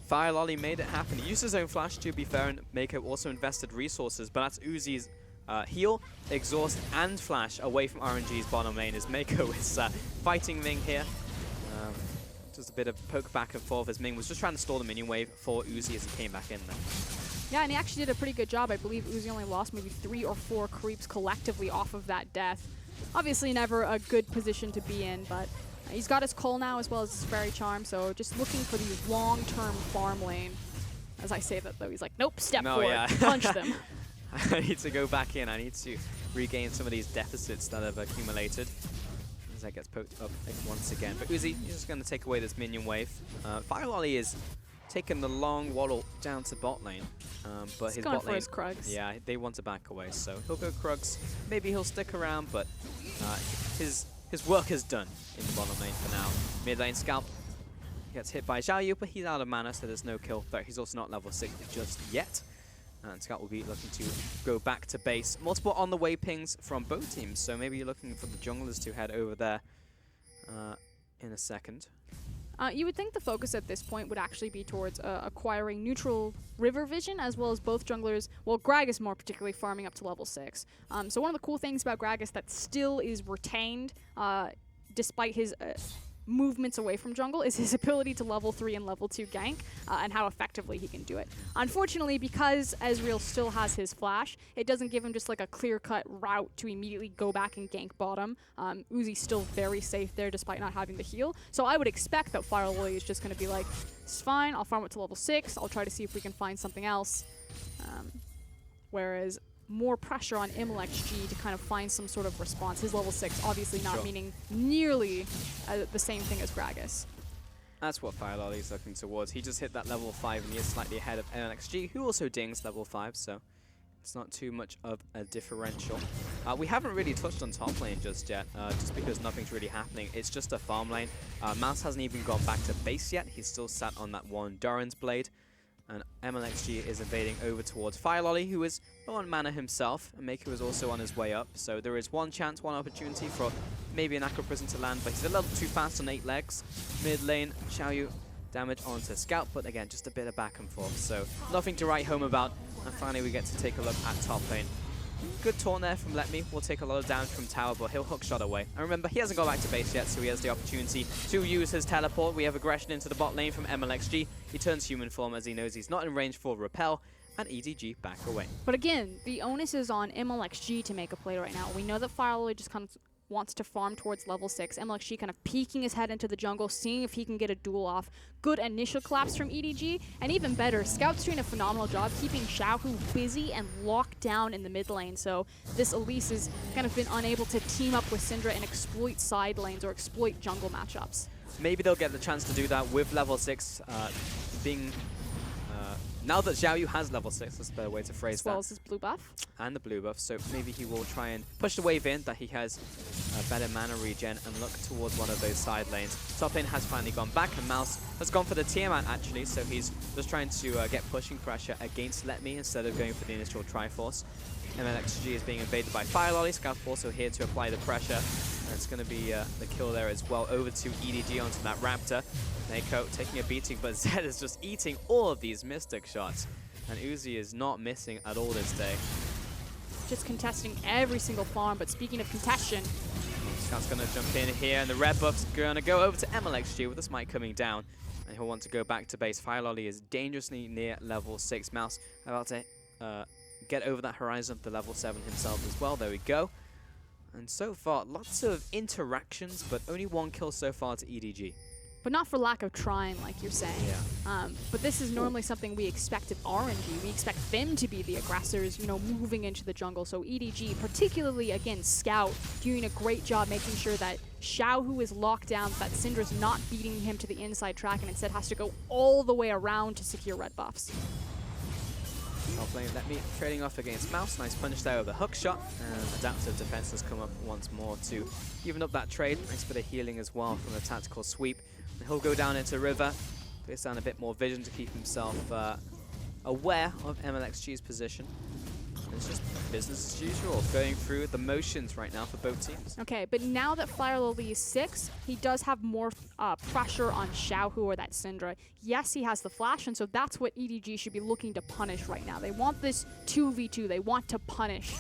Fire Lolly made it happen. He used his own flash, to be fair, and Mako also invested resources, but that's Uzi's heal, exhaust, and flash away from RNG's bottom lane as Mako is fighting Ming here. Just a bit of poke back and forth as Ming was just trying to stall the minion wave for Uzi as he came back in there.
Yeah, and he actually did a pretty good job. I believe Uzi only lost maybe 3 or 4 creeps collectively off of that death. Obviously never a good position to be in, but he's got his Cole now as well as his Fairy Charm, so just looking for the long-term farm lane. As I say that though, he's like, nope, step forward,
yeah.
punch them.
I need to go back in. I need to regain some of these deficits that have accumulated. As that gets poked up once again. But Uzi is just going to take away this minion wave. Fire Lolly is taking the long waddle down to bot lane. But
He's
his
going
bot
for
lane,
his Krugs.
yeah, they want to back away. So he'll go Krugs. Maybe he'll stick around, but his work is done in the bottom lane for now. Mid lane Scalp gets hit by Xiaoyu, but he's out of mana, so there's no kill threat. He's also not level 6 just yet. And Scout will be looking to go back to base. Multiple on the way pings from both teams, so maybe you're looking for the junglers to head over there in a second.
You would think the focus at this point would actually be towards acquiring neutral river vision, as well as both junglers, well, Gragas more particularly, farming up to level 6. So one of the cool things about Gragas that still is retained, despite his movements away from jungle, is his ability to level 3 and level 2 gank, and how effectively he can do it. Unfortunately, because Ezreal still has his flash, it doesn't give him just like a clear-cut route to immediately go back and gank bottom. Uzi's still very safe there despite not having the heal, so I would expect that Fire Lily is just going to be like, it's fine, I'll farm it to level 6, I'll try to see if we can find something else. Whereas more pressure on XG to kind of find some sort of response. His level 6 obviously not meaning nearly the same thing as Gragas.
That's what Fire Lolly is looking towards. He just hit that level 5 and he is slightly ahead of LXG, who also dings level 5, so it's not too much of a differential. We haven't really touched on top lane just yet, just because nothing's really happening. It's just a farm lane. Mouse hasn't even gone back to base yet. He's still sat on that one Doran's Blade. And MLXG is invading over towards Fire Lolly, who is low on mana himself, and Mako is also on his way up. So there is one chance, one opportunity for maybe an Aqua Prison to land, but he's a little too fast on 8 legs. Mid lane, Xiaoyu damage onto Scout, but again, just a bit of back and forth. So nothing to write home about. And finally, we get to take a look at top lane. Good taunt there from Let Me. Will take a lot of damage from tower, but he'll hook shot away. And remember, he hasn't gone back to base yet, so he has the opportunity to use his teleport. We have aggression into the bot lane from MLXG. He turns human form as he knows he's not in range for repel, and EDG back away.
But again, the onus is on MLXG to make a play right now. We know that Fire Lily just kind of wants to farm towards level 6. MLXG kind of peeking his head into the jungle, seeing if he can get a duel off. Good initial collapse from EDG, and even better, Scout's doing a phenomenal job keeping Xiaohu busy and locked down in the mid lane. So this Elise has kind of been unable to team up with Syndra and exploit side lanes or exploit jungle matchups.
Maybe they'll get the chance to do that with level 6 being... now that Xiaoyu has level 6, that's a better way to phrase that.
As well as his blue buff.
And the blue buff, so maybe he will try and push the wave in that he has a better mana regen and look towards one of those side lanes. Top lane has finally gone back, and Mouse has gone for the Tiamat actually, so he's just trying to get pushing pressure against Let Me instead of going for the initial Triforce. MLXG is being invaded by Fire Lolly. Scout also here to apply the pressure. And it's going to be the kill there as well. Over to EDG onto that Raptor. Mako taking a beating, but Zed is just eating all of these Mystic shots. And Uzi is not missing at all this day.
Just contesting every single farm, but speaking of contention,
Scout's going to jump in here, and the red buff's going to go over to MLXG with the smite coming down. And he'll want to go back to base. Fire Lolly is dangerously near level 6. Mouse about to get over that horizon of the level 7 himself as well. There we go. And so far, lots of interactions, but only one kill so far to EDG.
but not for lack of trying, like you're saying.
Yeah.
But this is normally something we expect of RNG. We expect them to be the aggressors, you know, moving into the jungle. So EDG, particularly against Scout, doing a great job making sure that Xiaohu is locked down, that Syndra's not beating him to the inside track and instead has to go all the way around to secure red buffs.
Top lane, Let Me trading off against Mouse. Nice punish there with a hook shot. And adaptive defense has come up once more to even up that trade. Nice bit of healing as well from the tactical sweep. And he'll go down into River. Place down a bit more vision to keep himself aware of MLXG's position. It's just business as usual, going through the motions right now for both teams.
Okay, but now that Fire Lily is 6, he does have more pressure on Xiaohu or that Syndra. Yes, he has the flash, and so that's what EDG should be looking to punish right now. They want this 2v2. They want to punish.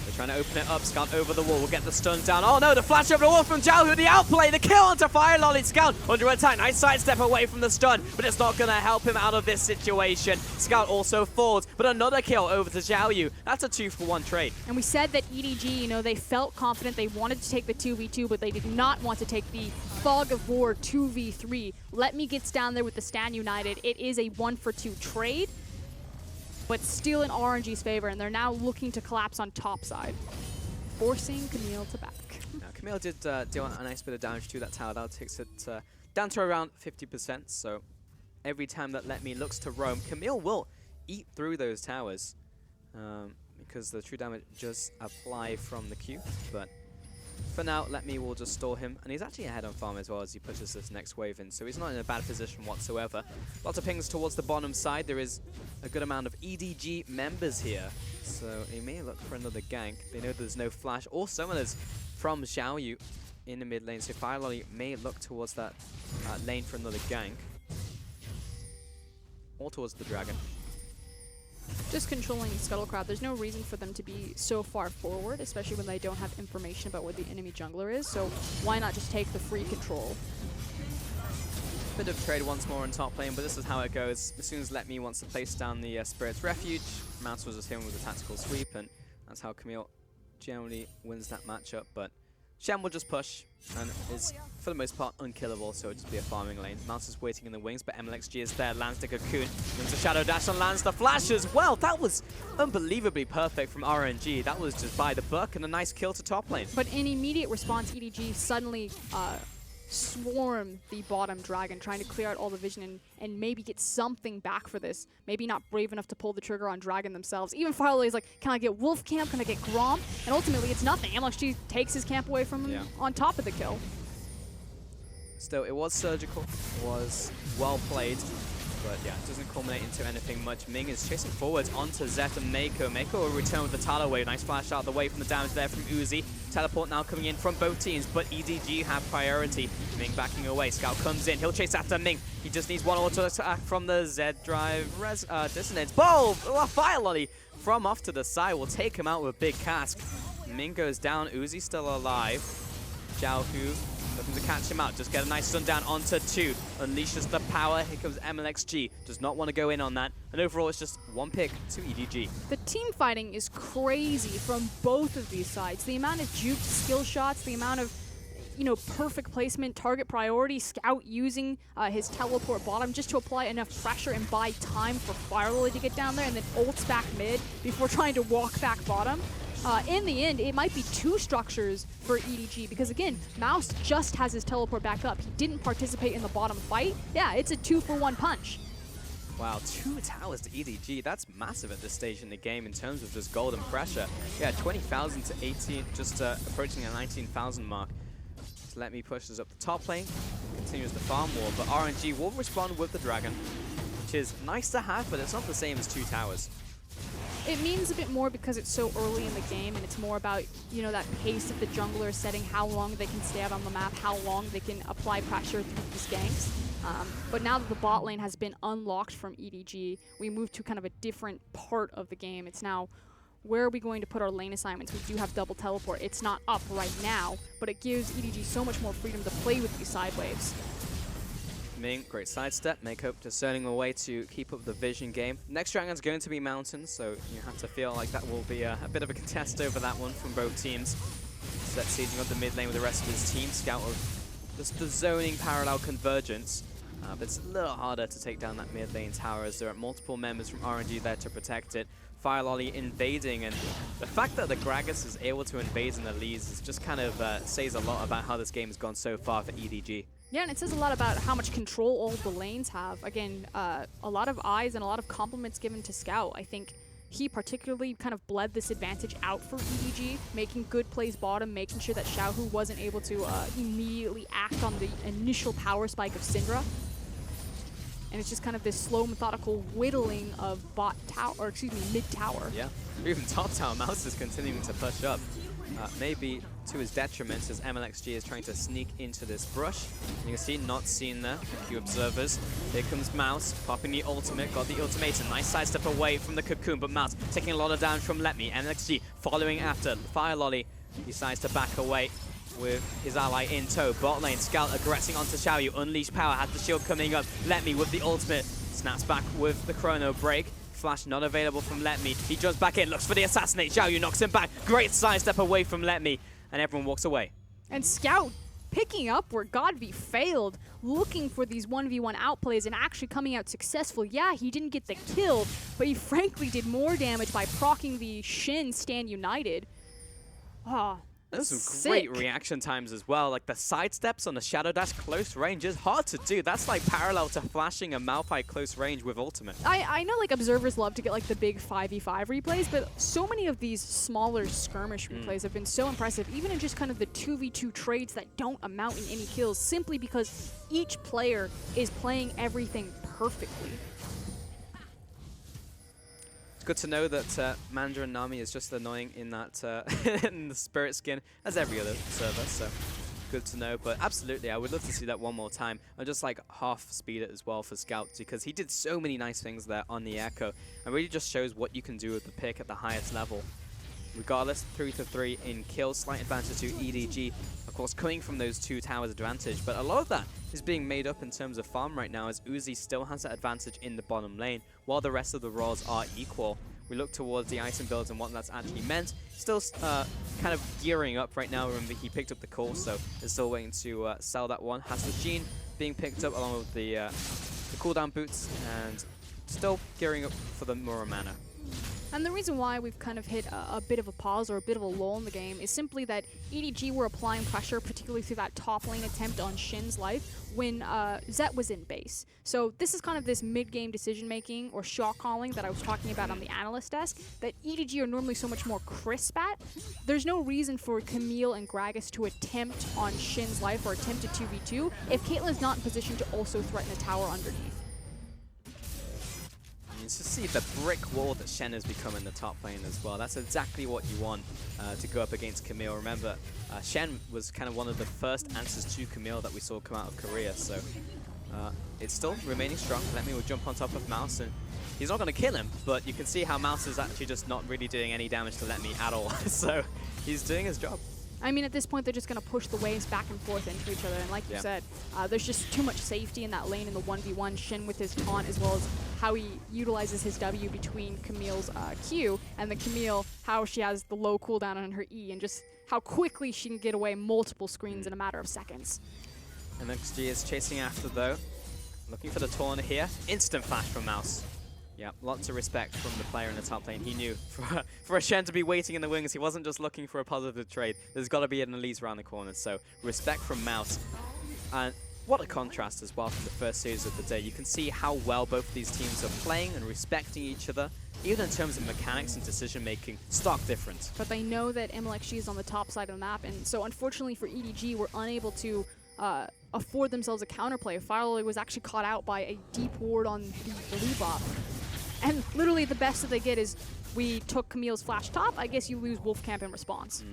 They're trying to open it up. Scout over the wall will get the stun down. Oh no, the flash over the wall from Xiaohu. The outplay, the kill onto Fire Lolly. Scout under attack. Nice sidestep away from the stun, but it's not going to help him out of this situation. Scout also falls, but another kill over to Xiaoyu. That's a 2-for-1 trade.
And we said that EDG, you know, they felt confident. They wanted to take the 2v2, but they did not want to take the Fog of War 2v3. Let me gets down there with the Stan United. It is a 1-for-2 trade, but still in RNG's favor, and they're now looking to collapse on top side, forcing Camille to back.
Now, Camille did deal a nice bit of damage to that tower. That takes it down to around 50%, so every time that Let Me looks to roam, Camille will eat through those towers because the true damage does apply from the Q, but for now, Let Me will just store him, and he's actually ahead on farm as well as he pushes this next wave in, so he's not in a bad position whatsoever. Lots of pings towards the bottom side. There is a good amount of EDG members here, so they may look for another gank. They know there's no flash or summoners from Xiaoyu in the mid lane, so Fire Lolly may look towards that lane for another gank, or towards the dragon.
Just controlling Scuttlecraft, there's no reason for them to be so far forward, especially when they don't have information about where the enemy jungler is, so why not just take the free control?
Bit of trade once more in top lane, but this is how it goes. As soon as Let Me wants to place down the Spirit's Refuge, Mouse will just hit him with a tactical sweep, and that's how Camille generally wins that matchup, but Shen will just push, and is, for the most part, unkillable, so it'll just be a farming lane. Mouse is waiting in the wings, but MLXG is there, lands the Cocoon, brings a Shadow Dash and lands the Flash as well. That was unbelievably perfect from RNG. That was just by the book, and a nice kill to top lane.
But in immediate response, EDG suddenly swarm the bottom dragon, trying to clear out all the vision and maybe get something back for this. Maybe not brave enough to pull the trigger on dragon themselves. Even Fire Lily is like, can I get Wolf Camp? Can I get Grom? And ultimately, it's nothing. MLXG takes his camp away from him on top of the kill.
Still, it was surgical, it was well played, but yeah, it doesn't culminate into anything much. Ming is chasing forwards onto Zet and Mako. Mako will return with the Tidal Wave. Nice flash out of the way from the damage there from Uzi. Teleport now coming in from both teams, but EDG have priority. Ming backing away. Scout comes in. He'll chase after Ming. He just needs one auto attack from the Zed drive. Dissonance. Boom! Fire Lolly from off to the side will take him out with a big cask. Ming goes down. Uzi still alive. Xiaohu looking to catch him out. Just get a nice stun down onto 2. Unleashes the power. Here comes MLXG. Does not want to go in on that. And overall, it's just one pick to EDG.
The team fighting is crazy from both of these sides. The amount of juked skill shots, the amount of, you know, perfect placement, target priority, Scout using his teleport bottom just to apply enough pressure and buy time for Fire Lily to get down there, and then ults back mid before trying to walk back bottom. In the end, it might be 2 structures for EDG because, again, Mouse just has his teleport back up. He didn't participate in the bottom fight. Yeah, it's a 2-for-1 punch.
Wow, 2 towers to EDG. That's massive at this stage in the game in terms of just golden pressure. Yeah, 20,000 to 18, just approaching a 19,000 mark. So Let Me pushes up the top lane, continues the farm war, but RNG will respond with the dragon, which is nice to have, but it's not the same as 2 towers.
It means a bit more because it's so early in the game, and it's more about, you know, that pace of the jungler setting how long they can stay out on the map, how long they can apply pressure through these ganks. But now that the bot lane has been unlocked from EDG, we move to kind of a different part of the game. It's now, where are we going to put our lane assignments? We do have double teleport. It's not up right now, but it gives EDG so much more freedom to play with these side waves.
Ming, great sidestep. Mako discerning a way to keep up the vision game. Next dragon's going to be Mountain, so you have to feel like that will be a bit of a contest over that one from both teams. Set sieging up the mid lane with the rest of his team. Scout of just the zoning parallel convergence. But it's a little harder to take down that mid lane tower as there are multiple members from RNG there to protect it. Fire Lolly invading, and the fact that the Gragas is able to invade in the leads is just kind of says a lot about how this game has gone so far for EDG.
Yeah, and it says a lot about how much control all the lanes have. Again, a lot of eyes and a lot of compliments given to Scout. I think he particularly kind of bled this advantage out for EDG, making good plays bottom, making sure that Xiaohu wasn't able to immediately act on the initial power spike of Syndra. and it's just kind of this slow, methodical whittling of bot tower, or excuse me, mid tower.
Yeah, even top tower, Mouse is continuing to push up. Maybe to his detriment as MLXG is trying to sneak into this brush. You can see not seen there, a few observers. Here comes Mouse, popping the ultimate, got the ultimatum. Nice sidestep away from the cocoon, but Mouse taking a lot of damage from Let Me. MLXG following after. Fire Lolly decides to back away with his ally in tow. Bot lane, Scout aggressing onto Xiaoyu. Unleash power, has the shield coming up. Let Me with the ultimate. Snaps back with the chrono break. Flash not available from Let Me. He jumps back in, looks for the assassinate. Xiaoyu knocks him back. Great sidestep away from Let Me. And everyone walks away.
And Scout picking up where Godby failed, looking for these 1v1 outplays and actually coming out successful. Yeah, he didn't get the kill, but he frankly did more damage by proccing the Shin Stand United. Ah,
There's some
sick.
great reaction times as well. Like the sidesteps on the Shadow Dash close range is hard to do. That's like parallel to flashing a Malphite close range with ultimate.
I know like observers love to get like the big 5v5 replays, but so many of these smaller skirmish replays have been so impressive, even in just kind of the 2v2 trades that don't amount in any kills, simply because each player is playing everything perfectly.
Good to know that Mandarin Nami is just annoying in that in the Spirit skin as every other server, so good to know. But absolutely, I would love to see that one more time. I'd just like half speed it as well for Scout, because he did so many nice things there on the Echo, and really just shows what you can do with the pick at the highest level. Regardless, 3-3 in kills, slight advantage to EDG, of course coming from those two towers advantage, but a lot of that is being made up in terms of farm right now, as Uzi still has that advantage in the bottom lane, while the rest of the roles are equal. We look towards the item builds and what that's actually meant. Still kind of gearing up right now. Remember, he picked up the call, so they're still waiting to sell that one. Has the Sheen being picked up along with the cooldown boots, and still gearing up for the Mura mana.
And the reason why we've kind of hit a bit of a pause or a bit of a lull in the game is simply that EDG were applying pressure, particularly through that top lane attempt on Shin's life, when Zet was in base. So this is kind of this mid-game decision-making or shot calling that I was talking about on the analyst desk that EDG are normally so much more crisp at. There's no reason for Camille and Gragas to attempt on Shin's life or attempt a 2v2 if Caitlyn's not in position to also threaten a tower underneath.
You just see the brick wall that Shen has become in the top lane as well. That's exactly what you want to go up against Camille. Remember, Shen was kind of one of the first answers to Camille that we saw come out of Korea, so it's still remaining strong. Let Me will jump on top of Mouse, and he's not going to kill him, but you can see how Mouse is actually just not really doing any damage to Let Me at all. So he's doing his job.
I mean, at this point, they're just going to push the waves back and forth into each other. And like you said, there's just too much safety in that lane in the 1v1. Shin with his taunt, as well as how he utilizes his W between Camille's Q, and then Camille, how she has the low cooldown on her E, and just how quickly she can get away multiple screens in a matter of seconds.
MXG is chasing after, though. Looking for the taunt here. Instant flash from Mouse. Yeah, lots of respect from the player in the top lane. He knew for a Shen to be waiting in the wings, he wasn't just looking for a positive trade. There's got to be an Elise around the corner, so respect from Mouse. And what a contrast as well from the first series of the day. You can see how well both of these teams are playing and respecting each other, even in terms of mechanics and decision-making, stark difference.
But they know that MLXG is on the top side of the map, and so unfortunately for EDG, we're unable to afford themselves a counterplay. Firelily was actually caught out by a deep ward on the blue bot. And literally the best that they get is, we took Camille's flash top, I guess you lose Wolfcamp in response.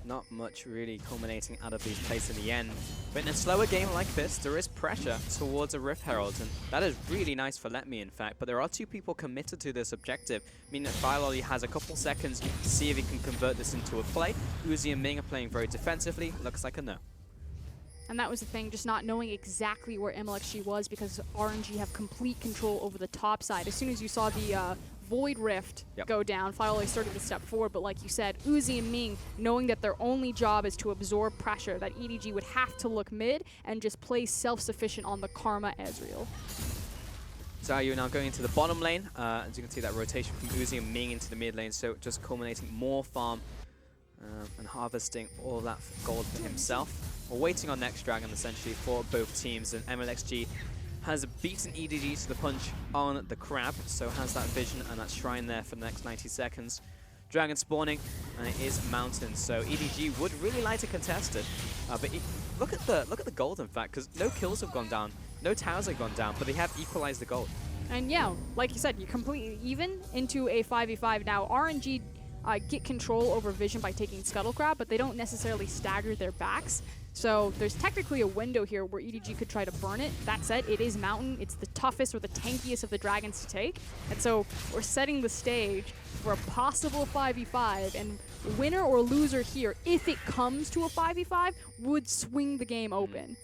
Not much really culminating out of these plays in the end. But in a slower game like this, there is pressure towards a Rift Herald, and that is really nice for Let Me, in fact. But there are two people committed to this objective, meaning that Firelolly has a couple seconds to see if he can convert this into a play. Uzi and Ming are playing very defensively. Looks like a no.
And that was the thing, just not knowing exactly where MLXG was, because RNG have complete control over the top side. As soon as you saw the Void Rift go down, Firelolly started to step forward, but like you said, Uzi and Ming, knowing that their only job is to absorb pressure, that EDG would have to look mid and just play self-sufficient on the Karma Ezreal.
So you're now going into the bottom lane. As you can see, that rotation from Uzi and Ming into the mid lane, so just culminating more farm and harvesting all that gold for himself. We're waiting on next dragon, essentially, for both teams, and MLXG has beaten EDG to the punch on the crab, so has that vision and that shrine there for the next 90 seconds. Dragon spawning, and it is Mountain, so EDG would really like to contest it, but look at the gold, in fact, because no kills have gone down, no towers have gone down, but they have equalized the gold.
And yeah, like you said, you're completely even into a 5v5. Now, RNG get control over vision by taking Scuttle Crab, but they don't necessarily stagger their backs. So there's technically a window here where EDG could try to burn it. That said, it is Mountain. It's the toughest or the tankiest of the dragons to take. And so we're setting the stage for a possible 5v5, and winner or loser here, if it comes to a 5v5, would swing the game open.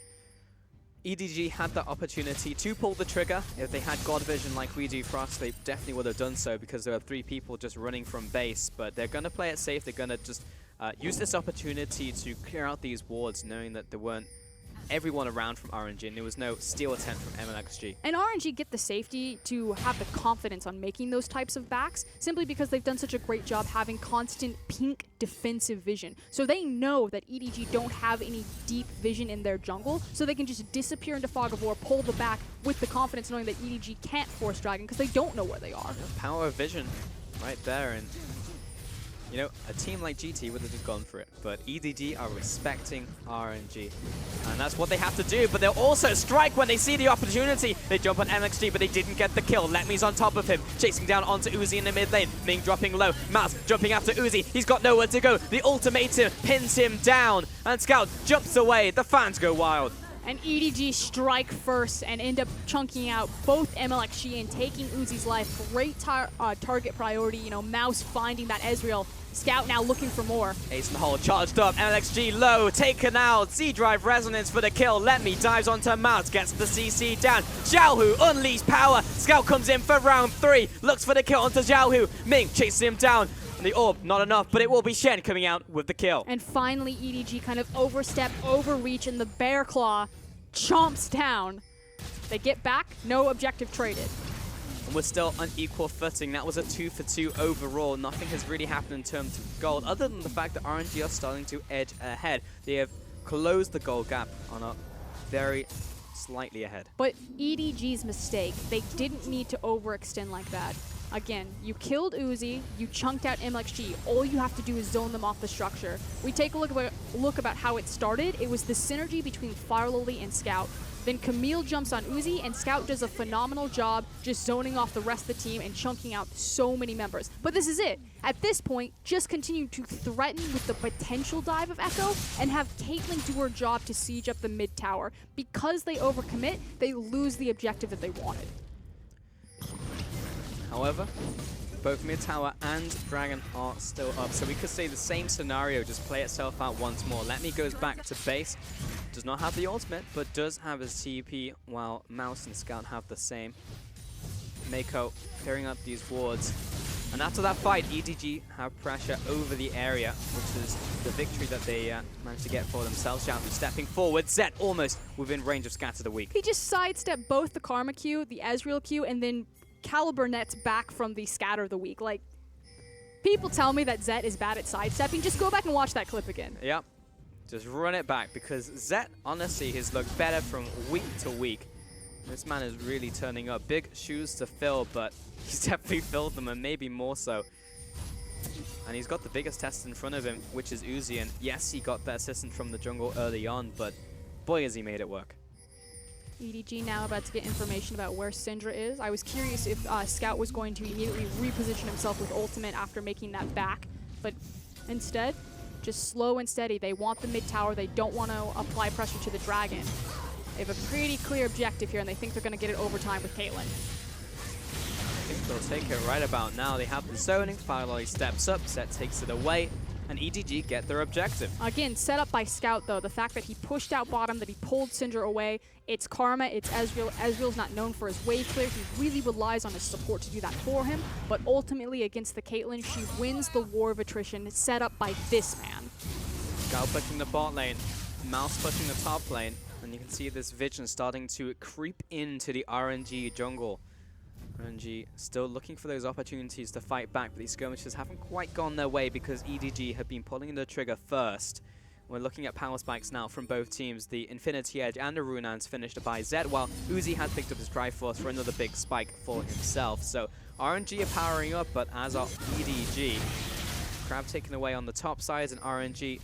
EDG had the opportunity to pull the trigger. If they had God Vision like we do Frost, they definitely would have done so because there are 3 people just running from base. But they're going to play it safe. They're going to just use this opportunity to clear out these wards, knowing that there weren't everyone around from RNG, and there was no steal attempt from MLXG.
And RNG get the safety to have the confidence on making those types of backs simply because they've done such a great job having constant pink defensive vision. So they know that EDG don't have any deep vision in their jungle, so they can just disappear into Fog of War, pull the back with the confidence knowing that EDG can't force Dragon because they don't know where they are.
Power of vision right there, and you know, a team like GT would have just gone for it, but EDG are respecting RNG, and that's what they have to do, but they'll also strike when they see the opportunity. They jump on MXG, but they didn't get the kill. Letme's on top of him, chasing down onto Uzi in the mid lane. Ming dropping low, Mouse jumping after Uzi. He's got nowhere to go. The ultimatum pins him down, and Scout jumps away. The fans go wild.
And EDG strike first and end up chunking out both MLXG and taking Uzi's life. Great target priority, you know, Mouse finding that Ezreal. Scout now looking for more.
Ace in the hole, charged up, MLXG low, taken out, Z-Drive Resonance for the kill. Lemme dives onto Mouse, gets the CC down. Xiaohu unleashed power. Scout comes in for round 3, looks for the kill onto Xiaohu. Ming chases him down. And the orb, not enough, but it will be Shen coming out with the kill.
And finally, EDG kind of overstep, overreach, and the Bear Claw chomps down. They get back, no objective traded.
And we're still on equal footing. That was a 2-for-2 overall. Nothing has really happened in terms of gold, other than the fact that RNG are starting to edge ahead. They have closed the gold gap on a very slightly ahead.
But EDG's mistake, they didn't need to overextend like that. Again, you killed Uzi, you chunked out MLXG. All you have to do is zone them off the structure. We take a look about how it started. It was the synergy between Fire Lily and Scout. Then Camille jumps on Uzi, and Scout does a phenomenal job just zoning off the rest of the team and chunking out so many members. But this is it. At this point, just continue to threaten with the potential dive of Echo and have Caitlyn do her job to siege up the mid tower. Because they overcommit, they lose the objective that they wanted.
However, both mid tower and Dragon are still up, so we could say the same scenario just play itself out once more. Letme goes back to base, does not have the ultimate, but does have his TP, while Mouse and Scout have the same. Mako clearing up these wards, and after that fight, EDG have pressure over the area, which is the victory that they managed to get for themselves. Xiaohu stepping forward, Zet almost within range of Scatter the Weak.
He just sidestepped both the Karma Q, the Ezreal Q, and then Caliber nets back from the Scatter of the Week. Like, people tell me that Zet is bad at sidestepping. Just go back and watch that clip again.
Yep. Just run it back, because Zet, honestly, has looked better from week to week. This man is really turning up. Big shoes to fill, but he's definitely filled them, and maybe more so. And he's got the biggest test in front of him, which is Uzi. And yes, he got that assistance from the jungle early on, but boy, has he made it work.
EDG now about to get information about where Syndra is. I was curious if Scout was going to immediately reposition himself with ultimate after making that back, but instead, just slow and steady. They want the mid tower. They don't want to apply pressure to the Dragon. They have a pretty clear objective here, and they think they're going to get it overtime with Caitlyn.
I think they'll take it right about now. They have the zoning. Fire Lily steps up. Zet takes it away. And EDG get their objective.
Again, set up by Scout, though. The fact that he pushed out bottom, that he pulled Syndra away. It's Karma, it's Ezreal. Ezreal's not known for his wave clear. He really relies on his support to do that for him. But ultimately, against the Caitlyn, she wins the war of attrition set up by this man.
Scout pushing the bot lane. Mouse pushing the top lane. And you can see this vision starting to creep into the RNG jungle. RNG still looking for those opportunities to fight back, but these skirmishes haven't quite gone their way because EDG have been pulling the trigger first. We're looking at power spikes now from both teams. The Infinity Edge and the Runans finished by Zed, while Uzi has picked up his Triforce for another big spike for himself. So RNG are powering up, but as are EDG. Crab taken away on the top side, and RNG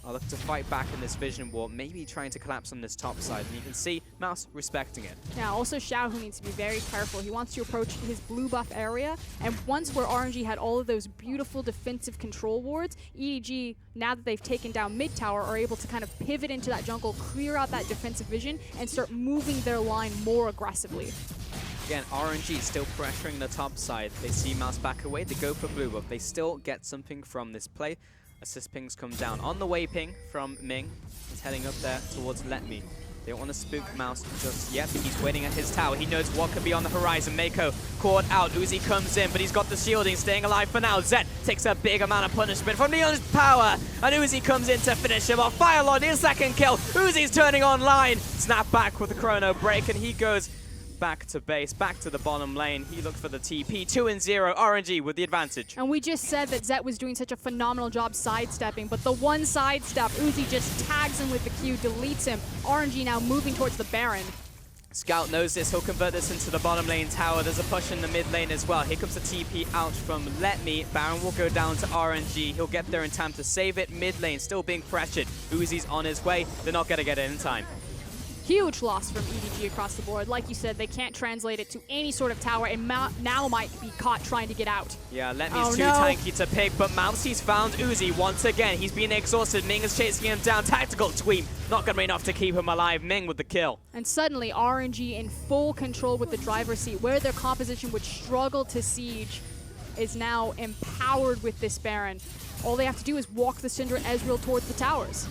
I'll look to fight back in this vision wall, maybe trying to collapse on this top side. And you can see Mouse respecting it.
Yeah, also Xiao, who needs to be very careful. He wants to approach his blue buff area, and once where RNG had all of those beautiful defensive control wards, EDG, now that they've taken down mid tower, are able to kind of pivot into that jungle, clear out that defensive vision, and start moving their line more aggressively.
Again, RNG still pressuring the top side. They see Mouse back away, they go for blue buff. They still get something from this play. Assist pings come down. On the way ping from Ming. He's heading up there towards Let Me. They don't want to spook Mouse just yet. He's waiting at his tower. He knows what could be on the horizon. Mako caught out. Uzi comes in, but he's got the shielding, staying alive for now. Zet takes a big amount of punishment from Neon's power, and Uzi comes in to finish him off. Firelord, his second kill. Uzi's turning online. Snap back with the chrono break, and he goes back to base, back to the bottom lane. He looked for the TP. 2-0, RNG with the advantage.
And we just said that Zet was doing such a phenomenal job sidestepping, but the one sidestep, Uzi just tags him with the Q, deletes him. RNG now moving towards the Baron.
Scout knows this. He'll convert this into the bottom lane tower. There's a push in the mid lane as well. Here comes the TP out from Let Me. Baron will go down to RNG. He'll get there in time to save it. Mid lane still being pressured. Uzi's on his way. They're not going to get it in time.
Huge loss from EDG across the board. Like you said, they can't translate it to any sort of tower, and now might be caught trying to get out.
Yeah, Let Me's too tanky to pick, but Mousey's found Uzi once again. He's been exhausted. Ming is chasing him down. Tactical tweet. Not going to be enough to keep him alive. Ming with the kill.
And suddenly, RNG in full control with the driver's seat, where their composition would struggle to siege, is now empowered with this Baron. All they have to do is walk the Syndra Ezreal towards the towers.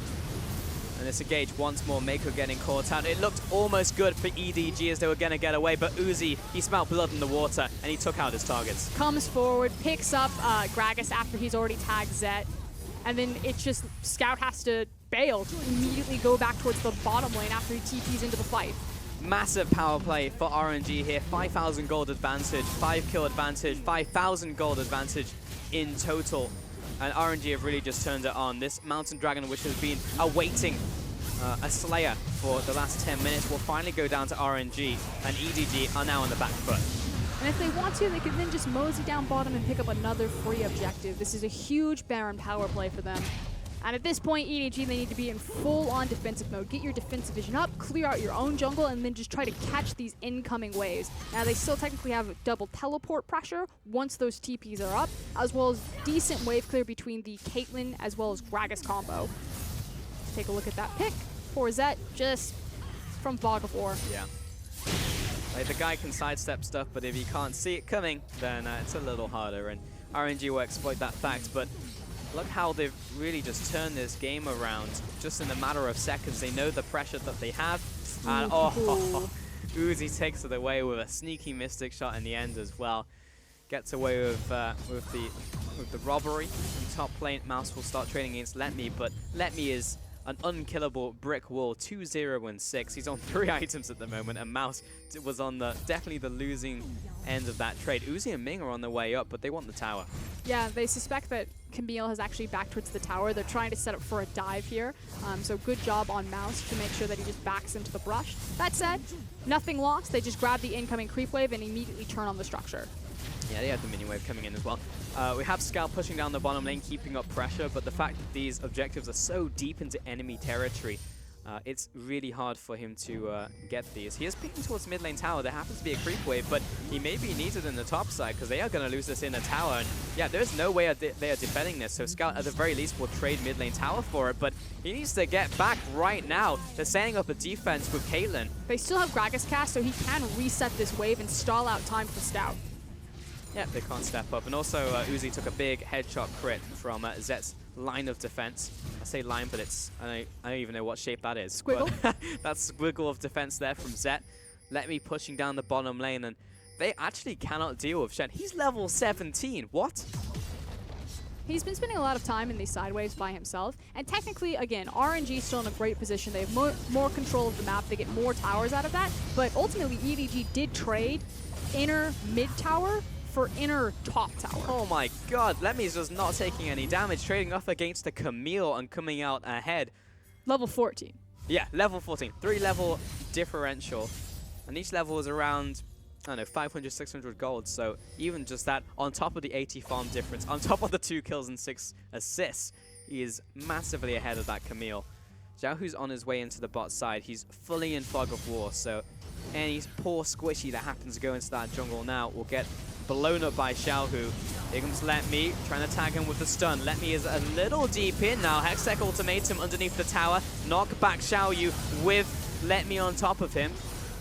And this engage once more, Mako getting caught out. It looked almost good for EDG as they were going to get away, but Uzi, he smelled blood in the water, and he took out his targets.
Comes forward, picks up Gragas after he's already tagged Zet, and then it's just Scout has to bail to immediately go back towards the bottom lane after he TPs into the fight.
Massive power play for RNG here. 5,000 gold advantage, 5 kill advantage, 5,000 gold advantage in total. And RNG have really just turned it on. This Mountain Dragon, which has been awaiting a Slayer for the last 10 minutes, will finally go down to RNG, and EDG are now on the back foot.
And if they want to, they can then just mosey down bottom and pick up another free objective. This is a huge Baron power play for them. And at this point, EDG, they need to be in full-on defensive mode. Get your defensive vision up, clear out your own jungle, and then just try to catch these incoming waves. Now, they still technically have double teleport pressure once those TPs are up, as well as decent wave clear between the Caitlyn as well as Gragas combo. Let's take a look at that pick. Poor Zet, just from Fog of War.
Yeah. Like, the guy can sidestep stuff, but if he can't see it coming, then it's a little harder, and RNG will exploit that fact, but look how they've really just turned this game around just in a matter of seconds. They know the pressure that they have. And Uzi takes it away with a sneaky Mystic shot in the end as well. Gets away with the robbery in top lane. Mouse will start trading against Let Me, but Let Me is an unkillable brick wall. 2-0-6. He's on 3 items at the moment, and Mouse was on definitely the losing end of that trade. Uzi and Ming are on their way up, but they want the tower.
Yeah, they suspect that Camille has actually backed towards the tower. They're trying to set up for a dive here. So good job on Mouse to make sure that he just backs into the brush. That said, nothing lost. They just grab the incoming creep wave and immediately turn on the structure.
Yeah, they have the mini wave coming in as well. We have Scout pushing down the bottom lane, keeping up pressure, but the fact that these objectives are so deep into enemy territory, it's really hard for him to get these. He is picking towards mid lane tower. There happens to be a creep wave, but he may be needed in the top side because they are going to lose this in the tower. And yeah, there's no way they are defending this, so Scout at the very least will trade mid lane tower for it, but he needs to get back right now. They're setting up a defense with Caitlyn.
They still have Gragas cast, so he can reset this wave and stall out time for Scout.
Yeah, they can't step up. And also, Uzi took a big headshot crit from Zet's line of defense. I say line, but it's I don't even know what shape that is.
Squiggle?
That's squiggle of defense there from Zet. Let Me pushing down the bottom lane, and they actually cannot deal with Shen. He's level 17. What?
He's been spending a lot of time in these side waves by himself, and technically, again, RNG is still in a great position. They have more control of the map. They get more towers out of that, but ultimately, EDG did trade inner mid tower for inner top tower.
Oh my god, Lemmy's just not taking any damage, trading off against the Camille and coming out ahead.
Level 14.
Yeah, level 14. 3-level differential. And each level is around, I don't know, 500, 600 gold. So even just that, on top of the 80 farm difference, on top of the 2 kills and 6 assists, He is massively ahead of that Camille. Xiaohu's on his way into the bot side. He's fully in Fog of War, so any poor squishy that happens to go into that jungle now will get blown up by Xiaohu. Here comes Let Me, trying to tag him with the stun. Let Me is a little deep in now. Hextech Ultimatum underneath the tower. Knock back Xiaoyu with Let Me on top of him.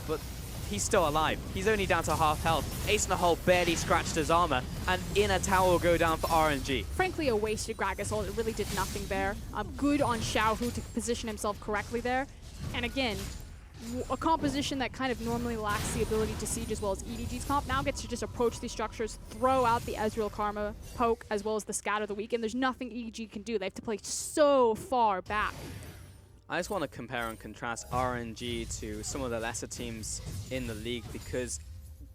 But he's still alive. He's only down to half health. Ace in the hole barely scratched his armor. And in a tower will go down for RNG.
Frankly, a wasted Gragas ult. It really did nothing there. Good on Xiaohu to position himself correctly there. And again, a composition that kind of normally lacks the ability to siege as well as EDG's comp now gets to just approach these structures, throw out the Ezreal Karma poke as well as the Scatter the Weekend. There's nothing EDG can do. They have to play so far back.
I just want to compare and contrast RNG to some of the lesser teams in the league because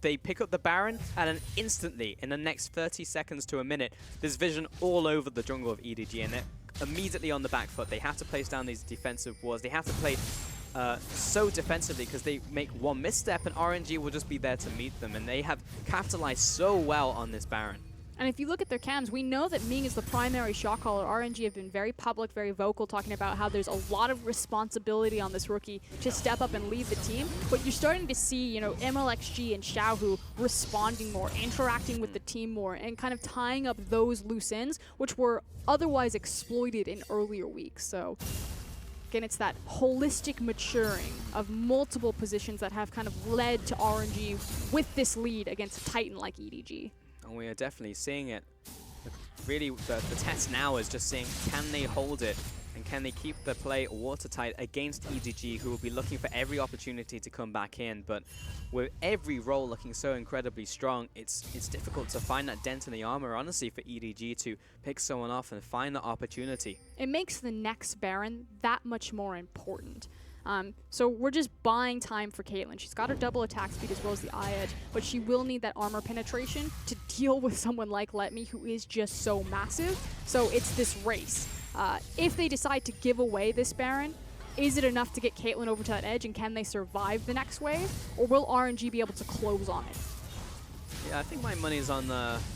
they pick up the Baron and then instantly, in the next 30 seconds to a minute, there's vision all over the jungle of EDG and they're immediately on the back foot. They have to place down these defensive walls. They have to play so defensively because they make one misstep and RNG will just be there to meet them, and they have capitalized so well on this Baron.
And if you look at their cams, we know that Ming is the primary shot caller. RNG have been very public, very vocal, talking about how there's a lot of responsibility on this rookie to step up and lead the team. But you're starting to see, you know, MLXG and Xiaohu responding more, interacting with the team more, and kind of tying up those loose ends, which were otherwise exploited in earlier weeks. So again, it's that holistic maturing of multiple positions that have kind of led to RNG with this lead against a Titan like EDG.
And we are definitely seeing it. Really, the test now is just seeing, can they hold it? And can they keep the play watertight against EDG, who will be looking for every opportunity to come back in? But with every role looking so incredibly strong, it's difficult to find that dent in the armor, honestly, for EDG to pick someone off and find the opportunity.
It makes the next Baron that much more important. So we're just buying time for Caitlyn. She's got her double attack speed as well as the eye edge, but she will need that armor penetration to deal with someone like Let Me, who is just so massive. So it's this race. If they decide to give away this Baron, is it enough to get Caitlyn over to that edge, and can they survive the next wave? Or will RNG be able to close on it?
Yeah, I think my money's on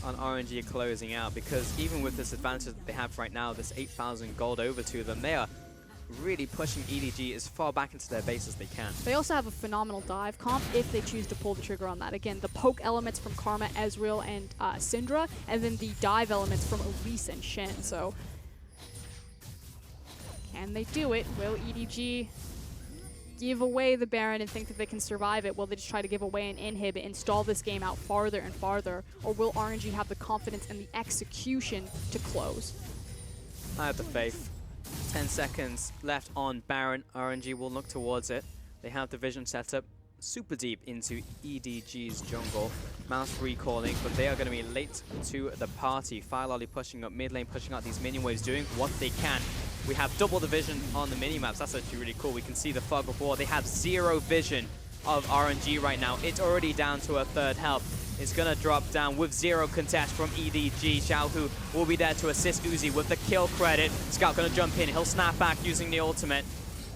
RNG closing out, because even with this advantage that they have right now, this 8,000 gold over to them, they are really pushing EDG as far back into their base as they can.
They also have a phenomenal dive comp if they choose to pull the trigger on that. Again, the poke elements from Karma, Ezreal, and Syndra, and then the dive elements from Elise and Shen. So can they do it? Will EDG give away the Baron and think that they can survive it? Will they just try to give away an inhib and stall this game out farther and farther? Or will RNG have the confidence and the execution to close?
I have the faith. 10 seconds left on Baron. RNG will look towards it. They have the vision set up super deep into EDG's jungle. Mouse recalling, but they are going to be late to the party. Fire Lolly pushing up mid lane, pushing out these minion waves, doing what they can. We have double the vision on the mini-maps. That's actually really cool. We can see the Fog of War. They have zero vision of RNG right now. It's already down to a third health. It's going to drop down with zero contest from EDG. Xiaohu will be there to assist Uzi with the kill credit. Scout going to jump in. He'll snap back using the ultimate.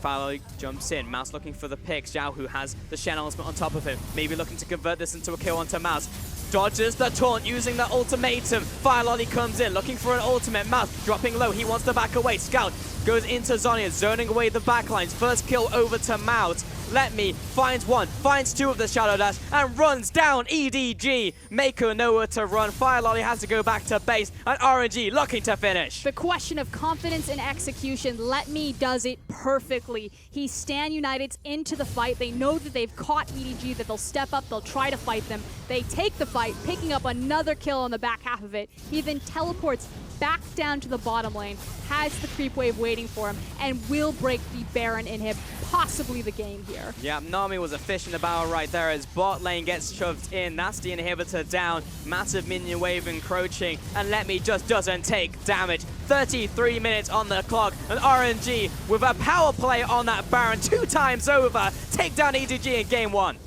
Fallow jumps in. Mouse looking for the pick. Xiaohu has the Shen ultimate on top of him. Maybe looking to convert this into a kill onto Mouse. Dodges the taunt using the ultimatum. Fire Lolly comes in looking for an ultimate. Mouse dropping low. He wants to back away. Scout goes into Zhonya, zoning away the backlines. First kill over to Mouse. Let Me finds one, finds two of the Shadow Dash, and runs down EDG. Mako nowhere to run. Fire Lolly has to go back to base, and RNG looking to finish.
The question of confidence and execution, Let Me does it perfectly. He stand United's into the fight. They know that they've caught EDG, that they'll step up, they'll try to fight them. They take the fight, picking up another kill on the back half of it. He then teleports back down to the bottom lane, has the creep wave waiting for him, and will break the Baron inhib, possibly the game here.
Yeah, Nami was a fish in the barrel right there as bot lane gets shoved in. That's the inhibitor down. Massive minion wave encroaching, and Let Me just doesn't take damage. 33 minutes on the clock, and RNG with a power play on that Baron 2 times over. Take down EDG in game 1.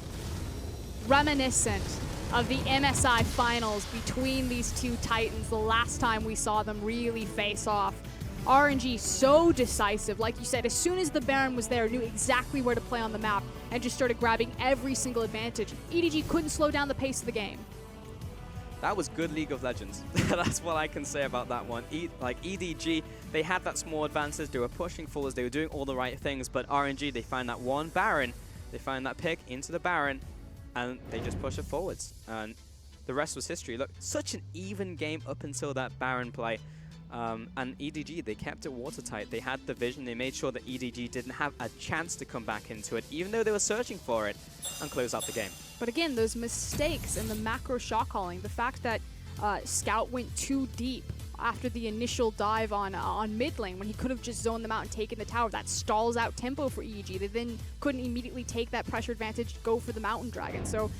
Reminiscent of the MSI finals between these two Titans, the last time we saw them really face off. RNG so decisive, like you said, as soon as the Baron was there, knew exactly where to play on the map and just started grabbing every single advantage. EDG couldn't slow down the pace of the game.
that was good League of Legends. That's what I can say about that one. Like EDG, they had that small advantage. They were pushing forwards. They were doing all the right things. But RNG, they find that one Baron. They find that pick into the Baron, and they just push it forwards. And the rest was history. Look, such an even game up until that Baron play. And EDG, they kept it watertight. They had the vision. They made sure that EDG didn't have a chance to come back into it, even though they were searching for it, and close out the game.
But again, those mistakes in the macro shot calling, the fact that Scout went too deep after the initial dive on mid lane when he could have just zoned them out and taken the tower, that stalls out tempo for EDG. They then couldn't immediately take that pressure advantage, go for the Mountain Dragon. So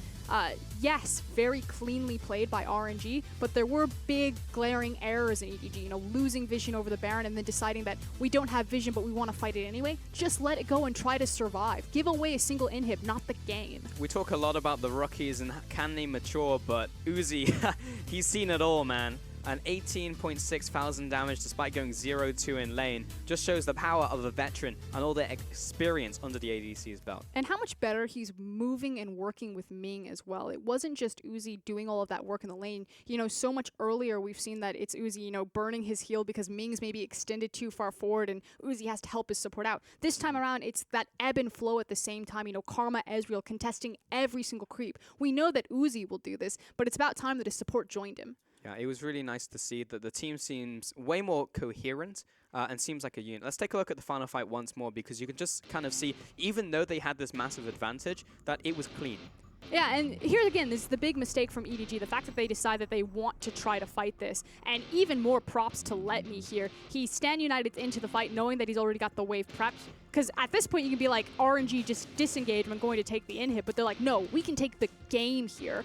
yes, very cleanly played by RNG, but there were big glaring errors in EDG, you know, losing vision over the Baron and then deciding that we don't have vision but we want to fight it anyway. Just let it go and try to survive. Give away a single inhib, not the game.
We talk a lot about the rookies and can they mature, but Uzi, he's seen it all, man. And 18.6 thousand damage despite going 0-2 in lane just shows the power of a veteran and all the experience under the ADC's belt.
And how much better he's moving and working with Ming as well. It wasn't just Uzi doing all of that work in the lane. You know, so much earlier we've seen that it's Uzi, you know, burning his heal because Ming's maybe extended too far forward and Uzi has to help his support out. This time around, it's that ebb and flow at the same time. You know, Karma, Ezreal contesting every single creep. We know that Uzi will do this, but it's about time that his support joined him.
Yeah, it was really nice to see that the team seems way more coherent and seems like a unit. Let's take a look at the final fight once more because you can just kind of see, even though they had this massive advantage, that it was clean.
Yeah, and here again, this is the big mistake from EDG, the fact that they decide that they want to try to fight this. And even more props to Let Me here. He stand united into the fight knowing that he's already got the wave prepped. Because at this point you can be like, RNG just disengage, I'm going to take the inhib, but they're like, no, we can take the game here.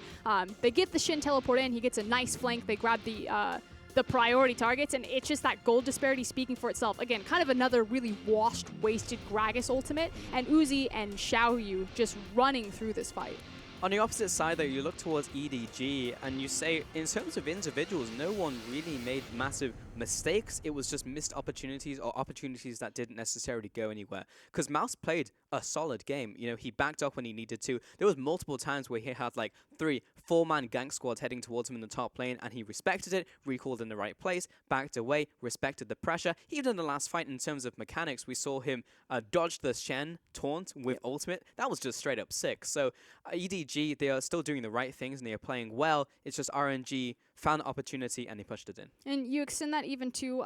They get the Shin teleport in, he gets a nice flank, they grab the priority targets, and it's just that gold disparity speaking for itself. Again, kind of another really washed, wasted Gragas ultimate, and Uzi and Xiaoyu just running through this fight.
On the opposite side, though, you look towards EDG and you say, in terms of individuals, no one really made massive mistakes. It was just missed opportunities or opportunities that didn't necessarily go anywhere. Because Mouse played a solid game. You know, he backed up when he needed to. There was multiple times where he had like 3-4-man gank squads heading towards him in the top lane, and he respected it, recalled in the right place, backed away, respected the pressure. Even in the last fight, in terms of mechanics, we saw him dodge the Shen taunt with ultimate. That was just straight up sick. So EDG, they are still doing the right things and they are playing well. It's just RNG found the opportunity and he pushed it in.
And you extend that even to,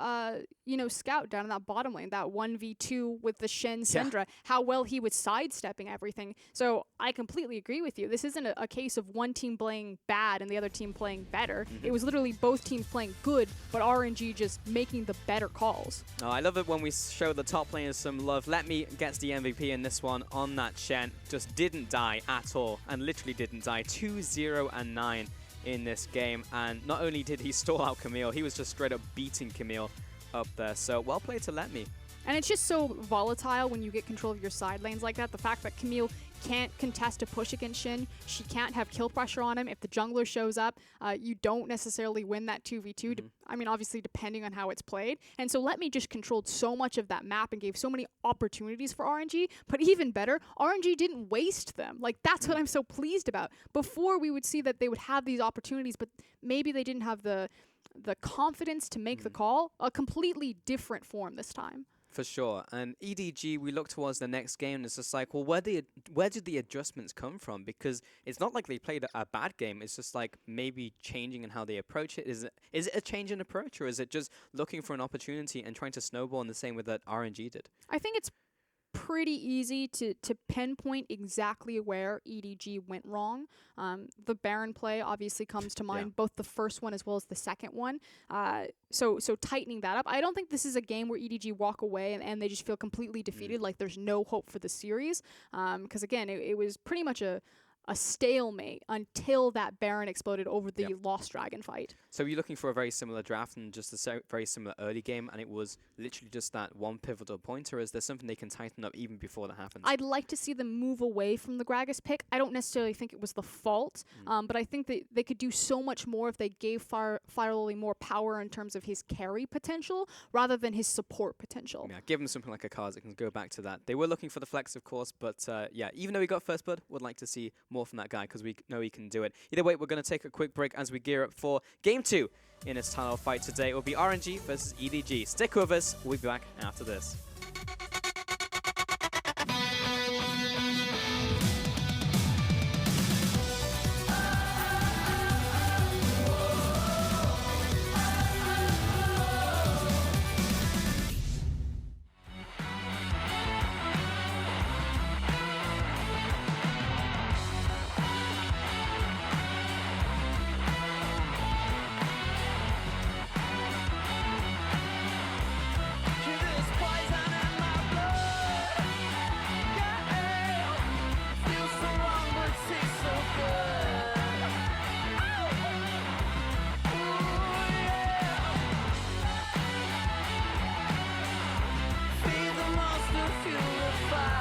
you know, Scout down in that bottom lane, that 1v2 with the Shen Syndra, how well he was sidestepping everything. So I completely agree with you. This isn't a case of one team playing bad and the other team playing better. It was literally both teams playing good, but RNG just making the better calls.
Oh, I love it when we show the top laners some love. Let Me gets the MVP in this one on that Shen. Just didn't die at all and literally didn't die. 2-0-9 in this game, and not only did he stall out Camille, he was just straight up beating Camille up there. So well played to Let Me.
And it's just so volatile when you get control of your side lanes like that. The fact that Camille can't contest a push against Shin, she can't have kill pressure on him. If the jungler shows up, you don't necessarily win that 2v2. I mean, obviously, depending on how it's played. And so Let Me just controlled so much of that map and gave so many opportunities for RNG. But even better, RNG didn't waste them. Like, that's what I'm so pleased about. Before, we would see that they would have these opportunities, but maybe they didn't have the confidence to make the call. A completely different form this time.
For sure. And EDG, we look towards the next game, and it's just like, well, where did the adjustments come from? Because it's not like they played a bad game. It's just like maybe changing in how they approach it. Is it a change in approach, or is it just looking for an opportunity and trying to snowball in the same way that RNG did?
I think it's pretty easy to pinpoint exactly where EDG went wrong. The Baron play obviously comes to mind, both the first one as well as the second one. So tightening that up. I don't think this is a game where EDG walk away and they just feel completely defeated, like there's no hope for the series. Because again, it was pretty much a stalemate until that Baron exploded over the Lost Dragon fight.
So you're looking for a very similar draft and just a very similar early game, and it was literally just that one pivotal point, or is there something they can tighten up even before that happens?
I'd like to see them move away from the Gragas pick. I don't necessarily think it was the fault, but I think that they could do so much more if they gave Firelily more power in terms of his carry potential rather than his support potential.
Yeah, give him something like a Kaz that can go back to that. They were looking for the flex, of course, but yeah, even though he got first blood, would like to see more from that guy because we know he can do it. Either way, we're going to take a quick break as we gear up for Game 2 in this title fight today. It will be RNG versus EDG. Stick with us. We'll be back after this.
There's poison in my blood. Yeah, feels so wrong but tastes so good. Ooh, yeah. Feed the monster, fuel the fire.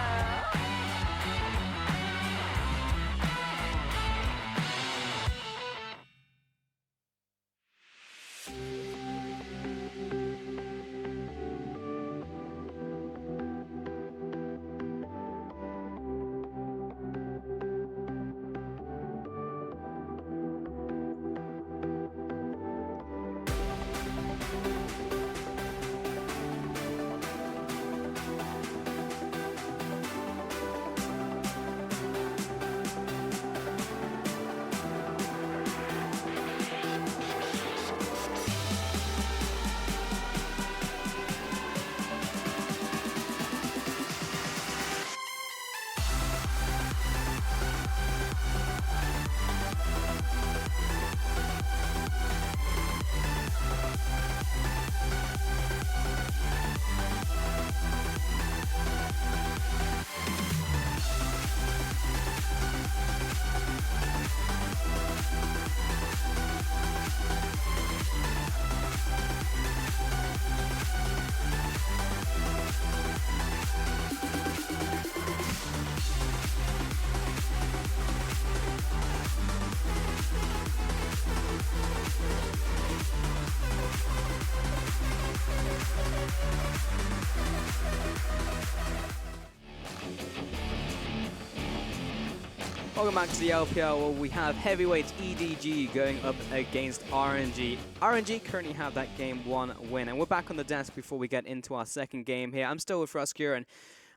Welcome back to the LPL, where we have heavyweights EDG going up against RNG. RNG currently have that game 1 win, and we're back on the desk before we get into our second game here. I'm still with Ruscure,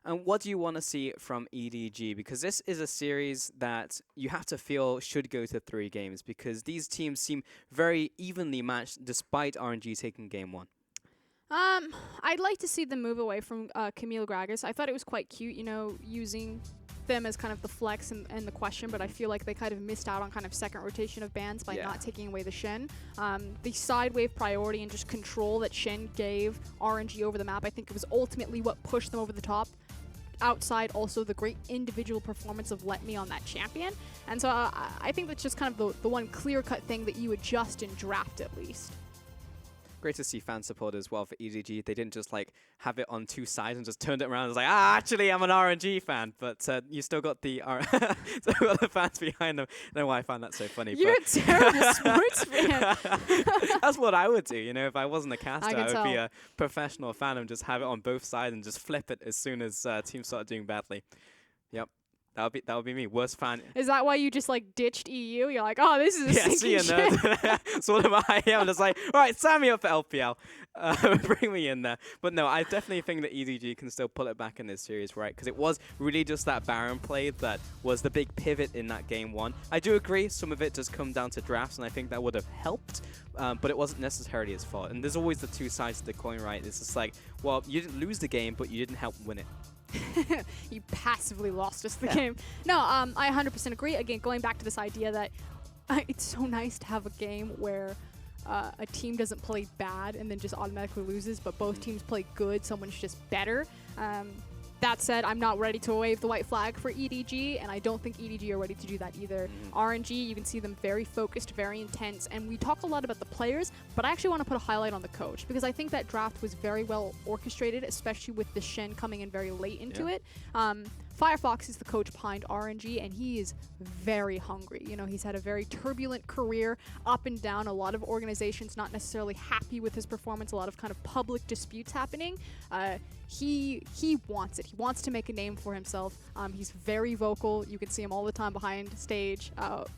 and what do you want to see from EDG? Because this is a series that you have to feel should go to 3 games, because these teams seem very evenly matched despite RNG taking game 1.
I'd like to see them move away from Camille Gragas. I thought it was quite cute, you know, using them as kind of the flex and the question, but I feel like they kind of missed out on kind of second rotation of bans by not taking away the Shen. The side wave priority and just control that Shen gave RNG over the map, I think it was ultimately what pushed them over the top. Outside also the great individual performance of Let Me on that champion. And so I think that's just kind of the one clear-cut thing that you adjust in draft at least.
Great to see fan support as well for EDG. They didn't just like have it on 2 sides and just turned it around and was like, actually I'm an RNG fan, but you still got the still got the fans behind them. I don't know why I found that so funny.
You're a terrible sports fan.
That's what I would do, you know, if I wasn't a caster. I would be
tell.
a professional fan and just have it on both sides and just flip it as soon as teams start doing badly. Yep. That would be me. Worst fan.
Is that why you just like ditched EU? You're like, oh, this is a
see
sinking
you
ship.
Sort of I am just like, all right, sign me up for LPL. Bring me in there. But no, I definitely think that EDG can still pull it back in this series, right? Because it was really just that Baron play that was the big pivot in that game 1. I do agree some of it does come down to drafts, and I think that would have helped, but it wasn't necessarily his fault. And there's always the 2 sides to the coin, right? It's just like, well, you didn't lose the game, but you didn't help win it.
You passively lost us the game. No, I 100% agree. Again, going back to this idea that it's so nice to have a game where a team doesn't play bad and then just automatically loses, but both teams play good, someone's just better. That said, I'm not ready to wave the white flag for EDG, and I don't think EDG are ready to do that either. RNG, you can see them very focused, very intense, and we talk a lot about the players, but I actually want to put a highlight on the coach, because I think that draft was very well orchestrated, especially with the Shen coming in very late into it. Firefox is the coach behind RNG, and he is very hungry. You know, he's had a very turbulent career, up and down, a lot of organizations not necessarily happy with his performance, a lot of kind of public disputes happening. He wants it. He wants to make a name for himself. He's very vocal. You can see him all the time behind stage,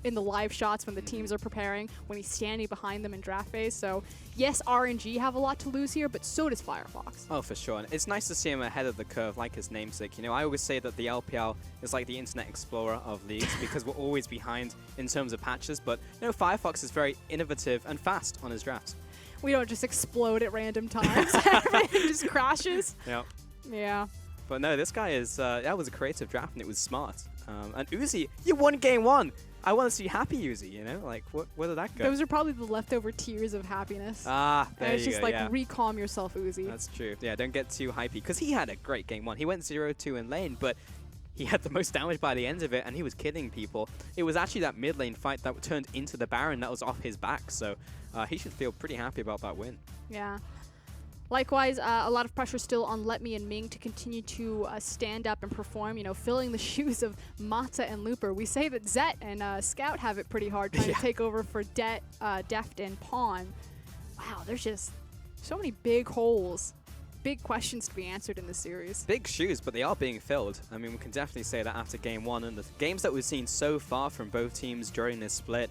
in the live shots when the teams are preparing, when he's standing behind them in draft phase. So yes, RNG have a lot to lose here, but so does Firefox.
Oh, for sure. And it's nice to see him ahead of the curve, like his namesake. You know, I always say that the LPL is like the Internet Explorer of leagues because we're always behind in terms of patches. But, you know, Firefox is very innovative and fast on his drafts.
We don't just explode at random times. Everything just crashes.
Yeah.
Yeah.
But no, this guy is, that was a creative draft and it was smart. And Uzi, you won game 1. I want to see happy Uzi, you know? Like, where did that go?
Those are probably the leftover tears of happiness.
Ah, there
It's
you
just
go,
like,
yeah.
recalm yourself, Uzi.
That's true. Yeah, don't get too hypey. Because he had a great game 1. He went 0-2 in lane, but he had the most damage by the end of it, and he was killing people. It was actually that mid lane fight that turned into the Baron that was off his back, so he should feel pretty happy about that win.
Yeah. Likewise, a lot of pressure still on Let Me and Ming to continue to stand up and perform, you know, filling the shoes of Mata and Looper. We say that Zet and Scout have it pretty hard trying to take over for Deft and Pawn. Wow, there's just so many big holes, big questions to be answered in this series.
Big shoes, but they are being filled. I mean, we can definitely say that after game 1, and the games that we've seen so far from both teams during this split,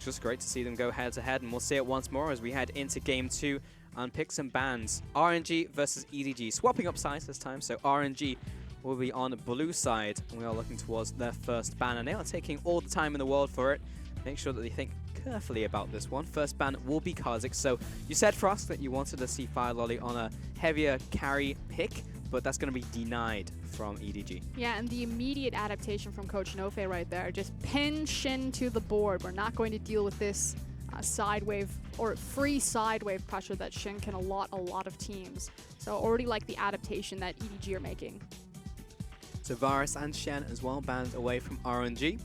just great to see them go head-to-head, and we'll see it once more as we head into game 2 and pick some bans. RNG versus EDG, swapping up sides this time, so RNG will be on the blue side, and we are looking towards their first ban, and they are taking all the time in the world for it. Make sure that they think carefully about this one. First ban will be Kha'Zix, so you said for us that you wanted to see Fire Lolly on a heavier carry pick, but that's going to be denied from EDG.
Yeah, and the immediate adaptation from Coach Nofe right there, just pin Shin to the board. We're not going to deal with this side wave or free side wave pressure that Shin can allot a lot of teams. So already like the adaptation that EDG are making.
So Varus and Shen as well banned away from RNG.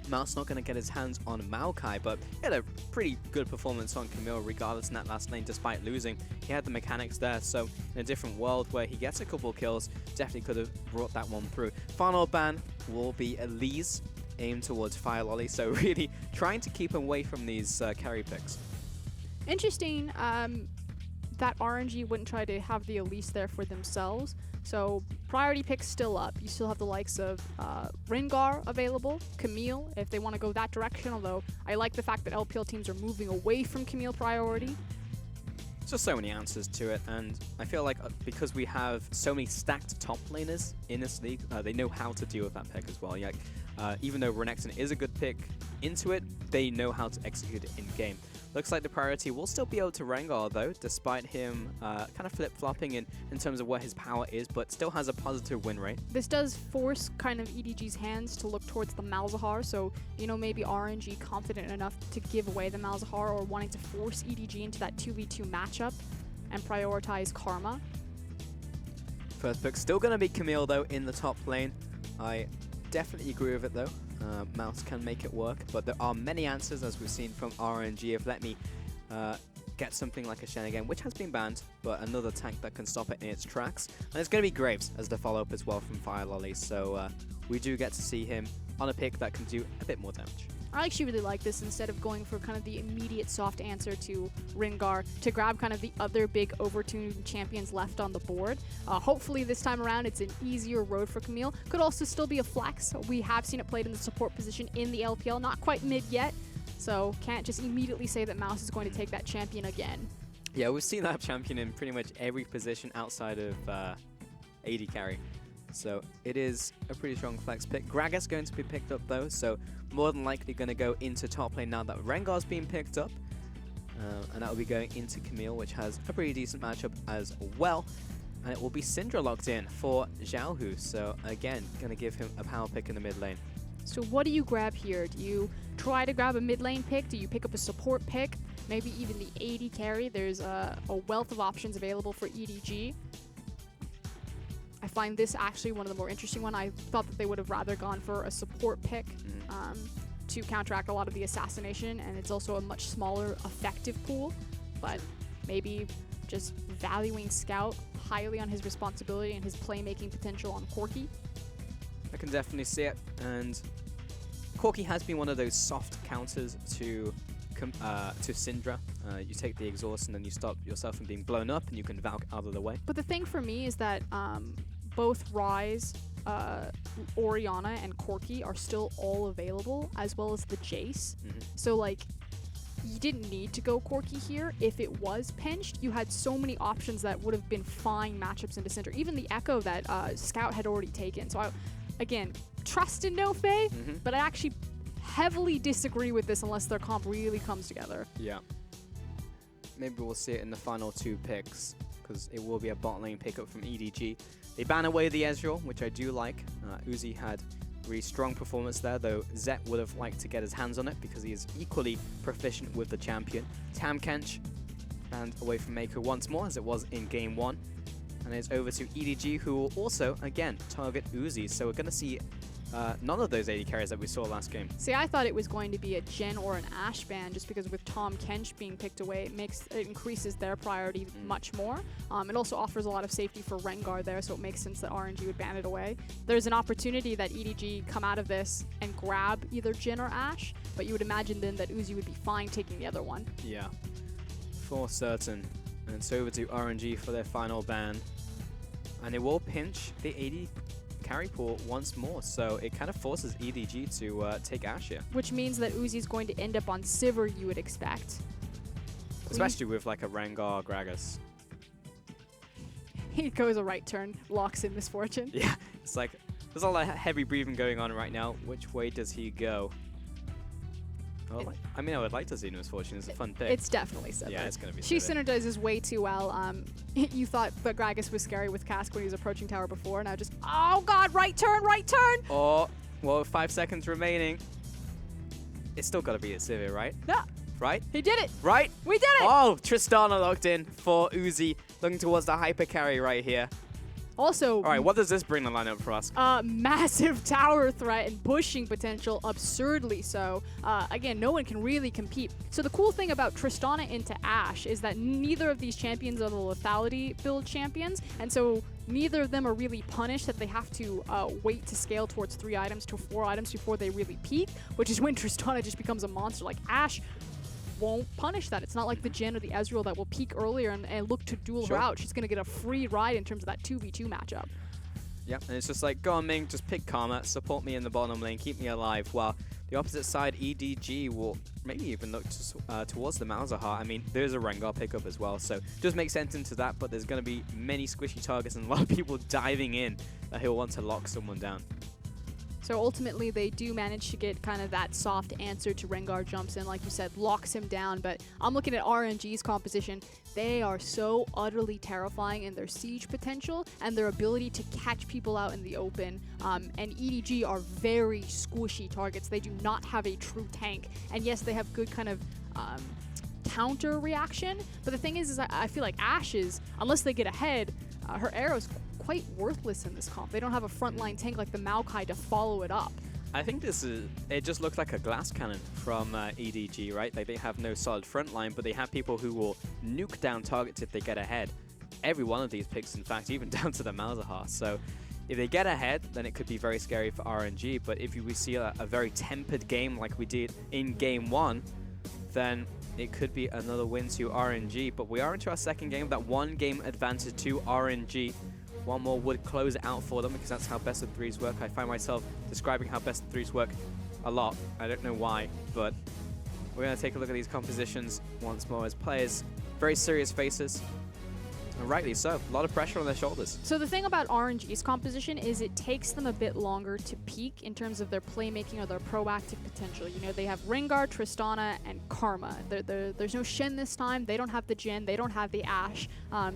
Mouse not going to get his hands on Maokai, but he had a pretty good performance on Camille regardless in that last lane despite losing. He had the mechanics there, so in a different world where he gets a couple of kills, definitely could have brought that one through. Final ban will be Elise, aimed towards Fire Lolly, so really trying to keep him away from these carry picks.
Interesting that RNG wouldn't try to have the Elise there for themselves. So priority picks still up. You still have the likes of Rengar available, Camille, if they want to go that direction, although I like the fact that LPL teams are moving away from Camille priority.
There's just so many answers to it, and I feel like because we have so many stacked top laners in this league, they know how to deal with that pick as well. Like, even though Renekton is a good pick into it, they know how to execute it in-game. Looks like the priority will still be able to Rengar though, despite him kind of flip-flopping in terms of where his power is, but still has a positive win rate.
This does force kind of EDG's hands to look towards the Malzahar, so, you know, maybe RNG confident enough to give away the Malzahar or wanting to force EDG into that 2v2 matchup and prioritize Karma.
First pick still going to be Camille though in the top lane. I definitely agree with it though. Mouse can make it work, but there are many answers as we've seen from RNG. If let me get something like a Shen again, which has been banned, but another tank that can stop it in its tracks. And it's going to be Graves as the follow-up as well from Fire Lolly, so we do get to see him on a pick that can do a bit more damage.
I actually really like this instead of going for kind of the immediate soft answer to Rengar to grab kind of the other big overtuned champions left on the board. Hopefully this time around it's an easier road for Camille. Could also still be a flex. We have seen it played in the support position in the LPL, not quite mid yet, so can't just immediately say that Mouse is going to take that champion again.
Yeah, we've seen that champion in pretty much every position outside of AD carry. So it is a pretty strong flex pick. Gragas going to be picked up though, so more than likely going to go into top lane now that Rengar's being picked up. And that will be going into Camille, which has a pretty decent matchup as well. And it will be Syndra locked in for Xiaohu. So again, going to give him a power pick in the mid lane.
So what do you grab here? Do you try to grab a mid lane pick? Do you pick up a support pick? Maybe even the AD carry? There's a wealth of options available for EDG. I find this actually one of the more interesting one. I thought that they would have rather gone for a support pick to counteract a lot of the assassination, and it's also a much smaller effective pool, but maybe just valuing Scout highly on his responsibility and his playmaking potential on Corki.
I can definitely see it. And Corki has been one of those soft counters to Syndra. You take the exhaust and then you stop yourself from being blown up and you can Valk out of the way.
But the thing for me is that both Ryze, Orianna, and Corki are still all available, as well as the Jace. So, like, you didn't need to go Corki here. If it was pinched, you had so many options that would have been fine matchups into Syndra. Even the Echo that Scout had already taken. So, again, trust in No Fae, but I actually heavily disagree with this unless their comp really comes together.
Yeah. Maybe we'll see it in the final 2 picks, because it will be a bot lane pickup from EDG. They ban away the Ezreal, which I do like. Uzi had really strong performance there, though Zet would have liked to get his hands on it because he is equally proficient with the champion. Tam Kench banned away from Mako once more, as it was in game 1. And it's over to EDG, who will also, again, target Uzi. So we're going to see none of those AD carries that we saw last game.
See, I thought it was going to be a Jen or an Ashe ban, just because with Tom Kench being picked away, it increases their priority much more. It also offers a lot of safety for Rengar there, so it makes sense that RNG would ban it away. There's an opportunity that EDG come out of this and grab either Jen or Ashe, but you would imagine then that Uzi would be fine taking the other one.
Yeah, for certain. And it's over to RNG for their final ban. And it will pinch the AD carry pool once more, so it kind of forces EDG to take Ashe here.
Which means that Uzi's going to end up on Sivir, you would expect.
Especially with like a Rengar Gragas.
He goes a right turn, locks in Misfortune.
Yeah, it's like there's all that heavy breathing going on right now. Which way does he go? Oh, I mean, I would like to see Misfortune. It's a fun pick.
It's definitely Sivir.
Yeah, it's going to be
She
Sivir.
synergizes way too well. You thought that Gragas was scary with Cask when he was approaching tower before. Now just, oh god, right turn, right turn!
Oh, well, 5 seconds remaining. It's still got to be a Sivir, right?
Yeah,
Right?
he did it!
Right?
We did it!
Oh, Tristana locked in for Uzi, looking towards the hyper carry right here.
Also,
All right, what does this bring the lineup for us?
massive tower threat and pushing potential, absurdly so. Again, no one can really compete. So the cool thing about Tristana into Ashe is that neither of these champions are the lethality build champions, and so neither of them are really punished that they have to wait to scale towards 3 items to 4 items before they really peak, which is when Tristana just becomes a monster. Like, Ashe won't punish that. It's not like the Jhin or the Ezreal that will peak earlier and look to duel her out. She's going to get a free ride in terms of that 2v2 matchup.
Yep, and it's just like, go on Ming, just pick Karma, support me in the bottom lane, keep me alive, while the opposite side, EDG, will maybe even look towards the Malzahar. I mean, there's a Rengar pickup as well, so it does make sense into that, but there's going to be many squishy targets and a lot of people diving in that he'll want to lock someone down.
So ultimately, they do manage to get kind of that soft answer to Rengar jumps in, like you said, locks him down. But I'm looking at RNG's composition. They are so utterly terrifying in their siege potential and their ability to catch people out in the open. And EDG are very squishy targets. They do not have a true tank. And yes, they have good kind of counter reaction. But the thing is I feel like Ashe is, unless they get ahead, her arrows quite worthless in this comp. They don't have a frontline tank like the Maokai to follow it up.
I think it just looks like a glass cannon from EDG, right? Like, they have no solid front line, but they have people who will nuke down targets if they get ahead. Every one of these picks, in fact, even down to the Malzahar. So if they get ahead, then it could be very scary for RNG, but if we see a very tempered game like we did in game 1, then it could be another win to RNG. But we are into our second game, that 1 game advantage to RNG. One more would close it out for them, because that's how best of 3s work. I find myself describing how best of 3s work a lot. I don't know why, but we're going to take a look at these compositions once more as players. Very serious faces. And rightly so. A lot of pressure on their shoulders.
So the thing about RNG's composition is it takes them a bit longer to peak in terms of their playmaking or their proactive potential. You know, they have Rengar, Tristana, and Karma. There's no Shen this time. They don't have the Jhin. They don't have the Ashe.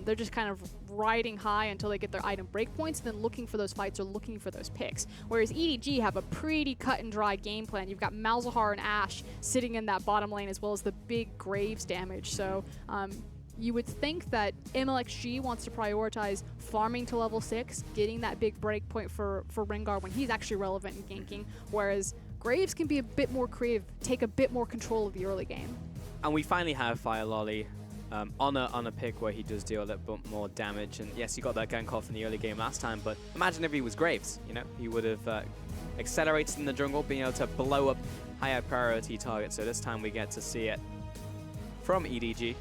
They're just kind of riding high until they get their item breakpoints, then looking for those fights or looking for those picks. Whereas EDG have a pretty cut and dry game plan. You've got Malzahar and Ashe sitting in that bottom lane, as well as the big Graves damage. So you would think that MLXG wants to prioritize farming to level 6, getting that big breakpoint for Rengar when he's actually relevant in ganking, whereas Graves can be a bit more creative, take a bit more control of the early game.
And we finally have Fire Lolly on a pick where he does deal a little bit more damage. And yes, he got that gank off in the early game last time, but imagine if he was Graves, you know, he would have accelerated in the jungle, being able to blow up higher priority targets. So this time we get to see it from EDG.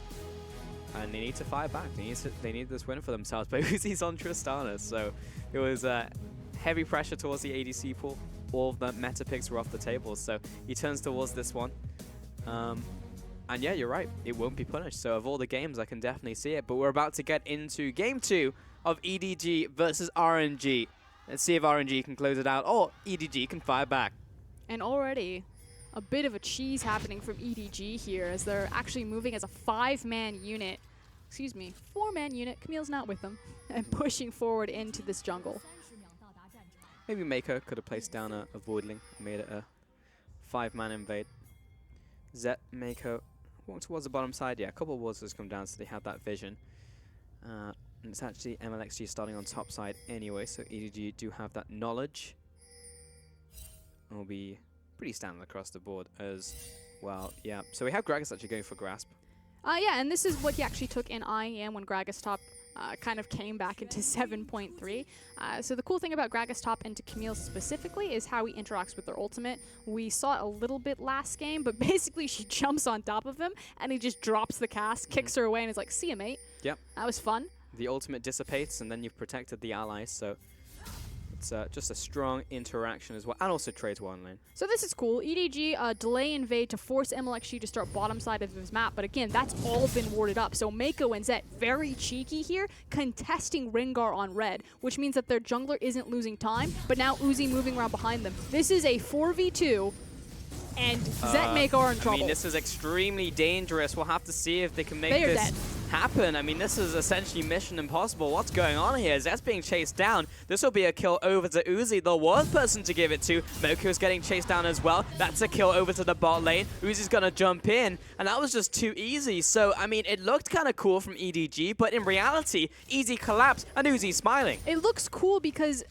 And they need to fire back. They need this win for themselves. But Uzi's on Tristana, so it was heavy pressure towards the ADC pool. All of the meta picks were off the table, so he turns towards this one. And yeah, you're right. It won't be punished. So of all the games, I can definitely see it. But we're about to get into game 2 of EDG versus RNG. Let's see if RNG can close it out or EDG can fire back.
And already a bit of a cheese happening from EDG here as they're actually moving as a 5-man unit. Excuse me, 4-man unit. Camille's not with them. And pushing forward into this jungle.
Maybe Mako could have placed down a voidling and made it a 5-man invade. Zet, Mako, walk towards the bottom side. Yeah, a couple of wards has come down, so they have that vision. And it's actually MLXG starting on top side anyway, so EDG do have that knowledge. And will be pretty standard across the board as well. Yeah, so we have Gragas actually going for Grasp.
Yeah, and this is what he actually took in IEM when Gragas top kind of came back into 7.3. So the cool thing about Gragas top into Camille specifically is how he interacts with their ultimate. We saw it a little bit last game, but basically she jumps on top of him and he just drops the cast, kicks her away, and is like, see ya, mate.
Yep.
That was fun.
The ultimate dissipates, and then you've protected the allies, so it's just a strong interaction as well, and also trades one lane.
So this is cool. EDG delay invade to force MLXG to start bottom side of his map, but again, that's all been warded up. So Mako and Zet, very cheeky here, contesting Rengar on red, which means that their jungler isn't losing time, but now Uzi moving around behind them. This is a 4v2, and Zet and Mako are in trouble.
I mean, this is extremely dangerous. We'll have to see if they can make
They are
this
dead.
happen. I mean, this is essentially mission impossible. What's going on here? Zet's being chased down. This will be a kill over to Uzi, the worst person to give it to. Moko's getting chased down as well. That's a kill over to the bot lane. Uzi's going to jump in, and that was just too easy. So, I mean, it looked kind of cool from EDG, but in reality, Easy collapsed, and Uzi's smiling.
It looks cool because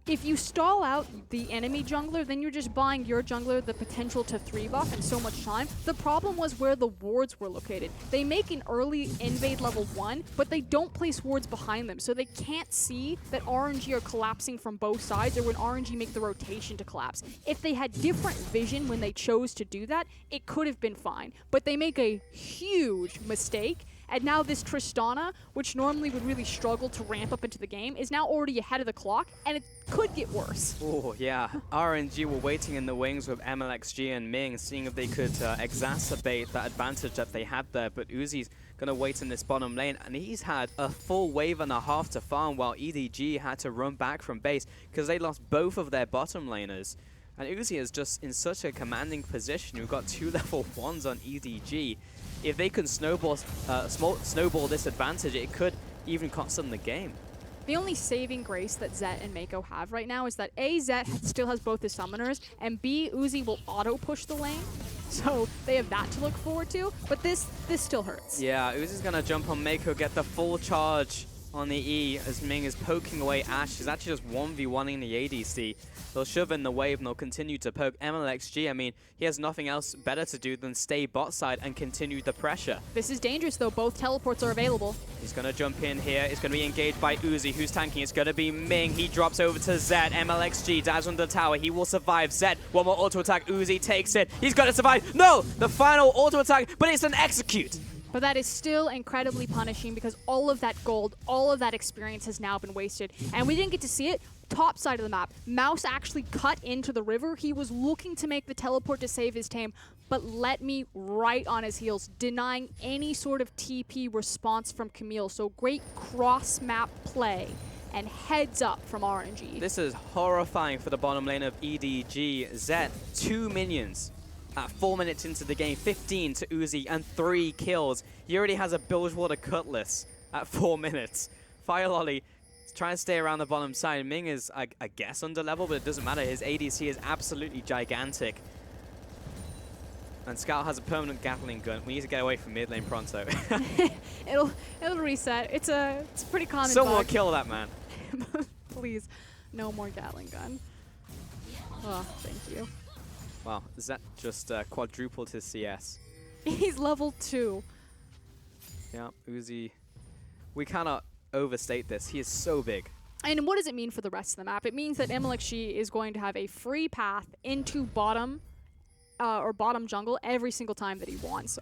if you stall out the enemy jungler, then you're just buying your jungler the potential to 3-buff and so much time. The problem was where the wards were located. They make an early invade level 1, but they don't place wards behind them, so they can't see that RNG are collapsing from both sides or when RNG make the rotation to collapse. If they had different vision when they chose to do that, it could have been fine. But they make a huge mistake. And now this Tristana, which normally would really struggle to ramp up into the game, is now already ahead of the clock, and it could get worse.
Oh, yeah. RNG were waiting in the wings with MLXG and Ming, seeing if they could exacerbate that advantage that they had there. But Uzi's going to wait in this bottom lane, and he's had a full wave and a half to farm, while EDG had to run back from base because they lost both of their bottom laners. And Uzi is just in such a commanding position. We've got 2 level 1s on EDG. If they can snowball this advantage, it could even cost them the game.
The only saving grace that Zet and Mako have right now is that A, Zet still has both his summoners, and B, Uzi will auto-push the lane. So they have that to look forward to, but this still hurts.
Yeah, Uzi's going to jump on Mako, get the full charge on the E as Ming is poking away Ashe. He's actually just 1v1ing the ADC. They'll shove in the wave and they'll continue to poke MLXG. I mean, he has nothing else better to do than stay bot side and continue the pressure.
This is dangerous though, both teleports are available.
He's going to jump in here. It's going to be engaged by Uzi. Who's tanking? It's going to be Ming. He drops over to Zed. MLXG dives on the tower. He will survive. Zed, one more auto attack. Uzi takes it. He's going to survive. No! The final auto attack, but it's an execute.
But that is still incredibly punishing because all of that gold, all of that experience has now been wasted. And we didn't get to see it. Top side of the map, Mouse actually cut into the river. He was looking to make the teleport to save his team, but let me right on his heels, denying any sort of TP response from Camille. So great cross-map play and heads up from RNG.
This is horrifying for the bottom lane of EDG. Zed, 2 minions. At 4 minutes into the game, 15 to Uzi and 3 kills. He already has a Bilgewater Cutlass at 4 minutes. Fire Lolly trying to stay around the bottom side. Ming is, I guess, under level, but it doesn't matter. His ADC is absolutely gigantic. And Scout has a permanent Gatling gun. We need to get away from mid lane pronto.
it'll reset. It's a pretty common
Someone
bug.
kill that man.
Please, no more Gatling gun. Oh, thank you.
Wow, Zet just quadrupled his CS.
He's level 2.
Yeah, Uzi. We cannot overstate this. He is so big.
And what does it mean for the rest of the map? It means that MLXG is going to have a free path into bottom or bottom jungle every single time that he wants,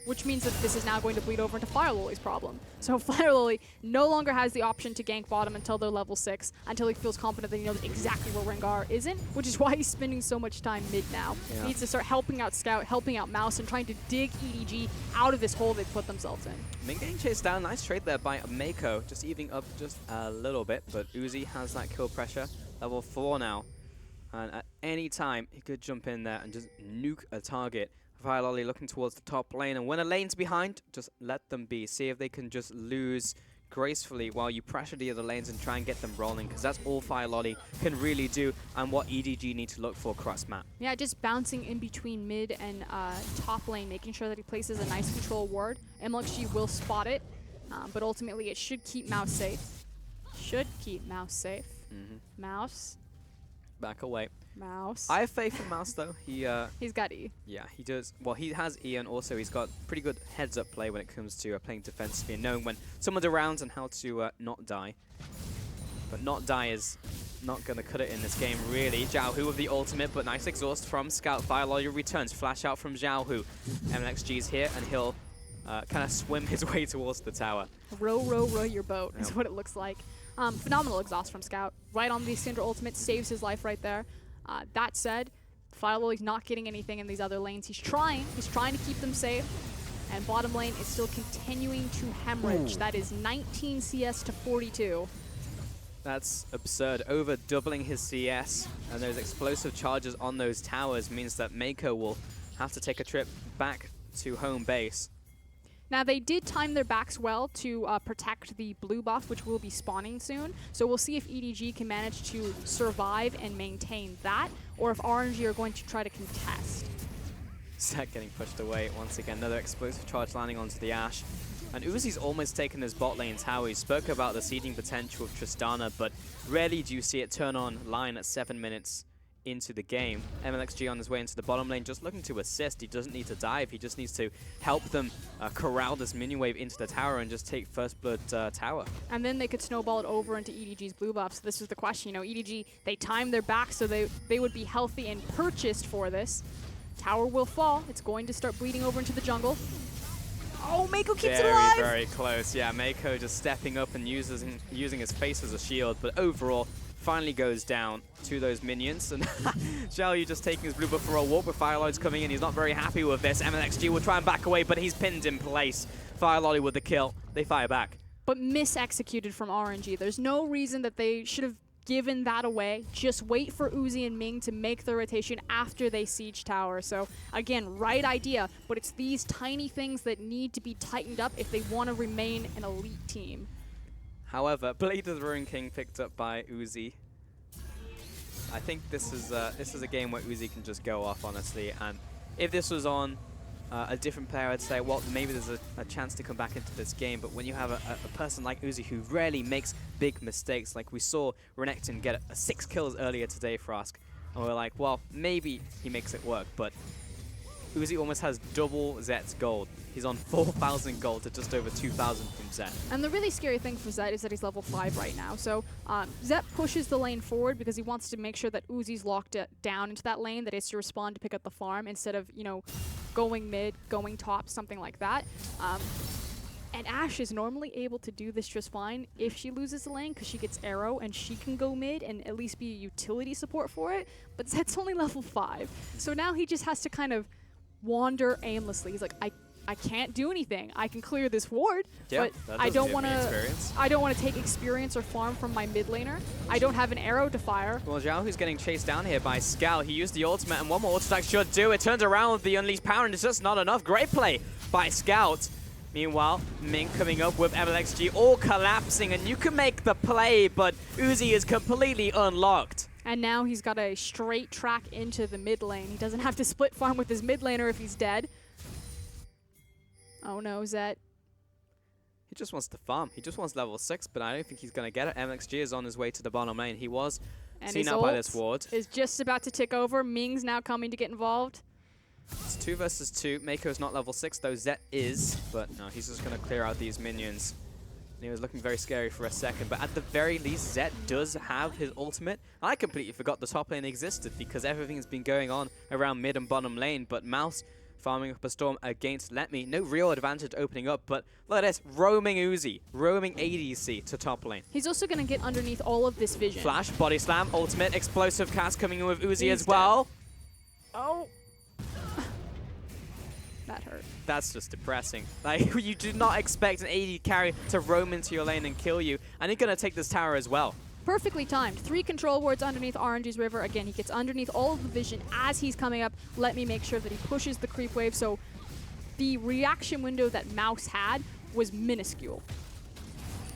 which means that this is now going to bleed over into Fire Loli's problem. So Fire Loli no longer has the option to gank bottom until they're level 6, until he feels confident that he knows exactly where Rengar isn't, which is why he's spending so much time mid now.
Yeah.
He needs to start helping out Scout, helping out Mouse, and trying to dig EDG out of this hole they've put themselves in.
Ming getting chased down. Nice trade there by Mako, just evening up just a little bit, but Uzi has that kill pressure. Level 4 now. And at any time, he could jump in there and just nuke a target. Fire Loli looking towards the top lane, and when a lane's behind, just let them be. See if they can just lose gracefully while you pressure the other lanes and try and get them rolling, because that's all Fire Loli can really do, and what EDG need to look for across map.
Yeah, just bouncing in between mid and top lane, making sure that he places a nice control ward. MLXG will spot it, but ultimately it should keep Mouse safe. Should keep Mouse safe. Mouse.
Back away.
Mouse.
I have faith in Mouse though.
He's got E.
Yeah, he does. Well, he has E, and also he's got pretty good heads-up play when it comes to playing defensively and knowing when someone's around and how to not die. But not die is not going to cut it in this game, really. Xiaohu with the ultimate, but nice exhaust from Scout. Fire Loli returns. Flash out from Xiaohu. MLXG's here, and he'll kind of swim his way towards the tower.
Row, row, row your boat is what it looks like. Phenomenal exhaust from Scout. Right on the Syndra ultimate, saves his life right there. That said, Fire Loli's not getting anything in these other lanes. He's trying to keep them safe. And bottom lane is still continuing to hemorrhage. That is 19 CS to 42.
That's absurd. Over doubling his CS, and those explosive charges on those towers means that Mako will have to take a trip back to home base.
Now, they did time their backs well to protect the blue buff, which will be spawning soon. So we'll see if EDG can manage to survive and maintain that, or if RNG are going to try to contest.
Zek getting pushed away once again. Another explosive charge landing onto the Ashe. And Uzi's almost taken his bot lane tower. He spoke about the seeding potential of Tristana, but rarely do you see it turn on line at 7 minutes into the game. MLXG on his way into the bottom lane, just looking to assist. He doesn't need to dive. He just needs to help them corral this mini wave into the tower and just take first blood tower.
And then they could snowball it over into EDG's blue buff. So this is the question. You know, EDG, they timed their back so they would be healthy and purchased for this. Tower will fall. It's going to start bleeding over into the jungle. Oh, Mako keeps it alive!
Very close. Yeah, Mako just stepping up and using his face as a shield, but overall, finally goes down to those minions. And Xiaoyu just taking his blue buff for a walk, with Fire Loli's coming in. He's not very happy with this. MLXG will try and back away, but he's pinned in place. Fire Loli with the kill. They fire back.
But mis-executed from RNG. There's no reason that they should have given that away. Just wait for Uzi and Ming to make the rotation after they siege tower. So again, right idea, but it's these tiny things that need to be tightened up if they want to remain an elite team.
However, Blade of the Ruin King picked up by Uzi. I think this is a game where Uzi can just go off, honestly. And if this was on a different player, I'd say, well, maybe there's a chance to come back into this game. But when you have a person like Uzi who rarely makes big mistakes, like we saw Renekton get 6 kills earlier today for Ask, and we're like, well, maybe he makes it work. But Uzi almost has double Zet's gold. He's on 4,000 gold to just over 2,000 from Zet.
And the really scary thing for Zet is that he's level 5 right now. So Zet pushes the lane forward because he wants to make sure that Uzi's locked down into that lane, that is to respond to pick up the farm instead of, you know, going mid, going top, something like that. And Ashe is normally able to do this just fine if she loses the lane because she gets arrow and she can go mid and at least be a utility support for it. But Zet's only level 5. So now he just has to kind of wander aimlessly. He's like, I can't do anything. I can clear this ward,
yeah,
but I don't want to take experience or farm from my mid laner. I don't have an arrow to fire.
Well, Xiaohu's getting chased down here by Scout. He used the ultimate, and one more auto attack should do it. Turns around with the unleashed power, and it's just not enough. Great play by Scout. Meanwhile, Ming coming up with MLXG all collapsing, and you can make the play, but Uzi is completely unlocked.
And now he's got a straight track into the mid lane. He doesn't have to split farm with his mid laner if he's dead. Oh no, Zet.
He just wants to farm. He just wants level 6, but I don't think he's going to get it. MLXG is on his way to the bottom lane. He was seen out by this ward.
Is just about to tick over. Ming's now coming to get involved.
It's 2 versus 2. Mako's not level 6, though Zet is. But no, he's just going to clear out these minions. And he was looking very scary for a second. But at the very least, Zet does have his ultimate. I completely forgot the top lane existed because everything's been going on around mid and bottom lane. But Mouse farming up a storm against Let Me. No real advantage opening up, but look at this. Roaming Uzi, roaming ADC to top lane.
He's also going to get underneath all of this vision.
Flash, body slam, ultimate, explosive cast coming in with Uzi
He's
as well.
Oh. That hurt.
That's just depressing. Like, you do not expect an AD carry to roam into your lane and kill you, and he's going to take this tower as well.
Perfectly timed. 3 control wards underneath RNG's river. Again, he gets underneath all of the vision as he's coming up. Let me make sure that he pushes the creep wave. So the reaction window that Mouse had was minuscule.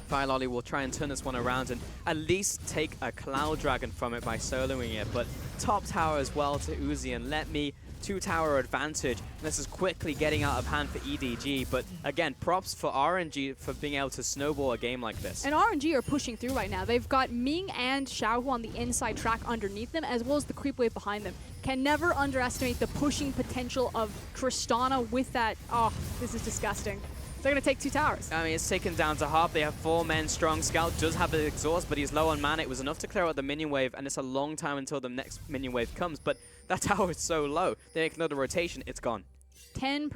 Fire Lolly will try and turn this one around and at least take a Cloud Dragon from it by soloing it. But top tower as well to Uzi and Let Me. 2-tower advantage. This is quickly getting out of hand for EDG, but again, props for RNG for being able to snowball a game like this.
And RNG are pushing through right now. They've got Ming and Xiaohu on the inside track underneath them, as well as the creep wave behind them. Can never underestimate the pushing potential of Tristana with that. Oh, this is disgusting. They're going to take 2 towers.
I mean, it's taken down to half. They have 4 men strong. Scout does have an exhaust, but he's low on mana. It was enough to clear out the minion wave, and it's a long time until the next minion wave comes. But that tower is so low. They make another rotation, it's gone.
10%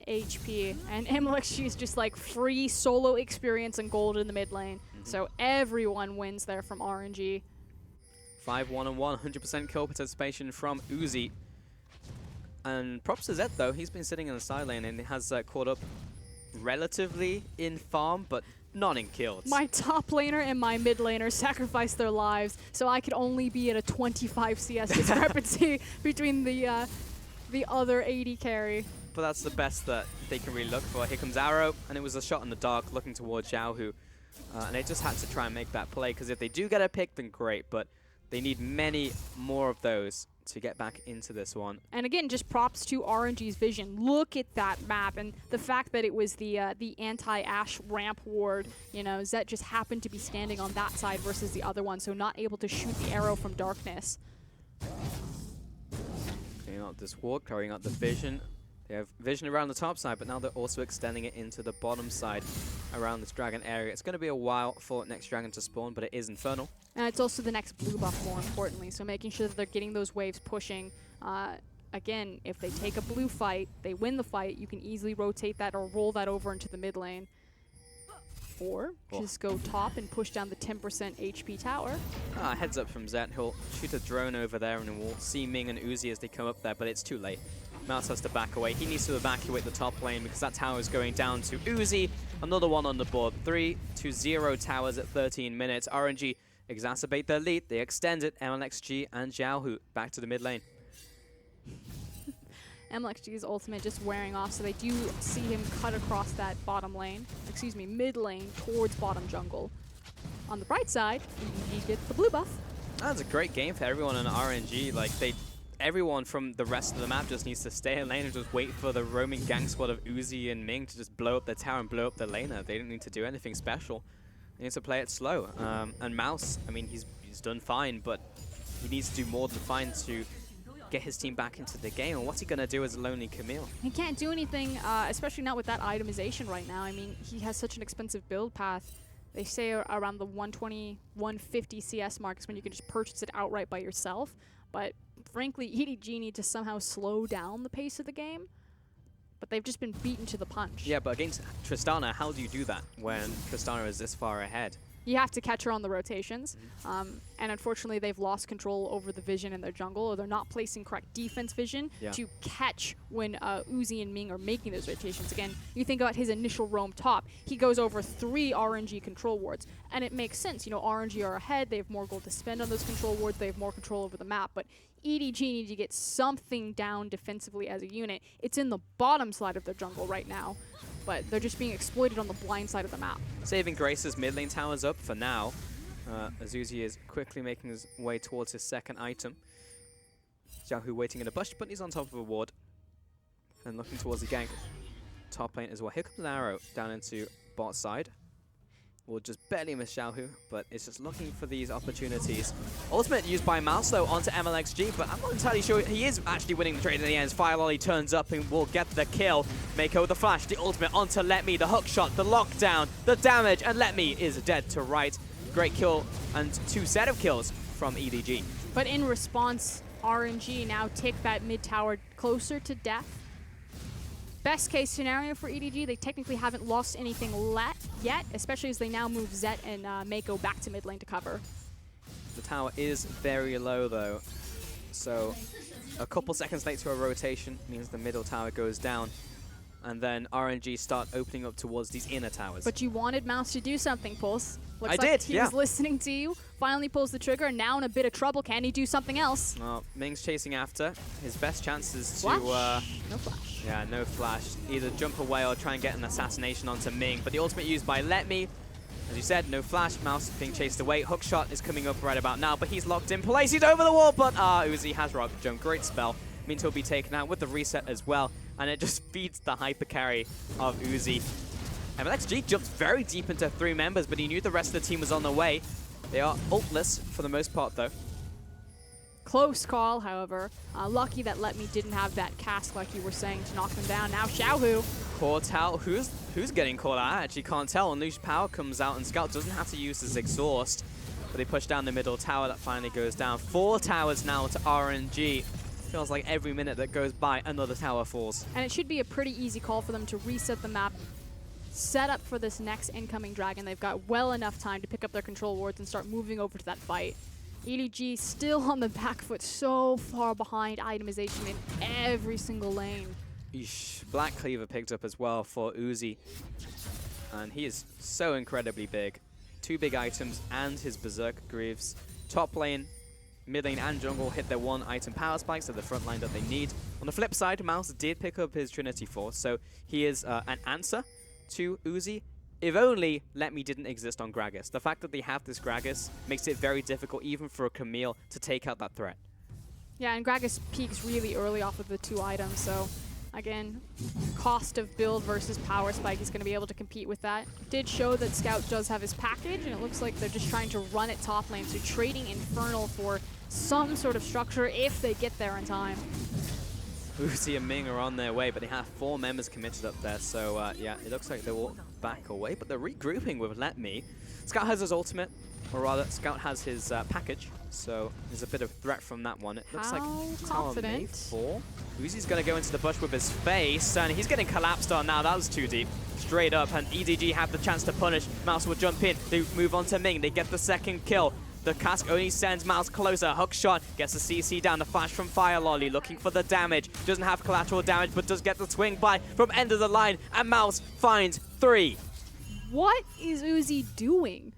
HP, and MLXG is just like free solo experience and gold in the mid lane. So everyone wins there from RNG.
5-1-1, 100% kill participation from Uzi. And props to Zed, though. He's been sitting in the side lane and has caught up relatively in farm, but not in kills.
My top laner and my mid laner sacrificed their lives, so I could only be at a 25 CS discrepancy between the other AD carry.
But that's the best that they can really look for. Here comes Arrow, and it was a shot in the dark looking towards Xiaohu. And they just had to try and make that play, because if they do get a pick, then great, but they need many more of those to get back into this one.
And again, just props to RNG's vision. Look at that map, and the fact that it was the anti-Ash ramp ward. You know, Zet just happened to be standing on that side versus the other one, so not able to shoot the arrow from darkness.
Clearing out this ward, clearing out the vision. They have vision around the top side, but now they're also extending it into the bottom side around this dragon area. It's going to be a while for next dragon to spawn, but it is Infernal.
And it's also the next blue buff, more importantly, so making sure that they're getting those waves pushing. Again, if they take a blue fight, they win the fight, you can easily rotate that or roll that over into the mid lane. Or just go top and push down the 10% HP tower.
Heads up from Zet. He'll shoot a drone over there, and we'll see Ming and Uzi as they come up there, but it's too late. Mouse has to back away. He needs to evacuate the top lane because that tower is going down to Uzi. Another one on the board. 3-0 towers at 13 minutes. RNG exacerbate their lead. They extend it. MLXG and Xiaohu back to the mid lane.
MLXG's ultimate just wearing off, so they do see him cut across that bottom lane, excuse me, mid lane towards bottom jungle. On the bright side, he gets the blue buff.
That's a great game for everyone in RNG. Like, everyone from the rest of the map just needs to stay in lane and just wait for the roaming gang squad of Uzi and Ming to just blow up their tower and blow up the laner. They don't need to do anything special. They need to play it slow. And Mouse, I mean, he's done fine, but he needs to do more than fine to get his team back into the game. And what's he going to do as a lonely Camille?
He can't do anything, especially not with that itemization right now. I mean, he has such an expensive build path. They say around the 120, 150 CS mark is when you can just purchase it outright by yourself. But frankly, EDG need to somehow slow down the pace of the game. But they've just been beaten to the punch.
Yeah, but against Tristana, how do you do that when Tristana is this far ahead?
You have to catch her on the rotations. And unfortunately, they've lost control over the vision in their jungle, or they're not placing correct defense vision to catch when Uzi and Ming are making those rotations. Again, you think about his initial roam top, he goes over 3 RNG control wards. And it makes sense. You know, RNG are ahead, they have more gold to spend on those control wards, they have more control over the map. But EDG need to get something down defensively as a unit. It's in the bottom side of their jungle right now, but they're just being exploited on the blind side of the map.
Saving Grace's mid lane tower's up for now. Azuzi is quickly making his way towards his second item. Xiaohu waiting in a bush, but he's on top of a ward. And looking towards the gank. Top lane as well. Here comes an arrow down into bot side. will just barely miss Xiaohu, but it's just looking for these opportunities. Ultimate used by Mouse, though, onto MLXG, but I'm not entirely sure he is actually winning the trade in the end. Fire Lolly turns up and will get the kill. Mako with the flash, the ultimate onto Let Me, the hook shot, the lockdown, the damage, and Let Me is dead to right. Great kill and 2 set of kills from EDG.
But in response, RNG now take that mid tower closer to death. Best case scenario for EDG, they technically haven't lost anything yet, especially as they now move Zet and Mako back to mid lane to cover.
The tower is very low, though, so a couple seconds late to a rotation means the middle tower goes down, and then RNG start opening up towards these inner towers.
But you wanted Mouse to do something, Pulse. Looks
I
like
did,
he
yeah.
was listening to you, finally pulls the trigger, and now in a bit of trouble. Can he do something else?
Ming's chasing after. His best chance is to...
No flash.
Yeah, no flash. Either jump away or try and get an assassination onto Ming. But the ultimate used by Let Me. As you said, no flash. Mouse being chased away. Hookshot is coming up right about now, but he's locked in place. He's over the wall, but Uzi has rocket jump. Great spell. Means he'll be taken out with the reset as well. And it just feeds the hyper carry of Uzi. MLXG jumped very deep into 3 members, but he knew the rest of the team was on the way. They are ultless for the most part, though.
Close call, however. Lucky that Let Me didn't have that cast, like you were saying, to knock them down. Now Xiaohu.
Caught out. Who's getting caught out? I actually can't tell. Unleashed Power comes out, and Scout doesn't have to use his exhaust. But they push down the middle tower. That finally goes down. 4 towers now to RNG. Feels like every minute that goes by, another tower falls.
And it should be a pretty easy call for them to reset the map, set up for this next incoming dragon. They've got well enough time to pick up their control wards and start moving over to that fight. EDG still on the back foot, so far behind itemization in every single lane.
Eesh. Black Cleaver picked up as well for Uzi. And he is so incredibly big. 2 big items and his Berserk Greaves. Top lane, mid lane and jungle hit their 1 item power spikes at the front line that they need. On the flip side, Mouse did pick up his Trinity Force, so he is an answer to Uzi. If only Let Me didn't exist on Gragas. The fact that they have this Gragas makes it very difficult even for a Camille to take out that threat.
Yeah, and Gragas peaks really early off of the 2 items, so again, cost of build versus power spike, he's going to be able to compete with that. Did show that Scout does have his package, and it looks like they're just trying to run it top lane, so trading Infernal for some sort of structure if they get there in time.
Uzi and Ming are on their way, but they have 4 members committed up there, so yeah, it looks like they're all back away, but they're regrouping with Let Me. Scout has his ultimate, or rather, Scout has his package, so there's a bit of threat from that one. It looks like Tower may fall. Uzi's going to go into the bush with his face, and he's getting collapsed on now. That was too deep. Straight up, and EDG have the chance to punish. Mouse will jump in. They move on to Ming. They get the second kill. The cask only sends Mouse closer. Hook shot gets the CC down. The flash from Fire Lolly looking for the damage. Doesn't have collateral damage, but does get the swing by from end of the line. And Mouse finds 3.
What is Uzi doing?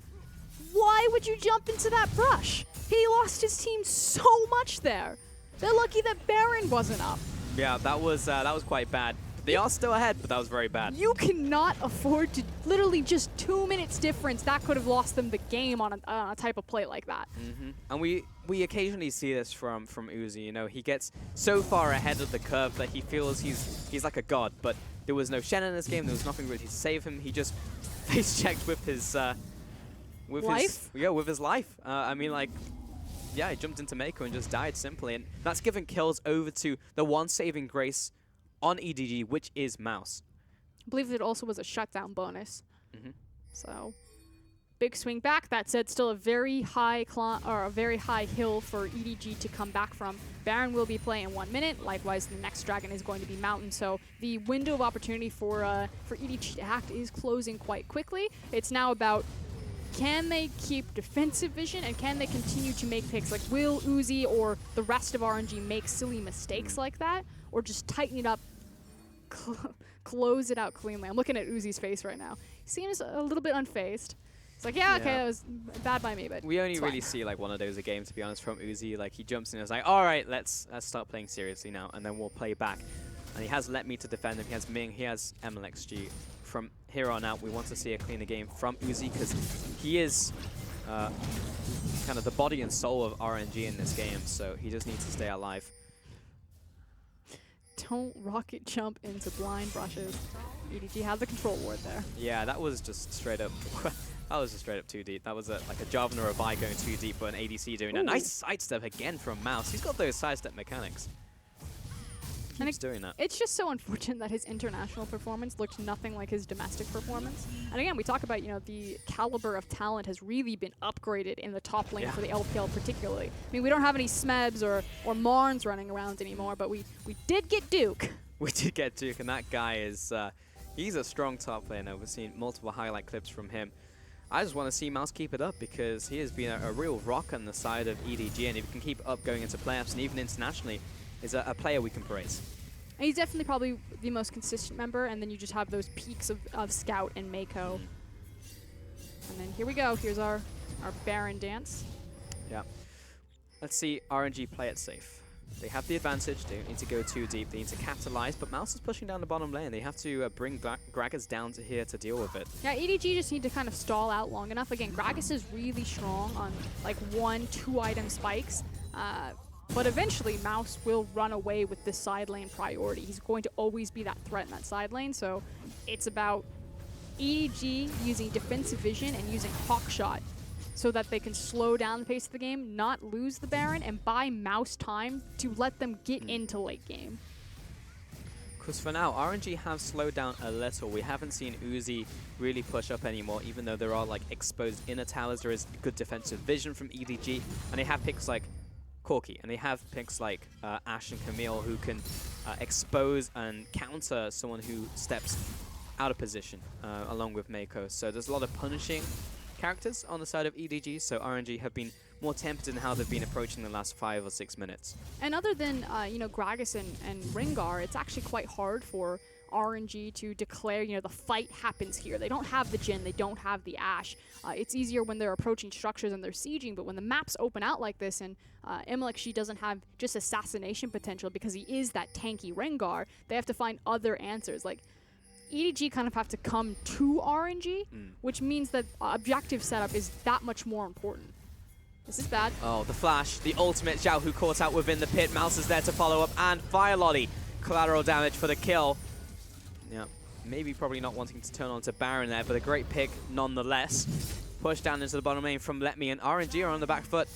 Why would you jump into that brush? He lost his team so much there. They're lucky that Baron wasn't up.
Yeah, that was quite bad. They are still ahead, but that was very bad.
You cannot afford to, literally just 2 minutes difference, that could have lost them the game on a type of play like that.
And we occasionally see this from Uzi. You know, he gets so far ahead of the curve that he feels he's like a god. But there was no Shen in this game. There was nothing really to save him. He just face checked with his
life.
With his life. I mean, like, yeah, he jumped into Mako and just died simply, and that's given kills over to the one saving grace on EDG, which is Mouse.
I believe it also was a shutdown bonus. So, big swing back. That said, still a very high hill for EDG to come back from. Baron will be playing in 1 minute. Likewise, the next dragon is going to be Mountain. So the window of opportunity for EDG to act is closing quite quickly. It's now about, can they keep defensive vision and can they continue to make picks? Like, will Uzi or the rest of RNG make silly mistakes like that? Or just tighten it up, close it out cleanly? I'm looking at Uzi's face right now. He seems a little bit unfazed. It's like, yeah, okay, that was bad by me, but
we only really see like one of those a game, to be honest, from Uzi. Like, he jumps in and is like, all right, let's start playing seriously now, and then we'll play back. And he has Let Me to defend him. He has Ming. He has MLXG. From here on out, we want to see a cleaner game from Uzi because he is kind of the body and soul of RNG in this game. So he just needs to stay alive.
Don't rocket jump into blind brushes. EDG has the control ward there.
Yeah, that was just straight up That was a straight up too deep. That was like a Jarvan or a Vi going too deep, but an ADC doing a nice sidestep again from Mouse. He's got those sidestep mechanics. Keeps doing that.
It's just so unfortunate that his international performance looked nothing like his domestic performance. And again, we talk about, you know, the caliber of talent has really been upgraded in the top lane for the LPL particularly. I mean, we don't have any Smebs or Marns running around anymore, but we did get Duke.
We did get Duke, and that guy is, he's a strong top laner. We've seen multiple highlight clips from him. I just want to see Mouse keep it up because he has been a real rock on the side of EDG, and if he can keep up going into playoffs and even internationally, is a player we can praise.
And he's definitely probably the most consistent member, and then you just have those peaks of Scout and Mako. And then here we go. Here's our Baron dance.
Yeah. Let's see RNG play it safe. They have the advantage. They don't need to go too deep. They need to capitalize, but Mouse is pushing down the bottom lane. They have to bring Gragas down to here to deal with it.
Yeah, EDG just need to kind of stall out long enough. Again, Gragas is really strong on like 1-2 item spikes. But eventually, Mouse will run away with this side lane priority. He's going to always be that threat in that side lane, so it's about EDG using defensive vision and using Hawkshot so that they can slow down the pace of the game, not lose the Baron, and buy Mouse time to let them get into late game.
Because for now, RNG have slowed down a little. We haven't seen Uzi really push up anymore, even though there are like exposed inner towers. There is good defensive vision from EDG, and they have picks like Corki, and they have picks like Ashe and Camille who can expose and counter someone who steps out of position, along with Mako. So there's a lot of punishing characters on the side of EDG, so RNG have been more tempted in how they've been approaching the last 5 or 6 minutes.
And other than, you know, Gragas and Ringar, it's actually quite hard for RNG to declare, you know, the fight happens here. They don't have the Jhin, they don't have the Ashe. It's easier when they're approaching structures and they're sieging, but when the maps open out like this and MLXG doesn't have just assassination potential because he is that tanky Rengar, they have to find other answers. Like, EDG kind of have to come to RNG, which means that objective setup is that much more important. This is bad.
Oh, the flash, the ultimate Zhao who caught out within the pit. Mouse is there to follow up, and Fire Lolly. Collateral damage for the kill. Yeah, maybe probably not wanting to turn on to Baron there, but a great pick nonetheless. Push down into the bottom lane from Let Me, and RNG are on the back foot.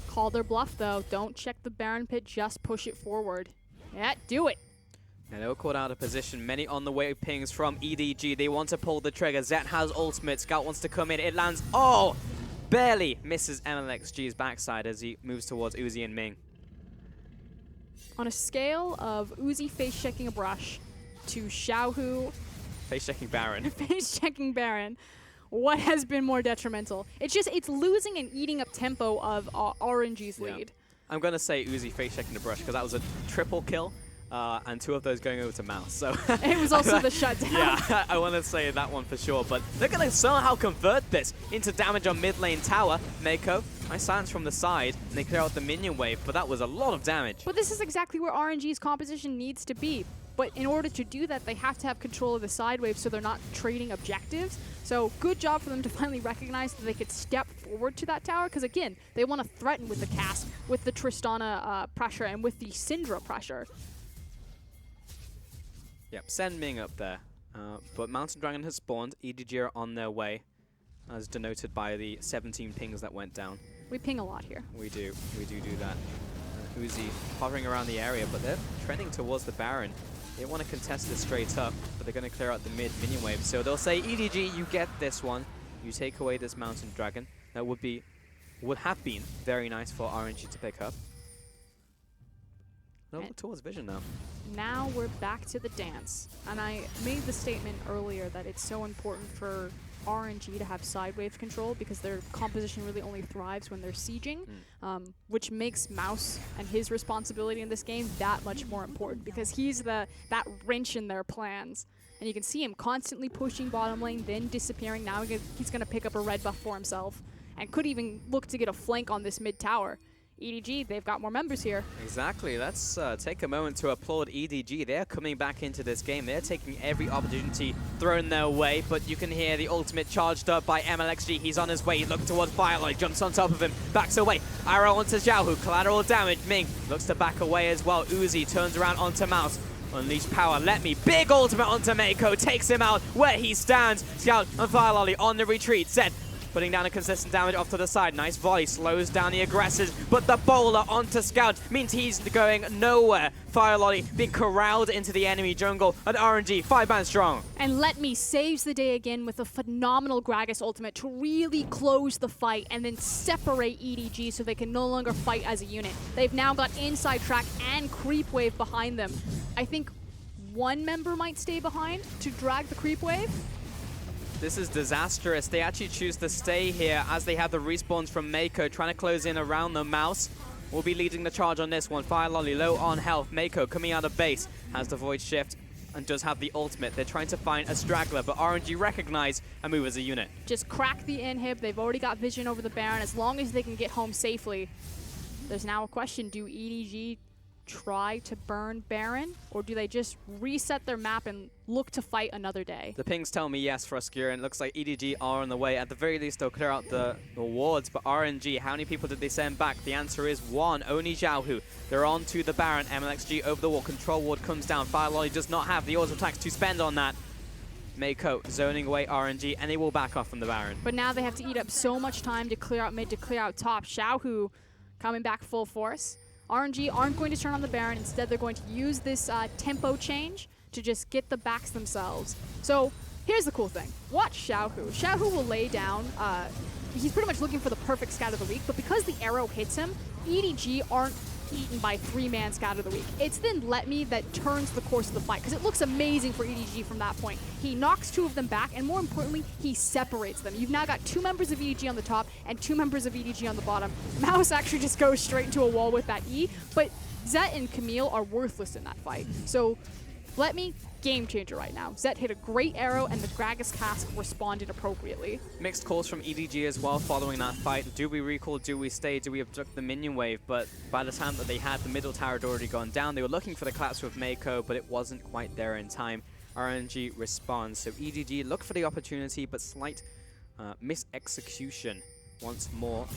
Call their bluff, though. Don't check the Baron pit, just push it forward. Yeah, do it.
And they were caught out of position. Many on the way pings from EDG. They want to pull the trigger. Zet has ultimate. Scout wants to come in. It lands. Oh! Barely misses MLXG's backside as he moves towards Uzi and Ming.
On a scale of Uzi face-checking a brush to Xiaohu
Face-checking Baron.
face-checking Baron, what has been more detrimental? It's losing and eating up tempo of RNG's lead.
I'm going to say Uzi face-checking the brush because that was a triple kill. And 2 of those going over to Mouse. So
it was also the shutdown.
Yeah, I want to say that one for sure. But they're going to somehow convert this into damage on mid lane tower. Mako, nice silence from the side, and they clear out the minion wave, but that was a lot of damage.
But this is exactly where RNG's composition needs to be. But in order to do that, they have to have control of the side wave so they're not trading objectives. So good job for them to finally recognize that they could step forward to that tower, because again, they want to threaten with the cast, with the Tristana pressure, and with the Syndra pressure.
Yep, send Ming up there. But Mountain Dragon has spawned. EDG are on their way, as denoted by the 17 pings that went down.
We ping a lot here.
We do that. Uzi hovering around the area, but they're trending towards the Baron. They want to contest this straight up, but they're going to clear out the mid minion wave. So they'll say, EDG, you get this one. You take away this Mountain Dragon. That would have been very nice for RNG to pick up. Over towards Vision now.
Now we're back to the dance. And I made the statement earlier that it's so important for RNG to have side wave control because their composition really only thrives when they're sieging, which makes Mouse and his responsibility in this game that much more important because he's that wrench in their plans. And you can see him constantly pushing bottom lane, then disappearing. Now he's going to pick up a red buff for himself and could even look to get a flank on this mid tower. EDG, they've got more members here.
Exactly. Let's take a moment to applaud EDG. They're coming back into this game. They're taking every opportunity thrown their way, but you can hear the ultimate charged up by MLXG. He's on his way. He looks towards Firelight, jumps on top of him, backs away. Arrow onto Xiaohu, collateral damage. Ming looks to back away as well. Uzi turns around onto Mouse. Unleash power, let me. Big ultimate onto Mako, takes him out where he stands. Scout and Fire Lolly on the retreat. Zed putting down a consistent damage off to the side. Nice volley, slows down the aggressors, but the bowler onto Scout means he's going nowhere. Fire Lolly being corralled into the enemy jungle, and RNG 5-man strong.
And Let Me saves the day again with a phenomenal Gragas ultimate to really close the fight and then separate EDG so they can no longer fight as a unit. They've now got inside track and creep wave behind them. I think one member might stay behind to drag the creep wave.
This is disastrous. They actually choose to stay here as they have the respawns from Mako trying to close in around the Mouse. Will be leading the charge on this one. Fire Lolly low on health. Mako coming out of base has the Void Shift and does have the ultimate. They're trying to find a straggler, but RNG recognize and move as a unit.
Just crack the inhib. They've already got vision over the Baron. As long as they can get home safely. There's now a question. Do EDG try to burn Baron, or do they just reset their map and look to fight another day?
The pings tell me yes for Oscura, and it looks like EDG are on the way. At the very least, they'll clear out the wards, but RNG, how many people did they send back? The answer is one, only Xiaohu. They're on to the Baron. MLXG over the wall. Control ward comes down. Fire Lolly does not have the auto attacks to spend on that. Mako zoning away RNG, and they will back off from the Baron.
But now they have to eat up so much time to clear out mid, to clear out top. Xiaohu coming back full force. RNG aren't going to turn on the Baron. Instead, they're going to use this tempo change to just get the backs themselves. So here's the cool thing. Watch Xiaohu. Xiaohu will lay down. He's pretty much looking for the perfect scout of the week, but because the arrow hits him, EDG aren't eaten by 3-man scout of the week. It's then Let Me that turns the course of the fight, because it looks amazing for EDG from that point. He knocks 2 of them back, and more importantly, he separates them. You've now got 2 members of EDG on the top and 2 members of EDG on the bottom. Mouse actually just goes straight into a wall with that E, but Zet and Camille are worthless in that fight. So Let Me, game changer right now. Zet hit a great arrow, and the Gragas cask responded appropriately.
Mixed calls from EDG as well following that fight. Do we recall? Do we stay? Do we abduct the minion wave? But by the time that they had, the middle tower had already gone down. They were looking for the collapse with Mako, but it wasn't quite there in time. RNG responds. So EDG look for the opportunity, but slight mis-execution once more.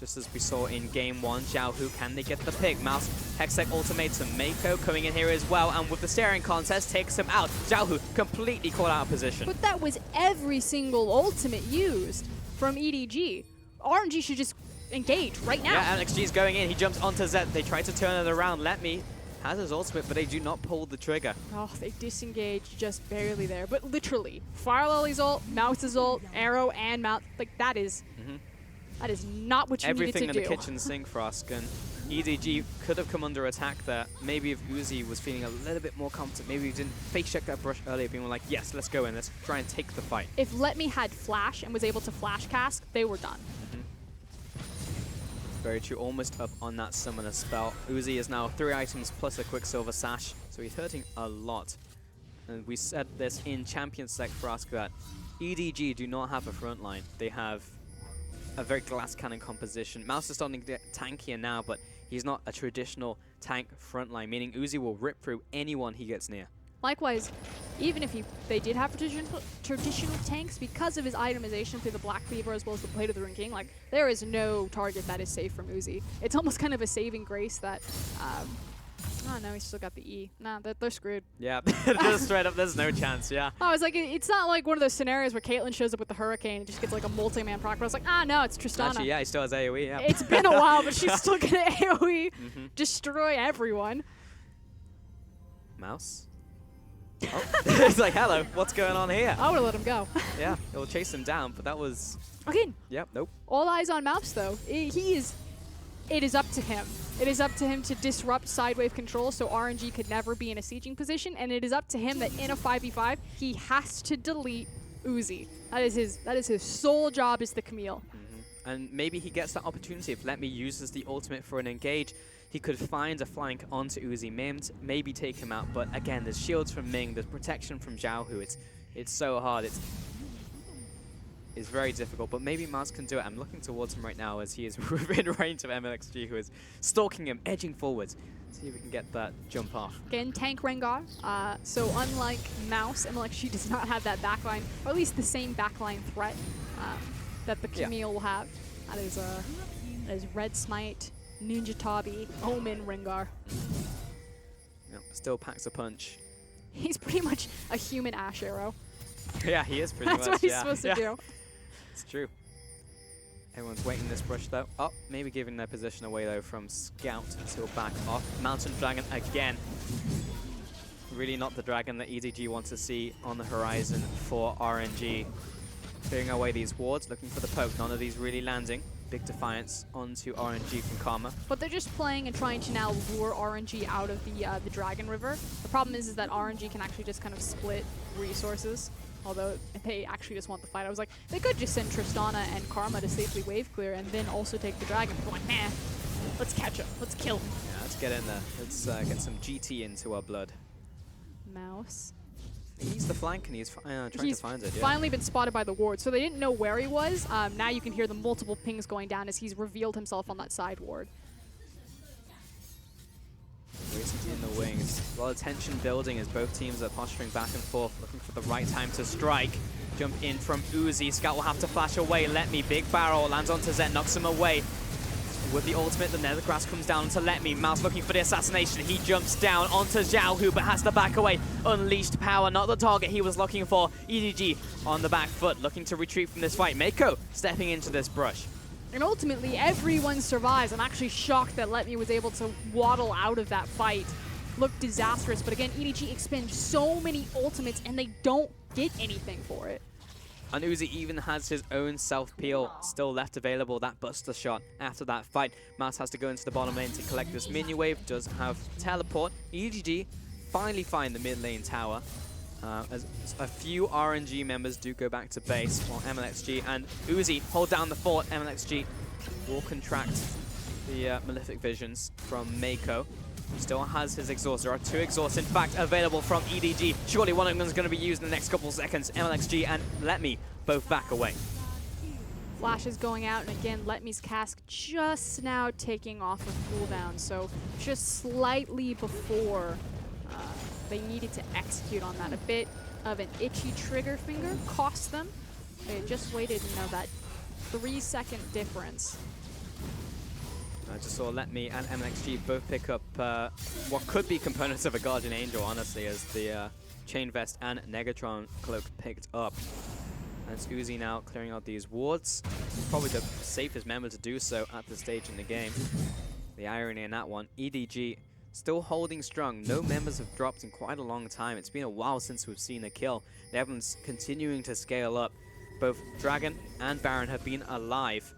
Just as we saw in game 1, Xiaohu, can they get the pick? Mouse, Hextech ultimatum, Mako coming in here as well, and with the staring contest, takes him out. Xiaohu completely caught out of position.
But that was every single ultimate used from EDG. RNG should just engage right now.
Yeah, MLXG's going in, he jumps onto Zed, they try to turn it around. Let Me has his ultimate, but they do not pull the trigger.
Oh, they disengage just barely there, but literally, Fire Lolly's ult, Mouse's ult, arrow, and Mouth, like that is... That is not what you needed to do.
Everything in the kitchen sink for us, and EDG could have come under attack there. Maybe if Uzi was feeling a little bit more confident, maybe he didn't fake check that brush earlier, being like, yes, let's go in, let's try and take the fight.
If Let Me had flash and was able to flash cask, they were done.
Very true, almost up on that summoner spell. Uzi is now 3 items plus a Quicksilver Sash, so he's hurting a lot. And we said this in Champion Sec for us that EDG do not have a front line. They have a very glass cannon composition. Mouse is starting to get tankier now, but he's not a traditional tank frontline, meaning Uzi will rip through anyone he gets near.
Likewise, even if they did have traditional tanks, because of his itemization through the Black Cleaver as well as the Blade of the Rune King, like, there is no target that is safe from Uzi. It's almost kind of a saving grace that... oh no, he's still got the E. Nah, they're screwed.
Yeah, just straight up, there's no chance, yeah.
Oh, it's like, it's not like one of those scenarios where Caitlyn shows up with the Hurricane and just gets like a multi-man proc. But I was like, no, it's Tristana.
Actually, yeah, he still has AoE, yeah.
It's been a while, but she's still gonna AoE destroy everyone.
Mouse? Oh, it's like, hello, what's going on here?
I would've let him go.
Yeah, it will chase him down, but that was...
Again.
Yep, nope.
All eyes on Mouse, though. It is up to him. It is up to him to disrupt sidewave control so RNG could never be in a sieging position, and it is up to him that in a 5v5, he has to delete Uzi. That is his sole job as the Camille.
And maybe he gets that opportunity. If Let Me uses the ultimate for an engage, he could find a flank onto Uzi, maybe take him out, but again, there's shields from Ming, there's protection from Xiaohu. It's so hard. It's very difficult, but maybe Mars can do it. I'm looking towards him right now as he is within range of MLXG, who is stalking him, edging forwards. See if we can get that jump off.
Again, tank Rengar. So unlike Mouse, MLXG does not have that backline, or at least the same backline threat that the Camille will have. That is Red Smite, Ninja Tabi, Omen, Rengar.
Yeah, still packs a punch.
He's pretty much a human Ash Arrow.
Yeah, he is pretty
That's
much.
what he's
yeah.
supposed to
yeah.
do.
It's true. Everyone's waiting this brush though. Oh, maybe giving their position away though from Scout, so he'll back off. Mountain Dragon again. Really not the dragon that EDG wants to see on the horizon for RNG. Clearing away these wards, looking for the poke. None of these really landing. Big defiance onto RNG from Karma.
But they're just playing and trying to now lure RNG out of the Dragon River. The problem is that RNG can actually just kind of split resources. Although they actually just want the fight. I was like, they could just send Tristana and Karma to safely wave clear and then also take the dragon. But like, nah, let's catch him. Let's kill him.
Yeah, let's get in there. Let's get some GT into our blood.
Mouse.
He's the flank and he's trying
He's
to find it. Yeah.
finally been spotted by the ward, so they didn't know where he was. Now you can hear the multiple pings going down as he's revealed himself on that side ward.
Waiting in the wings. A lot of tension building as both teams are posturing back and forth, looking for the right time to strike. Jump in from Uzi. Scout will have to flash away. Let me. Big barrel lands onto Zet, knocks him away. With the ultimate, the nether grass comes down to Let Me. Mouse looking for the assassination. He jumps down onto Zhao, who but has to back away. Unleashed power, not the target he was looking for. EDG on the back foot, looking to retreat from this fight. Mako stepping into this brush.
And ultimately, everyone survives. I'm actually shocked that Let Me was able to waddle out of that fight. Looked disastrous, but again, EDG expends so many ultimates and they don't get anything for it.
And Uzi even has his own self-peel still left available, that Buster shot after that fight. Mouse has to go into the bottom lane to collect this minion wave, does have teleport. EDG finally find the mid lane tower. As a few RNG members do go back to base, while MLXG and Uzi hold down the fort. MLXG will contract the Malefic Visions from Mako. Still has his exhaust. There are 2 exhausts, in fact, available from EDG. Surely one of them is going to be used in the next couple of seconds. MLXG and Let Me both back away.
Flash is going out, and again, Let Me's cask just now taking off of cooldown, so just slightly before they needed to execute on that. A bit of an itchy trigger finger cost them. They just waited, that 3-second difference.
I just saw Let Me and MLXG both pick up what could be components of a Guardian Angel, honestly, as the Chain Vest and Negatron Cloak picked up. And it's Uzi now clearing out these wards. Probably the safest member to do so at this stage in the game. The irony in that one. EDG still holding strong. No members have dropped in quite a long time. It's been a while since we've seen a kill. The Everyone's continuing to scale up. Both Dragon and Baron have been alive.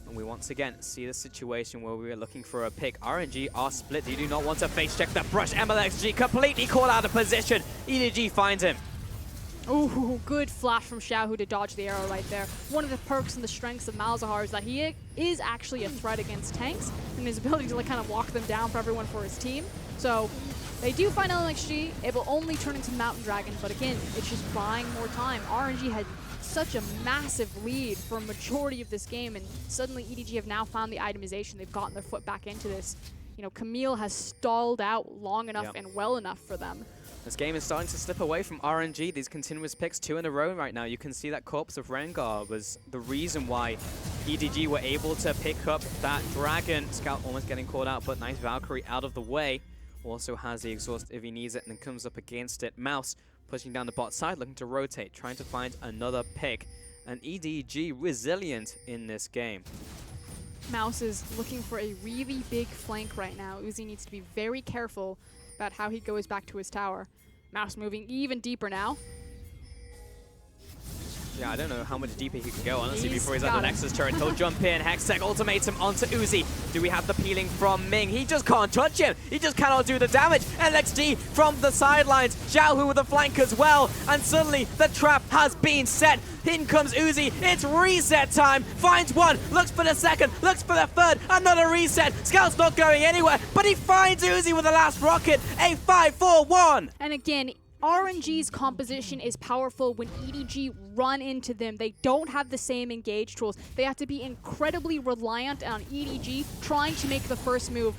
And we once again see the situation where we are looking for a pick. RNG are split. They do not want to face check the brush. MLXG completely caught out of position. EDG finds him.
Ooh, good flash from Xiaohu to dodge the arrow right there. One of the perks and the strengths of Malzahar is that he is actually a threat against tanks, and his ability to kind of walk them down for everyone for his team. So they do find LMXG. It will only turn into Mountain Dragon, but again, it's just buying more time. RNG had such a massive lead for a majority of this game, and suddenly EDG have now found the itemization. They've gotten their foot back into this. Camille has stalled out long enough and well enough for them.
This game is starting to slip away from RNG. These continuous picks, 2 in a row right now. You can see that Corpse of Rengar was the reason why EDG were able to pick up that Dragon. Scout almost getting caught out, but nice Valkyrie out of the way. Also has the exhaust if he needs it, and then comes up against it. Mouse pushing down the bot side, looking to rotate, trying to find another pick. And EDG resilient in this game.
Mouse is looking for a really big flank right now. Uzi needs to be very careful about how he goes back to his tower. Mouse moving even deeper now.
Yeah, I don't know how much deeper he can go, honestly,
He's
before he's
got
at the
it.
Nexus turret. He'll jump in. Hextech ultimates him onto Uzi. Do we have the peeling from Ming? He just can't touch him. He just cannot do the damage. LXD from the sidelines. Xiaohu with a flank as well. And suddenly, the trap has been set. In comes Uzi. It's reset time. Finds one. Looks for the second. Looks for the third. Another reset. Scout's not going anywhere. But he finds Uzi with the last rocket. A 5-4-1.
And again, RNG's composition is powerful when EDG run into them. They don't have the same engage tools. They have to be incredibly reliant on EDG trying to make the first move,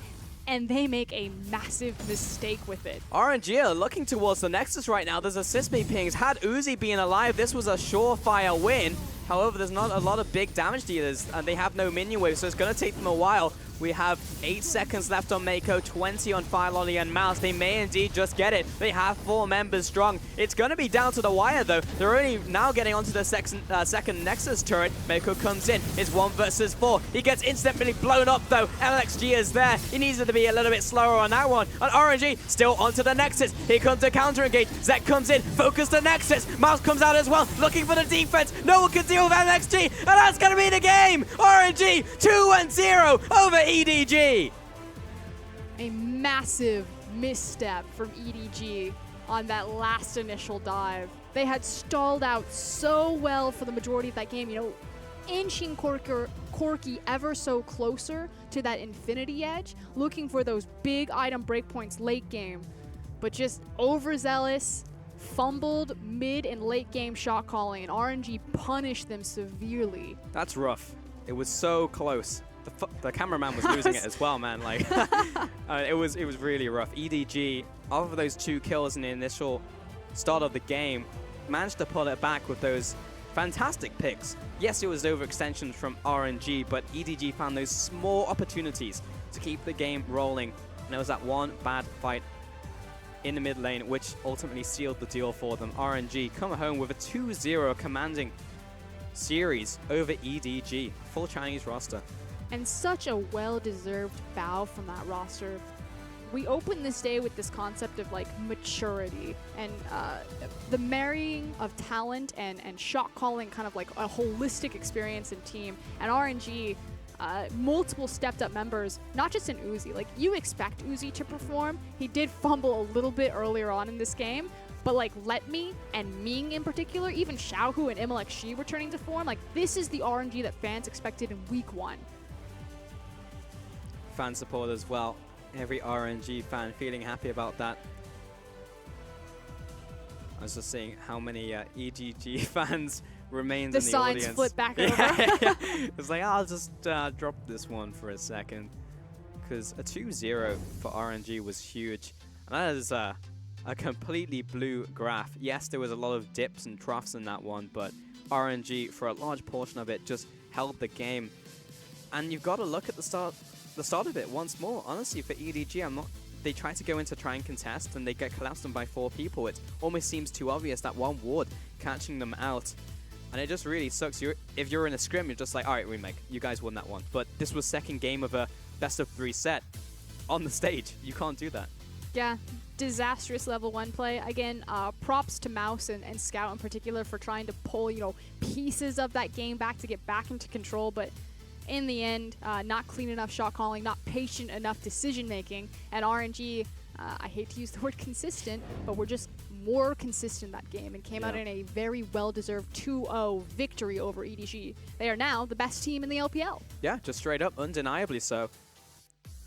and they make a massive mistake with it.
RNG are looking towards the Nexus right now. There's assist me pings. Had Uzi been alive, this was a surefire win. However, there's not a lot of big damage dealers, and they have no minion wave, so it's going to take them a while. We have 8 seconds left on Mako, 20 on Filoni and Mouse. They may indeed just get it. They have 4 members strong. It's going to be down to the wire, though. They're only now getting onto the second Nexus turret. Mako comes in. It's 1 versus 4. He gets instantly blown up, though. LXG is there. He needs to be a little bit slower on that one. And RNG still onto the Nexus. Here comes the counter engage. Zek comes in. Focus the Nexus. Mouse comes out as well, looking for the defense. No one can deal with LXG. And that's going to be the game. RNG 2-0 over EDG.
A massive misstep from EDG on that last initial dive. They had stalled out so well for the majority of that game, you know, inching Corki ever so closer to that infinity edge, looking for those big item breakpoints late game, but just overzealous, fumbled mid and late game shot calling, and RNG punished them severely.
That's rough. It was so close. The cameraman was losing it as well, man. Like, it was really rough. EDG, of those 2 kills in the initial start of the game, managed to pull it back with those fantastic picks. Yes, it was overextensions from RNG, but EDG found those small opportunities to keep the game rolling. And there was that one bad fight in the mid lane, which ultimately sealed the deal for them. RNG come home with a 2-0 commanding series over EDG, full Chinese roster.
And such a well-deserved bow from that roster. We opened this day with this concept of like maturity and the marrying of talent and shot calling, kind of like a holistic experience in team. And RNG, multiple stepped up members, not just in Uzi. Like, you expect Uzi to perform. He did fumble a little bit earlier on in this game, but like Let Me and Ming in particular, even Xiaohu and MLXG returning to form, like this is the RNG that fans expected in week 1.
Fan support as well. Every RNG fan feeling happy about that. I was just seeing how many EDG fans remains in the audience.
The signs flip back over.
Yeah. It's like, I'll just drop this one for a second. Because a 2-0 for RNG was huge. And that is a completely blue graph. Yes, there was a lot of dips and troughs in that one, but RNG, for a large portion of it, just held the game. And you've got to look at the start of it once more. Honestly, for EDG, they try to go in to try and contest, and they get collapsed on by 4 people. It almost seems too obvious, that one ward catching them out. And it just really sucks. If you're in a scrim, you're just like, all right, remake, you guys won that one. But this was second game of a best of 3 set on the stage. You can't do that.
Yeah, disastrous level 1 play. Again, props to Mouse and Scout in particular for trying to pull, you know, pieces of that game back to get back into control, but in the end, not clean enough shot calling, not patient enough decision making, and RNG, I hate to use the word consistent, but we're just more consistent that game and came out in a very well-deserved 2-0 victory over EDG. They are now the best team in the LPL.
Yeah, just straight up, undeniably so.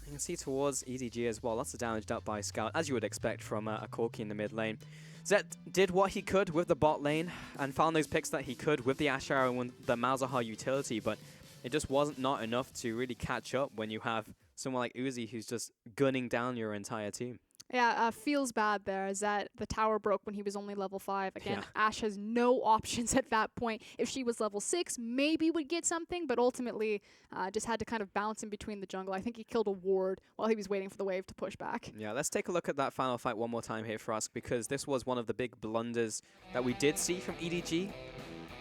You can see towards EDG as well, lots of damage dealt by Scout, as you would expect from a Corki in the mid lane. Zet did what he could with the bot lane and found those picks that he could with the Ash Arrow and the Malzahar utility, but it just wasn't not enough to really catch up when you have someone like Uzi who's just gunning down your entire team.
Yeah, feels bad there, as that the tower broke when he was only level 5. Again, Ash has no options at that point. If she was level 6, maybe would get something, but ultimately just had to kind of bounce in between the jungle. I think he killed a ward while he was waiting for the wave to push back.
Yeah, let's take a look at that final fight one more time here for us, because this was one of the big blunders that we did see from EDG.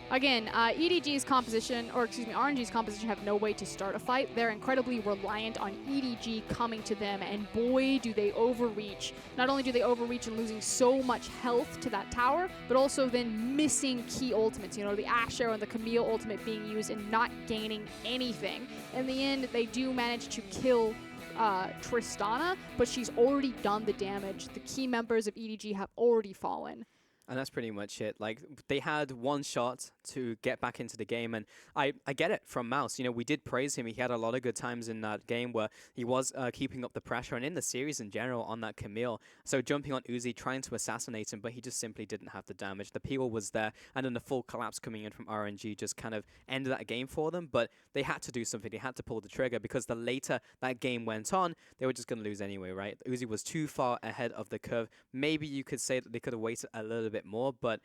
Again, EDG's composition, or excuse me, RNG's composition have no way to start a fight. They're incredibly reliant on EDG coming to them, and boy, do they overreach. Not only do they overreach and losing so much health to that tower, but also then missing key ultimates. You know, the Ash Arrow and the Camille ultimate being used and not gaining anything. In the end, they do manage to kill Tristana, but she's already done the damage. The key members of EDG have already fallen.
And that's pretty much it. Like, they had one shot to get back into the game, and I get it from Mouse. You know, we did praise him. He had a lot of good times in that game where he was keeping up the pressure, and in the series in general on that Camille. So jumping on Uzi, trying to assassinate him, but he just simply didn't have the damage. The peel was there, and then the full collapse coming in from RNG just kind of ended that game for them. But they had to do something. They had to pull the trigger, because the later that game went on, they were just going to lose anyway, right? Uzi was too far ahead of the curve. Maybe you could say that they could have waited a little bit more, but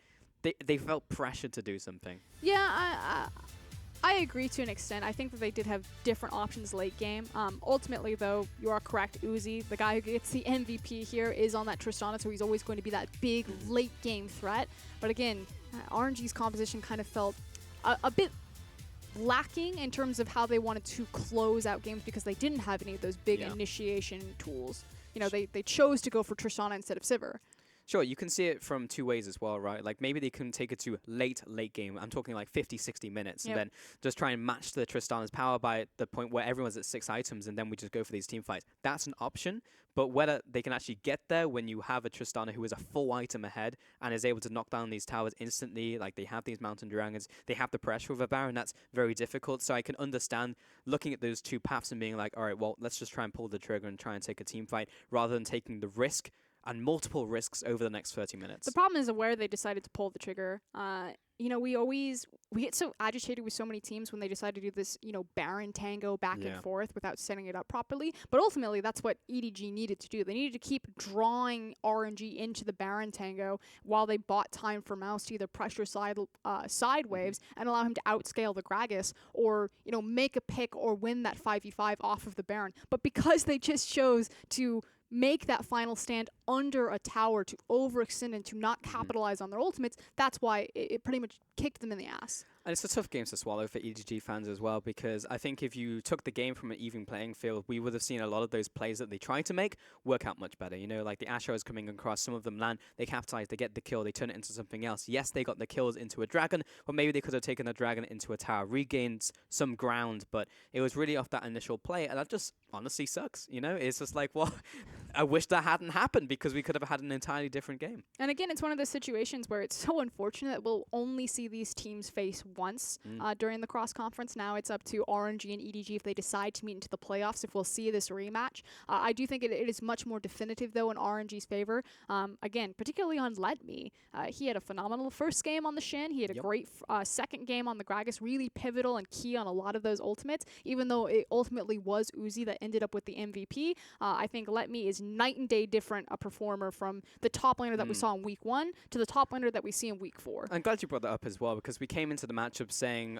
they felt pressured to do something.
Yeah, I agree to an extent. I think that they did have different options late game. Ultimately, though, you are correct. Uzi, the guy who gets the MVP here, is on that Tristana, so he's always going to be that big late game threat. But again, RNG's composition kind of felt a bit lacking in terms of how they wanted to close out games because they didn't have any of those big initiation tools. You know, they chose to go for Tristana instead of Sivir.
Sure, you can see it from two ways as well, right? Like maybe they can take it to late game. I'm talking like 50, 60 minutes, and then just try and match the Tristana's power by the point where everyone's at 6 items, and then we just go for these team fights. That's an option, but whether they can actually get there when you have a Tristana who is a full item ahead and is able to knock down these towers instantly, like they have these mountain dragons, they have the pressure of a Baron, that's very difficult. So I can understand looking at those two paths and being like, all right, well, let's just try and pull the trigger and try and take a team fight rather than taking the risk and multiple risks over the next 30 minutes.
The problem is where they decided to pull the trigger. You know, we get so agitated with so many teams when they decide to do this, you know, Baron tango back and forth without setting it up properly. But ultimately, that's what EDG needed to do. They needed to keep drawing RNG into the Baron tango while they bought time for Mouse to either pressure side waves and allow him to outscale the Gragas, or, you know, make a pick or win that 5v5 off of the Baron. But because they just chose to make that final stand under a tower, to overextend and to not capitalize on their ultimates, that's why it pretty much kicked them in the ass.
And it's a tough game to swallow for EDG fans as well, because I think if you took the game from an even playing field, we would have seen a lot of those plays that they tried to make work out much better. You know, like the Asher is coming across, some of them land, they capitalize, they get the kill, they turn it into something else. Yes, they got the kills into a dragon, but maybe they could have taken a dragon into a tower, regained some ground, but it was really off that initial play, and that just honestly sucks. You know, it's just like, well, I wish that hadn't happened because we could have had an entirely different game.
And again, it's one of those situations where it's so unfortunate that we'll only see these teams face once during the cross-conference. Now it's up to RNG and EDG if they decide to meet into the playoffs, if we'll see this rematch. I do think it is much more definitive, though, in RNG's favor. Again, particularly on Let Me. He had a phenomenal first game on the Shin. He had a great second game on the Gragas, really pivotal and key on a lot of those ultimates, even though it ultimately was Uzi that ended up with the MVP. I think Let Me is night and day different a performer from the top laner that we saw in week 1 to the top laner that we see in week 4.
I'm glad you brought that up as well, because we came into the matchup saying,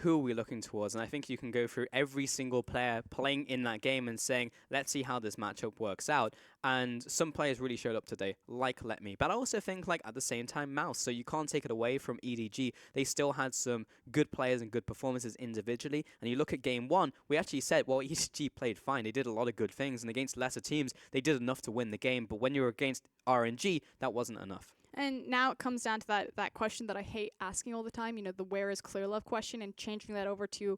who are we looking towards? And I think you can go through every single player playing in that game and saying, let's see how this matchup works out. And some players really showed up today, like Let Me. But I also think, like, at the same time, Mouse. So you can't take it away from EDG. They still had some good players and good performances individually. And you look at game 1, we actually said, well, EDG played fine. They did a lot of good things. And against lesser teams, they did enough to win the game. But when you were against RNG, that wasn't enough.
And now it comes down to that question that I hate asking all the time, you know, the where is clear love question, and changing that over to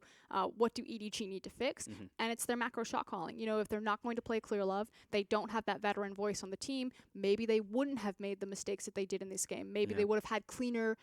what do EDG need to fix? And it's their macro shot calling. You know, if they're not going to play clear love, they don't have that veteran voice on the team, maybe they wouldn't have made the mistakes that they did in this game. Maybe they would have had cleaner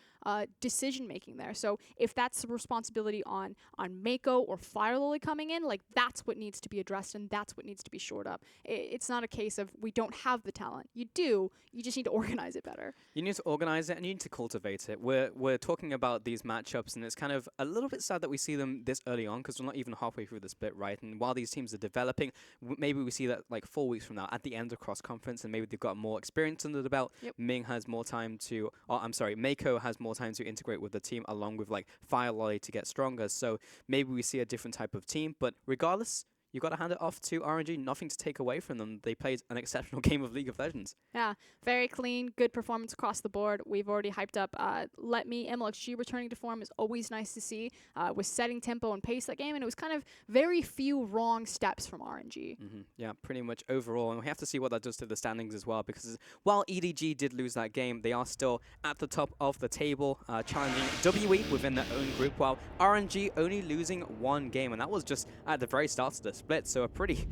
decision making there. So if that's the responsibility on Mako or Firelily coming in, like, that's what needs to be addressed, and that's what needs to be shored up. It's not a case of we don't have the talent. You do, you just need to organize it better.
You need to organize it and you need to cultivate it. We're talking about these matchups, and it's kind of a little bit sad that we see them this early on, because we're not even halfway through the split, right? And while these teams are developing, maybe we see that like 4 weeks from now at the end of cross-conference, and maybe they've got more experience under the belt. Ming has more time to, Mako has more time to integrate with the team, along with like Firelolly to get stronger. So maybe we see a different type of team, but regardless, you've got to hand it off to RNG. Nothing to take away from them. They played an exceptional game of League of Legends.
Yeah, very clean, good performance across the board. We've already hyped up Let Me. MLXG returning to form is always nice to see. Was setting tempo and pace that game, and it was kind of very few wrong steps from RNG.
Yeah, pretty much overall. And we have to see what that does to the standings as well, because while EDG did lose that game, they are still at the top of the table, challenging WE within their own group, while RNG only losing 1 game, and that was just at the very start of the split, so a pretty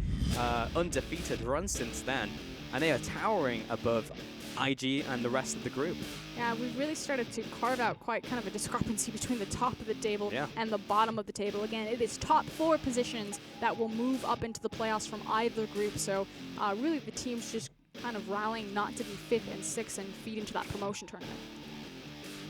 undefeated run since then, and they are towering above IG and the rest of the group.
Yeah, we've really started to carve out quite kind of a discrepancy between the top of the table and the bottom of the table. Again, it is top 4 positions that will move up into the playoffs from either group, so really the team's just kind of rallying not to be 5th and 6th and feed into that promotion tournament.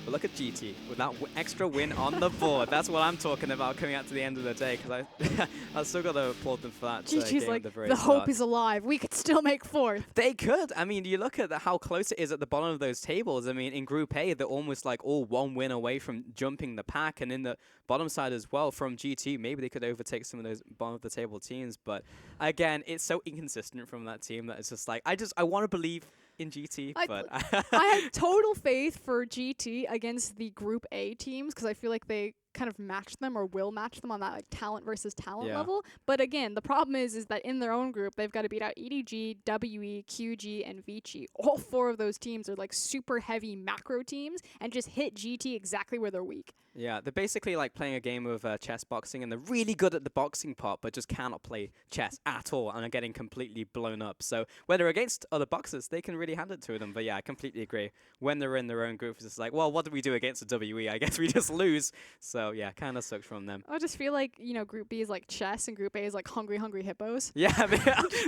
But look at GT with that extra win on the board. That's what I'm talking about coming out to the end of the day, because I still got to applaud them for that.
GG's
game
like,
at the very
the hope
start.
is alive. We could still make fourth.
They could. I mean, you look at how close it is at the bottom of those tables. I mean, in Group A, they're almost like all one win away from jumping the pack. And in the bottom side as well, from GT, maybe they could overtake some of those bottom of the table teams. But again, it's so inconsistent from that team that it's just like, I want to believe in GT, but
I had total faith for GT against the Group A teams because I feel like they kind of match them or will match them on that like talent versus talent
Yeah.
level. But again, the problem is that in their own group, they've got to beat out EDG, WE, QG, and Vici. All four of those teams are like super heavy macro teams and just hit GT exactly where they're weak.
yeah, they're basically like playing a game of chess boxing, and they're really good at the boxing part, but just cannot play chess at all, and are getting completely blown up. So when they're against other boxers, they can really hand it to them. But yeah, I completely agree. When they're in their own group, it's just like, well, what do we do against a WE? I guess we just lose. So yeah, kind of sucks from them.
I just feel like, you know, Group B is like chess and Group A is like hungry, hungry hippos.
Yeah, I mean,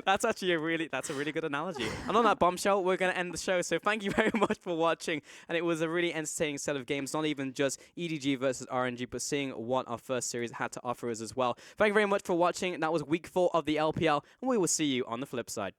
that's actually a really good analogy. And on that bombshell, we're going to end the show. So thank you very much for watching. And it was a really entertaining set of games, not even just EDG versus RNG, but seeing what our first series had to offer us as well. Thank you very much for watching. That was week 4 of the LPL, and we will see you on the flip side.